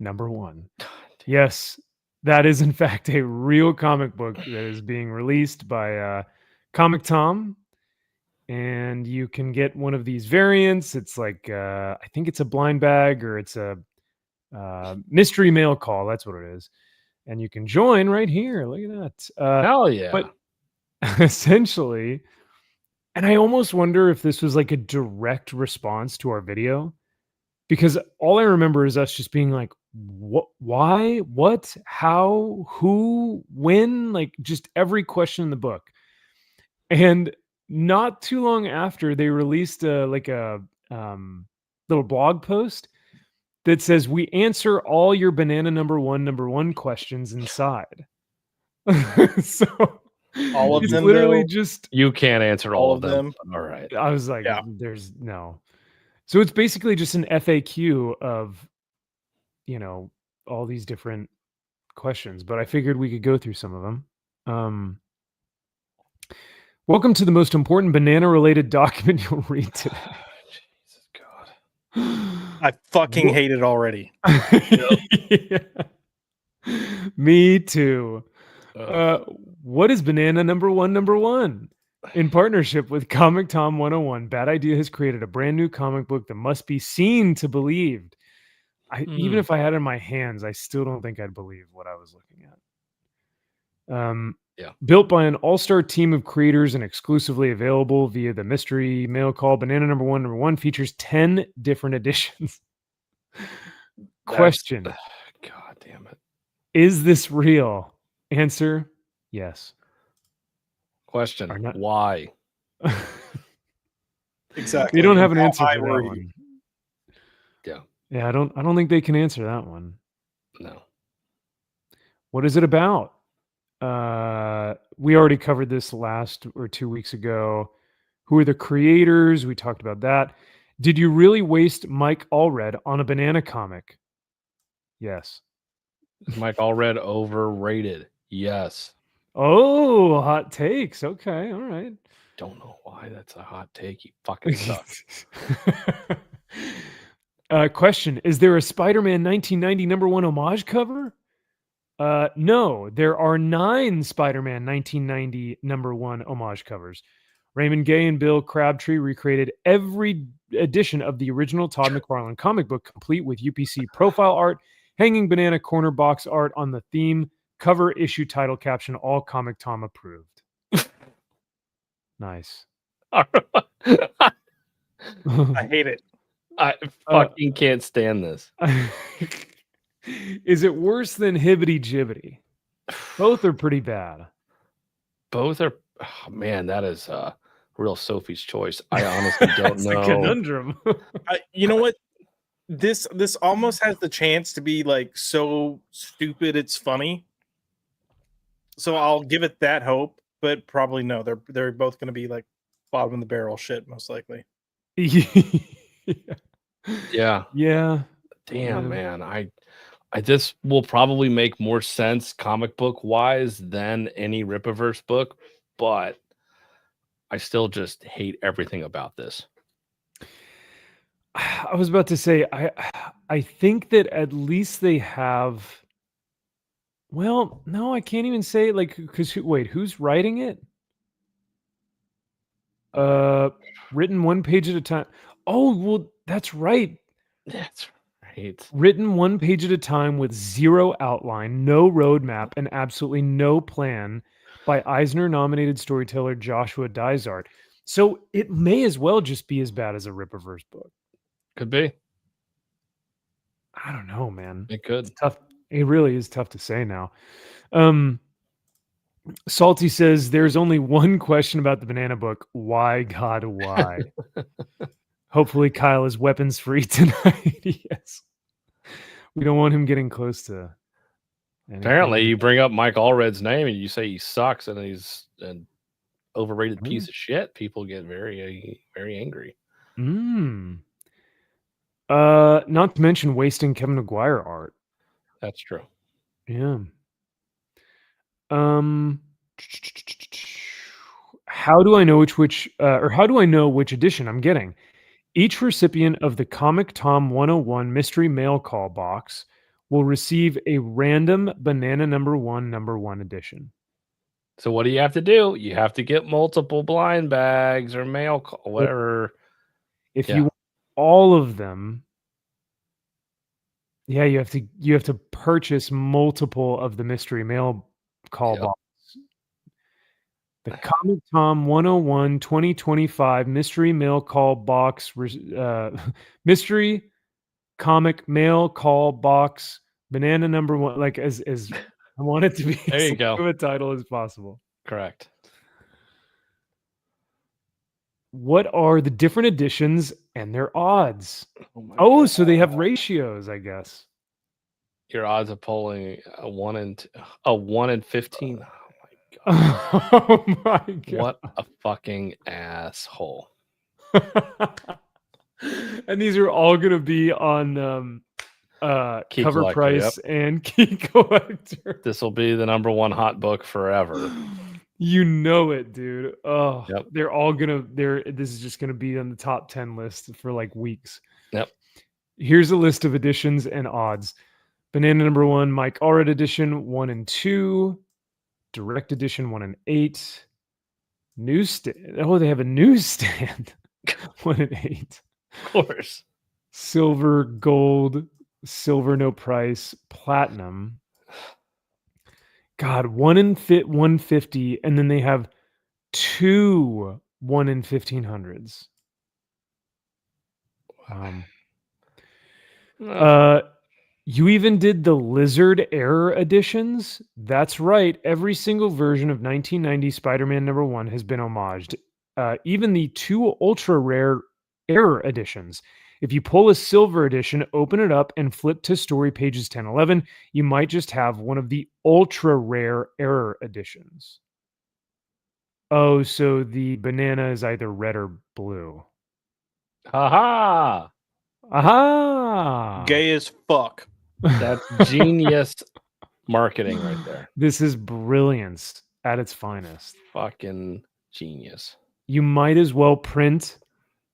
Yes, that is in fact a real comic book that is being released by Comic Tom. And you can get one of these variants. It's like, I think it's a blind bag or it's a mystery mail call. That's what it is. And you can join right here. Look at that. Hell yeah. But essentially, And I almost wonder if this was like a direct response to our video, because all I remember is us just being like, what, why, what, how, who, when, like just every question in the book. And not too long after, they released a little blog post that says, we answer all your banana number one questions inside. So all of it's them, literally though? just You can't answer all of them. All right. I was like, there's no. So it's basically just an FAQ of, all these different questions, but I figured we could go through some of them. Welcome to the most important banana related document you'll read today. Jesus God. I fucking hate it already. Yeah. Me too. What is banana number one? In partnership with Comic Tom 101, Bad Idea has created a brand new comic book that must be seen to believed. Even if I had it in my hands, I still don't think I'd believe what I was looking at. Built by an all-star team of creators and exclusively available via the mystery mail call, Banana number one features 10 different editions. Question. God damn it. Is this real? Answer, yes. Question, why? Exactly. You don't have an answer for that one. Yeah. Yeah, I don't think they can answer that one. No. What is it about? We already covered this last or 2 weeks ago. Who are the creators? We talked about that. Did you really waste Mike Allred on a banana comic? Yes. Is Mike Allred overrated? Yes. Oh, hot takes. Okay, all right. Don't know why that's a hot take. He fucking sucks. Question: is there a Spider-Man 1990 #1 homage cover? No, there are 9 Spider-Man 1990 #1 homage covers. Raymond Gay and Bill Crabtree recreated every edition of the original Todd McFarlane comic book, complete with UPC profile art, hanging banana corner box art on the theme, cover, issue, title, caption, all Comic Tom approved. Nice. I hate it. I fucking can't stand this. Is it worse than Hibbity Jibbity? Both are pretty bad. Both are. Oh, man, that is real Sophie's choice. I honestly don't know. It's a conundrum. You know what? This almost has the chance to be like so stupid it's funny. So I'll give it that hope, but probably no. They're both going to be like bottom of the barrel shit, most likely. Yeah. Damn, man. I this will probably make more sense comic book wise than any Rippaverse book, but I still just hate everything about this. I was about to say, I think that at least they have. Well, no, I can't even say like, because who's writing it? Written one page at a time. Oh, well, that's right. That's right. Written one page at a time with zero outline, no roadmap, and absolutely no plan by Eisner-nominated storyteller Joshua Dysart. So it may as well just be as bad as a Rippaverse book. Could be. I don't know, man. It could. It's tough. It really is tough to say now. Salty says there's only one question about the banana book. Why, God, why? Hopefully Kyle is weapons free tonight. Yes. We don't want him getting close to anything. Apparently you bring up Mike Allred's name and you say he sucks and he's an overrated piece of shit. People get very, very angry. Not to mention wasting Kevin Maguire art. That's true. Yeah. How do I know which edition I'm getting? Each recipient of the Comic Tom 101 mystery mail call box will receive a random banana number one edition. So what do you have to do? You have to get multiple blind bags or mail call, whatever. If you want all of them, you have to purchase multiple of the mystery mail call box. The Comic Tom 101 2025 Mystery Mail Call Box Mystery Comic Mail Call Box Banana number 1. Like as I want it to be there you go. Of a title as possible. Correct. What are the different editions and their odds? So they have ratios, I guess. Your odds of pulling a 1 in 15. Oh my god. What a fucking asshole. And these are all going to be on Key Cover Collector, Price and Key Collector. This will be the number 1 hot book forever. You know it, dude. Oh, yep. They're all this is just gonna be on the top 10 list for like weeks. Yep. Here's a list of editions and odds. Banana number 1, Mike Allred edition 1 and 2, direct edition 1 and 8, newsstand. Oh, they have a newsstand 1 and 8. Of course. Silver, gold, silver no price, platinum. God, 1 in 150, and then they have 2 1 in 1500s. You even did the Lizard Error editions? That's right. Every single version of 1990 Spider-Man number 1 has been homaged. Even the 2 ultra rare Error editions. If you pull a silver edition, open it up, and flip to story pages 10-11, you might just have one of the ultra rare Error editions. Oh, so the banana is either red or blue. Aha! Aha! Gay as fuck. That's genius marketing right there. This is brilliance at its finest. Fucking genius. You might as well print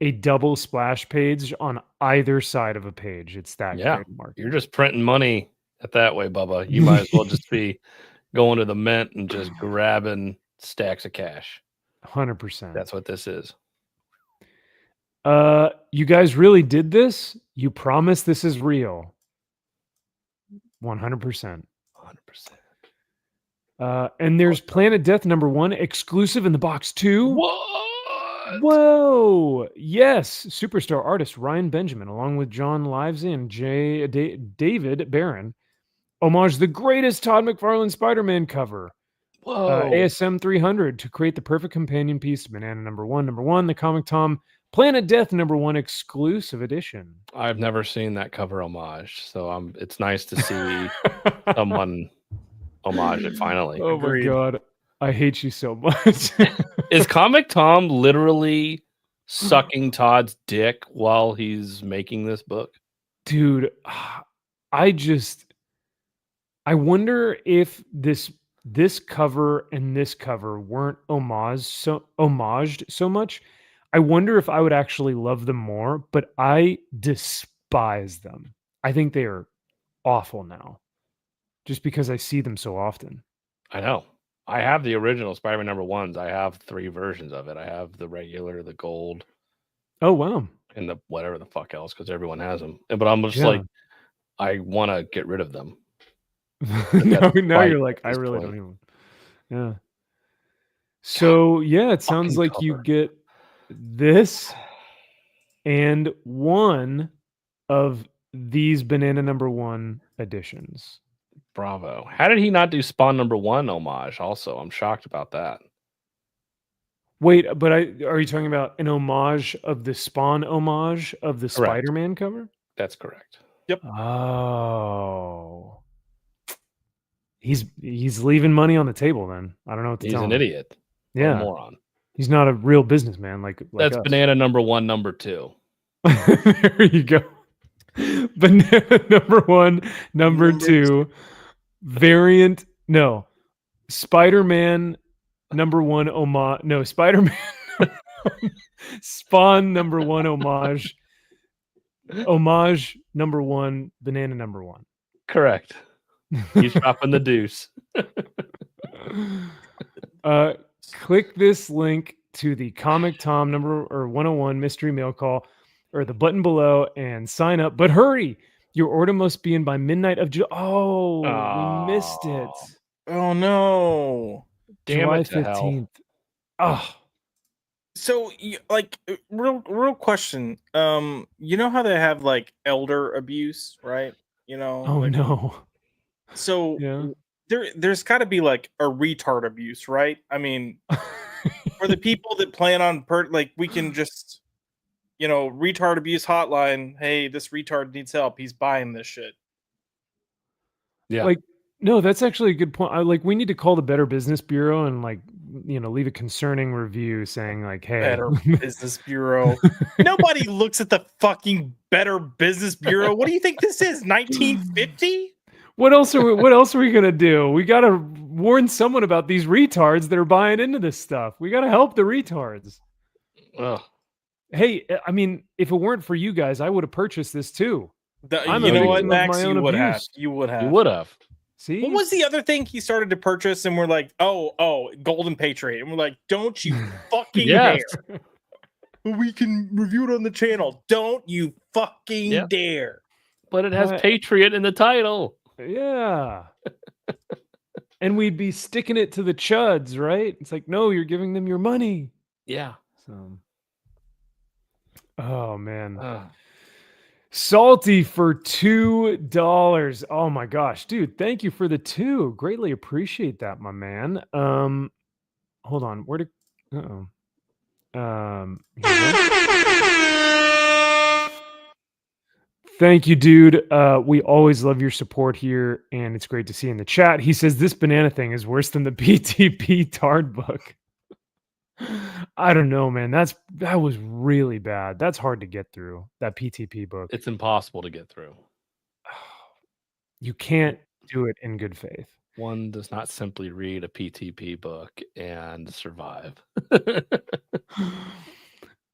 a double splash page on either side of a page. It's that great marketing. You're just printing money that way, Bubba. You might as well just be going to the mint and just grabbing stacks of cash. 100%. That's what this is. You guys really did this? You promise this is real? 100%. 100%. And there's Planet Death number 1 exclusive in the box too. What? Whoa! Yes, superstar artist Ryan Benjamin, along with John Livesey and David Byrne, homage the greatest Todd McFarlane Spider-Man cover. Whoa! ASM 300 to create the perfect companion piece to Banana number 1, the Comic Tom Planet Death number 1 exclusive edition. I've never seen that cover homage, so it's nice to see someone homage it finally. Oh my god, I hate you so much. Is Comic Tom literally sucking Todd's dick while he's making this book? Dude, I wonder if this cover and this cover weren't homaged so much. I wonder if I would actually love them more, but I despise them. I think they are awful now, just because I see them so often. I know. I have the original Spider-Man number 1s. I have 3 versions of it. I have the regular, the gold. Oh, wow. And the whatever the fuck else, because everyone has them. But I'm just like, I want to get rid of them. now you're like, I really don't even. Yeah. So, yeah, it sounds like cover. you get this and one of these Banana number 1 editions. Bravo. How did he not do Spawn number 1 homage also? I'm shocked about that. Wait, but are you talking about an homage of the Spawn homage of the Correct. Spider-Man cover? That's correct. Yep. Oh. He's leaving money on the table then. I don't know what to tell him. He's an idiot. Yeah. A moron. He's not a real businessman like That's us. Banana number 1, number 2. There you go. Banana number 1, number 2. Variant. No. Spider-Man number 1 homage. No, Spider-Man. Spawn number 1 homage. Homage number 1. Banana number 1. Correct. He's dropping the deuce. Click this link to the Comic Tom number 101 mystery mail call or the button below and sign up. But hurry, your order must be in by midnight of July. Oh, we missed it. Oh no. Damn July it to 15th. Oh. So, like, real question. You know how they have like elder abuse, right? You know. Oh like, no. So Yeah. there's got to be like a retard abuse, right? I mean, for the people that plan on like we can just, retard abuse hotline. Hey, this retard needs help. He's buying this shit. Yeah. Like, no, that's actually a good point. We need to call the Better Business Bureau and leave a concerning review saying like, hey, Better Business Bureau. Nobody looks at the fucking Better Business Bureau. What do you think this is? 1950? What else are we gonna do? We gotta warn someone about these retards that are buying into this stuff. We gotta help the retards. Ugh. Hey, I mean, if it weren't for you guys, I would have purchased this too. You know what, Max? You would have. You would have. See, what was the other thing he started to purchase? And we're like, oh, Golden Patriot. And we're like, don't you fucking dare. We can review it on the channel. Don't you fucking dare. But it has Patriot in the title. Yeah. And we'd be sticking it to the chuds, right? It's like, no, you're giving them your money. Yeah. So, oh man. Salty for $2. Oh my gosh, dude, thank you for the 2. Greatly appreciate that, my man. Hold on. Where to Thank you, dude. We always love your support here, and it's great to see in the chat. He says this banana thing is worse than the PTP Tard book. I don't know, man. That was really bad. That's hard to get through, that PTP book. It's impossible to get through. You can't do it in good faith. One does not simply read a PTP book and survive.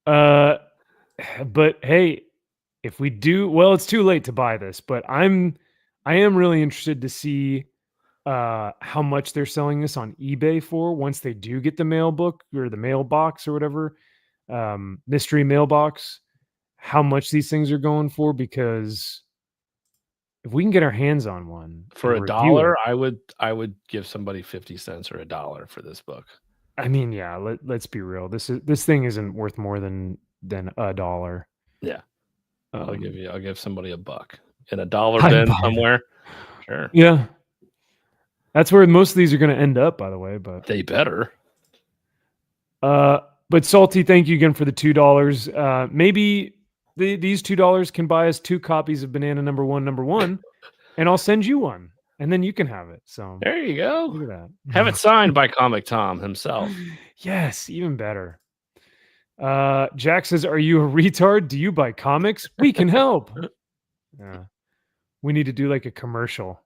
But hey, if we do, well, it's too late to buy this, but I am really interested to see how much they're selling this on eBay for once they do get the mail book or the mailbox or whatever, mystery mailbox, how much these things are going for, because if we can get our hands on one for $1, I would give somebody 50 cents or $1 for this book. I mean, yeah, let's be real. This thing isn't worth more than $1. Yeah. I'll give somebody $1 and $1 bin somewhere. Sure. Yeah. That's where most of these are going to end up, by the way, but they better. But Salty, thank you again for the $2. Maybe these $2 can buy us 2 copies of Banana number one, and I'll send you one, and then you can have it. So there you go. Look at that. Have it signed by Comic Tom himself. Yes, even better. Jack says, "Are you a retard? Do you buy comics? We can help." Yeah, we need to do like a commercial.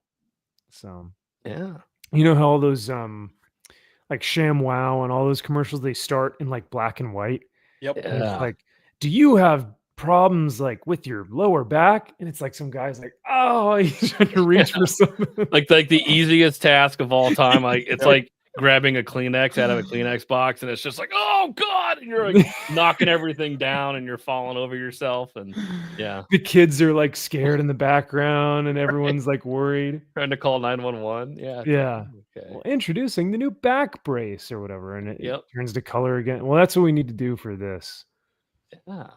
So yeah, you know how all those like ShamWow and all those commercials, they start in like black and white. Yep. Yeah. And it's like, do you have problems like with your lower back? And it's like some guy's like, oh, he's trying to reach for something. like the easiest task of all time. Like it's like grabbing a Kleenex out of a Kleenex box, and it's just like, oh god, and you're like knocking everything down, and you're falling over yourself, and yeah, the kids are like scared in the background, and everyone's like worried, trying to call 911. Yeah. Okay. Well, introducing the new back brace or whatever, and it turns to color again. Well, that's what we need to do for this. Yeah.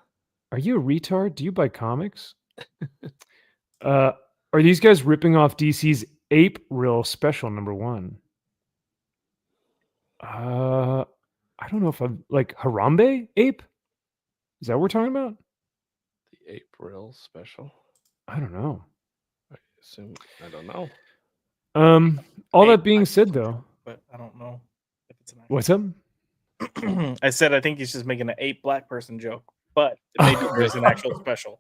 Are you a retard? Do you buy comics? Are these guys ripping off DC's Ape Real Special #1? I don't know if I'm like Harambe Ape. Is that what we're talking about? The Ape Real Special. I don't know. I don't know. All that being said, though, but I don't know if it's an what's up? I said I think he's just making an ape black person joke, but maybe there's an actual special.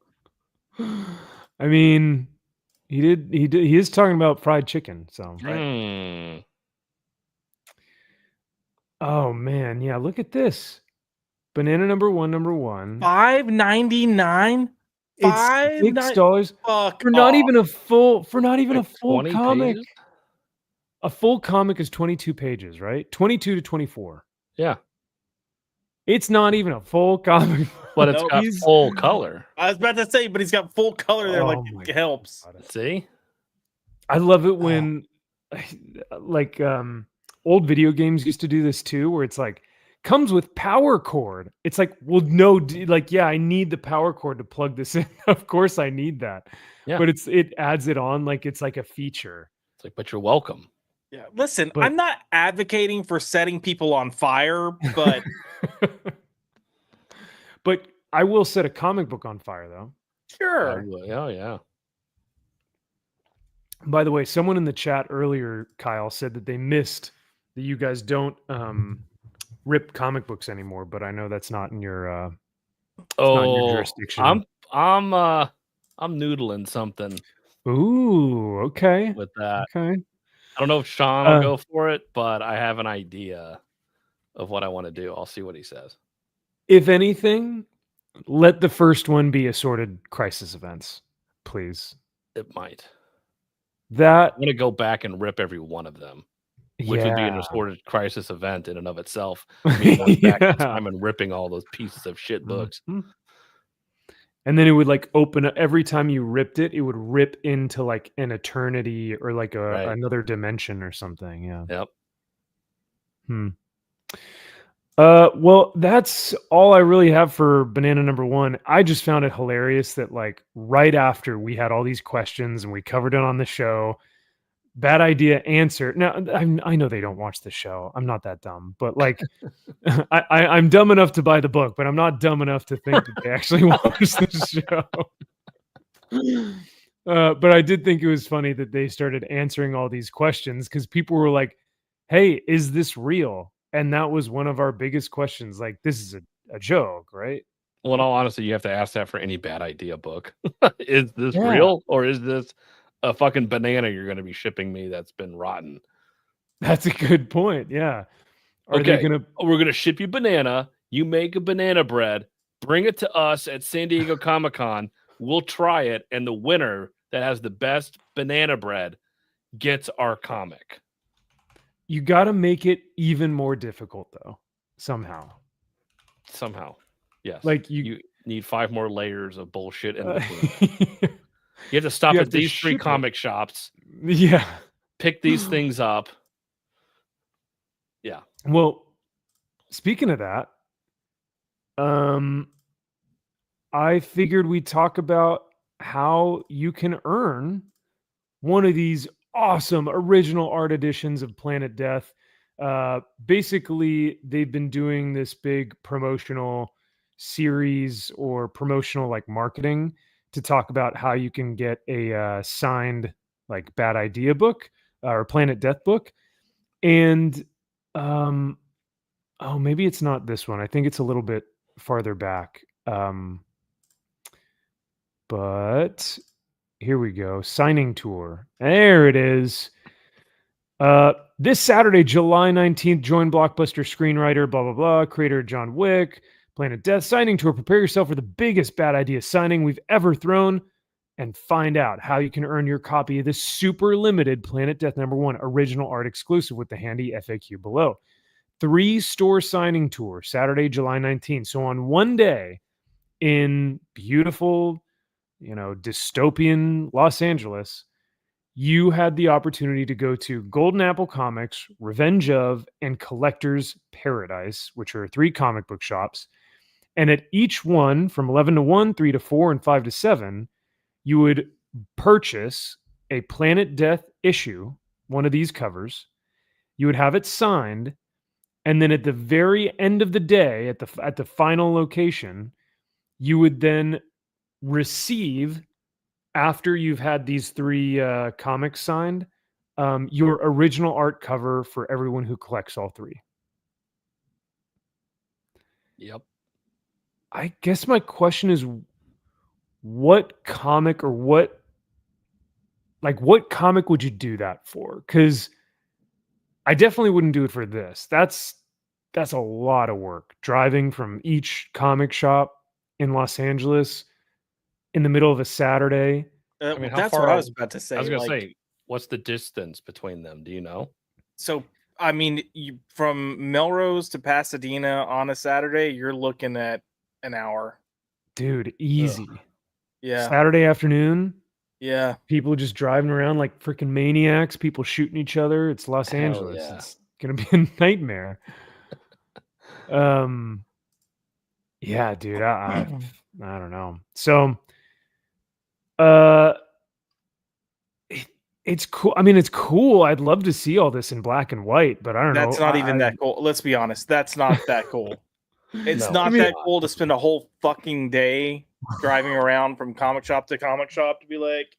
I mean, he is talking about fried chicken, so. Right. Oh man, yeah, look at this. Banana number one. $5.99. It's $6 for not even a full comic. Pages? A full comic is 22 pages, right? 22 to 24. Yeah. It's not even a full comic, but it's got full color. I was about to say, but he's got full color there. Like it helps. See, I love it when, like, old video games used to do this too, where it's like comes with power cord. It's like, well, no, like, yeah, I need the power cord to plug this in. Of course I need that. Yeah. But it adds it on like it's like a feature. It's like, but you're welcome. Yeah, listen, But- I'm not advocating for setting people on fire, but But I will set a comic book on fire, though. sure. Oh, yeah. By the way, someone in the chat earlier, Kyle, said that they missed that you guys don't rip comic books anymore. But I know that's not in your not in your jurisdiction. I'm noodling something Ooh, okay. with that. Okay. I don't know if Sean will go for it, but I have an idea of what I want to do. I'll see what he says. If anything, let the first one be assorted crisis events, please. It might. That I'm going to go back and rip every one of them, which would be an assorted crisis event in and of itself. I mean, going back in time and ripping all those pieces of shit books. Mhm. And then it would like open up every time you ripped it, it would rip into like an eternity or like another dimension or something. Yeah. Yep. Well, that's all I really have for banana number 1. I just found it hilarious that like right after we had all these questions and we covered it on the show, bad idea answer. Now I know they don't watch the show. I'm not that dumb, but like I'm dumb enough to buy the book, but I'm not dumb enough to think that they actually watch the show. But I did think it was funny that they started answering all these questions because people were like, hey, is this real? And that was one of our biggest questions. Like, this is a joke, right? Well, in all honesty, you have to ask that for any bad idea book. Is this real, or is this a fucking banana you're going to be shipping me that's been rotten? That's a good point. Yeah. We're going to ship you banana. You make a banana bread, bring it to us at San Diego Comic-Con. We'll try it. And the winner that has the best banana bread gets our comic. You got to make it even more difficult, though, somehow. Yes. Like you need 5 more layers of bullshit in between. You have to stop at these 3 comic shops. Yeah. Pick these things up. Yeah. Well, speaking of that, I figured we'd talk about how you can earn one of these awesome original art editions of Planet Death. Basically, they've been doing this big promotional series or promotional like marketing to talk about how you can get a signed like bad idea book or Planet Death book. And maybe it's not this one. I think it's a little bit farther back. But here we go. Signing tour. There it is. This Saturday, July 19th, join blockbuster screenwriter, blah, blah, blah, creator John Wick, Planet Death signing tour. Prepare yourself for the biggest bad idea signing we've ever thrown and find out how you can earn your copy of this super limited Planet Death #1 original art exclusive with the handy FAQ below. 3-store signing tour, Saturday, July 19th. So on one day in beautiful, dystopian Los Angeles, you had the opportunity to go to Golden Apple Comics, Revenge of, and Collector's Paradise, which are 3 comic book shops. And at each one, from 11 to 1, 3 to 4, and 5 to 7, you would purchase a Planet Death issue, one of these covers. You would have it signed. And then at the very end of the day, at the final location, you would then receive, after you've had these 3 comics signed, your original art cover for everyone who collects all 3. Yep. I guess my question is, what comic or what comic would you do that for? Because I definitely wouldn't do it for this. That's a lot of work. Driving from each comic shop in Los Angeles in the middle of a Saturday. I mean, that's what I was about to say. I was going to say, what's the distance between them? Do you know? So, I mean, from Melrose to Pasadena on a Saturday, you're looking at an hour. Dude, easy. Ugh. Yeah. Saturday afternoon. Yeah. People just driving around like freaking maniacs. People shooting each other. It's Los Angeles. Yeah. It's going to be a nightmare. Yeah, dude. I don't know. So, uh, it's cool. I mean, it's cool. I'd love to see all this in black and white, but I don't know. That's not even that cool. Let's be honest. That's not that cool. It's No, not I mean- that cool to spend a whole fucking day driving around from comic shop to comic shop to be like,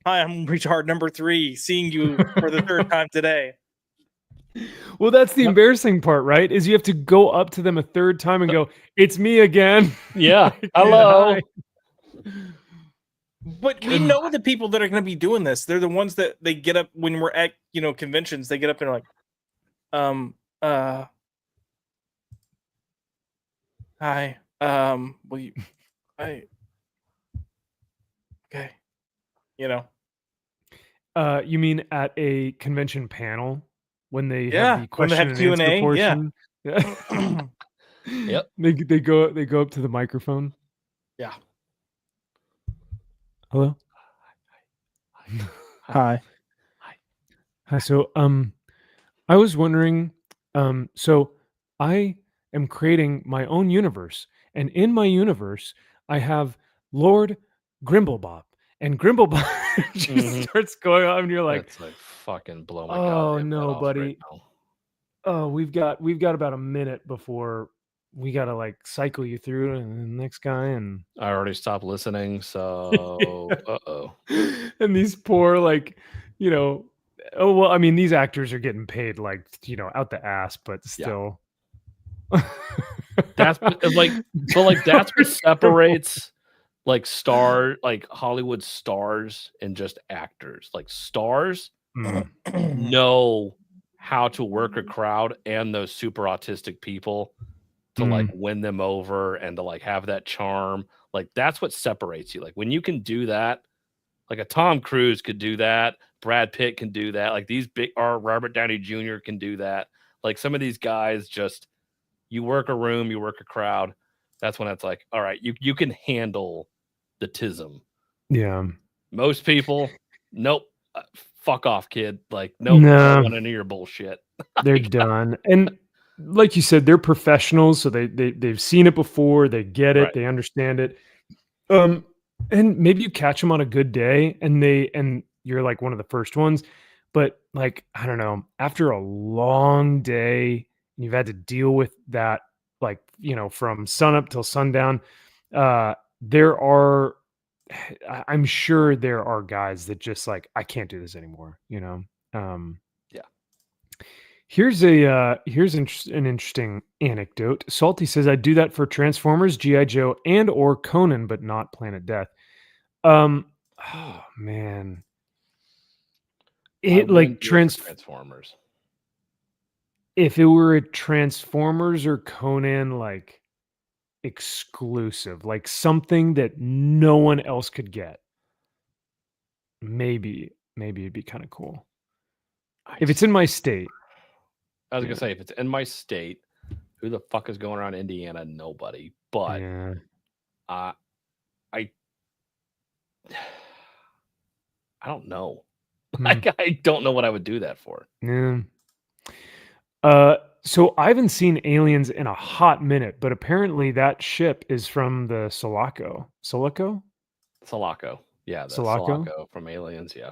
"Hi, I'm retard number 3, seeing you for the 3rd time today." Well, that's the embarrassing part, right? Is you have to go up to them a 3rd time and go, "It's me again." Yeah. Like, Hello. hi. But we know the people that are going to be doing this. They're the ones that they get up when we're at, conventions. They get up and they're like, hi, will you, okay, You mean at a convention panel when they Yeah, have the when they question have and answer Q&A, portion? yeah. Yep. They go up to the microphone. Yeah. Hello. Hi. Hi. So I was wondering, so I am creating my own universe, and in my universe, I have Lord Grimblebob, and Grimblebob just starts going on, and you're like, that's like fucking blow my oh goddamn no, head off buddy. right now. Oh, we've got about a minute before we gotta like cycle you through and the next guy, and I already stopped listening, so and these poor oh well, I mean these actors are getting paid like out the ass, but still. That's like, but like that's what separates like Hollywood stars and just actors. Like stars know how to work a crowd and those super autistic people to like win them over and to like have that charm. Like that's what separates you. Like when you can do that, like a Tom Cruise could do that, Brad Pitt can do that, like these big Robert Downey Jr. can do that. Like some of these guys just, you work a room, you work a crowd. That's when it's like, all right, you can handle the tism. Yeah. Most people, nope. Fuck off, kid. Like, nope, No. I don't want any of your bullshit. They're done. And like you said, they're professionals, so they've seen it before, they get it, Right. they understand it. And maybe you catch them on a good day and you're like one of the first ones, but like, I don't know, after a long day and you've had to deal with that, like, from sun up till sundown, I'm sure there are guys that just like, I can't do this anymore, Yeah. Here's an interesting anecdote. Salty says, I do that for Transformers, G.I. Joe, and or Conan, but not Planet Death. Oh man. It like Transformers. If it were a Transformers or Conan like exclusive, like something that no one else could get, maybe it'd be kind of cool. If it's in my state. I was gonna say, if it's in my state, who the fuck is going around Indiana? Nobody. But I don't know. Like I don't know what I would do that for. Yeah. So I haven't seen Aliens in a hot minute, but apparently that ship is from the Sulaco. Sulaco. Yeah, the Sulaco from Aliens. Yeah.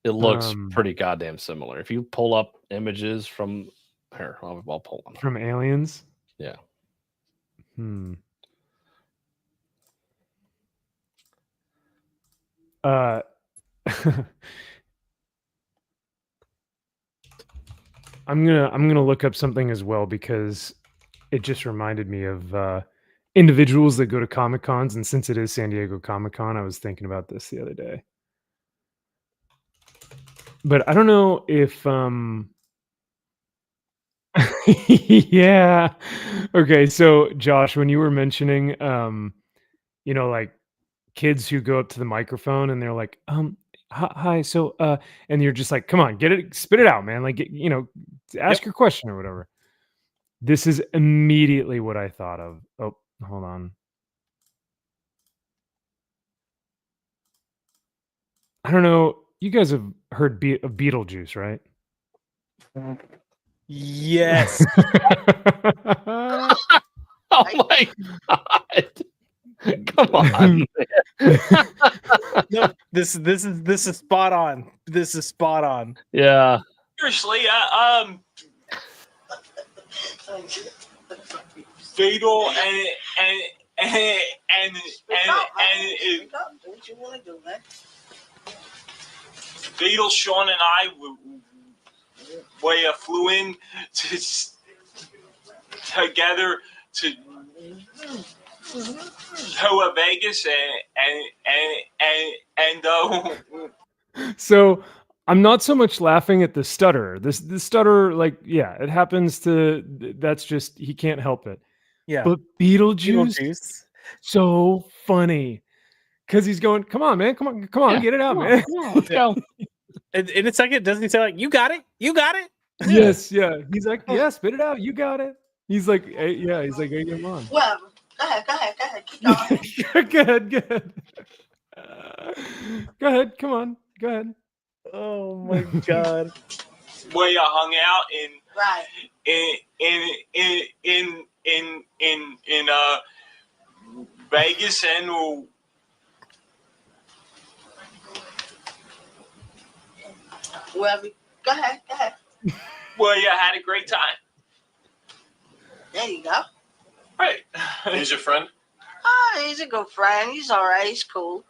It looks pretty goddamn similar. If you pull up images from here, I'll pull them from Aliens. Yeah. I'm gonna look up something as well because it just reminded me of individuals that go to Comic Cons, and since it is San Diego Comic Con, I was thinking about this the other day. But I don't know if yeah. Okay, so Josh, when you were mentioning like kids who go up to the microphone and they're like, hi, so and you're just like, come on, get it, spit it out, man. Like, ask your question or whatever. This is immediately what I thought of. Oh, hold on. I don't know. You guys have heard of Beetlejuice, right? Yes. Oh my god! Come on. No, this is spot on. This is spot on. Yeah. Seriously, fatal and don't you want to do that? Fatal, Sean and I we flew in together to Vegas and So I'm not so much laughing at the stutter. The stutter, like, yeah, it happens to. That's just he can't help it. Yeah. But Beetlejuice, so funny because he's going, "Come on, man, come on, Yeah, get it out, come on, man." come on, let's go. And in a second, doesn't he say like, "You got it, you got it"? Yes, yeah. He's like, "Yeah, spit it out, you got it." He's like, hey, "Yeah," he's like, "Hey, come on." Well, go ahead, keep going. Go ahead. Go ahead, come on, go ahead. Oh my god. where you hung out Right. in Vegas and Well, go ahead. where you had a great time. There you go. Right. He's your friend? Oh, he's a good friend. He's all right. He's cool.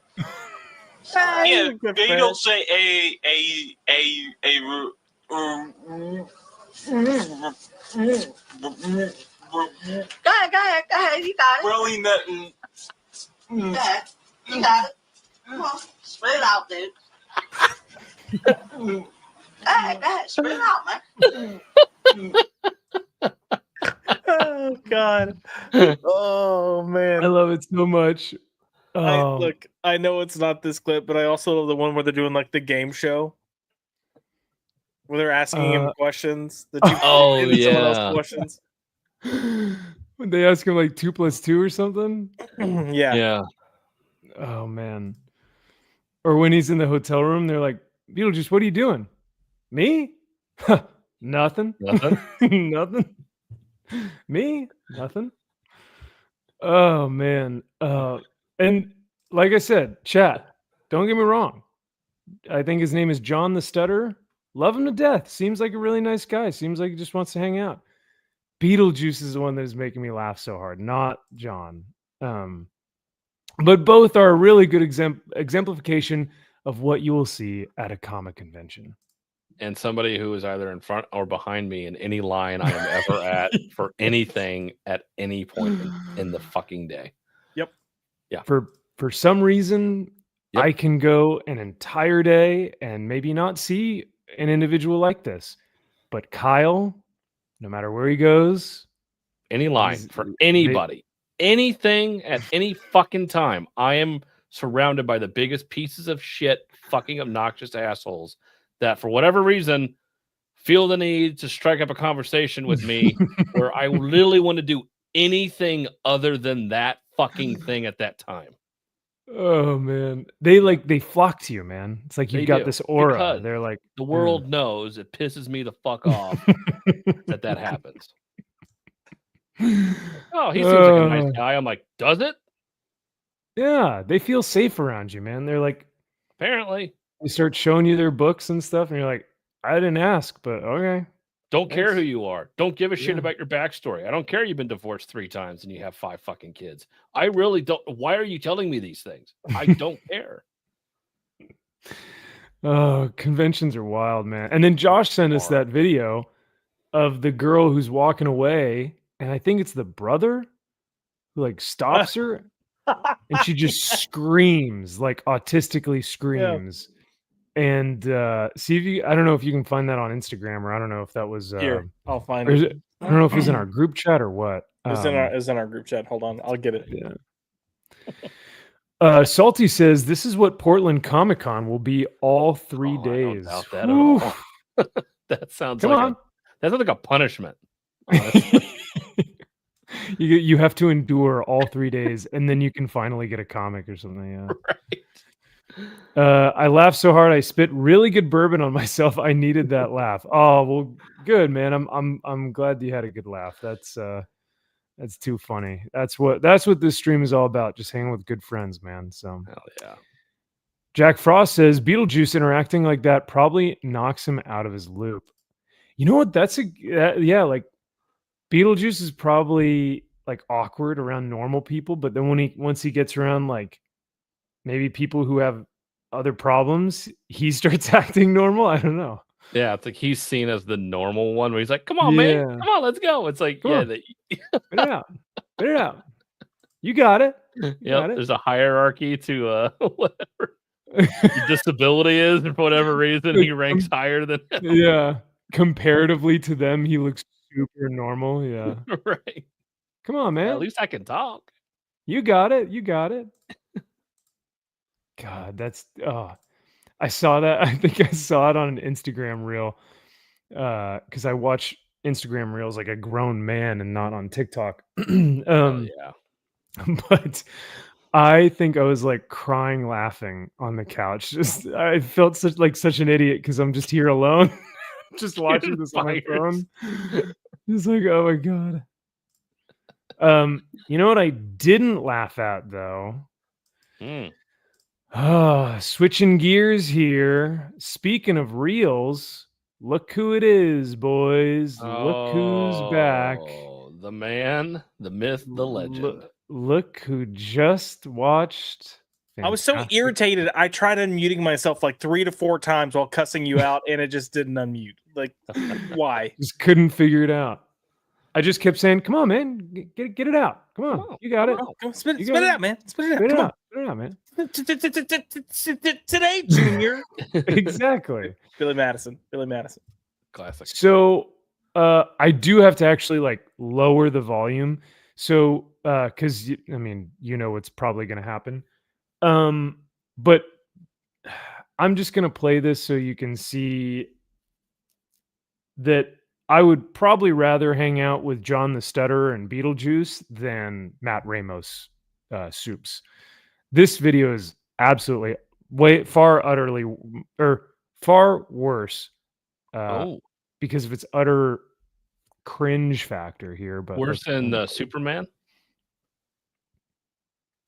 Yeah, they don't say Go ahead. You got it. really nothing. Go ahead. You got it. Come on, spit it out, dude. Go ahead, spit it out, man. Oh god. Oh man. I love it so much. Look, I know it's not this clip, but I also love the one where they're doing like the game show, where they're asking him questions. Oh, someone else yeah. questions. When they ask him like 2 + 2 or something. Yeah. Yeah. Oh man. Or when he's in the hotel room, they're like, "Beetlejuice, what are you doing?" "Me? Nothing." Nothing. "Me? Nothing." Oh man. And like I said, chat, don't get me wrong. I think his name is John the Stutter. Love him to death. Seems like a really nice guy. Seems like he just wants to hang out. Beetlejuice is the one that is making me laugh so hard, not John. But both are a really good exemplification of what you will see at a comic convention. And somebody who is either in front or behind me in any line I am ever at for anything at any point in the fucking day. Yep. Yeah. For some reason, Yep. I can go an entire day and maybe not see an individual like this. But Kyle, no matter where he goes, Any line for anybody, anything at any fucking time, I am surrounded by the biggest pieces of shit, fucking obnoxious assholes that for whatever reason feel the need to strike up a conversation with me where I literally want to do anything other than that fucking thing at that time. oh man, they flock to you, man. It's like you've They got do, this aura. because They're like, The world knows it pisses me the fuck off that happens. Oh, he seems like a nice guy. I'm like, does it? Yeah, they feel safe around you, man. They're like, Apparently. they start showing you their books and stuff, and you're like, I didn't ask, but okay. Don't care Thanks. who you are. Don't give a shit Yeah. about your backstory. I don't care you've been divorced 3 times and you have 5 fucking kids. I really don't. Why are you telling me these things? I don't care. Oh, conventions are wild, man. And then Josh sent us that video of the girl who's walking away, and I think it's the brother who like stops her, and she just screams, like autistically screams. And see if you, I don't know if you can find that on Instagram, or I don't know if that was Here, I'll find or is it. it. I don't know if it was in our group chat or what. It was in our group chat. Hold on, I'll get it. Yeah. Salty says this is what Portland Comic Con will be all 3 days. I don't doubt that at all. That sounds like a punishment. You have to endure all 3 days, and then you can finally get a comic or something. Yeah. Right. I laughed so hard I spit really good bourbon on myself. I needed that laugh. Oh well, good man. I'm glad you had a good laugh. That's too funny. That's what this stream is all about. Just hanging with good friends, man. So hell yeah. Jack Frost says Beetlejuice interacting like that probably knocks him out of his loop. You know what? Yeah. Like Beetlejuice is probably like awkward around normal people, but then once he gets around like maybe people who have other problems, he starts acting normal. I don't know. Yeah, it's like he's seen as the normal one where he's like, come on, man. Come on, let's go. It's like, Come Spit it out. Spit it out. You got it. There's a hierarchy to whatever your disability is, and for whatever reason, he ranks higher than him. Yeah. Comparatively to them, he looks super normal. Yeah. Right. Come on, man. At least I can talk. You got it. God, I saw that. I think I saw it on an Instagram reel. Because I watch Instagram reels like a grown man and not on TikTok. Yeah. But I think I was like crying laughing on the couch. Just I felt such an idiot because I'm just here alone, just watching this on my phone. Just like, oh my god. You know what I didn't laugh at though? Switching gears here. Speaking of reels, look who it is, boys. Look who's back. The man, the myth, the legend. Look who just watched. I was so irritated. I tried unmuting myself like 3 to 4 times while cussing you out, and it just didn't unmute. Like, why? Just couldn't figure it out. I just kept saying, "Come on, man, get it out. Come on, you got it. Come on, spit it out, man. Spit it out. Spit it out, man. Today, Junior." Exactly. Billy Madison. Classic. So I do have to actually like lower the volume. So because I mean, you know what's probably going to happen. But I'm just going to play this so you can see that I would probably rather hang out with John the Stutterer and Beetlejuice than Matt Ramos Soups. This video is absolutely far worse because of its utter cringe factor here. But worse than the Superman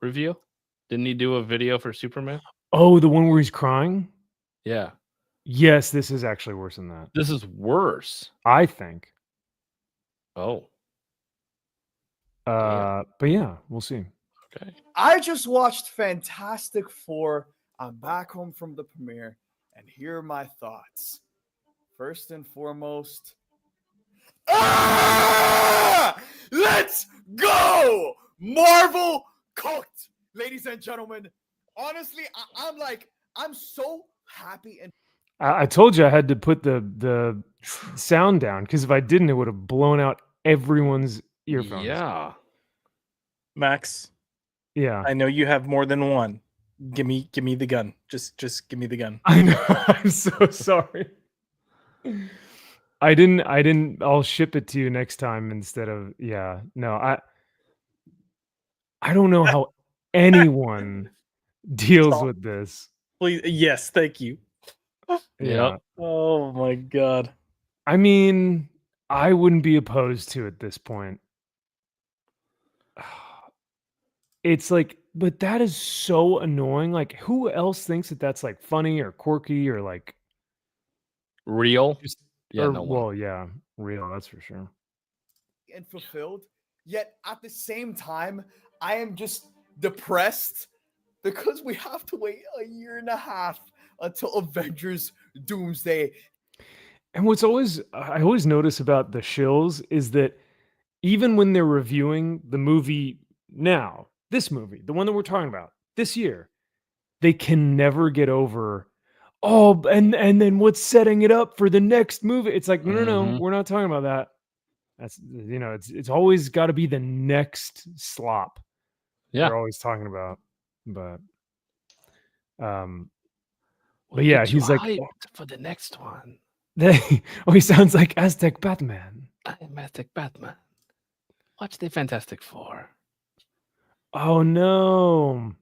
review? Didn't he do a video for Superman? Oh, the one where he's crying? Yeah. Yes, this is actually worse than that. This is worse, I think. Oh. But yeah, we'll see. Okay. I just watched Fantastic Four. I'm back home from the premiere, and here are my thoughts. First and foremost, let's go! Marvel cooked, ladies and gentlemen. Honestly, I'm so happy and I told you I had to put the sound down because if I didn't, it would have blown out everyone's earphones. Yeah. Max. Yeah. I know you have more than one. Give me the gun. Just give me the gun. I know. I'm so sorry. I didn't. I'll ship it to you next time instead of No, I don't know how anyone deals with this. Please, yes, thank you. Yeah. Oh my god. I mean, I wouldn't be opposed to at this point. It's like, but that is so annoying. Like, who else thinks that that's like funny or quirky or like real? Well, yeah, real. That's for sure. And fulfilled. Yet at the same time, I am just depressed because we have to wait a year and a half until Avengers Doomsday. And what's I always notice about the shills is that even when they're reviewing the movie now, this movie, the one that we're talking about this year, they can never get over, and then what's setting it up for the next movie? It's like, no, we're not talking about that. That's, it's always got to be the next slop. Yeah. They're always talking about, but yeah, he's like for the next one. He sounds like Aztec Batman. I'm Aztec Batman. Watch the Fantastic Four. Oh no.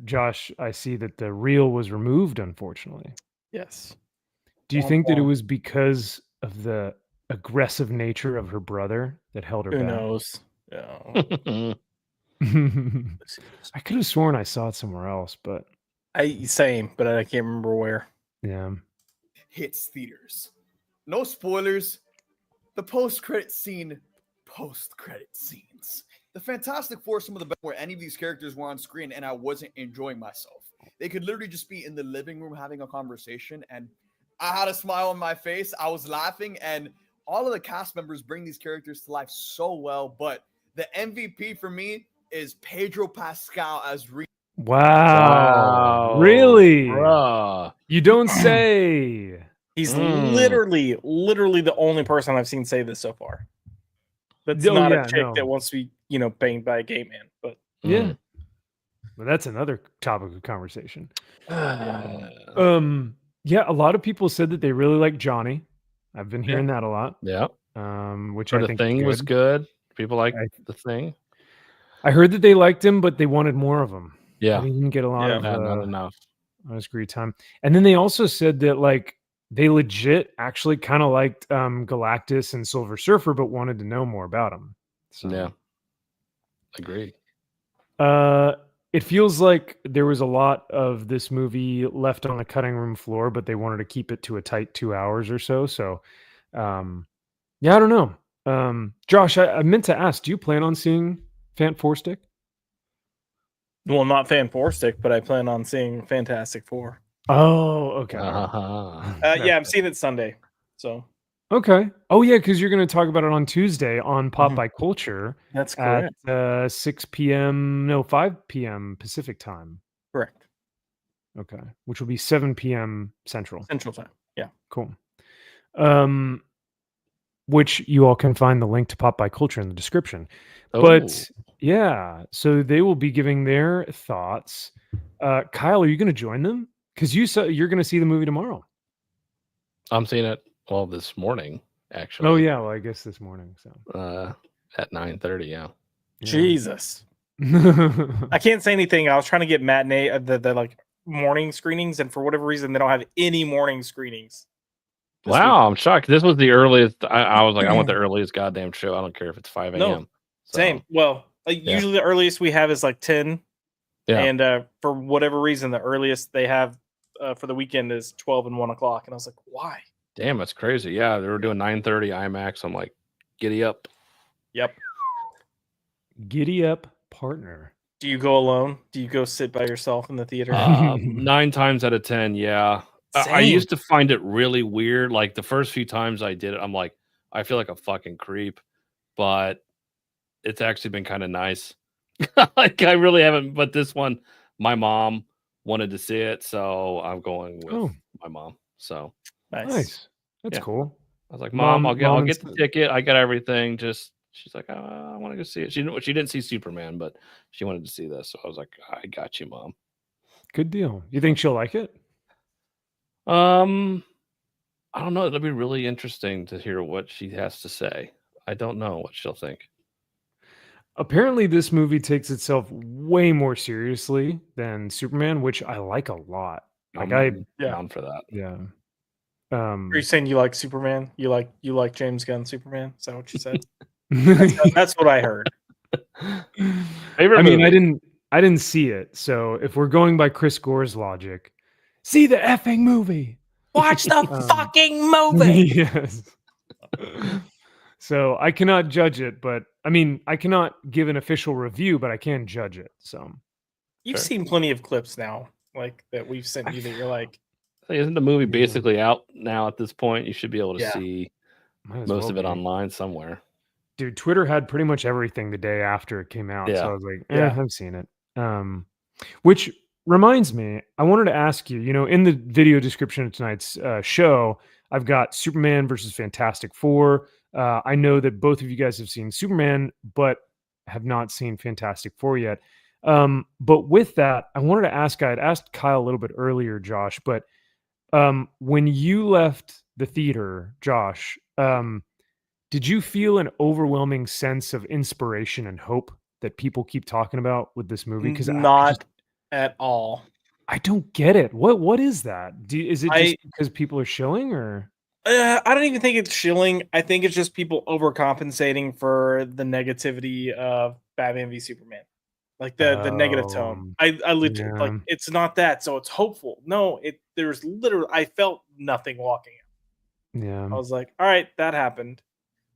Josh, I see that the reel was removed, unfortunately. Yes. Do you think that it was because of the aggressive nature of her brother that held her Who back? knows? Yeah. I could have sworn I saw it somewhere else, but Same, but I can't remember where. yeah. Hits theaters. No spoilers. The post-credit scene. Post-credit scenes. The Fantastic Four, some of the best where any of these characters were on screen, and I wasn't enjoying myself. They could literally just be in the living room having a conversation, and I had a smile on my face. I was laughing, and all of the cast members bring these characters to life so well. But the MVP for me is Pedro Pascal as Wow. Really? Bruh. You don't say. He's literally the only person I've seen say this so far. That's not a chick that wants to be, banged by a gay man. But yeah. Well, that's another topic of conversation. Yeah, a lot of people said that they really like Johnny. I've been hearing that a lot. Yeah. Which or I the think Thing was good. People like the Thing. I heard that they liked him, but they wanted more of him. Yeah. They didn't get a lot of not enough on-screen time. And then they also said that they legit actually kind of liked Galactus and Silver Surfer, but wanted to know more about him. So yeah. Agreed. It feels like there was a lot of this movie left on the cutting room floor, but they wanted to keep it to a tight 2 hours or so. So, I don't know. Josh, I meant to ask, do you plan on seeing Fant Four Stick? Well, not Fan Four Stick, but I plan on seeing Fantastic Four. Oh, okay. Yeah, I'm seeing it Sunday. So. Okay. Oh, yeah, because you're going to talk about it on Tuesday on Pop by Culture. That's correct. At 5 p.m. Pacific time. Correct. Okay. Which will be 7 p.m. Central. Central time. Yeah. Cool. Which you all can find the link to Pop by Culture in the description. Oh. But yeah, so they will be giving their thoughts. Kyle, are you going to join them? Because you're going to see the movie tomorrow. I'm seeing it. Well, this morning, actually. Oh yeah, well I guess this morning. So at 9:30, yeah. Jesus. I can't say anything. I was trying to get matinee the morning screenings, and for whatever reason, they don't have any morning screenings. Wow, I'm shocked. This was the earliest. I was like, I want the earliest goddamn show. I don't care if it's 5 a.m. No, same. Well, usually the earliest we have is 10. Yeah. And for whatever reason, the earliest they have for the weekend is 12 and 1 o'clock. And I was like, why? Damn, that's crazy. Yeah, they were doing 9:30 IMAX. I'm like, giddy up. Yep. Giddy up, partner. Do you go alone? Do you go sit by yourself in the theater? 9 times out of 10, yeah. I used to find it really weird. Like the first few times I did it, I'm like, I feel like a fucking creep. But it's actually been kind of nice. I really haven't. But this one, my mom wanted to see it, so I'm going with my mom. So nice. That's cool. I was like, Mom, I'll get the ticket. I got everything. Just she's like, I want to go see it. She didn't see Superman, but she wanted to see this. So I was like, I got you, Mom. Good deal. You think she'll like it? I don't know. It'll be really interesting to hear what she has to say. I don't know what she'll think. Apparently, this movie takes itself way more seriously than Superman, which I like a lot. I'm down for that. Yeah. Are you saying you like Superman? You like James Gunn Superman? Is that what you said? that's what I heard. Favorite movie? I didn't see it. So if we're going by Chris Gore's logic, see the effing movie. Watch the fucking movie. Yes. So I cannot judge it, but I cannot give an official review, but I can judge it. So you've seen plenty of clips now, that we've sent you that you're like, isn't the movie basically out now at this point? You should be able to see most of it online somewhere. Dude, Twitter had pretty much everything the day after it came out. So I was like, I've seen it. Which reminds me, I wanted to ask you, in the video description of tonight's show, I've got Superman versus Fantastic Four. I know that both of you guys have seen Superman, but have not seen Fantastic Four yet. But with that, I wanted to ask, I had asked Kyle a little bit earlier, Josh, but when you left the theater, Josh, did you feel an overwhelming sense of inspiration and hope that people keep talking about with this movie? Because at all. I don't get it. What is that? Is it just because people are shilling, or? I don't even think it's shilling. I think it's just people overcompensating for the negativity of Batman v Superman, like the negative tone. I literally like it's not that, so it's hopeful. No, there's literally I felt nothing walking out. Yeah, I was like, all right, that happened,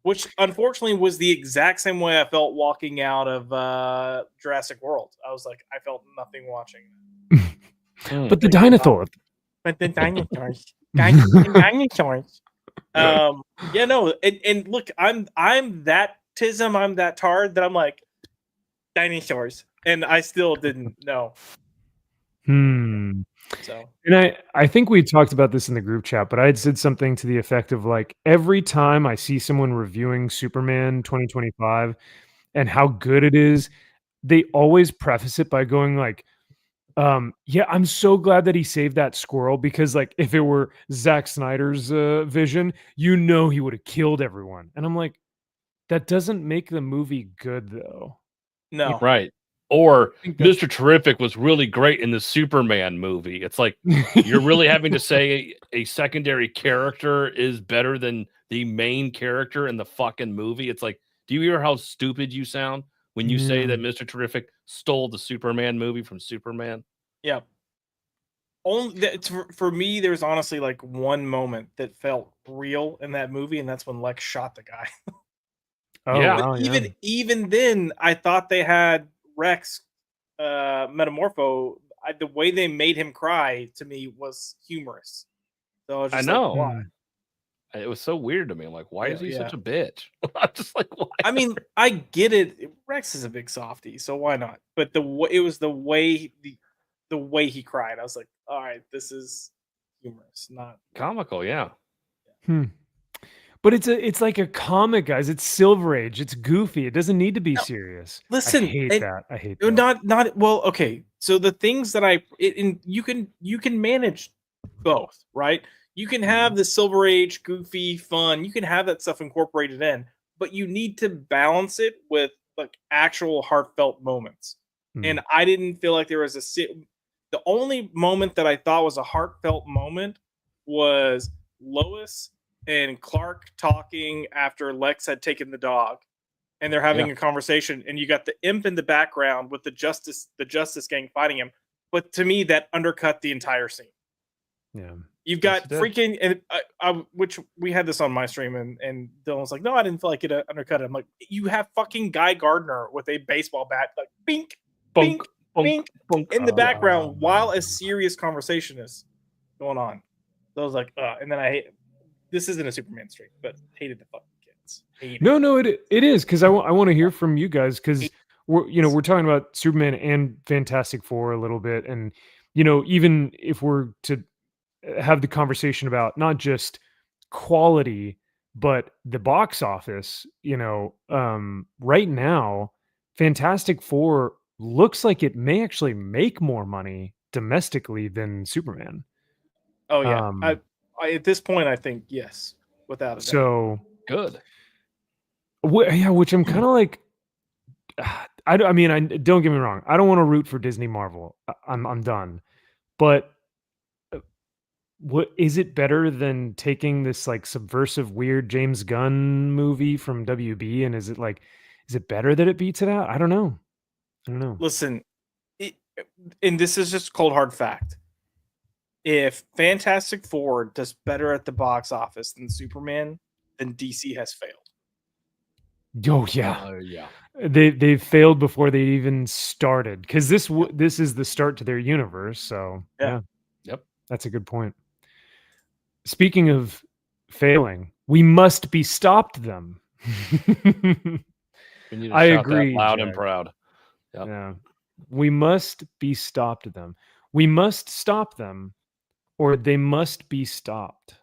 which unfortunately was the exact same way I felt walking out of Jurassic World. I was like, I felt nothing watching. But the dinosaurs. But the dinosaurs. Dinosaurs. Yeah, no, and look, I'm that tism, I'm that tard that I'm like dinosaurs, and I still didn't know. So, and I think we talked about this in the group chat, but I had said something to the effect of like, every time I see someone reviewing Superman 2025 and how good it is, they always preface it by going like, yeah, I'm so glad that he saved that squirrel, because like if it were Zack Snyder's vision, he would have killed everyone. And I'm like, that doesn't make the movie good though. No. Right. Or Mr. Terrific was really great in the Superman movie. It's like you're really having to say a secondary character is better than the main character in the fucking movie. It's like, do you hear how stupid you sound when you say that Mr. Terrific stole the Superman movie from Superman? Yeah. For me, there's honestly like one moment that felt real in that movie, and that's when Lex shot the guy. Wow, even then, I thought they had Rex metamorpho. The way they made him cry to me was humorous. So I know. It was so weird to me. I'm like, why is he such a bitch? I'm just like, why? I mean, I get it. Rex is a big softie, so why not? But it was the way he cried. I was like, all right, this is humorous, not comical. Yeah. But it's like a comic, guys. It's Silver Age. It's goofy. It doesn't need to be serious. Listen, I hate that. Not well. Okay, so the things that you can manage both, right? You can have the Silver Age goofy fun. You can have that stuff incorporated in, but you need to balance it with like actual heartfelt moments. And I didn't feel like there was the only moment that I thought was a heartfelt moment was Lois and Clark talking after Lex had taken the dog, and they're having a conversation, and you got the imp in the background with the justice gang fighting him. But to me, that undercut the entire scene. Yeah, you've got freaking, and which we had this on my stream, and Dylan was like, "No, I didn't feel like it undercut it." I'm like, "You have fucking Guy Gardner with a baseball bat, like bink, bink, bink, bink in the background while a serious conversation is going on." So I was like, and then this isn't a Superman stream, but hated the fucking kids. No, it is, because I want to hear from you guys, because we're talking about Superman and Fantastic Four a little bit, and even if we're to have the conversation about not just quality but the box office, right now Fantastic Four looks like it may actually make more money domestically than Superman. Oh yeah. At this point, I think yes, without a doubt. So good. Which I'm kind of like, I mean, don't get me wrong. I don't want to root for Disney Marvel. I'm done. But what is it better than taking this like subversive, weird James Gunn movie from WB? And is it better that it beats it out? I don't know. Listen, and this is just cold hard fact. If Fantastic Four does better at the box office than Superman, then DC has failed. Oh yeah, they've failed before they even started, because this is the start to their universe. So yep, that's a good point. Speaking of failing, we must be stopped them. We need to shout agree, that loud Jack. And proud. Yep. Yeah, we must be stopped them. We must stop them, or they must be stopped.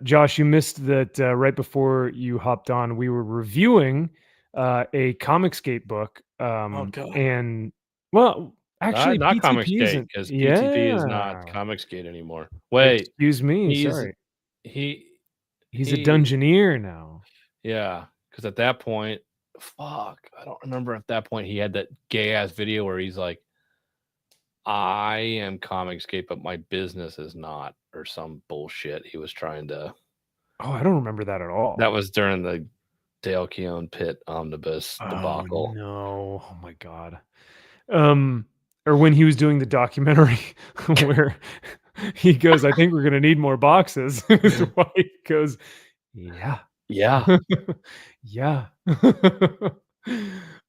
Josh, you missed that right before you hopped on. We were reviewing a Comicsgate book. And well, actually, not PTP Comicsgate, because PTP is not Comicsgate anymore. Wait, excuse me. Sorry, he's a Dungeoneer now. Yeah, because at that point, fuck, I don't remember at that point he had that gay ass video where he's like, I am Comicscape, but my business is not, or some bullshit he was trying to. Oh, I don't remember that at all. That was during the Dale Keown Pitt omnibus debacle. No, oh my god. Or when he was doing the documentary where he goes, I think we're gonna need more boxes. His wife goes, yeah. Yeah. Yeah.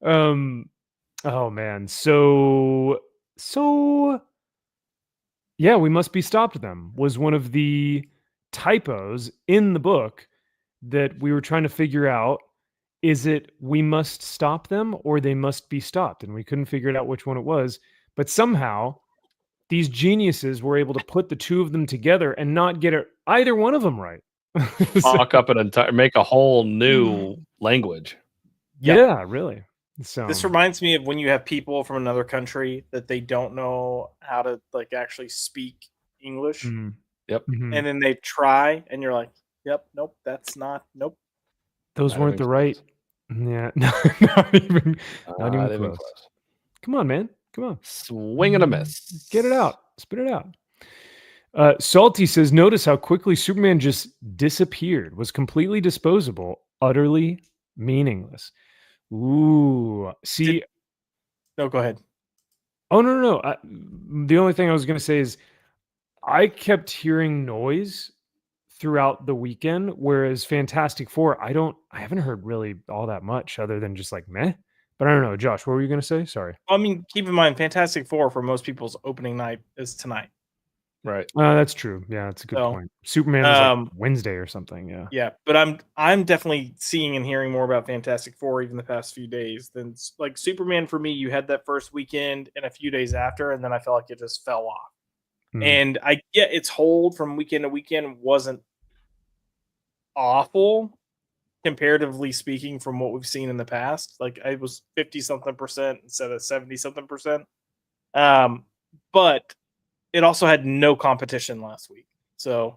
Oh man. So yeah, we must be stopped them was one of the typos in the book that we were trying to figure out. Is it we must stop them or they must be stopped? And we couldn't figure it out which one it was. But somehow these geniuses were able to put the two of them together and not get either one of them right. Mock up an entire, make a whole new language. Yep. Yeah, really. So this reminds me of when you have people from another country that they don't know how to like actually speak English. Yep. And then they try and you're like, yep, nope, that's not, nope. Those weren't the right. Yeah, not even close. Come on, man. Come on. Swing and a miss. Get it out. Spit it out. Salty says, notice how quickly Superman just disappeared, was completely disposable, utterly meaningless. Ooh. See. No, go ahead. Oh, no. The only thing I was going to say is I kept hearing noise throughout the weekend, whereas Fantastic Four, I haven't heard really all that much other than just like meh. But I don't know, Josh, what were you going to say? Sorry. I mean, keep in mind, Fantastic Four for most people's opening night is tonight. Right. That's true. Yeah, that's a good point. Superman is like Wednesday or something. Yeah. Yeah, but I'm definitely seeing and hearing more about Fantastic Four even the past few days than like Superman. For me, you had that first weekend and a few days after, and then I felt like it just fell off. And I get its hold from weekend to weekend wasn't awful, comparatively speaking, from what we've seen in the past. Like I was 50-something% instead of 70-something%. But it also had no competition last week. So,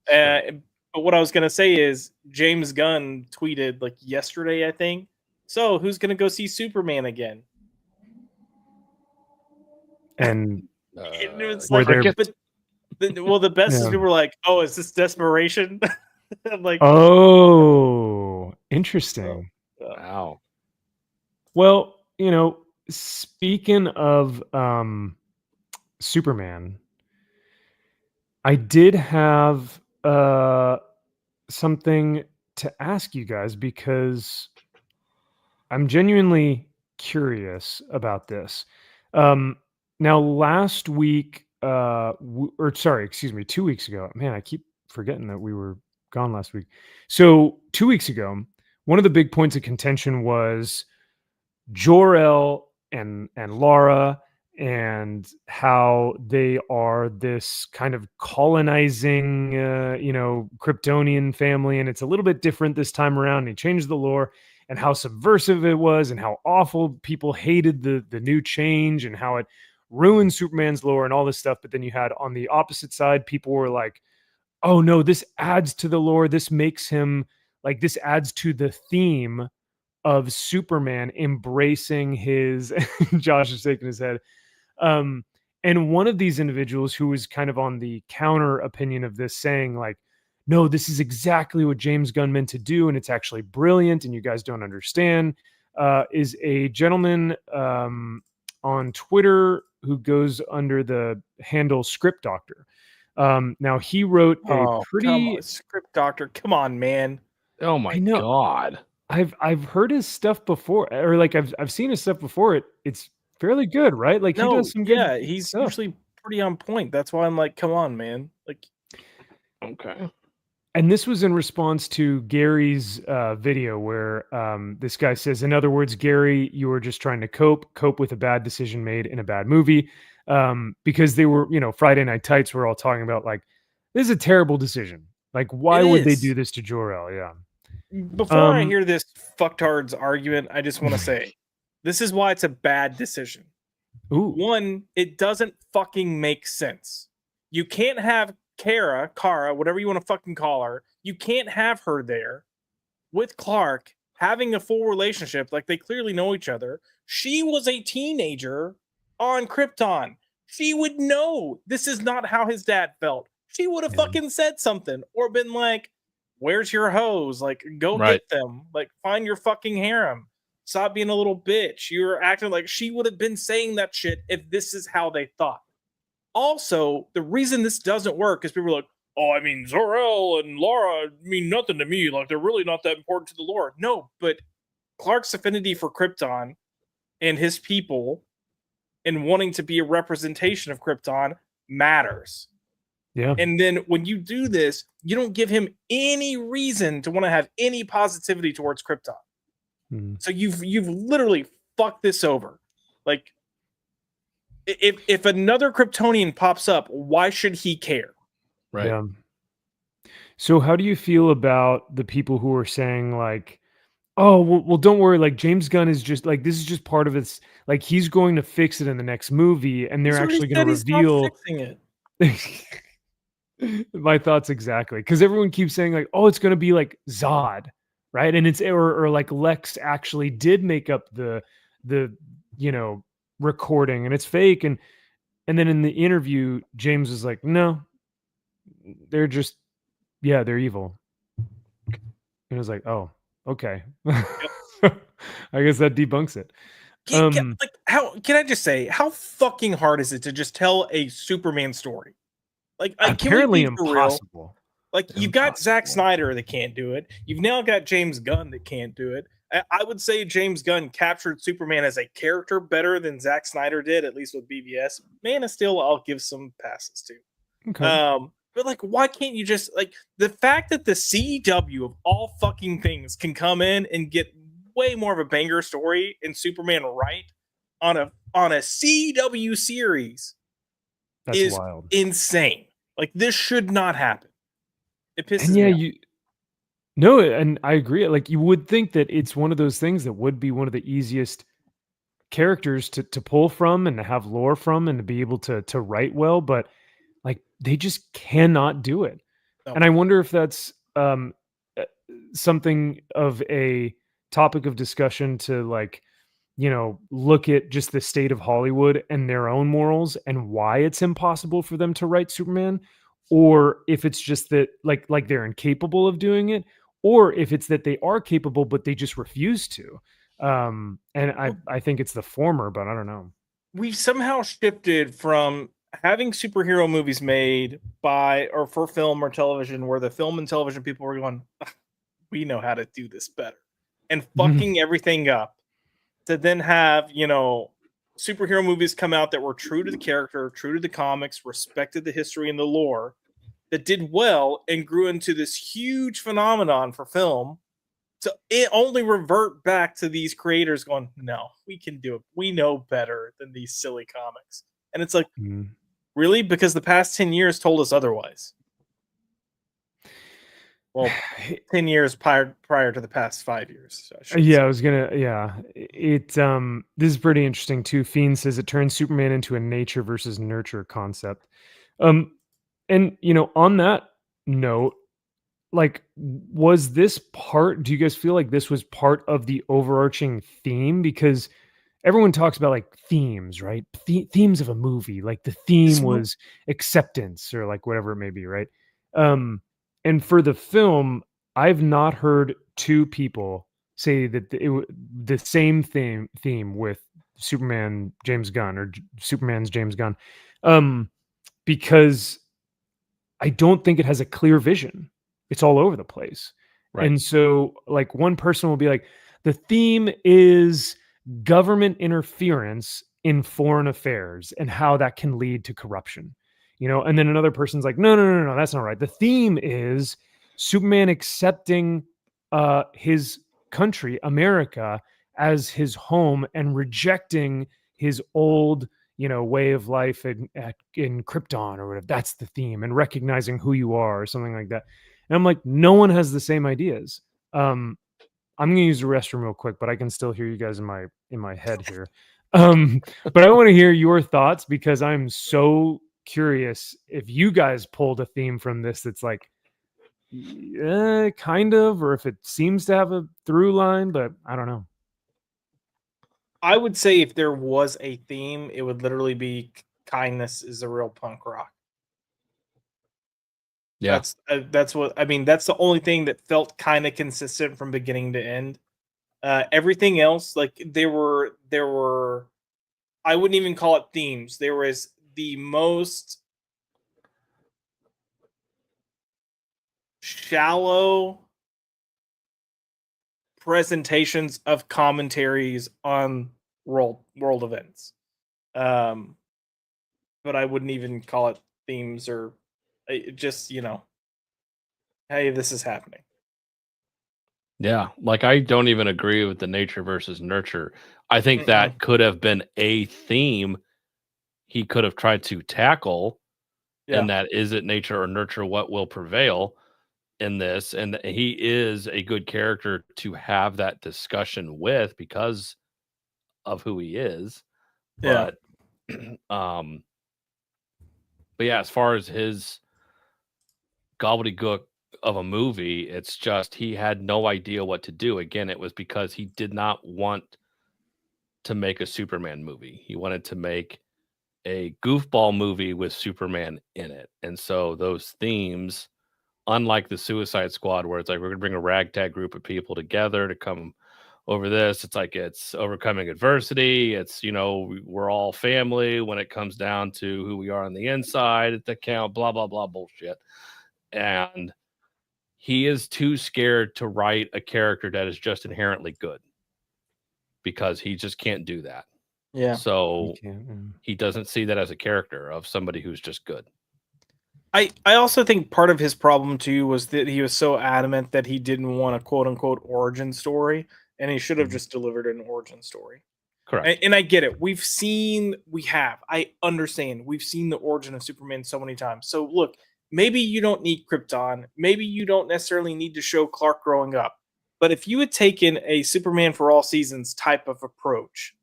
but what I was going to say is James Gunn tweeted like yesterday, I think. So who's going to go see Superman again? And it was like, the best is people were like, oh, is this desperation? Like, oh, interesting. Wow. Well, speaking of Superman, I did have something to ask you guys because I'm genuinely curious about this. Now, last week, 2 weeks ago, man, I keep forgetting that we were gone last week. So 2 weeks ago, one of the big points of contention was Jor-El and Lara and how they are this kind of colonizing, Kryptonian family. And it's a little bit different this time around. And he changed the lore and how subversive it was and how awful people hated the new change and how it ruined Superman's lore and all this stuff. But then you had on the opposite side, people were like, oh no, this adds to the lore. This makes him like, this adds to the theme of Superman embracing his, Josh is shaking his head. And one of these individuals who was kind of on the counter opinion of this saying like, no, this is exactly what James Gunn meant to do. And it's actually brilliant. And you guys don't understand, is a gentleman on Twitter who goes under the handle Script Doctor. Now he wrote a pretty Script Doctor. Come on, man. Oh my God. I've heard his stuff before, or like I've seen his stuff before. It's fairly good, right? Like he does some good. Yeah, he's stuff. Usually pretty on point. That's why I'm like, come on, man. Like, okay. And this was in response to Gary's video where this guy says, in other words, Gary, you were just trying to cope with a bad decision made in a bad movie. Because they were, Friday Night Tights were all talking about like, this is a terrible decision. Like, why would they do this to Jor-El? Yeah. Before I hear this fucktard's argument, I just want to say, this is why it's a bad decision. Ooh. One, it doesn't fucking make sense. You can't have Kara, whatever you want to fucking call her. You can't have her there with Clark having a full relationship. Like, they clearly know each other. She was a teenager on Krypton. She would know this is not how his dad felt. She would have fucking said something or been like, where's your hose? Like, go get them. Like, find your fucking harem. Stop being a little bitch. You're acting like she would have been saying that shit if this is how they thought. Also, the reason this doesn't work is people are like, oh, I mean, Zorro and Laura mean nothing to me. Like, they're really not that important to the lore. No, but Clark's affinity for Krypton and his people and wanting to be a representation of Krypton matters. Yeah. And then when you do this, you don't give him any reason to want to have any positivity towards Krypton. So you've literally fucked this over. Like, if another Kryptonian pops up, why should he care? Right. Yeah. So how do you feel about the people who are saying like, oh, well, don't worry. Like, James Gunn is just like, this is just part of its, like, he's going to fix it in the next movie, and they're actually going to reveal fixing it. My thoughts exactly. Because everyone keeps saying like, oh, it's going to be like Zod, right? And it's or like Lex actually did make up the recording, and it's fake. And then in the interview, James was like, no, they're just, they're evil. And I was like, oh, okay. I guess that debunks it. Like, how can I just say, how fucking hard is it to just tell a Superman story? Like, apparently impossible. Like, you've got Zack Snyder that can't do it. You've now got James Gunn that can't do it. I would say James Gunn captured Superman as a character better than Zack Snyder did, at least with BVS. Man of Steel, I'll give some passes to. Okay. But like, why can't you just, like, the fact that the CW of all fucking things can come in and get way more of a banger story in Superman right on a CW series is wild. Insane. Like, this should not happen. It pisses me off. And I agree. Like, you would think that it's one of those things that would be one of the easiest characters to pull from and to have lore from and to be able to write well, but like, they just cannot do it. No. And I wonder if that's something of a topic of discussion to, like, look at just the state of Hollywood and their own morals and why it's impossible for them to write Superman, or if it's just that like they're incapable of doing it, or if it's that they are capable but they just refuse to. And I think it's the former, but I don't know. We've somehow shifted from having superhero movies made by or for film or television, where the film and television people were going, we know how to do this better, and fucking everything up, to then have, superhero movies come out that were true to the character, true to the comics, respected the history and the lore, that did well and grew into this huge phenomenon for film, to it only revert back to these creators going, no, we can do it. We know better than these silly comics. And it's like, really? Because the past 10 years told us otherwise. Well, 10 years prior to the past 5 years. I was gonna. This is pretty interesting too. Fiend says it turns Superman into a nature versus nurture concept. And on that note, like, was this part? Do you guys feel like this was part of the overarching theme? Because everyone talks about like themes, right? Themes of a movie. Like, the theme was acceptance, or like whatever it may be, right? And for the film, I've not heard two people say that the same theme with Superman James Gunn, or Superman's James Gunn, because I don't think it has a clear vision. It's all over the place. Right. And so, like, one person will be like, the theme is government interference in foreign affairs and how that can lead to corruption. And then another person's like, no, that's not right. The theme is Superman accepting his country, America, as his home, and rejecting his old, way of life in Krypton or whatever. That's the theme, and recognizing who you are, or something like that. And I'm like, no one has the same ideas. I'm going to use the restroom real quick, but I can still hear you guys in my head here. But I want to hear your thoughts, because I'm so curious if you guys pulled a theme from this that's like kind of, or if it seems to have a through line, but I don't know. I would say if there was a theme, it would literally be kindness is the real punk rock. Yeah, That's what I mean. That's the only thing that felt kind of consistent from beginning to end. Everything else, like there were, I wouldn't even call it themes. There was the most shallow presentations of commentaries on world events. But I wouldn't even call it themes or just, hey, this is happening. yeah. Like I don't even agree with the nature versus nurture. I think that could have been a theme he could have tried to tackle, and that is it nature or nurture, what will prevail in this? And he is a good character to have that discussion with because of who he is. But but yeah, as far as his gobbledygook of a movie, it's just he had no idea what to do. Again, it was because he did not want to make a Superman movie. He wanted to make a goofball movie with Superman in it. And so those themes, unlike the Suicide Squad, where it's like we're gonna bring a ragtag group of people together to come over this, it's like it's overcoming adversity. It's, we're all family when it comes down to who we are on the inside at the count, blah, blah, blah bullshit. And he is too scared to write a character that is just inherently good because he just can't do that. Yeah. So he doesn't see that as a character of somebody who's just good. I also think part of his problem too was that he was so adamant that he didn't want a quote unquote origin story, and he should have just delivered an origin story. Correct. And I get it. I understand. We've seen the origin of Superman so many times. So look, maybe you don't need Krypton. Maybe you don't necessarily need to show Clark growing up. But if you had taken a Superman for all seasons type of approach,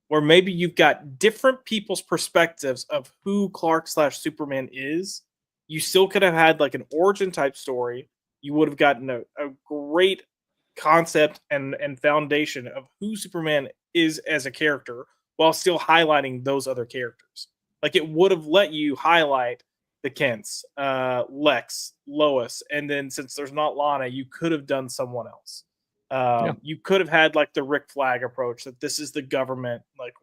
where maybe you've got different people's perspectives of who Clark/Superman is, you still could have had like an origin type story. You would have gotten a great concept and foundation of who Superman is as a character while still highlighting those other characters. Like it would have let you highlight the Kents, Lex, Lois, and then since there's not Lana, you could have done someone else. You could have had like the Rick Flag approach that this is the government, like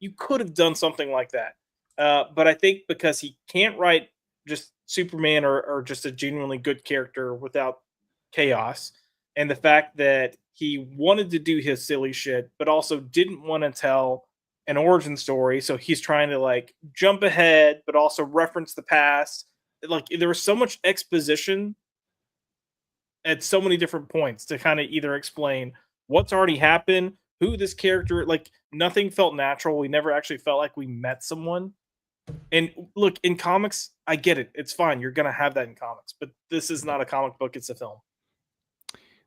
you could have done something like that. But I think because he can't write just Superman or just a genuinely good character without chaos, and the fact that he wanted to do his silly shit, but also didn't want to tell an origin story, so he's trying to like jump ahead, but also reference the past. Like there was so much exposition at so many different points to kind of either explain what's already happened, who this character, like nothing felt natural. We never actually felt like we met someone. And look, in comics, I get it. It's fine. You're going to have that in comics, but this is not a comic book. It's a film.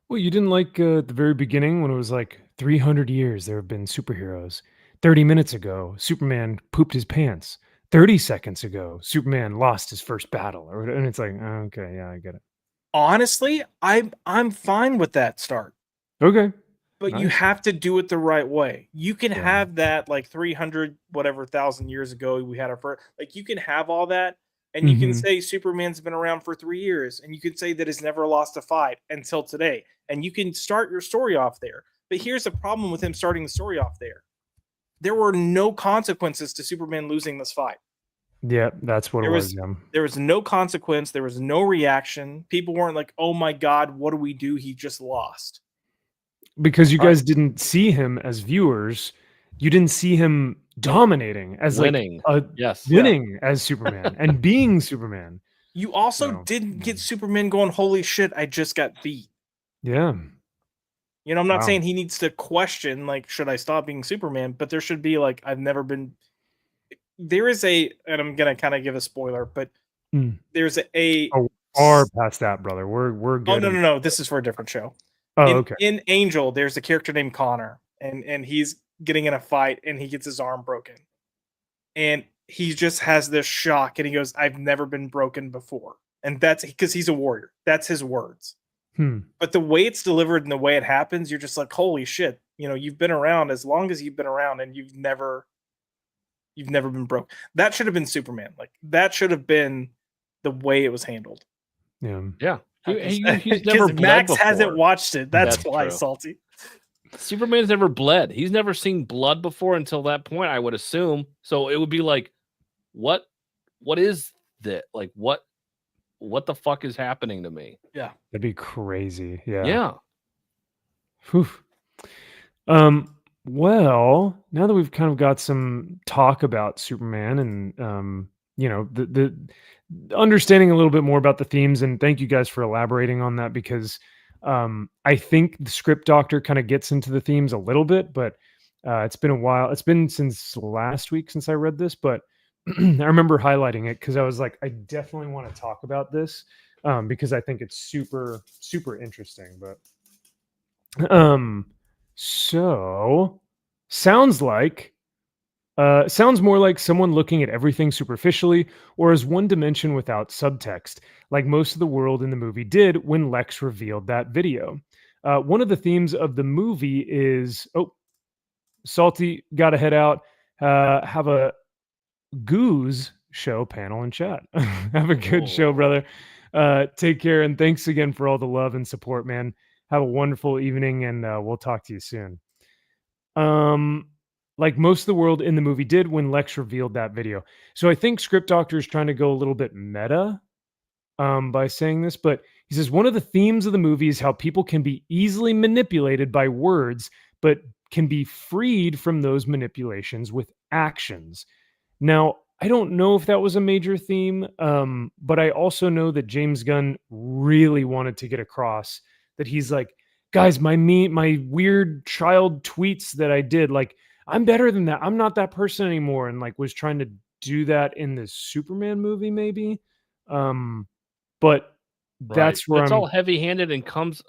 Well, you didn't like at the very beginning when it was like 300 years there have been superheroes. 30 minutes ago, Superman pooped his pants. 30 seconds ago, Superman lost his first battle. And it's like, okay, yeah, I get it. Honestly, I'm fine with that start. Okay. But you have to do it the right way. You can have that like 300 whatever thousand years ago we had our first, like you can have all that and you can say Superman's been around for 3 years and you can say that he's never lost a fight until today and you can start your story off there. But here's the problem with him starting the story off there. There were no consequences to Superman losing this fight. Yeah, that's what it was. There was no consequence. There was no reaction. People weren't like, oh my God, what do we do? He just lost. Because you guys didn't see him as viewers. You didn't see him dominating as winning. Winning as Superman and being Superman. You also didn't get Superman going, holy shit, I just got beat. Yeah. I'm not saying he needs to question, like, should I stop being Superman? But there should be, like, there is and I'm going to kind of give a spoiler, but there's far past that, brother. We're good. Oh, no. This is for a different show. Okay. In Angel, there's a character named Connor, and he's getting in a fight, and he gets his arm broken. And he just has this shock and he goes, I've never been broken before. And that's because he's a warrior. That's his words. But the way it's delivered and the way it happens, you're just like, holy shit. You know, you've been around as long as you've been around and you've never been broke. That should have been Superman. Like that should have been the way it was handled. Yeah. He's never bled Max before. hasn't watched it. That's why, true. Salty. Superman's never bled. He's never seen blood before until that point, I would assume. So it would be like, what is that? Like, what the fuck is happening to me? Yeah. That'd be crazy. Yeah. Yeah. Whew. Well, now that we've kind of got some talk about Superman and you know, the understanding a little bit more about the themes, and thank you guys for elaborating on that, because I think the script doctor kind of gets into the themes a little bit, but it's been a while. It's been since last week since I read this, but I remember highlighting it because I was like, I definitely want to talk about this because I think it's super, super interesting. But so sounds more like someone looking at everything superficially or as one dimension without subtext, like most of the world in the movie did when Lex revealed that video. One of the themes of the movie is, Salty, got to head out, have a Goose show panel and chat. Have a good show, brother. Take care, and thanks again for all the love and support, man. Have a wonderful evening, and we'll talk to you soon. Like most of the world in the movie did when Lex revealed that video. So I think Script Doctor is trying to go a little bit meta by saying this, but he says one of the themes of the movie is how people can be easily manipulated by words, but can be freed from those manipulations with actions. Now, I don't know if that was a major theme, but I also know that James Gunn really wanted to get across that he's like, guys, my weird child tweets that I did, like, I'm better than that. I'm not that person anymore. And like was trying to do that in the Superman movie, maybe. But that's where it's all heavy-handed and comes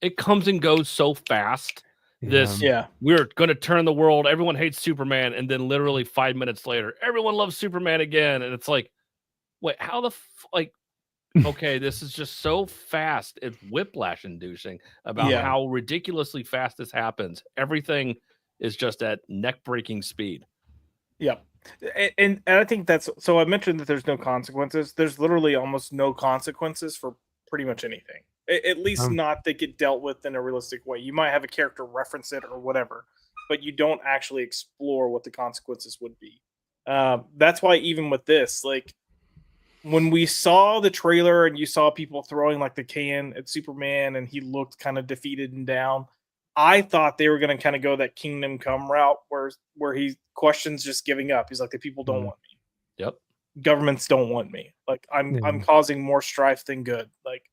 and goes so fast. We're going to turn the world. Everyone hates Superman. And then literally 5 minutes later, everyone loves Superman again. And it's like, wait, how the okay, this is just so fast. It's whiplash inducing about how ridiculously fast this happens. Everything is just at neck-breaking speed. Yeah. And I think that's, so I mentioned that there's no consequences. There's literally almost no consequences for pretty much anything. At least not that get dealt with in a realistic way. You might have a character reference it or whatever, but you don't actually explore what the consequences would be. That's why even with this, like when we saw the trailer and you saw people throwing like the can at Superman and he looked kind of defeated and down, I thought they were going to kind of go that Kingdom Come route where he questions just giving up. He's like, the people don't want me. Yep. Governments don't want me. Like I'm causing more strife than good. Like,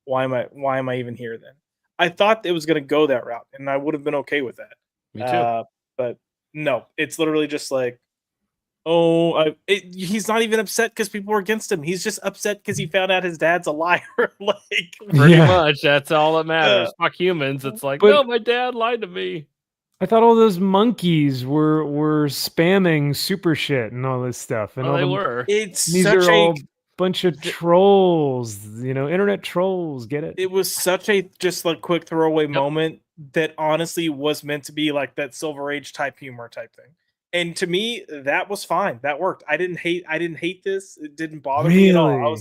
why am I even here then? I thought it was going to go that route and I would have been okay with that. Me too. But no, it's literally just like, he's not even upset because people are against him. He's just upset because he found out his dad's a liar. Like pretty much, that's all that matters. Fuck humans. It's like, no, my dad lied to me. I thought all those monkeys were spamming super shit and all this stuff. And they were. These are all bunch of trolls, internet trolls. Get it? It was such a just like quick throwaway moment that honestly was meant to be like that Silver Age type humor type thing. And to me, that was fine. That worked. I didn't hate this. It didn't bother me at all.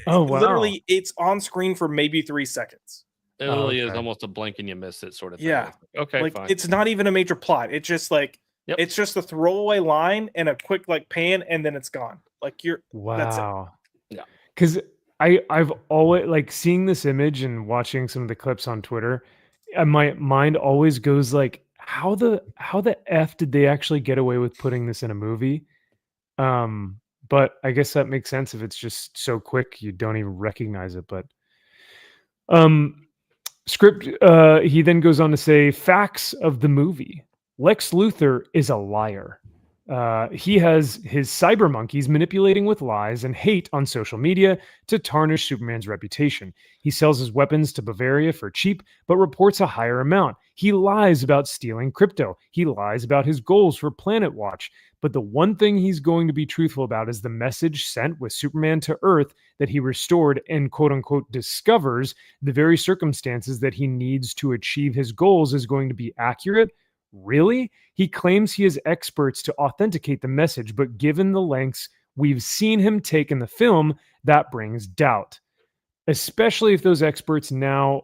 Oh wow. Literally, it's on screen for maybe 3 seconds. It really is almost a blink and you miss it sort of thing. Yeah. Okay, like, fine. It's not even a major plot. It's just like it's just a throwaway line and a quick like pan and then it's gone. Like that's it. Yeah. Because I've always like seeing this image and watching some of the clips on Twitter, and my mind always goes like, how the F did they actually get away with putting this in a movie? But I guess that makes sense if it's just so quick you don't even recognize it. But script he then goes on to say facts of the movie. Lex Luthor is a liar. He has his cyber monkeys manipulating with lies and hate on social media to tarnish Superman's reputation. He sells his weapons to Bavaria for cheap, but reports a higher amount. He lies about stealing crypto. He lies about his goals for Planet Watch. But the one thing he's going to be truthful about is the message sent with Superman to Earth that he restored and quote-unquote discovers the very circumstances that he needs to achieve his goals is going to be accurate. Really? He claims he has experts to authenticate the message, but given the lengths we've seen him take in the film, that brings doubt. Especially if those experts now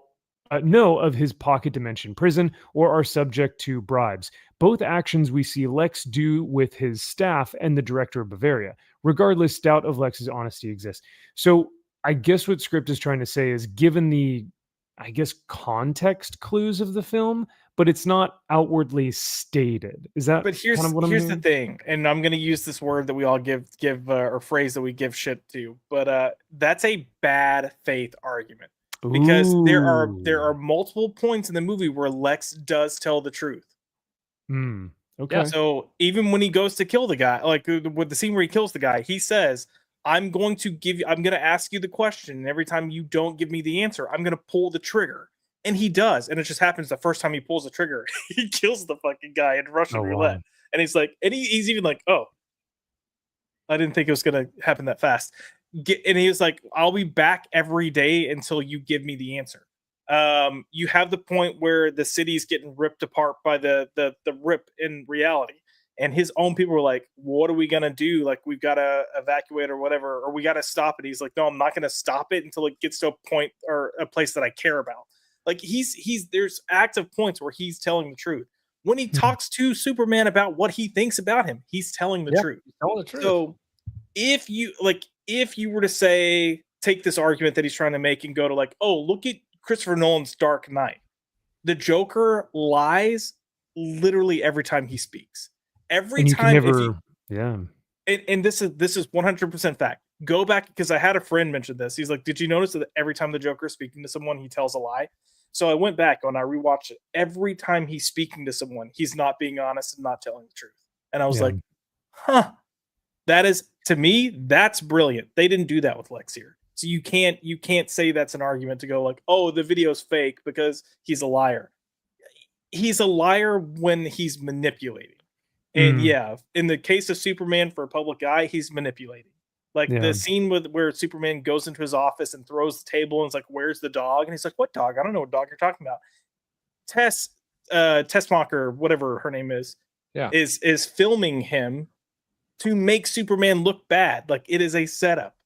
know of his pocket dimension prison or are subject to bribes. Both actions we see Lex do with his staff and the director of Bavaria. Regardless, doubt of Lex's honesty exists. So I guess what Script is trying to say is, given the, I guess, context clues of the film, but it's not outwardly stated. Is that? But here's kind of what here's the thing, and I'm going to use this word that we all give or phrase that we give shit to, but that's a bad faith argument, because there are multiple points in the movie where Lex does tell the truth. Okay. Yeah, so even when he goes to kill the guy, like with the scene where he kills the guy, he says, I'm going to ask you the question, and every time you don't give me the answer, I'm going to pull the trigger. And he does. And it just happens the first time he pulls the trigger, he kills the fucking guy in Russian roulette. Wow. And he's like, and he's even like, oh, I didn't think it was going to happen that fast. And he was like, I'll be back every day until you give me the answer. You have the point where the city's getting ripped apart by the rip in reality. And his own people were like, what are we going to do? Like, we've got to evacuate or whatever, or we got to stop it. He's like, no, I'm not going to stop it until it gets to a point or a place that I care about. Like, there's active points where he's telling the truth. When he talks to Superman about what he thinks about him, he's telling the truth. He's telling the truth. So if you were to say, take this argument that he's trying to make and go to like, oh, look at Christopher Nolan's Dark Knight. The Joker lies literally every time he speaks. Every time. And this is 100% fact. Go back, because I had a friend mention this. He's like, did you notice that every time the Joker is speaking to someone, he tells a lie? So I went back and I rewatched it. Every time he's speaking to someone, he's not being honest and not telling the truth. And I was like, huh, that is, to me, that's brilliant. They didn't do that with Lex here. So you can't say that's an argument to go like, oh, the video's fake because he's a liar. He's a liar when he's manipulating. And in the case of Superman for a public eye, he's manipulating. Like the scene where Superman goes into his office and throws the table and is like, where's the dog? And he's like, what dog? I don't know what dog you're talking about. Tessmacher, whatever her name is, is filming him to make Superman look bad. Like, it is a setup.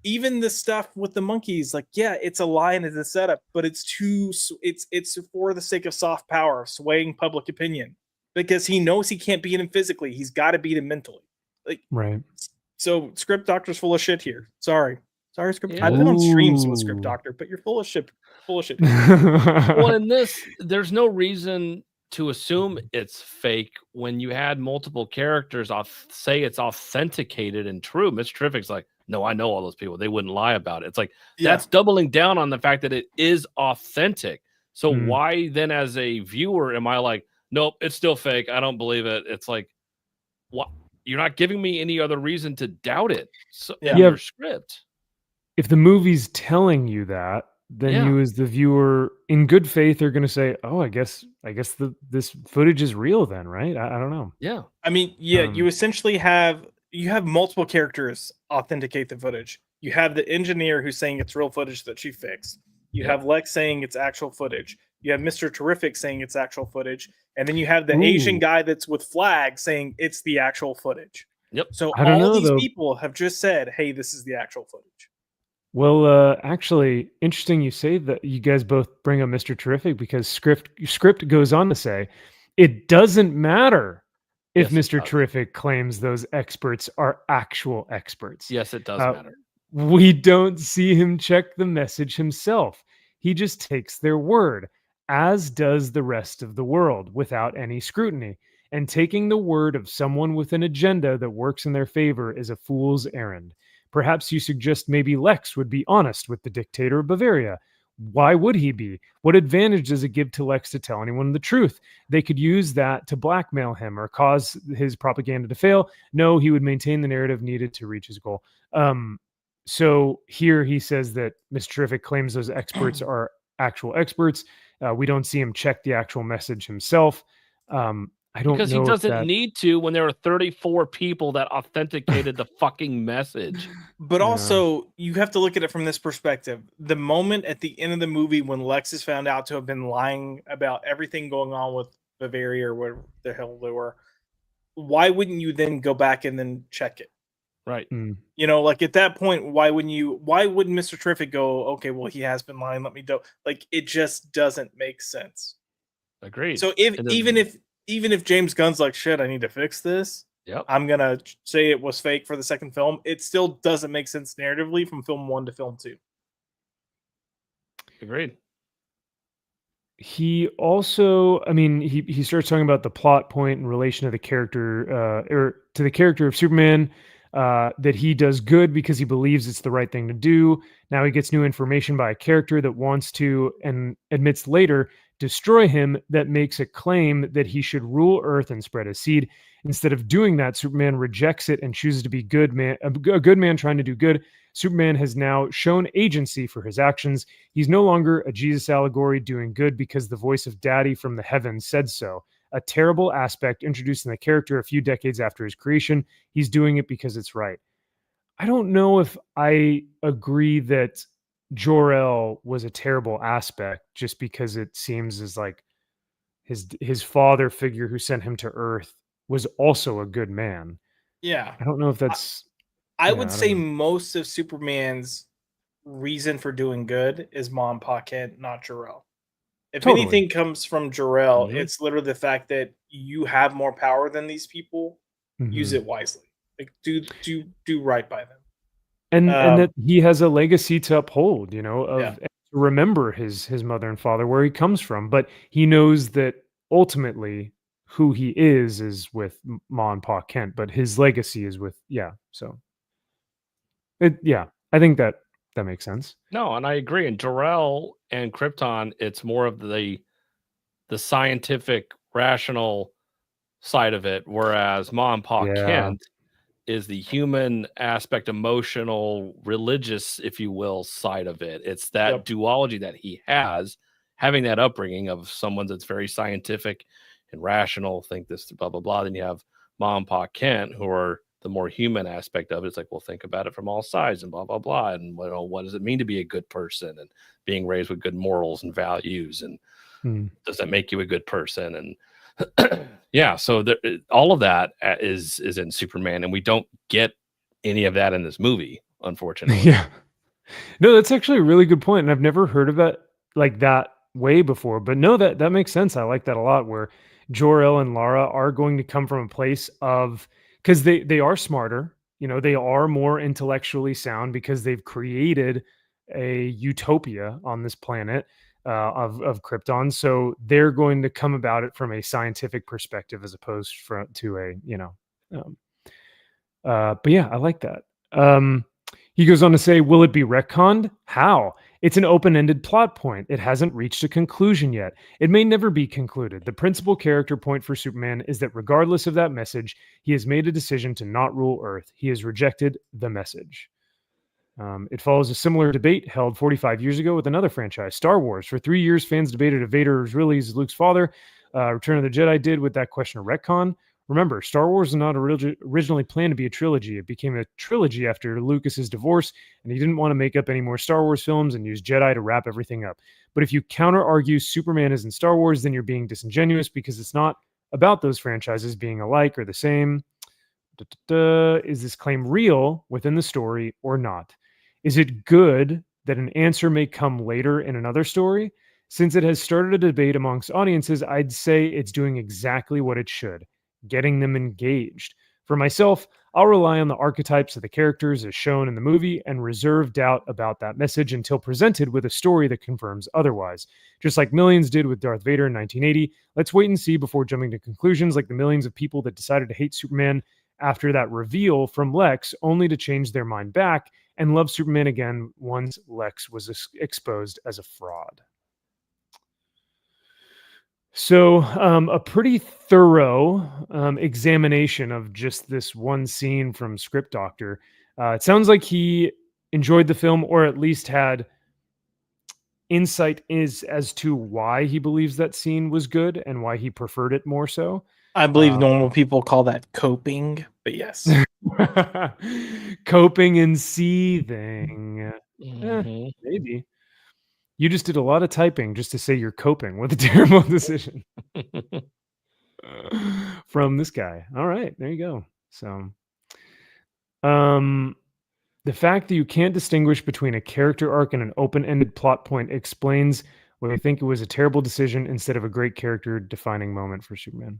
Even the stuff with the monkeys, like, it's a lie and it's a setup, but it's for the sake of soft power, swaying public opinion, because he knows he can't beat him physically. He's got to beat him mentally. Like, right. So Script Doctor's full of shit here. Sorry, Script. Yeah. I've been on streams with Script Doctor, but you're full of shit. Well, in this, there's no reason to assume it's fake when you had multiple characters say it's authenticated and true. Mr. Terrific's like, no, I know all those people. They wouldn't lie about it. It's like, that's doubling down on the fact that it is authentic. So why then, as a viewer, am I like, nope, it's still fake, I don't believe it? It's like, what? You're not giving me any other reason to doubt it. So, in your script. If the movie's telling you that, then you as the viewer in good faith are going to say, oh, I guess this footage is real then, right? I don't know. Yeah. I mean, you essentially have multiple characters authenticate the footage. You have the engineer who's saying it's real footage that she fixed. You have Lex saying it's actual footage. You have Mr. Terrific saying it's actual footage. And then you have the Asian guy that's with flag saying it's the actual footage. Yep. So all these people have just said, hey, this is the actual footage. Well, actually, interesting you say that you guys both bring up Mr. Terrific, because script goes on to say it doesn't matter if Mr. Terrific claims those experts are actual experts. Yes, it does matter. We don't see him check the message himself. He just takes their word, as does the rest of the world, without any scrutiny. And taking the word of someone with an agenda that works in their favor is a fool's errand. Perhaps you suggest maybe Lex would be honest with the dictator of Bavaria. Why would he be? What advantage does it give to Lex to tell anyone the truth? They could use that to blackmail him or cause his propaganda to fail. No, he would maintain the narrative needed to reach his goal. So here he says that Mr. Terrific claims those experts are actual experts. We don't see him check the actual message himself. I don't because know he doesn't need to when there are 34 people that authenticated the fucking message. But also, you have to look at it from this perspective. The moment at the end of the movie when Lex is found out to have been lying about everything going on with Bavaria or whatever the hell they were, why wouldn't you then go back and then check it? Right. You know, like at that point, why wouldn't Mr. Terrific go, okay, well, he has been lying, let me do, like, it just doesn't make sense. Agreed. So even if James Gunn's like, shit, I need to fix this, I'm gonna say it was fake for the second film, it still doesn't make sense narratively from film 1 to film 2. Agreed. He also, I mean, he starts talking about the plot point in relation to the character, or to the character of Superman, that he does good because he believes it's the right thing to do. Now he gets new information by a character that wants to, and admits later, destroy him, that makes a claim that he should rule Earth and spread his seed. Instead of doing that, Superman rejects it and chooses to be a good man trying to do good. Superman has now shown agency for his actions. He's no longer a Jesus allegory doing good because the voice of Daddy from the heavens said so. A terrible aspect introduced in the character a few decades after his creation. He's doing it because it's right. I don't know if I agree that Jor-El was a terrible aspect just because it seems as like his father figure who sent him to Earth was also a good man. Yeah. I don't know if that's... I would say most of Superman's reason for doing good is Ma and Pa Kent, not Jor-El. If anything comes from Jor-El, it's literally the fact that you have more power than these people. Use it wisely. Like do right by them. And that he has a legacy to uphold, you know, of to remember his mother and father, where he comes from. But he knows that ultimately who he is with Ma and Pa Kent, but his legacy is with, so I think that makes sense. No, and I agree. And Jor-El and Krypton, it's more of the scientific, rational side of it, whereas Ma and Pa Kent is the human aspect, emotional, religious, if you will, side of it. It's that duology that he has, having that upbringing of someone that's very scientific and rational, think this, blah, blah, blah. Then you have Ma and Pa Kent, who are the more human aspect of it. It's like, well, think about it from all sides and blah, blah, blah. And what does it mean to be a good person and being raised with good morals and values? And does that make you a good person? And so all of that is in Superman, and we don't get any of that in this movie, unfortunately. No, that's actually a really good point, and I've never heard of it like that way before. But no, that makes sense. I like that a lot. Where Jor-El and Lara are going to come from a place of, because they are smarter, you know, they are more intellectually sound because they've created a utopia on this planet. Of Krypton, so they're going to come about it from a scientific perspective as opposed to a, you know, but yeah, I like that. He goes on to say, will it be retconned? How? It's an open-ended plot point. It hasn't reached a conclusion yet. It may never be concluded. The principal character point for Superman is that regardless of that message, he has made a decision to not rule Earth. He has rejected the message. It follows a similar debate held 45 years ago with another franchise, Star Wars. For 3 years, fans debated if Vader was really Luke's father. Return of the Jedi did with that question of retcon. Remember, Star Wars was not originally planned to be a trilogy. It became a trilogy after Lucas's divorce, and he didn't want to make up any more Star Wars films and use Jedi to wrap everything up. But if you counter-argue Superman isn't Star Wars, then you're being disingenuous because it's not about those franchises being alike or the same. Is this claim real within the story or not? Is it good that an answer may come later in another story? Since it has started a debate amongst audiences, I'd say it's doing exactly what it should, getting them engaged. For myself, I'll rely on the archetypes of the characters as shown in the movie and reserve doubt about that message until presented with a story that confirms otherwise. Just like millions did with Darth Vader in 1980, let's wait and see before jumping to conclusions like the millions of people that decided to hate Superman after that reveal from Lex, only to change their mind back and love Superman again once Lex was exposed as a fraud. So a pretty thorough examination of just this one scene from Script Doctor. It sounds like he enjoyed the film, or at least had insight as to why he believes that scene was good and why he preferred it more so. I believe normal people call that coping, but yes. Coping and seething. Maybe. You just did a lot of typing just to say you're coping with a terrible decision from this guy. All right, there you go. So, the fact that you can't distinguish between a character arc and an open-ended plot point explains why I think it was a terrible decision instead of a great character-defining moment for Superman.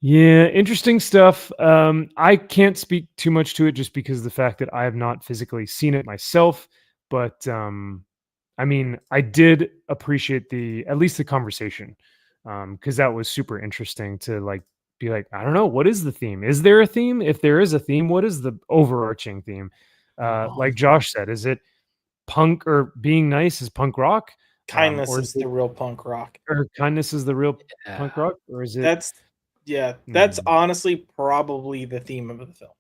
Yeah, interesting stuff. I can't speak too much to it just because of the fact that I have not physically seen it myself. But I mean, I did appreciate at least the conversation, because that was super interesting to be like, I don't know, what is the theme? Is there a theme? If there is a theme, what is the overarching theme? Like Josh said, is it punk, or being nice is punk rock? Kindness is the real punk rock. Or kindness is the real punk rock? Or is it? That's honestly probably the theme of the film.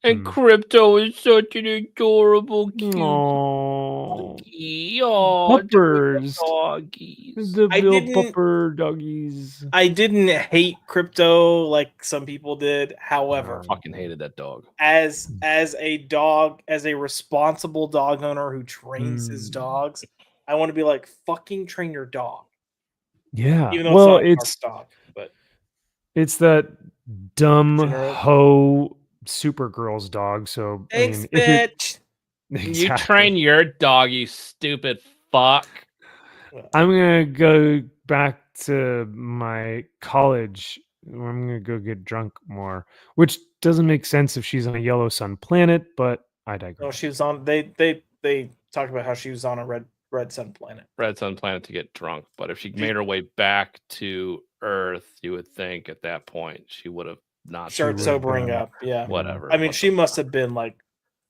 And Crypto is such an adorable cute doggy. Puppers. Doggies. The real pupper doggies. I didn't hate Crypto like some people did. However, I fucking hated that dog. As a responsible dog owner who trains his dogs, I want to be like, fucking train your dog. Yeah. Even though it's not dog, but it's that dumb hoe Supergirl's dog. So thanks, bitch. Exactly. You train your dog, you stupid fuck. I'm gonna go back to my college. I'm gonna go get drunk more, which doesn't make sense if she's on a yellow sun planet, but I digress. No, she was on. They talked about how she was on a red sun planet. Red sun planet to get drunk, but if she made her way back to Earth, you would think at that point she would have not started sobering up. Yeah, whatever. I mean, she must have been like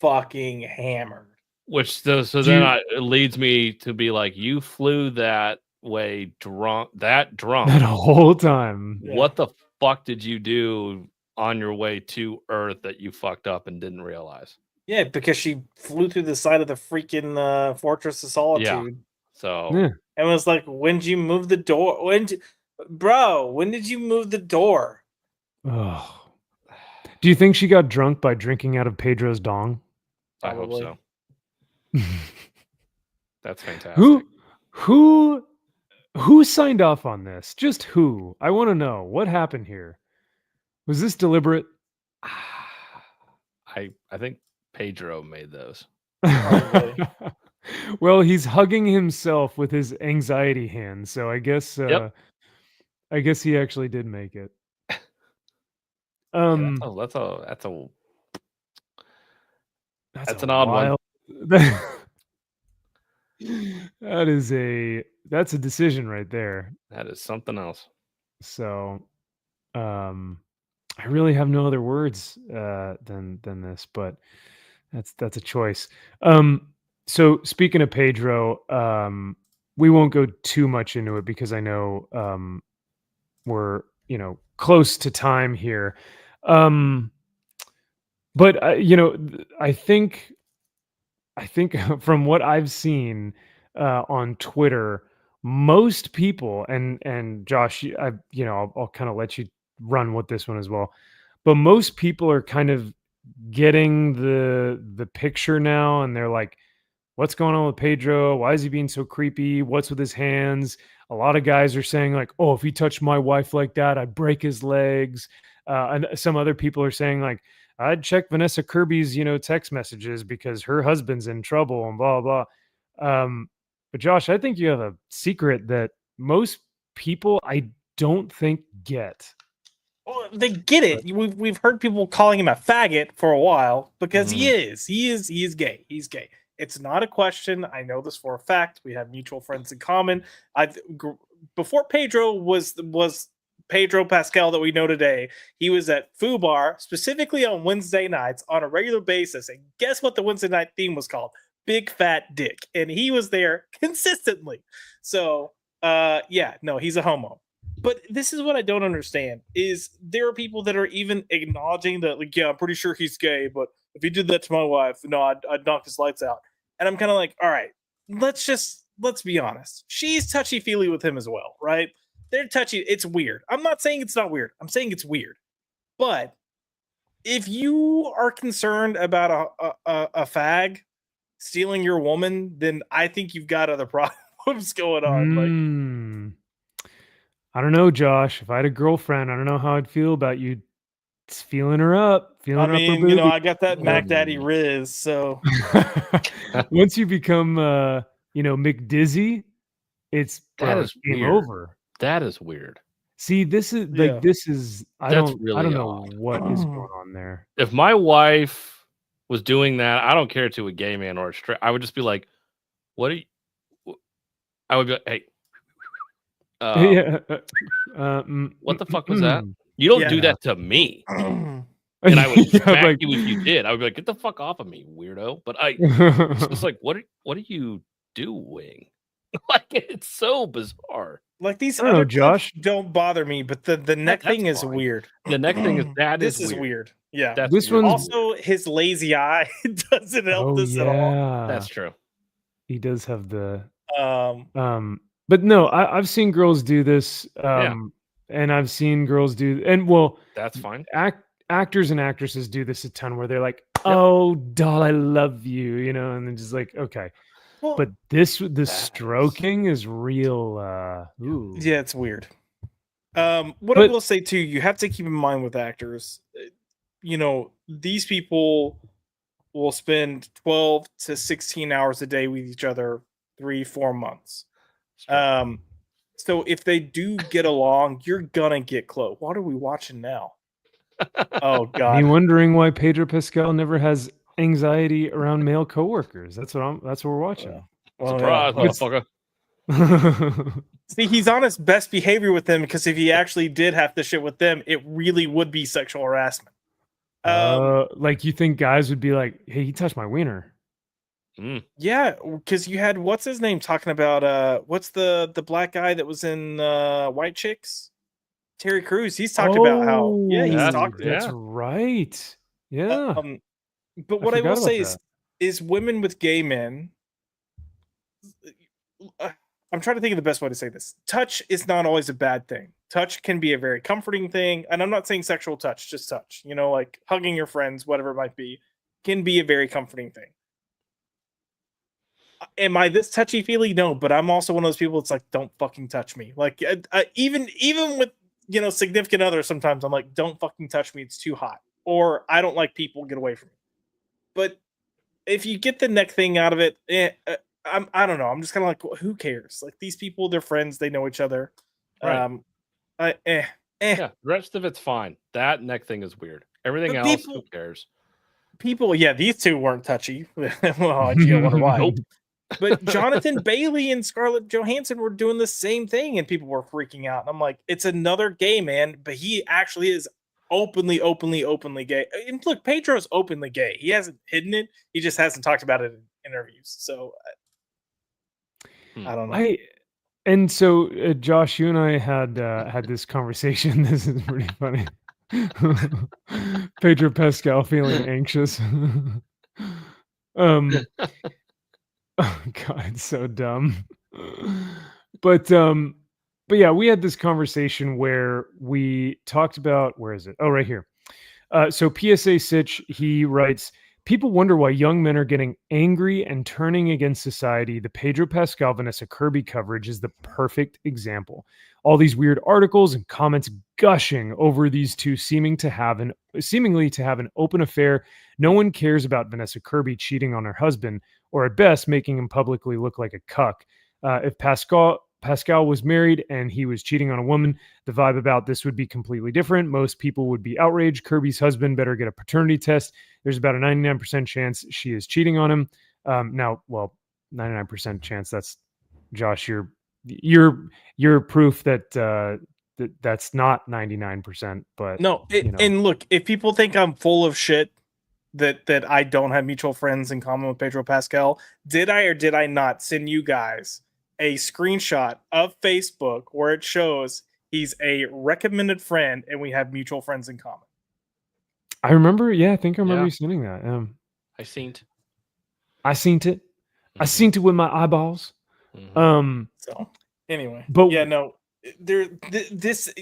fucking hammered. Which then it leads me to be like, you flew that way drunk that whole time. What the fuck did you do on your way to Earth that you fucked up and didn't realize? Yeah, because she flew through the side of the freaking Fortress of Solitude. Yeah. So and was like, when did you move the door? When did you move the door? Oh. Do you think she got drunk by drinking out of Pedro's dong? I hope so. That's fantastic. Who signed off on this? Just who? I want to know what happened here. Was this deliberate? I think Pedro made those. Well, he's hugging himself with his anxiety hand, so I guess I guess he actually did make it. That's an odd one. That's a decision right there. That is something else. So I really have no other words than this, but that's a choice. So speaking of Pedro, we won't go too much into it because I know we're close to time here. But I think from what I've seen on Twitter, most people, and Josh, I'll kind of let you run with this one as well, but most people are kind of getting the picture now, and they're like, what's going on with Pedro? Why is he being so creepy? What's with his hands? A lot of guys are saying like, oh, if he touched my wife like that, I'd break his legs. And some other people are saying like, I'd check Vanessa Kirby's, text messages because her husband's in trouble and blah, blah. But Josh, I think you have a secret that most people I don't think get. Well, they get it. We've heard people calling him a faggot for a while because he is gay. He's gay. It's not a question. I know this for a fact. We have mutual friends in common. Before Pedro was Pedro Pascal that we know today. He was at Foo Bar specifically on Wednesday nights on a regular basis. And guess what the Wednesday night theme was called? Big Fat Dick. And he was there consistently. So, he's a homo. But this is what I don't understand is there are people that are even acknowledging that, like, yeah, I'm pretty sure he's gay, but if he did that to my wife, no, I'd knock his lights out. And I'm kind of like, all right, let's be honest. She's touchy-feely with him as well, right? They're touchy. It's weird. I'm not saying it's not weird. I'm saying it's weird. But if you are concerned about a fag stealing your woman, then I think you've got other problems going on. I don't know, Josh. If I had a girlfriend, I don't know how I'd feel about you feeling her up. I got that Mac Daddy Riz. So once you become, McDizzy, it's game over. That is weird. See, this is I don't know what is going on there. If my wife was doing that, I don't care to a gay man or a straight. I would just be like, "What are you?" I would be like, "Hey, what the fuck was that? You don't do that to me." And I would smack you if you did. I would be like, "Get the fuck off of me, weirdo!" But it's like, what are you doing? Like, it's so bizarre. Like, these other Josh don't bother me, but the neck thing is weird. The neck thing is this is weird. Yeah, this one also his lazy eye doesn't help this at all. That's true. He does have the but no, I've seen girls do this, and I've seen girls do, that's fine. Actors and actresses do this a ton, where they're like, "Oh, doll, I love you," and then just like, okay. Well, but the stroking is real. Yeah, it's weird. I will say too, you have to keep in mind with actors, these people will spend 12 to 16 hours a day with each other 3-4 months. So if they do get along, you're gonna get close. What are we watching now? Oh God! Me wondering why Pedro Pascal never has anxiety around male coworkers. That's what we're watching. Surprise, motherfucker. See, he's on his best behavior with them, because if he actually did have to shit with them, it really would be sexual harassment. Like, you think guys would be like, "Hey, he touched my wiener." Yeah, because you had what's his name talking about what's the black guy that was in White Chicks? Terry Crews. He's talked about how he's talked. That's right. Yeah. But what I will say is women with gay men. I'm trying to think of the best way to say this. Touch is not always a bad thing. Touch can be a very comforting thing, and I'm not saying sexual touch, just touch. Like hugging your friends, whatever it might be, can be a very comforting thing. Am I this touchy-feely? No, but I'm also one of those people that's like, don't fucking touch me. Like, even with significant others, sometimes I'm like, don't fucking touch me. It's too hot, or I don't like people. Get away from me. But if you get the neck thing out of it, I don't know. I'm just kind of like, well, who cares? Like, these people, they're friends. They know each other. Right. Yeah, the rest of it's fine. That neck thing is weird. Everything else, who cares? People, these two weren't touchy. Well, I wonder why. Nope. But Jonathan Bailey and Scarlett Johansson were doing the same thing, and people were freaking out. And I'm like, it's another gay man, but he actually is openly gay. And look, Pedro's openly gay. He hasn't hidden it. He just hasn't talked about it in interviews. So I don't know. And so, Josh, you and I had this conversation. This is pretty funny. Pedro Pascal feeling anxious. Oh God, it's so dumb. But yeah, we had this conversation where we talked about, where is it? Oh, right here. So PSA Sitch, he writes, people wonder why young men are getting angry and turning against society. The Pedro Pascal Vanessa Kirby coverage is the perfect example. All these weird articles and comments gushing over these two seemingly to have an open affair. No one cares about Vanessa Kirby cheating on her husband, or at best making him publicly look like a cuck. If Pascal was married and he was cheating on a woman, the vibe about this would be completely different. Most people would be outraged. Kirby's husband better get a paternity test. There's about a 99% chance she is cheating on him. 99% chance. That's Josh. You're proof that that's not 99%, but no. And look, if people think I'm full of shit that I don't have mutual friends in common with Pedro Pascal, did I or did I not send you guys a screenshot of Facebook where it shows he's a recommended friend and we have mutual friends in common? I remember. Yeah, I think I remember you sending that. I seen it. I seen it. I seen it with my eyeballs. So anyway, but yeah, no, this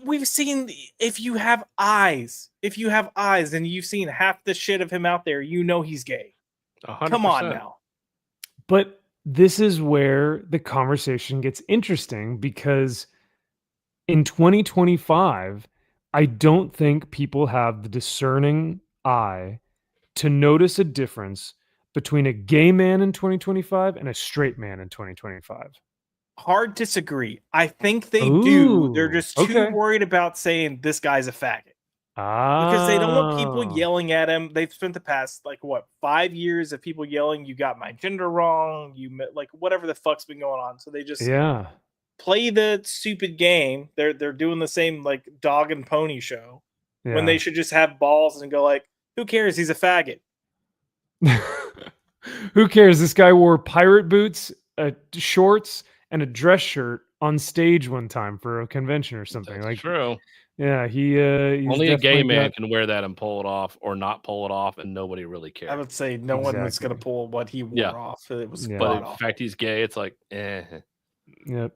we've seen. If you have eyes, and you've seen half the shit of him out there, you know he's gay. 100%. Come on now. But this is where the conversation gets interesting, because in 2025, I don't think people have the discerning eye to notice a difference between a gay man in 2025 and a straight man in 2025. Hard disagree. I think they do. They're just too worried about saying this guy's a faggot. Because they don't want people yelling at him. They've spent the past 5 years of people yelling, "You got my gender wrong," whatever the fuck's been going on. So they just play the stupid game. They're doing the same dog and pony show when they should just have balls and go who cares? He's a faggot. Who cares? This guy wore pirate boots, shorts, and a dress shirt on stage one time for a convention or something. That's true. Yeah, he's only a gay man can wear that and pull it off or not pull it off, and nobody really cares. I would say no one was going to pull what he wore off. It was but in fact, he's gay. It's Yep.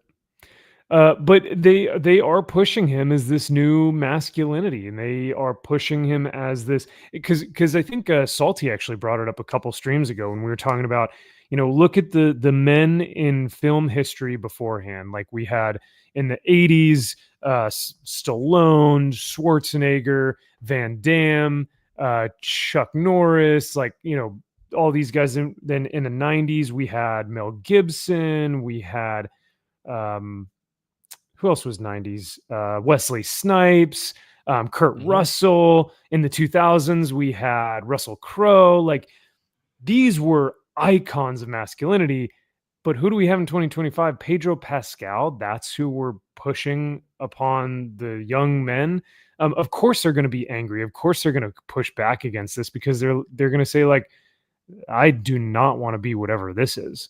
But they are pushing him as this new masculinity, and they are pushing him as this because I think Salty actually brought it up a couple streams ago when we were talking about, look at the men in film history beforehand. Like we had in the 80s, Stallone, Schwarzenegger, Van Damme, Chuck Norris, all these guys. Then in the 90s, we had Mel Gibson, we had who else was 90s? Wesley Snipes, Kurt Russell. In the 2000s, we had Russell Crowe. These were icons of masculinity. But who do we have in 2025? Pedro Pascal. That's who we're pushing upon the young men. Of course, they're going to be angry. Of course, they're going to push back against this because they're going to say, I do not want to be whatever this is.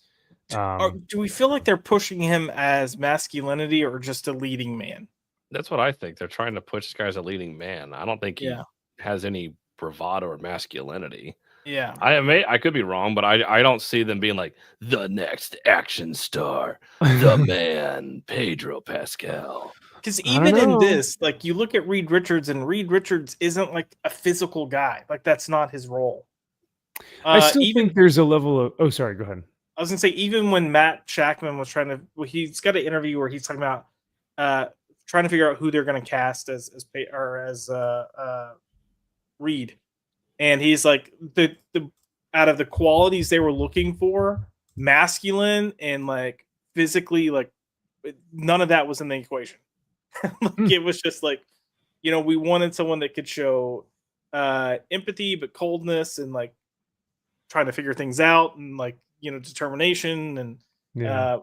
Do we feel like they're pushing him as masculinity or just a leading man? That's what I think. They're trying to push this guy as a leading man. I don't think he has any bravado or masculinity. Yeah. I could be wrong, but I don't see them being like the next action star, the man, Pedro Pascal. Because even in this, you look at Reed Richards, and Reed Richards isn't a physical guy. That's not his role. I still think there's a level of... Oh, sorry, go ahead. I was gonna say, even when Matt Shackman was he's got an interview where he's talking about trying to figure out who they're going to cast as Reed, and he's like the out of the qualities they were looking for, masculine and physically, none of that was in the equation. It was just we wanted someone that could show empathy but coldness and trying to figure things out and determination, and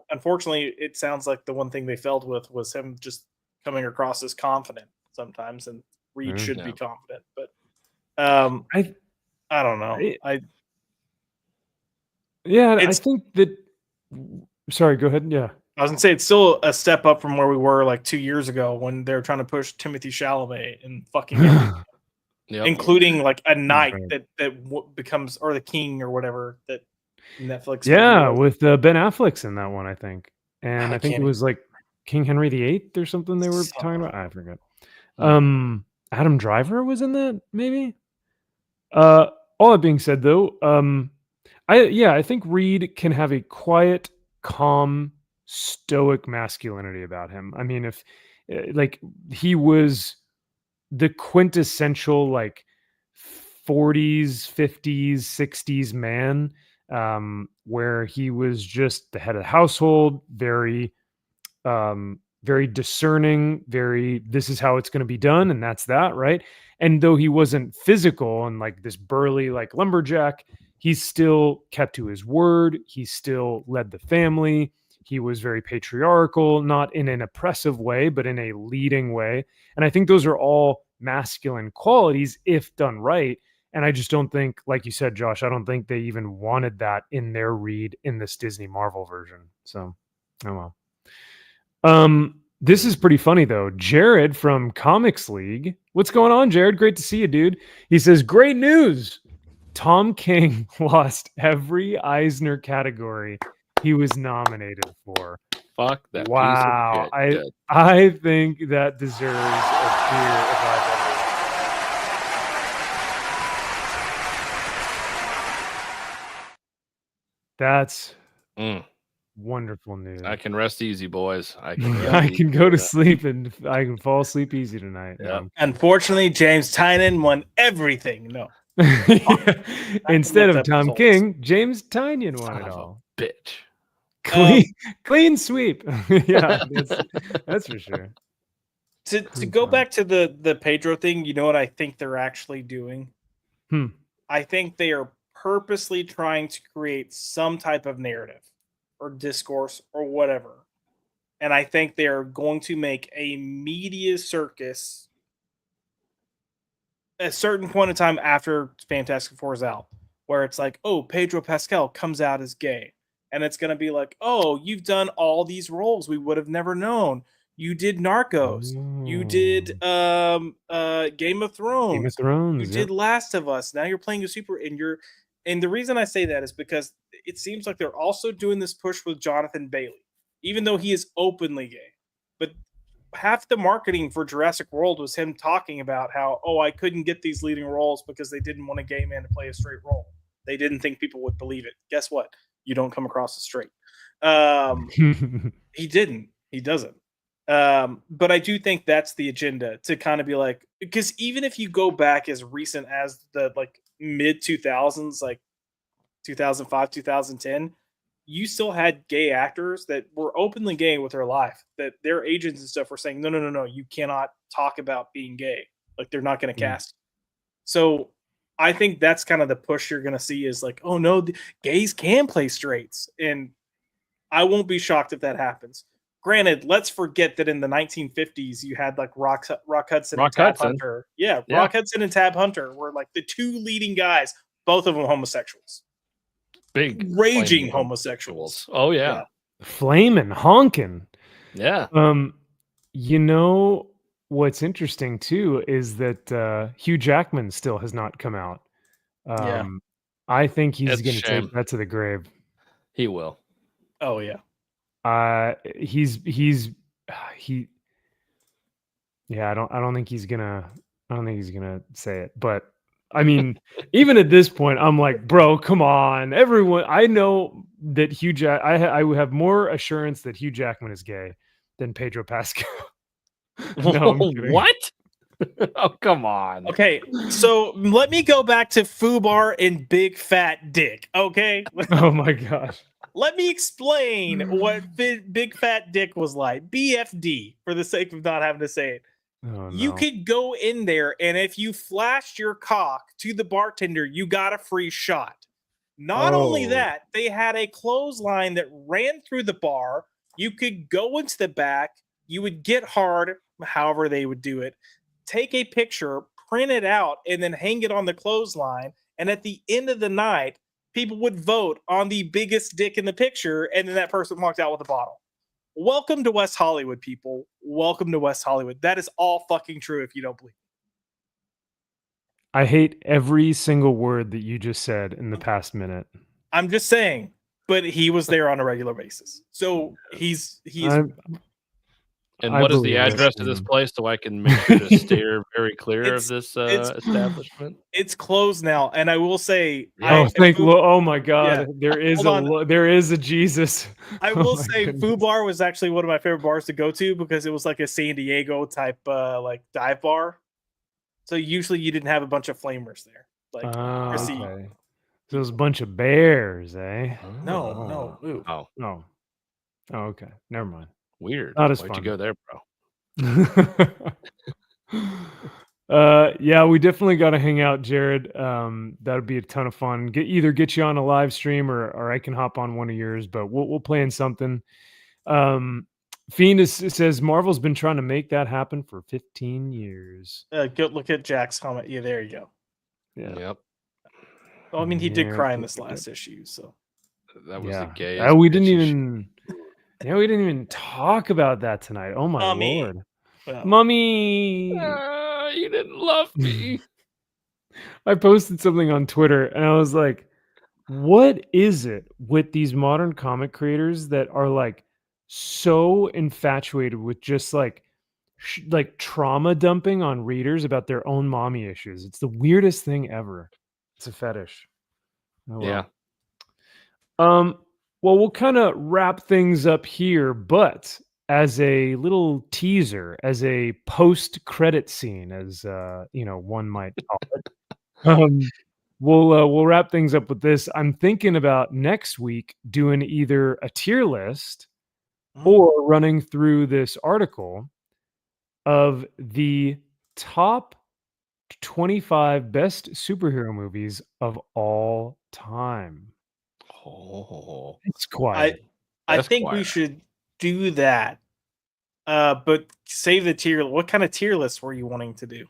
unfortunately it sounds like the one thing they failed with was him just coming across as confident sometimes, and Reed should be confident, but I don't know. I think that... Sorry, go ahead. Yeah, I was gonna say it's still a step up from where we were 2 years ago when they were trying to push Timothy Chalamet and fucking including a knight that becomes, or the king or whatever that Netflix. With Ben Affleck's in that one, I think, and I think it was King Henry VIII or something they were talking about. I forget. Adam Driver was in that, maybe. All that being said, though, I think Reed can have a quiet, calm, stoic masculinity about him. I mean, if he was the quintessential 40s, 50s, 60s man, where he was just the head of the household, very discerning, this is how it's going to be done, and that's that, right? And though he wasn't physical and this burly lumberjack, he still kept to his word. He still led the family. he was very patriarchal, not in an oppressive way, but in a leading way. And I think those are all masculine qualities if done right. And I just don't think, like you said, Josh, I don't think they even wanted that in their read in this Disney Marvel version. So, oh well. This is pretty funny though. Jared from Comics League. What's going on, Jared? Great to see you, dude. He says, great news. Tom King lost every Eisner category he was nominated for. Fuck that. Wow. Piece of shit. I think that deserves a cheer if I've ever. That's wonderful news. I can rest easy, boys. I can go to sleep and I can fall asleep easy tonight. Yeah. Unfortunately, James Tynion won everything. No. Instead of Tom King, James Tynion won it all. Bitch. Clean sweep. Yeah, that's for sure. To go back to the Pedro thing, you know what I think they're actually doing? I think they are purposely trying to create some type of narrative or discourse or whatever. And I think they are going to make a media circus at a certain point in time after Fantastic Four is out, where it's like, oh, Pedro Pascal comes out as gay. And it's going to be like, oh, you've done all these roles we would have never known. You did Narcos. You did Game of Thrones. You did Last of Us. Now you're playing a super, and the reason I say that is because it seems like they're also doing this push with Jonathan Bailey, even though he is openly gay. But half the marketing for Jurassic World was him talking about how, oh, I couldn't get these leading roles because they didn't want a gay man to play a straight role. They didn't think people would believe it. Guess what? You don't come across as straight. He didn't. He doesn't. But I do think that's the agenda, to kind of be like, because even if you go back as recent as the like mid 2000s, like 2005, 2010, you still had gay actors that were openly gay with their life, that their agents and stuff were saying, no, you cannot talk about being gay. Like, they're not going to cast. So I think that's kind of the push you're going to see, is like, oh no, gays can play straights. And I won't be shocked if that happens. Granted, let's forget that in the 1950s, you had like Rock Hudson and Tab Hunter. Yeah, Rock Hudson and Tab Hunter were like the two leading guys, both of them homosexuals. Big raging homosexuals. Oh yeah. Flaming, honking. Yeah. You know what's interesting too is that Hugh Jackman still has not come out. I think he's going to take that to the grave. He will. Oh yeah. Yeah, I don't think he's gonna say it, but I mean, even at this point, I'm like, bro, come on, everyone. I know that I would have more assurance that Hugh Jackman is gay than Pedro Pascal. No, what? Oh, come on. Okay, so let me go back to Fubar and Big Fat Dick. Okay. Oh my gosh. Let me explain what Big Fat Dick was like. BFD, for the sake of not having to say it. Oh, no. You could go in there, and if you flashed your cock to the bartender, you got a free shot. Not only that, they had a clothesline that ran through the bar. You could go into the back. You would get hard, however they would do it. Take a picture, print it out, and then hang it on the clothesline. And at the end of the night, people would vote on the biggest dick in the picture, and then that person walked out with a bottle. Welcome to West Hollywood, people. Welcome to West Hollywood. That is all fucking true if you don't believe. I hate every single word that you just said in the past minute. I'm just saying, but he was there on a regular basis. So he's and what is the address to this place so I can make sure to steer very clear of this establishment? It's closed now, and I will say, oh my God, yeah. there is a Jesus. I will say, Fubar was actually one of my favorite bars to go to because it was like a San Diego type like dive bar. So usually you didn't have a bunch of flamers there, like okay. So it was a bunch of bears, eh? No. Ooh. Oh, okay. Never mind. Weird. Not as Why'd fun. you go there, bro? Yeah, we definitely got to hang out, Jared. That would be a ton of fun. Get you on a live stream or I can hop on one of yours, but we'll plan something. Fiend says Marvel's been trying to make that happen for 15 years. Go look at Jack's comment. Yeah, there you go. Yeah. Yep. Well, I mean, he did cry in this last issue, so that was the gayest. We didn't even. Yeah, we didn't even talk about that tonight. Oh my lord, Mommy! You didn't love me. I posted something on Twitter, and I was like, "What is it with these modern comic creators that are like so infatuated with just like trauma dumping on readers about their own mommy issues? It's the weirdest thing ever. It's a fetish." Oh, well. Yeah. Well, we'll kind of wrap things up here, but as a little teaser, as a post-credit scene, as one might call it, we'll wrap things up with this. I'm thinking about next week doing either a tier list or running through this article of the top 25 best superhero movies of all time. Oh, it's quiet. I think we should do that. But save the tier. What kind of tier list were you wanting to do?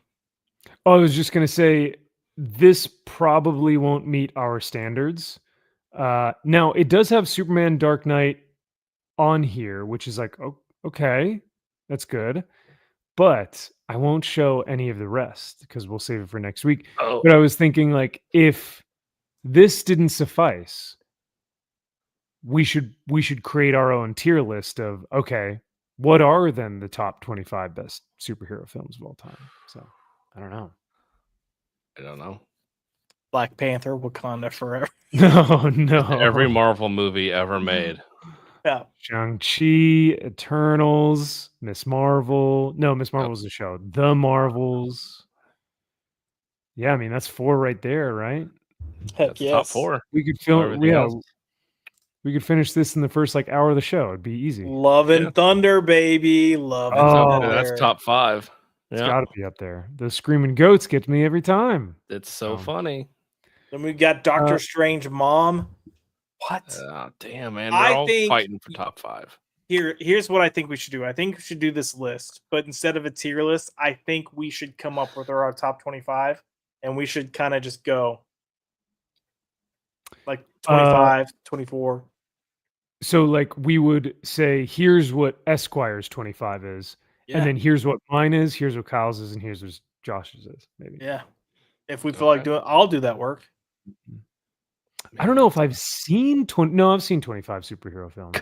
Oh, I was just gonna say this probably won't meet our standards. Now it does have Superman Dark Knight on here, which is like, oh, okay, that's good. But I won't show any of the rest because we'll save it for next week. Oh. But I was thinking, like, if this didn't suffice, we should create our own tier list of, okay, what are then the top 25 best superhero films of all time? So I don't know. Black Panther, Wakanda Forever. No. Every Marvel movie ever made. Yeah. Shang-Chi, Eternals, Miss Marvel. No, Miss Marvel's a show. The Marvels. Yeah, I mean that's 4 right there, right? Heck yes. Top 4. We could film. Yeah, we could finish this in the first hour of the show. It'd be easy. Love and Thunder, baby. Love and Thunder. That's top 5. It's got to be up there. The screaming goats get me every time. It's so funny. Then we got Doctor Strange Mom. What? Damn, man. We're all fighting for top 5. Here's what I think we should do. I think we should do this list, but instead of a tier list, I think we should come up with our top 25, and we should kind of just go like 25, 24. So we would say, here's what Esquire's 25 is, and then here's what mine is, here's what Kyle's is, and here's what Josh's is, maybe. Yeah. If we feel like doing it, I'll do that work. I don't know if I've seen 20. No, I've seen 25 superhero films.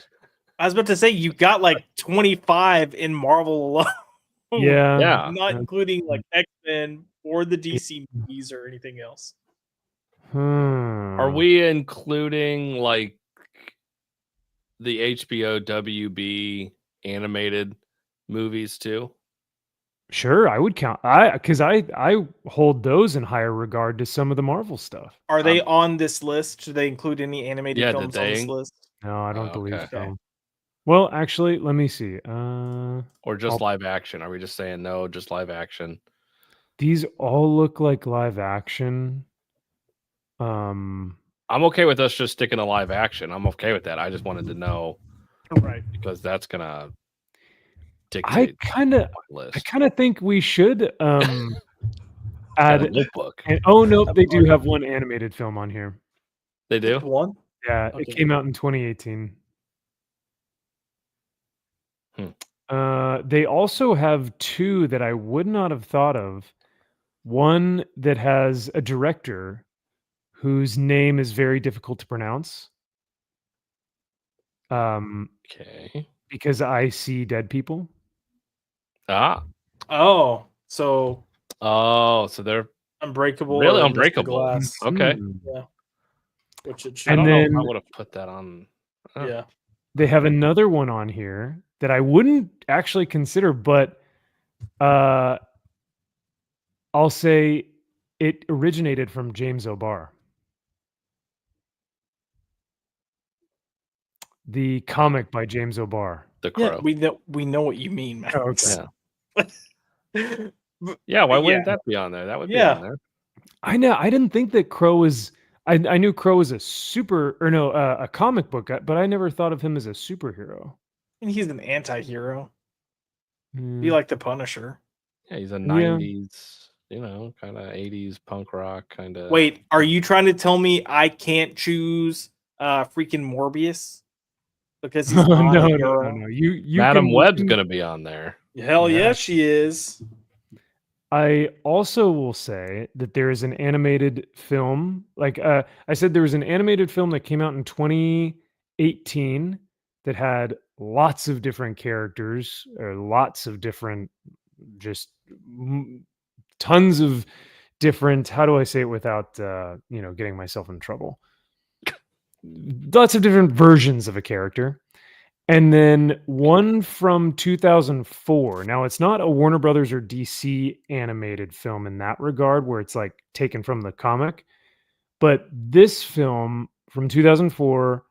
I was about to say, you got 25 in Marvel alone. Yeah. Not including X-Men or the DC movies or anything else. Are we including the HBO WB animated movies too? Sure, I would count. Because I hold those in higher regard to some of the Marvel stuff. Are they on this list? Do they include any animated films on this list? No, I don't believe so. Well, actually, let me see. Or just live action? Are we just saying no, just live action? These all look like live action. I'm okay with us just sticking to live action. I'm okay with that. I just wanted to know, right? Because that's gonna dictate. I kind of think we should add a lookbook. Oh no, they do have one animated film on here. They do? One? Yeah, it came out in 2018. They also have 2 that I would not have thought of. One that has a director whose name is very difficult to pronounce. Okay. Because I see dead people. Oh, so they're Unbreakable. Really Unbreakable. Okay. Yeah. Which it should. I don't know if I would have put that on. Yeah. They have another one on here that I wouldn't actually consider, but I'll say it originated from James O'Barr. The comic by James O'Barr. The Crow. Yeah, we know what you mean, man. Oh, okay. Yeah, why wouldn't that be on there? That would be on there. I know. I didn't think that Crow was. I knew Crow was a comic book guy, but I never thought of him as a superhero. And he's an anti-hero. Mm, Be like the Punisher. Yeah, he's a 90s, kind of 80s punk rock kind of. Wait, are you trying to tell me I can't choose freaking Morbius? Because he's not no, a no, hero? no, no. You Madam can, Web's going to be on there. Hell Yeah. yeah, she is. I also will say that there is an animated film. Like I said, there was an animated film that came out in 2018 that had lots of different characters, or lots of different, just tons of different. How do I say it without getting myself in trouble? Lots of different versions of a character. And then one from 2004. Now, it's not a Warner Brothers or DC animated film in that regard, where it's like taken from the comic. But this film from 2004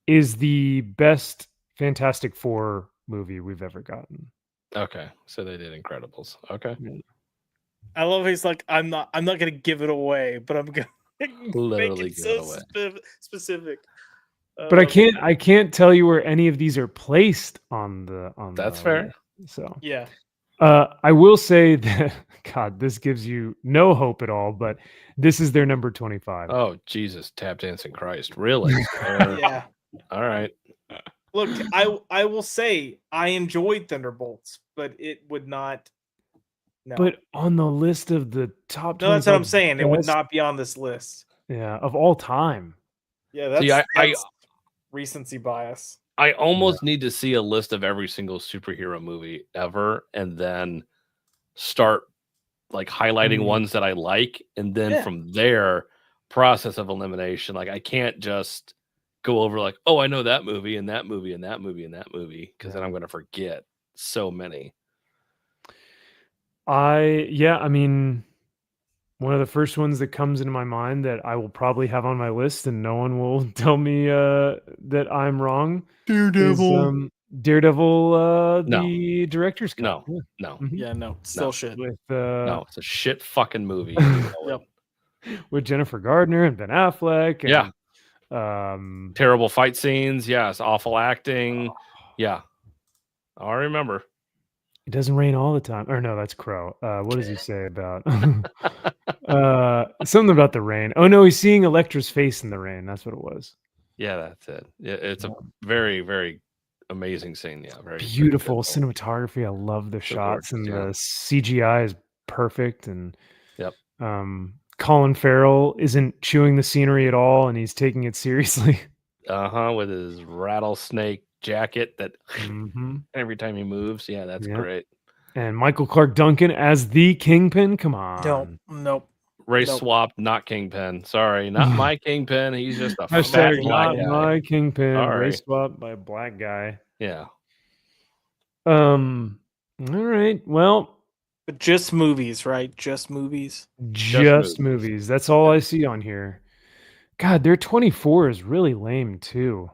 is the best Fantastic Four movie we've ever gotten. Okay, so they did Incredibles. Okay, I love he's like, I'm not gonna give it away, but I'm gonna literally make it give it so away. Specific. But I can't tell you where any of these are placed on the That's fair. So yeah. I will say that God, this gives you no hope at all, but this is their number 25. Oh Jesus, tap dancing Christ, really? Yeah. All right. Look, I will say I enjoyed Thunderbolts, but it would not. No. But on the list of the top, No, that's what I'm 25 saying. It would best- not be on this list. Yeah, of all time. Yeah, that's, See, that's recency bias. I almost need to see a list of every single superhero movie ever, and then start like highlighting ones that I like, and then from there, process of elimination. Like I can't just go over like, oh, I know that movie and that movie and that movie and that movie, because then I'm going to forget so many. I mean, one of the first ones that comes into my mind that I will probably have on my list, and no one will tell me that I'm wrong. Daredevil. Daredevil, the director's cut. No, Yeah. no, Mhm. Yeah, no, still shit. With no, it's a shit fucking movie. Yep. with Jennifer Gardner and Ben Affleck. And, Yeah. Um, Terrible fight scenes. Yes. Awful acting. Yeah. I remember. It doesn't rain all the time. Or no, that's Crow. What does he say about something about the rain? Oh no, he's seeing Elektra's face in the rain. That's what it was. Yeah, that's it. Yeah, it's a very, very amazing scene. Yeah, very Beautiful very cinematography. I love the shots, and gorgeous, the CGI is perfect. And Yep. Colin Farrell isn't chewing the scenery at all, and he's taking it seriously. with his rattlesnake jacket that Mhm. every time he moves. Yeah, that's Yep. great. And Michael Clark Duncan as the Kingpin. Come on. Nope. Race Nope. swapped, not Kingpin. Sorry, not my Kingpin. He's just a fat Hashtag black not guy. my Kingpin. Sorry. Race swap by a black guy. Yeah. All right. Well, But just movies, right? Just movies. just movies. movies. That's all I see on here. God, their 24 is really lame too.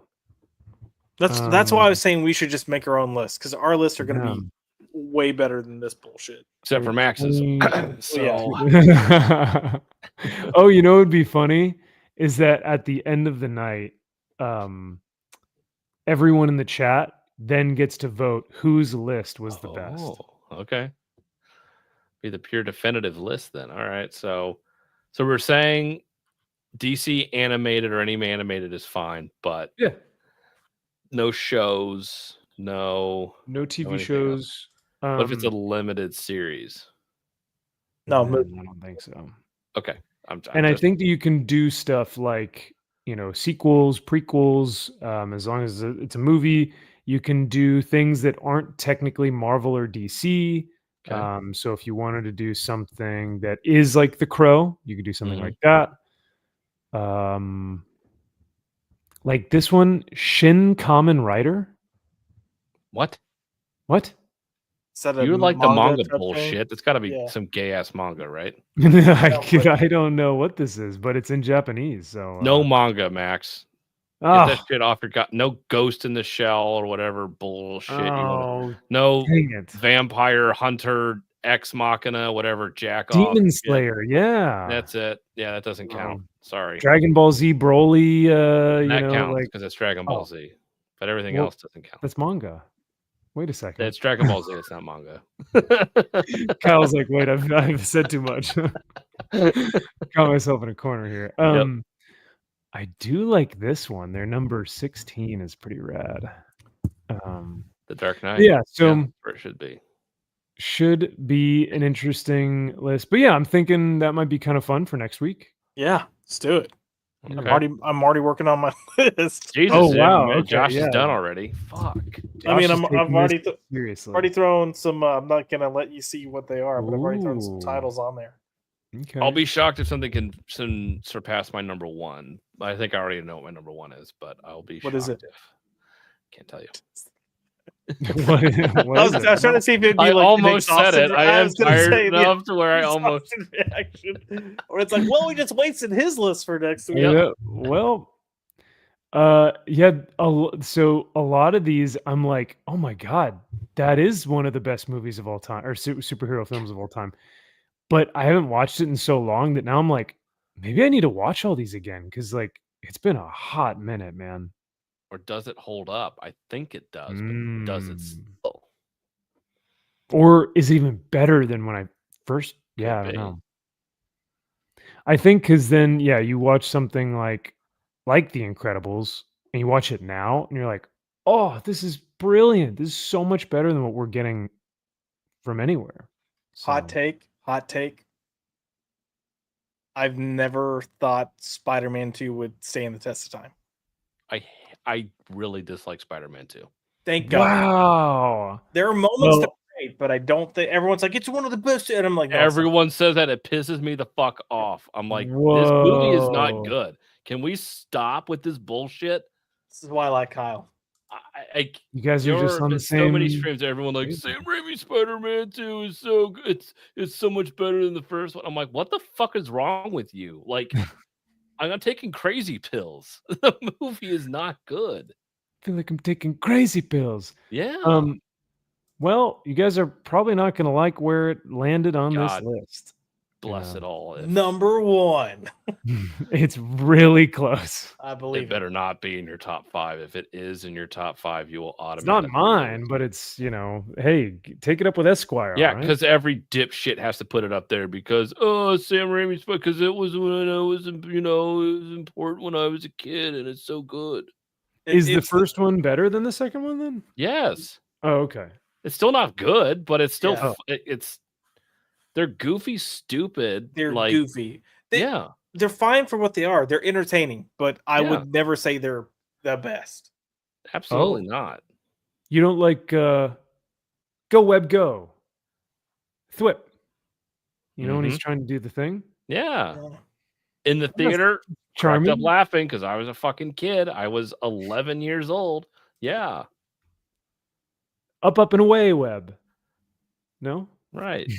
That's why I was saying we should just make our own list, because our lists are going to Yeah. be way better than this bullshit. Except for Max's. So Oh, you know what would be funny is that at the end of the night, everyone in the chat then gets to vote whose list was the best. Okay. Be the pure definitive list then. All right. So we're saying DC animated or any animated is fine, but Yeah. no shows, no TV anything shows. What if it's a limited series? No, I don't think so. Okay. I think that you can do stuff like, sequels, prequels, as long as it's a movie. You can do things that aren't technically Marvel or DC. Okay. So if you wanted to do something that is like The Crow, you could do something like that. Like this one, Shin Kamen Rider. What? Is that a You would like the manga type thing? bullshit. It's got to be Yeah. some gay ass manga, right? I don't know what this is, but it's in Japanese. So No manga, Max. Get Ah, that shit off your gut. No Ghost in the Shell or whatever bullshit. oh, No dang it. Vampire Hunter Ex Machina, whatever jack off. Demon shit. Slayer, yeah. That's it. Yeah, that doesn't count. Sorry. Dragon Ball Z Broly, That counts like because it's Dragon Ball Z. but everything else doesn't count. That's manga. Wait a second. It's Dragon Ball Z. It's not manga. Kyle's like, wait, I've said too much. Got myself in a corner here. I do like this one. Their number 16 is pretty rad. The Dark Knight. Yeah, so where it should be. Should be an interesting list. But yeah, I'm thinking that might be kind of fun for next week. Yeah, let's do it. Okay. I'm already working on my list. Jesus, oh wow, okay, Josh is done already. Fuck. I mean, I've already seriously already thrown some. I'm not gonna let you see what they are, but I've already thrown some titles on there. Okay. I'll be shocked if something can surpass my number one. I think I already know what my number one is, but I'll be. What is it? Can't tell you. what I was trying to see if it'd be I like almost said it. I am tired enough to where I almost reaction. Or it's like, well, we just wasted his list for next week. Yeah. Well, yeah. So a lot of these, I'm like, oh my god, that is one of the best movies of all time, or superhero films of all time. But I haven't watched it in so long that now I'm like, maybe I need to watch all these again because like it's been a hot minute, man. Or does it hold up? I think it does, but does it still? Or is it even better than when I first? Yeah, I don't know. I think because then, yeah, you watch something like The Incredibles, and you watch it now, and you're like, oh, this is brilliant. This is so much better than what we're getting from anywhere. So. Hot take. I've never thought Spider-Man 2 would stand the test of time. I really dislike Spider-Man 2. Thank God. Wow. There are moments that are great, but I don't think everyone's like, it's one of the best. And I'm like, no, everyone says that. It pisses me the fuck off. I'm like, this movie is not good. Can we stop with this bullshit? This is why I like Kyle. You guys are just on the same. So many streams, everyone like Sam Raimi Spider-Man 2 is so good. It's so much better than the first one. I'm like, what the fuck is wrong with you? Like, I'm not taking crazy pills. The movie is not good. I feel like I'm taking crazy pills. Yeah. Well, you guys are probably not going to like where it landed on this list. Bless it all. Number one. It's really close. I believe it better not be in your top 5. If it is in your top 5, you will automatically. It's not mine, but it's, hey, take it up with Esquire. Yeah, because every dipshit has to put it up there because Sam Raimi's, because it was when I was, it was important when I was a kid, and it's so good. Is the first one better than the second one then? Yes. Oh, okay. It's still not good, but it's still they're goofy, stupid. They're like, goofy. They're fine for what they are. They're entertaining, but I would never say they're the best. Absolutely not. You don't like Go Web Go? Thwip. When he's trying to do the thing? Yeah. In the theater, charming. Up laughing because I was a fucking kid. I was 11 years old. Yeah. Up and away, Web. No? Right.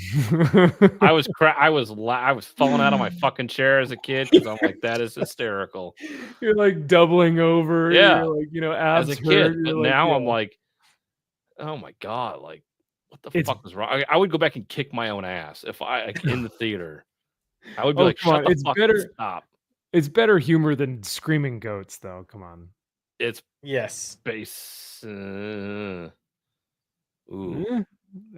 I was falling out of my fucking chair as a kid because I'm like, that is hysterical. You're like doubling over. Yeah. You're like, abs as a kid. hurt. But now I'm like, oh my God, like, what the fuck was wrong? I would go back and kick my own ass if in the theater. I would be like, shut the fuck up, stop. It's better humor than screaming goats, though. Come on. It's space. Ooh.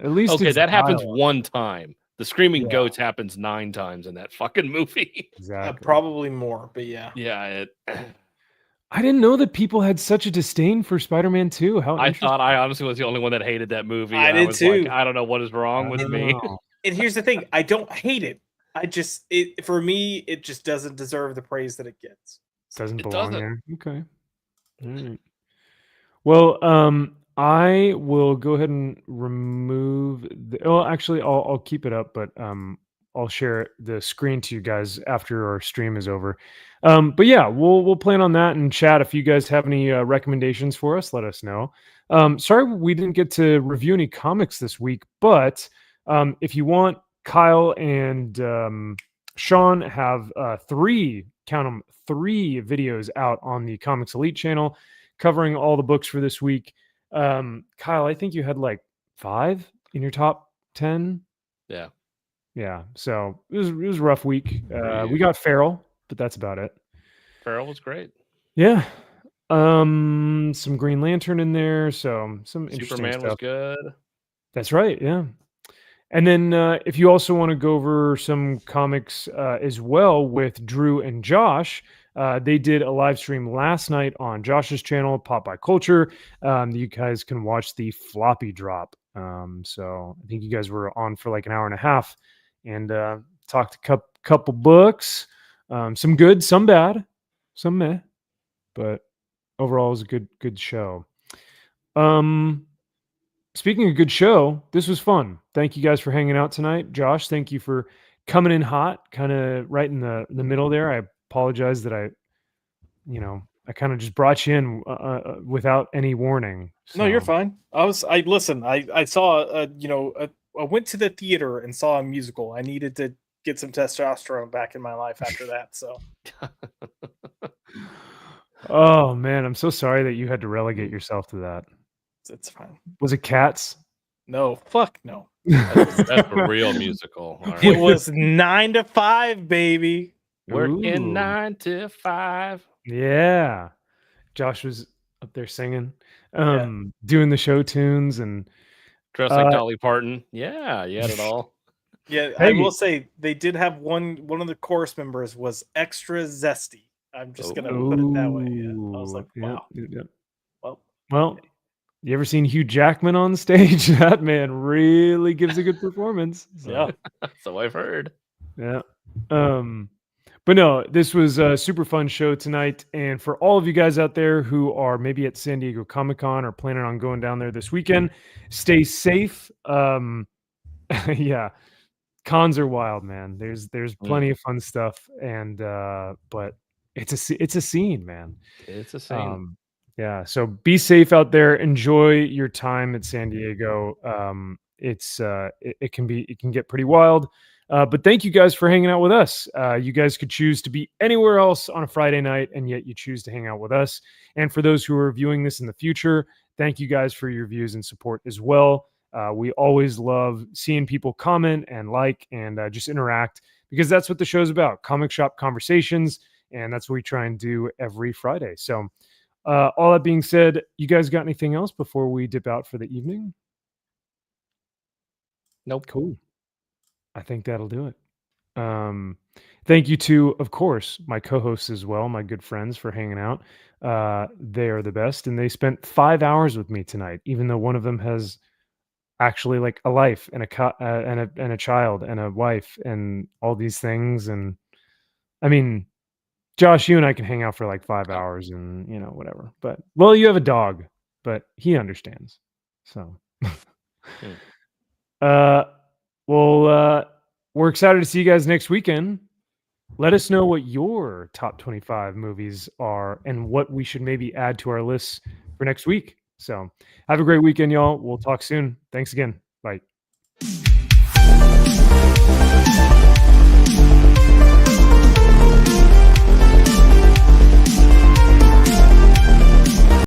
At least okay, that happens one time. The screaming goats happens 9 times in that fucking movie. Exactly. Probably more, but yeah. Yeah. I didn't know that people had such a disdain for Spider-Man 2. I thought I honestly was the only one that hated that movie. I did too. Like, I don't know what is wrong with me. And here's the thing: I don't hate it. For me, it just doesn't deserve the praise that it gets. Doesn't belong there. Okay. All right. Well, I will go ahead and remove actually I'll keep it up, but I'll share the screen to you guys after our stream is over. But yeah, we'll plan on that in chat. If you guys have any recommendations for us, let us know. Sorry we didn't get to review any comics this week, but if you want, Kyle and Sean have 3 videos out on the Comics Elite channel covering all the books for this week. Kyle, I think you had like 5 in your top 10. Yeah. So it was a rough week. We got Feral, but that's about it. Feral was great. Yeah. Some Green Lantern in there, so some interesting Superman stuff. was good. That's right, yeah. And then if you also want to go over some comics as well with Drew and Josh, they did a live stream last night on Josh's channel, Pop by Culture. You guys can watch the floppy drop. So I think you guys were on for like an hour and a half and talked a couple books, some good, some bad, some meh, but overall it was a good show. Speaking of good show, this was fun. Thank you guys for hanging out tonight. Josh, thank you for coming in hot, kind of right in the middle there. I apologize that I kind of just brought you in without any warning. No, you're So, fine. I saw I went to the theater and saw a musical. I needed to get some testosterone back in my life after that. So, oh man, I'm so sorry that you had to relegate yourself to that. it's fine. Was it Cats? No, fuck no. That's a real musical. All right. It was 9 to 5, baby. Working Ooh. 9 to 5. Yeah. Josh was up there singing, doing the show tunes and Dressed like Dolly Parton. Yeah, you had it all. Yeah, Hey. I will say they did have one of the chorus members was extra zesty. I'm just gonna put it that way. Yeah. I was like, wow. Yep. Well, You ever seen Hugh Jackman on stage? That man really gives a good performance. So, yeah. So I've heard. yeah. But no, this was a super fun show tonight. And for all of you guys out there who are maybe at San Diego Comic-Con or planning on going down there this weekend, stay safe. Yeah. Cons are wild, man. There's plenty of fun stuff. And but it's a scene, man. It's a scene. Yeah, so be safe out there. Enjoy your time at San Diego. It can get pretty wild. But thank you guys for hanging out with us. You guys could choose to be anywhere else on a Friday night, and yet you choose to hang out with us. And for those who are viewing this in the future, thank you guys for your views and support as well. We always love seeing people comment and like and just interact because that's what the show's about. Comic shop conversations, and that's what we try and do every Friday. So all that being said, you guys got anything else before we dip out for the evening? Nope. Cool. I think that'll do it. Thank you to, of course, my co-hosts as well, my good friends, for hanging out. They are the best, and they spent 5 hours with me tonight, even though one of them has actually like a life and a child and a wife and all these things. And I mean, Josh, you and I can hang out for like 5 hours and whatever. But well, you have a dog, but he understands. So, well, we're excited to see you guys next weekend. Let us know what your top 25 movies are and what we should maybe add to our lists for next week. So, have a great weekend, y'all. We'll talk soon. Thanks again. Bye.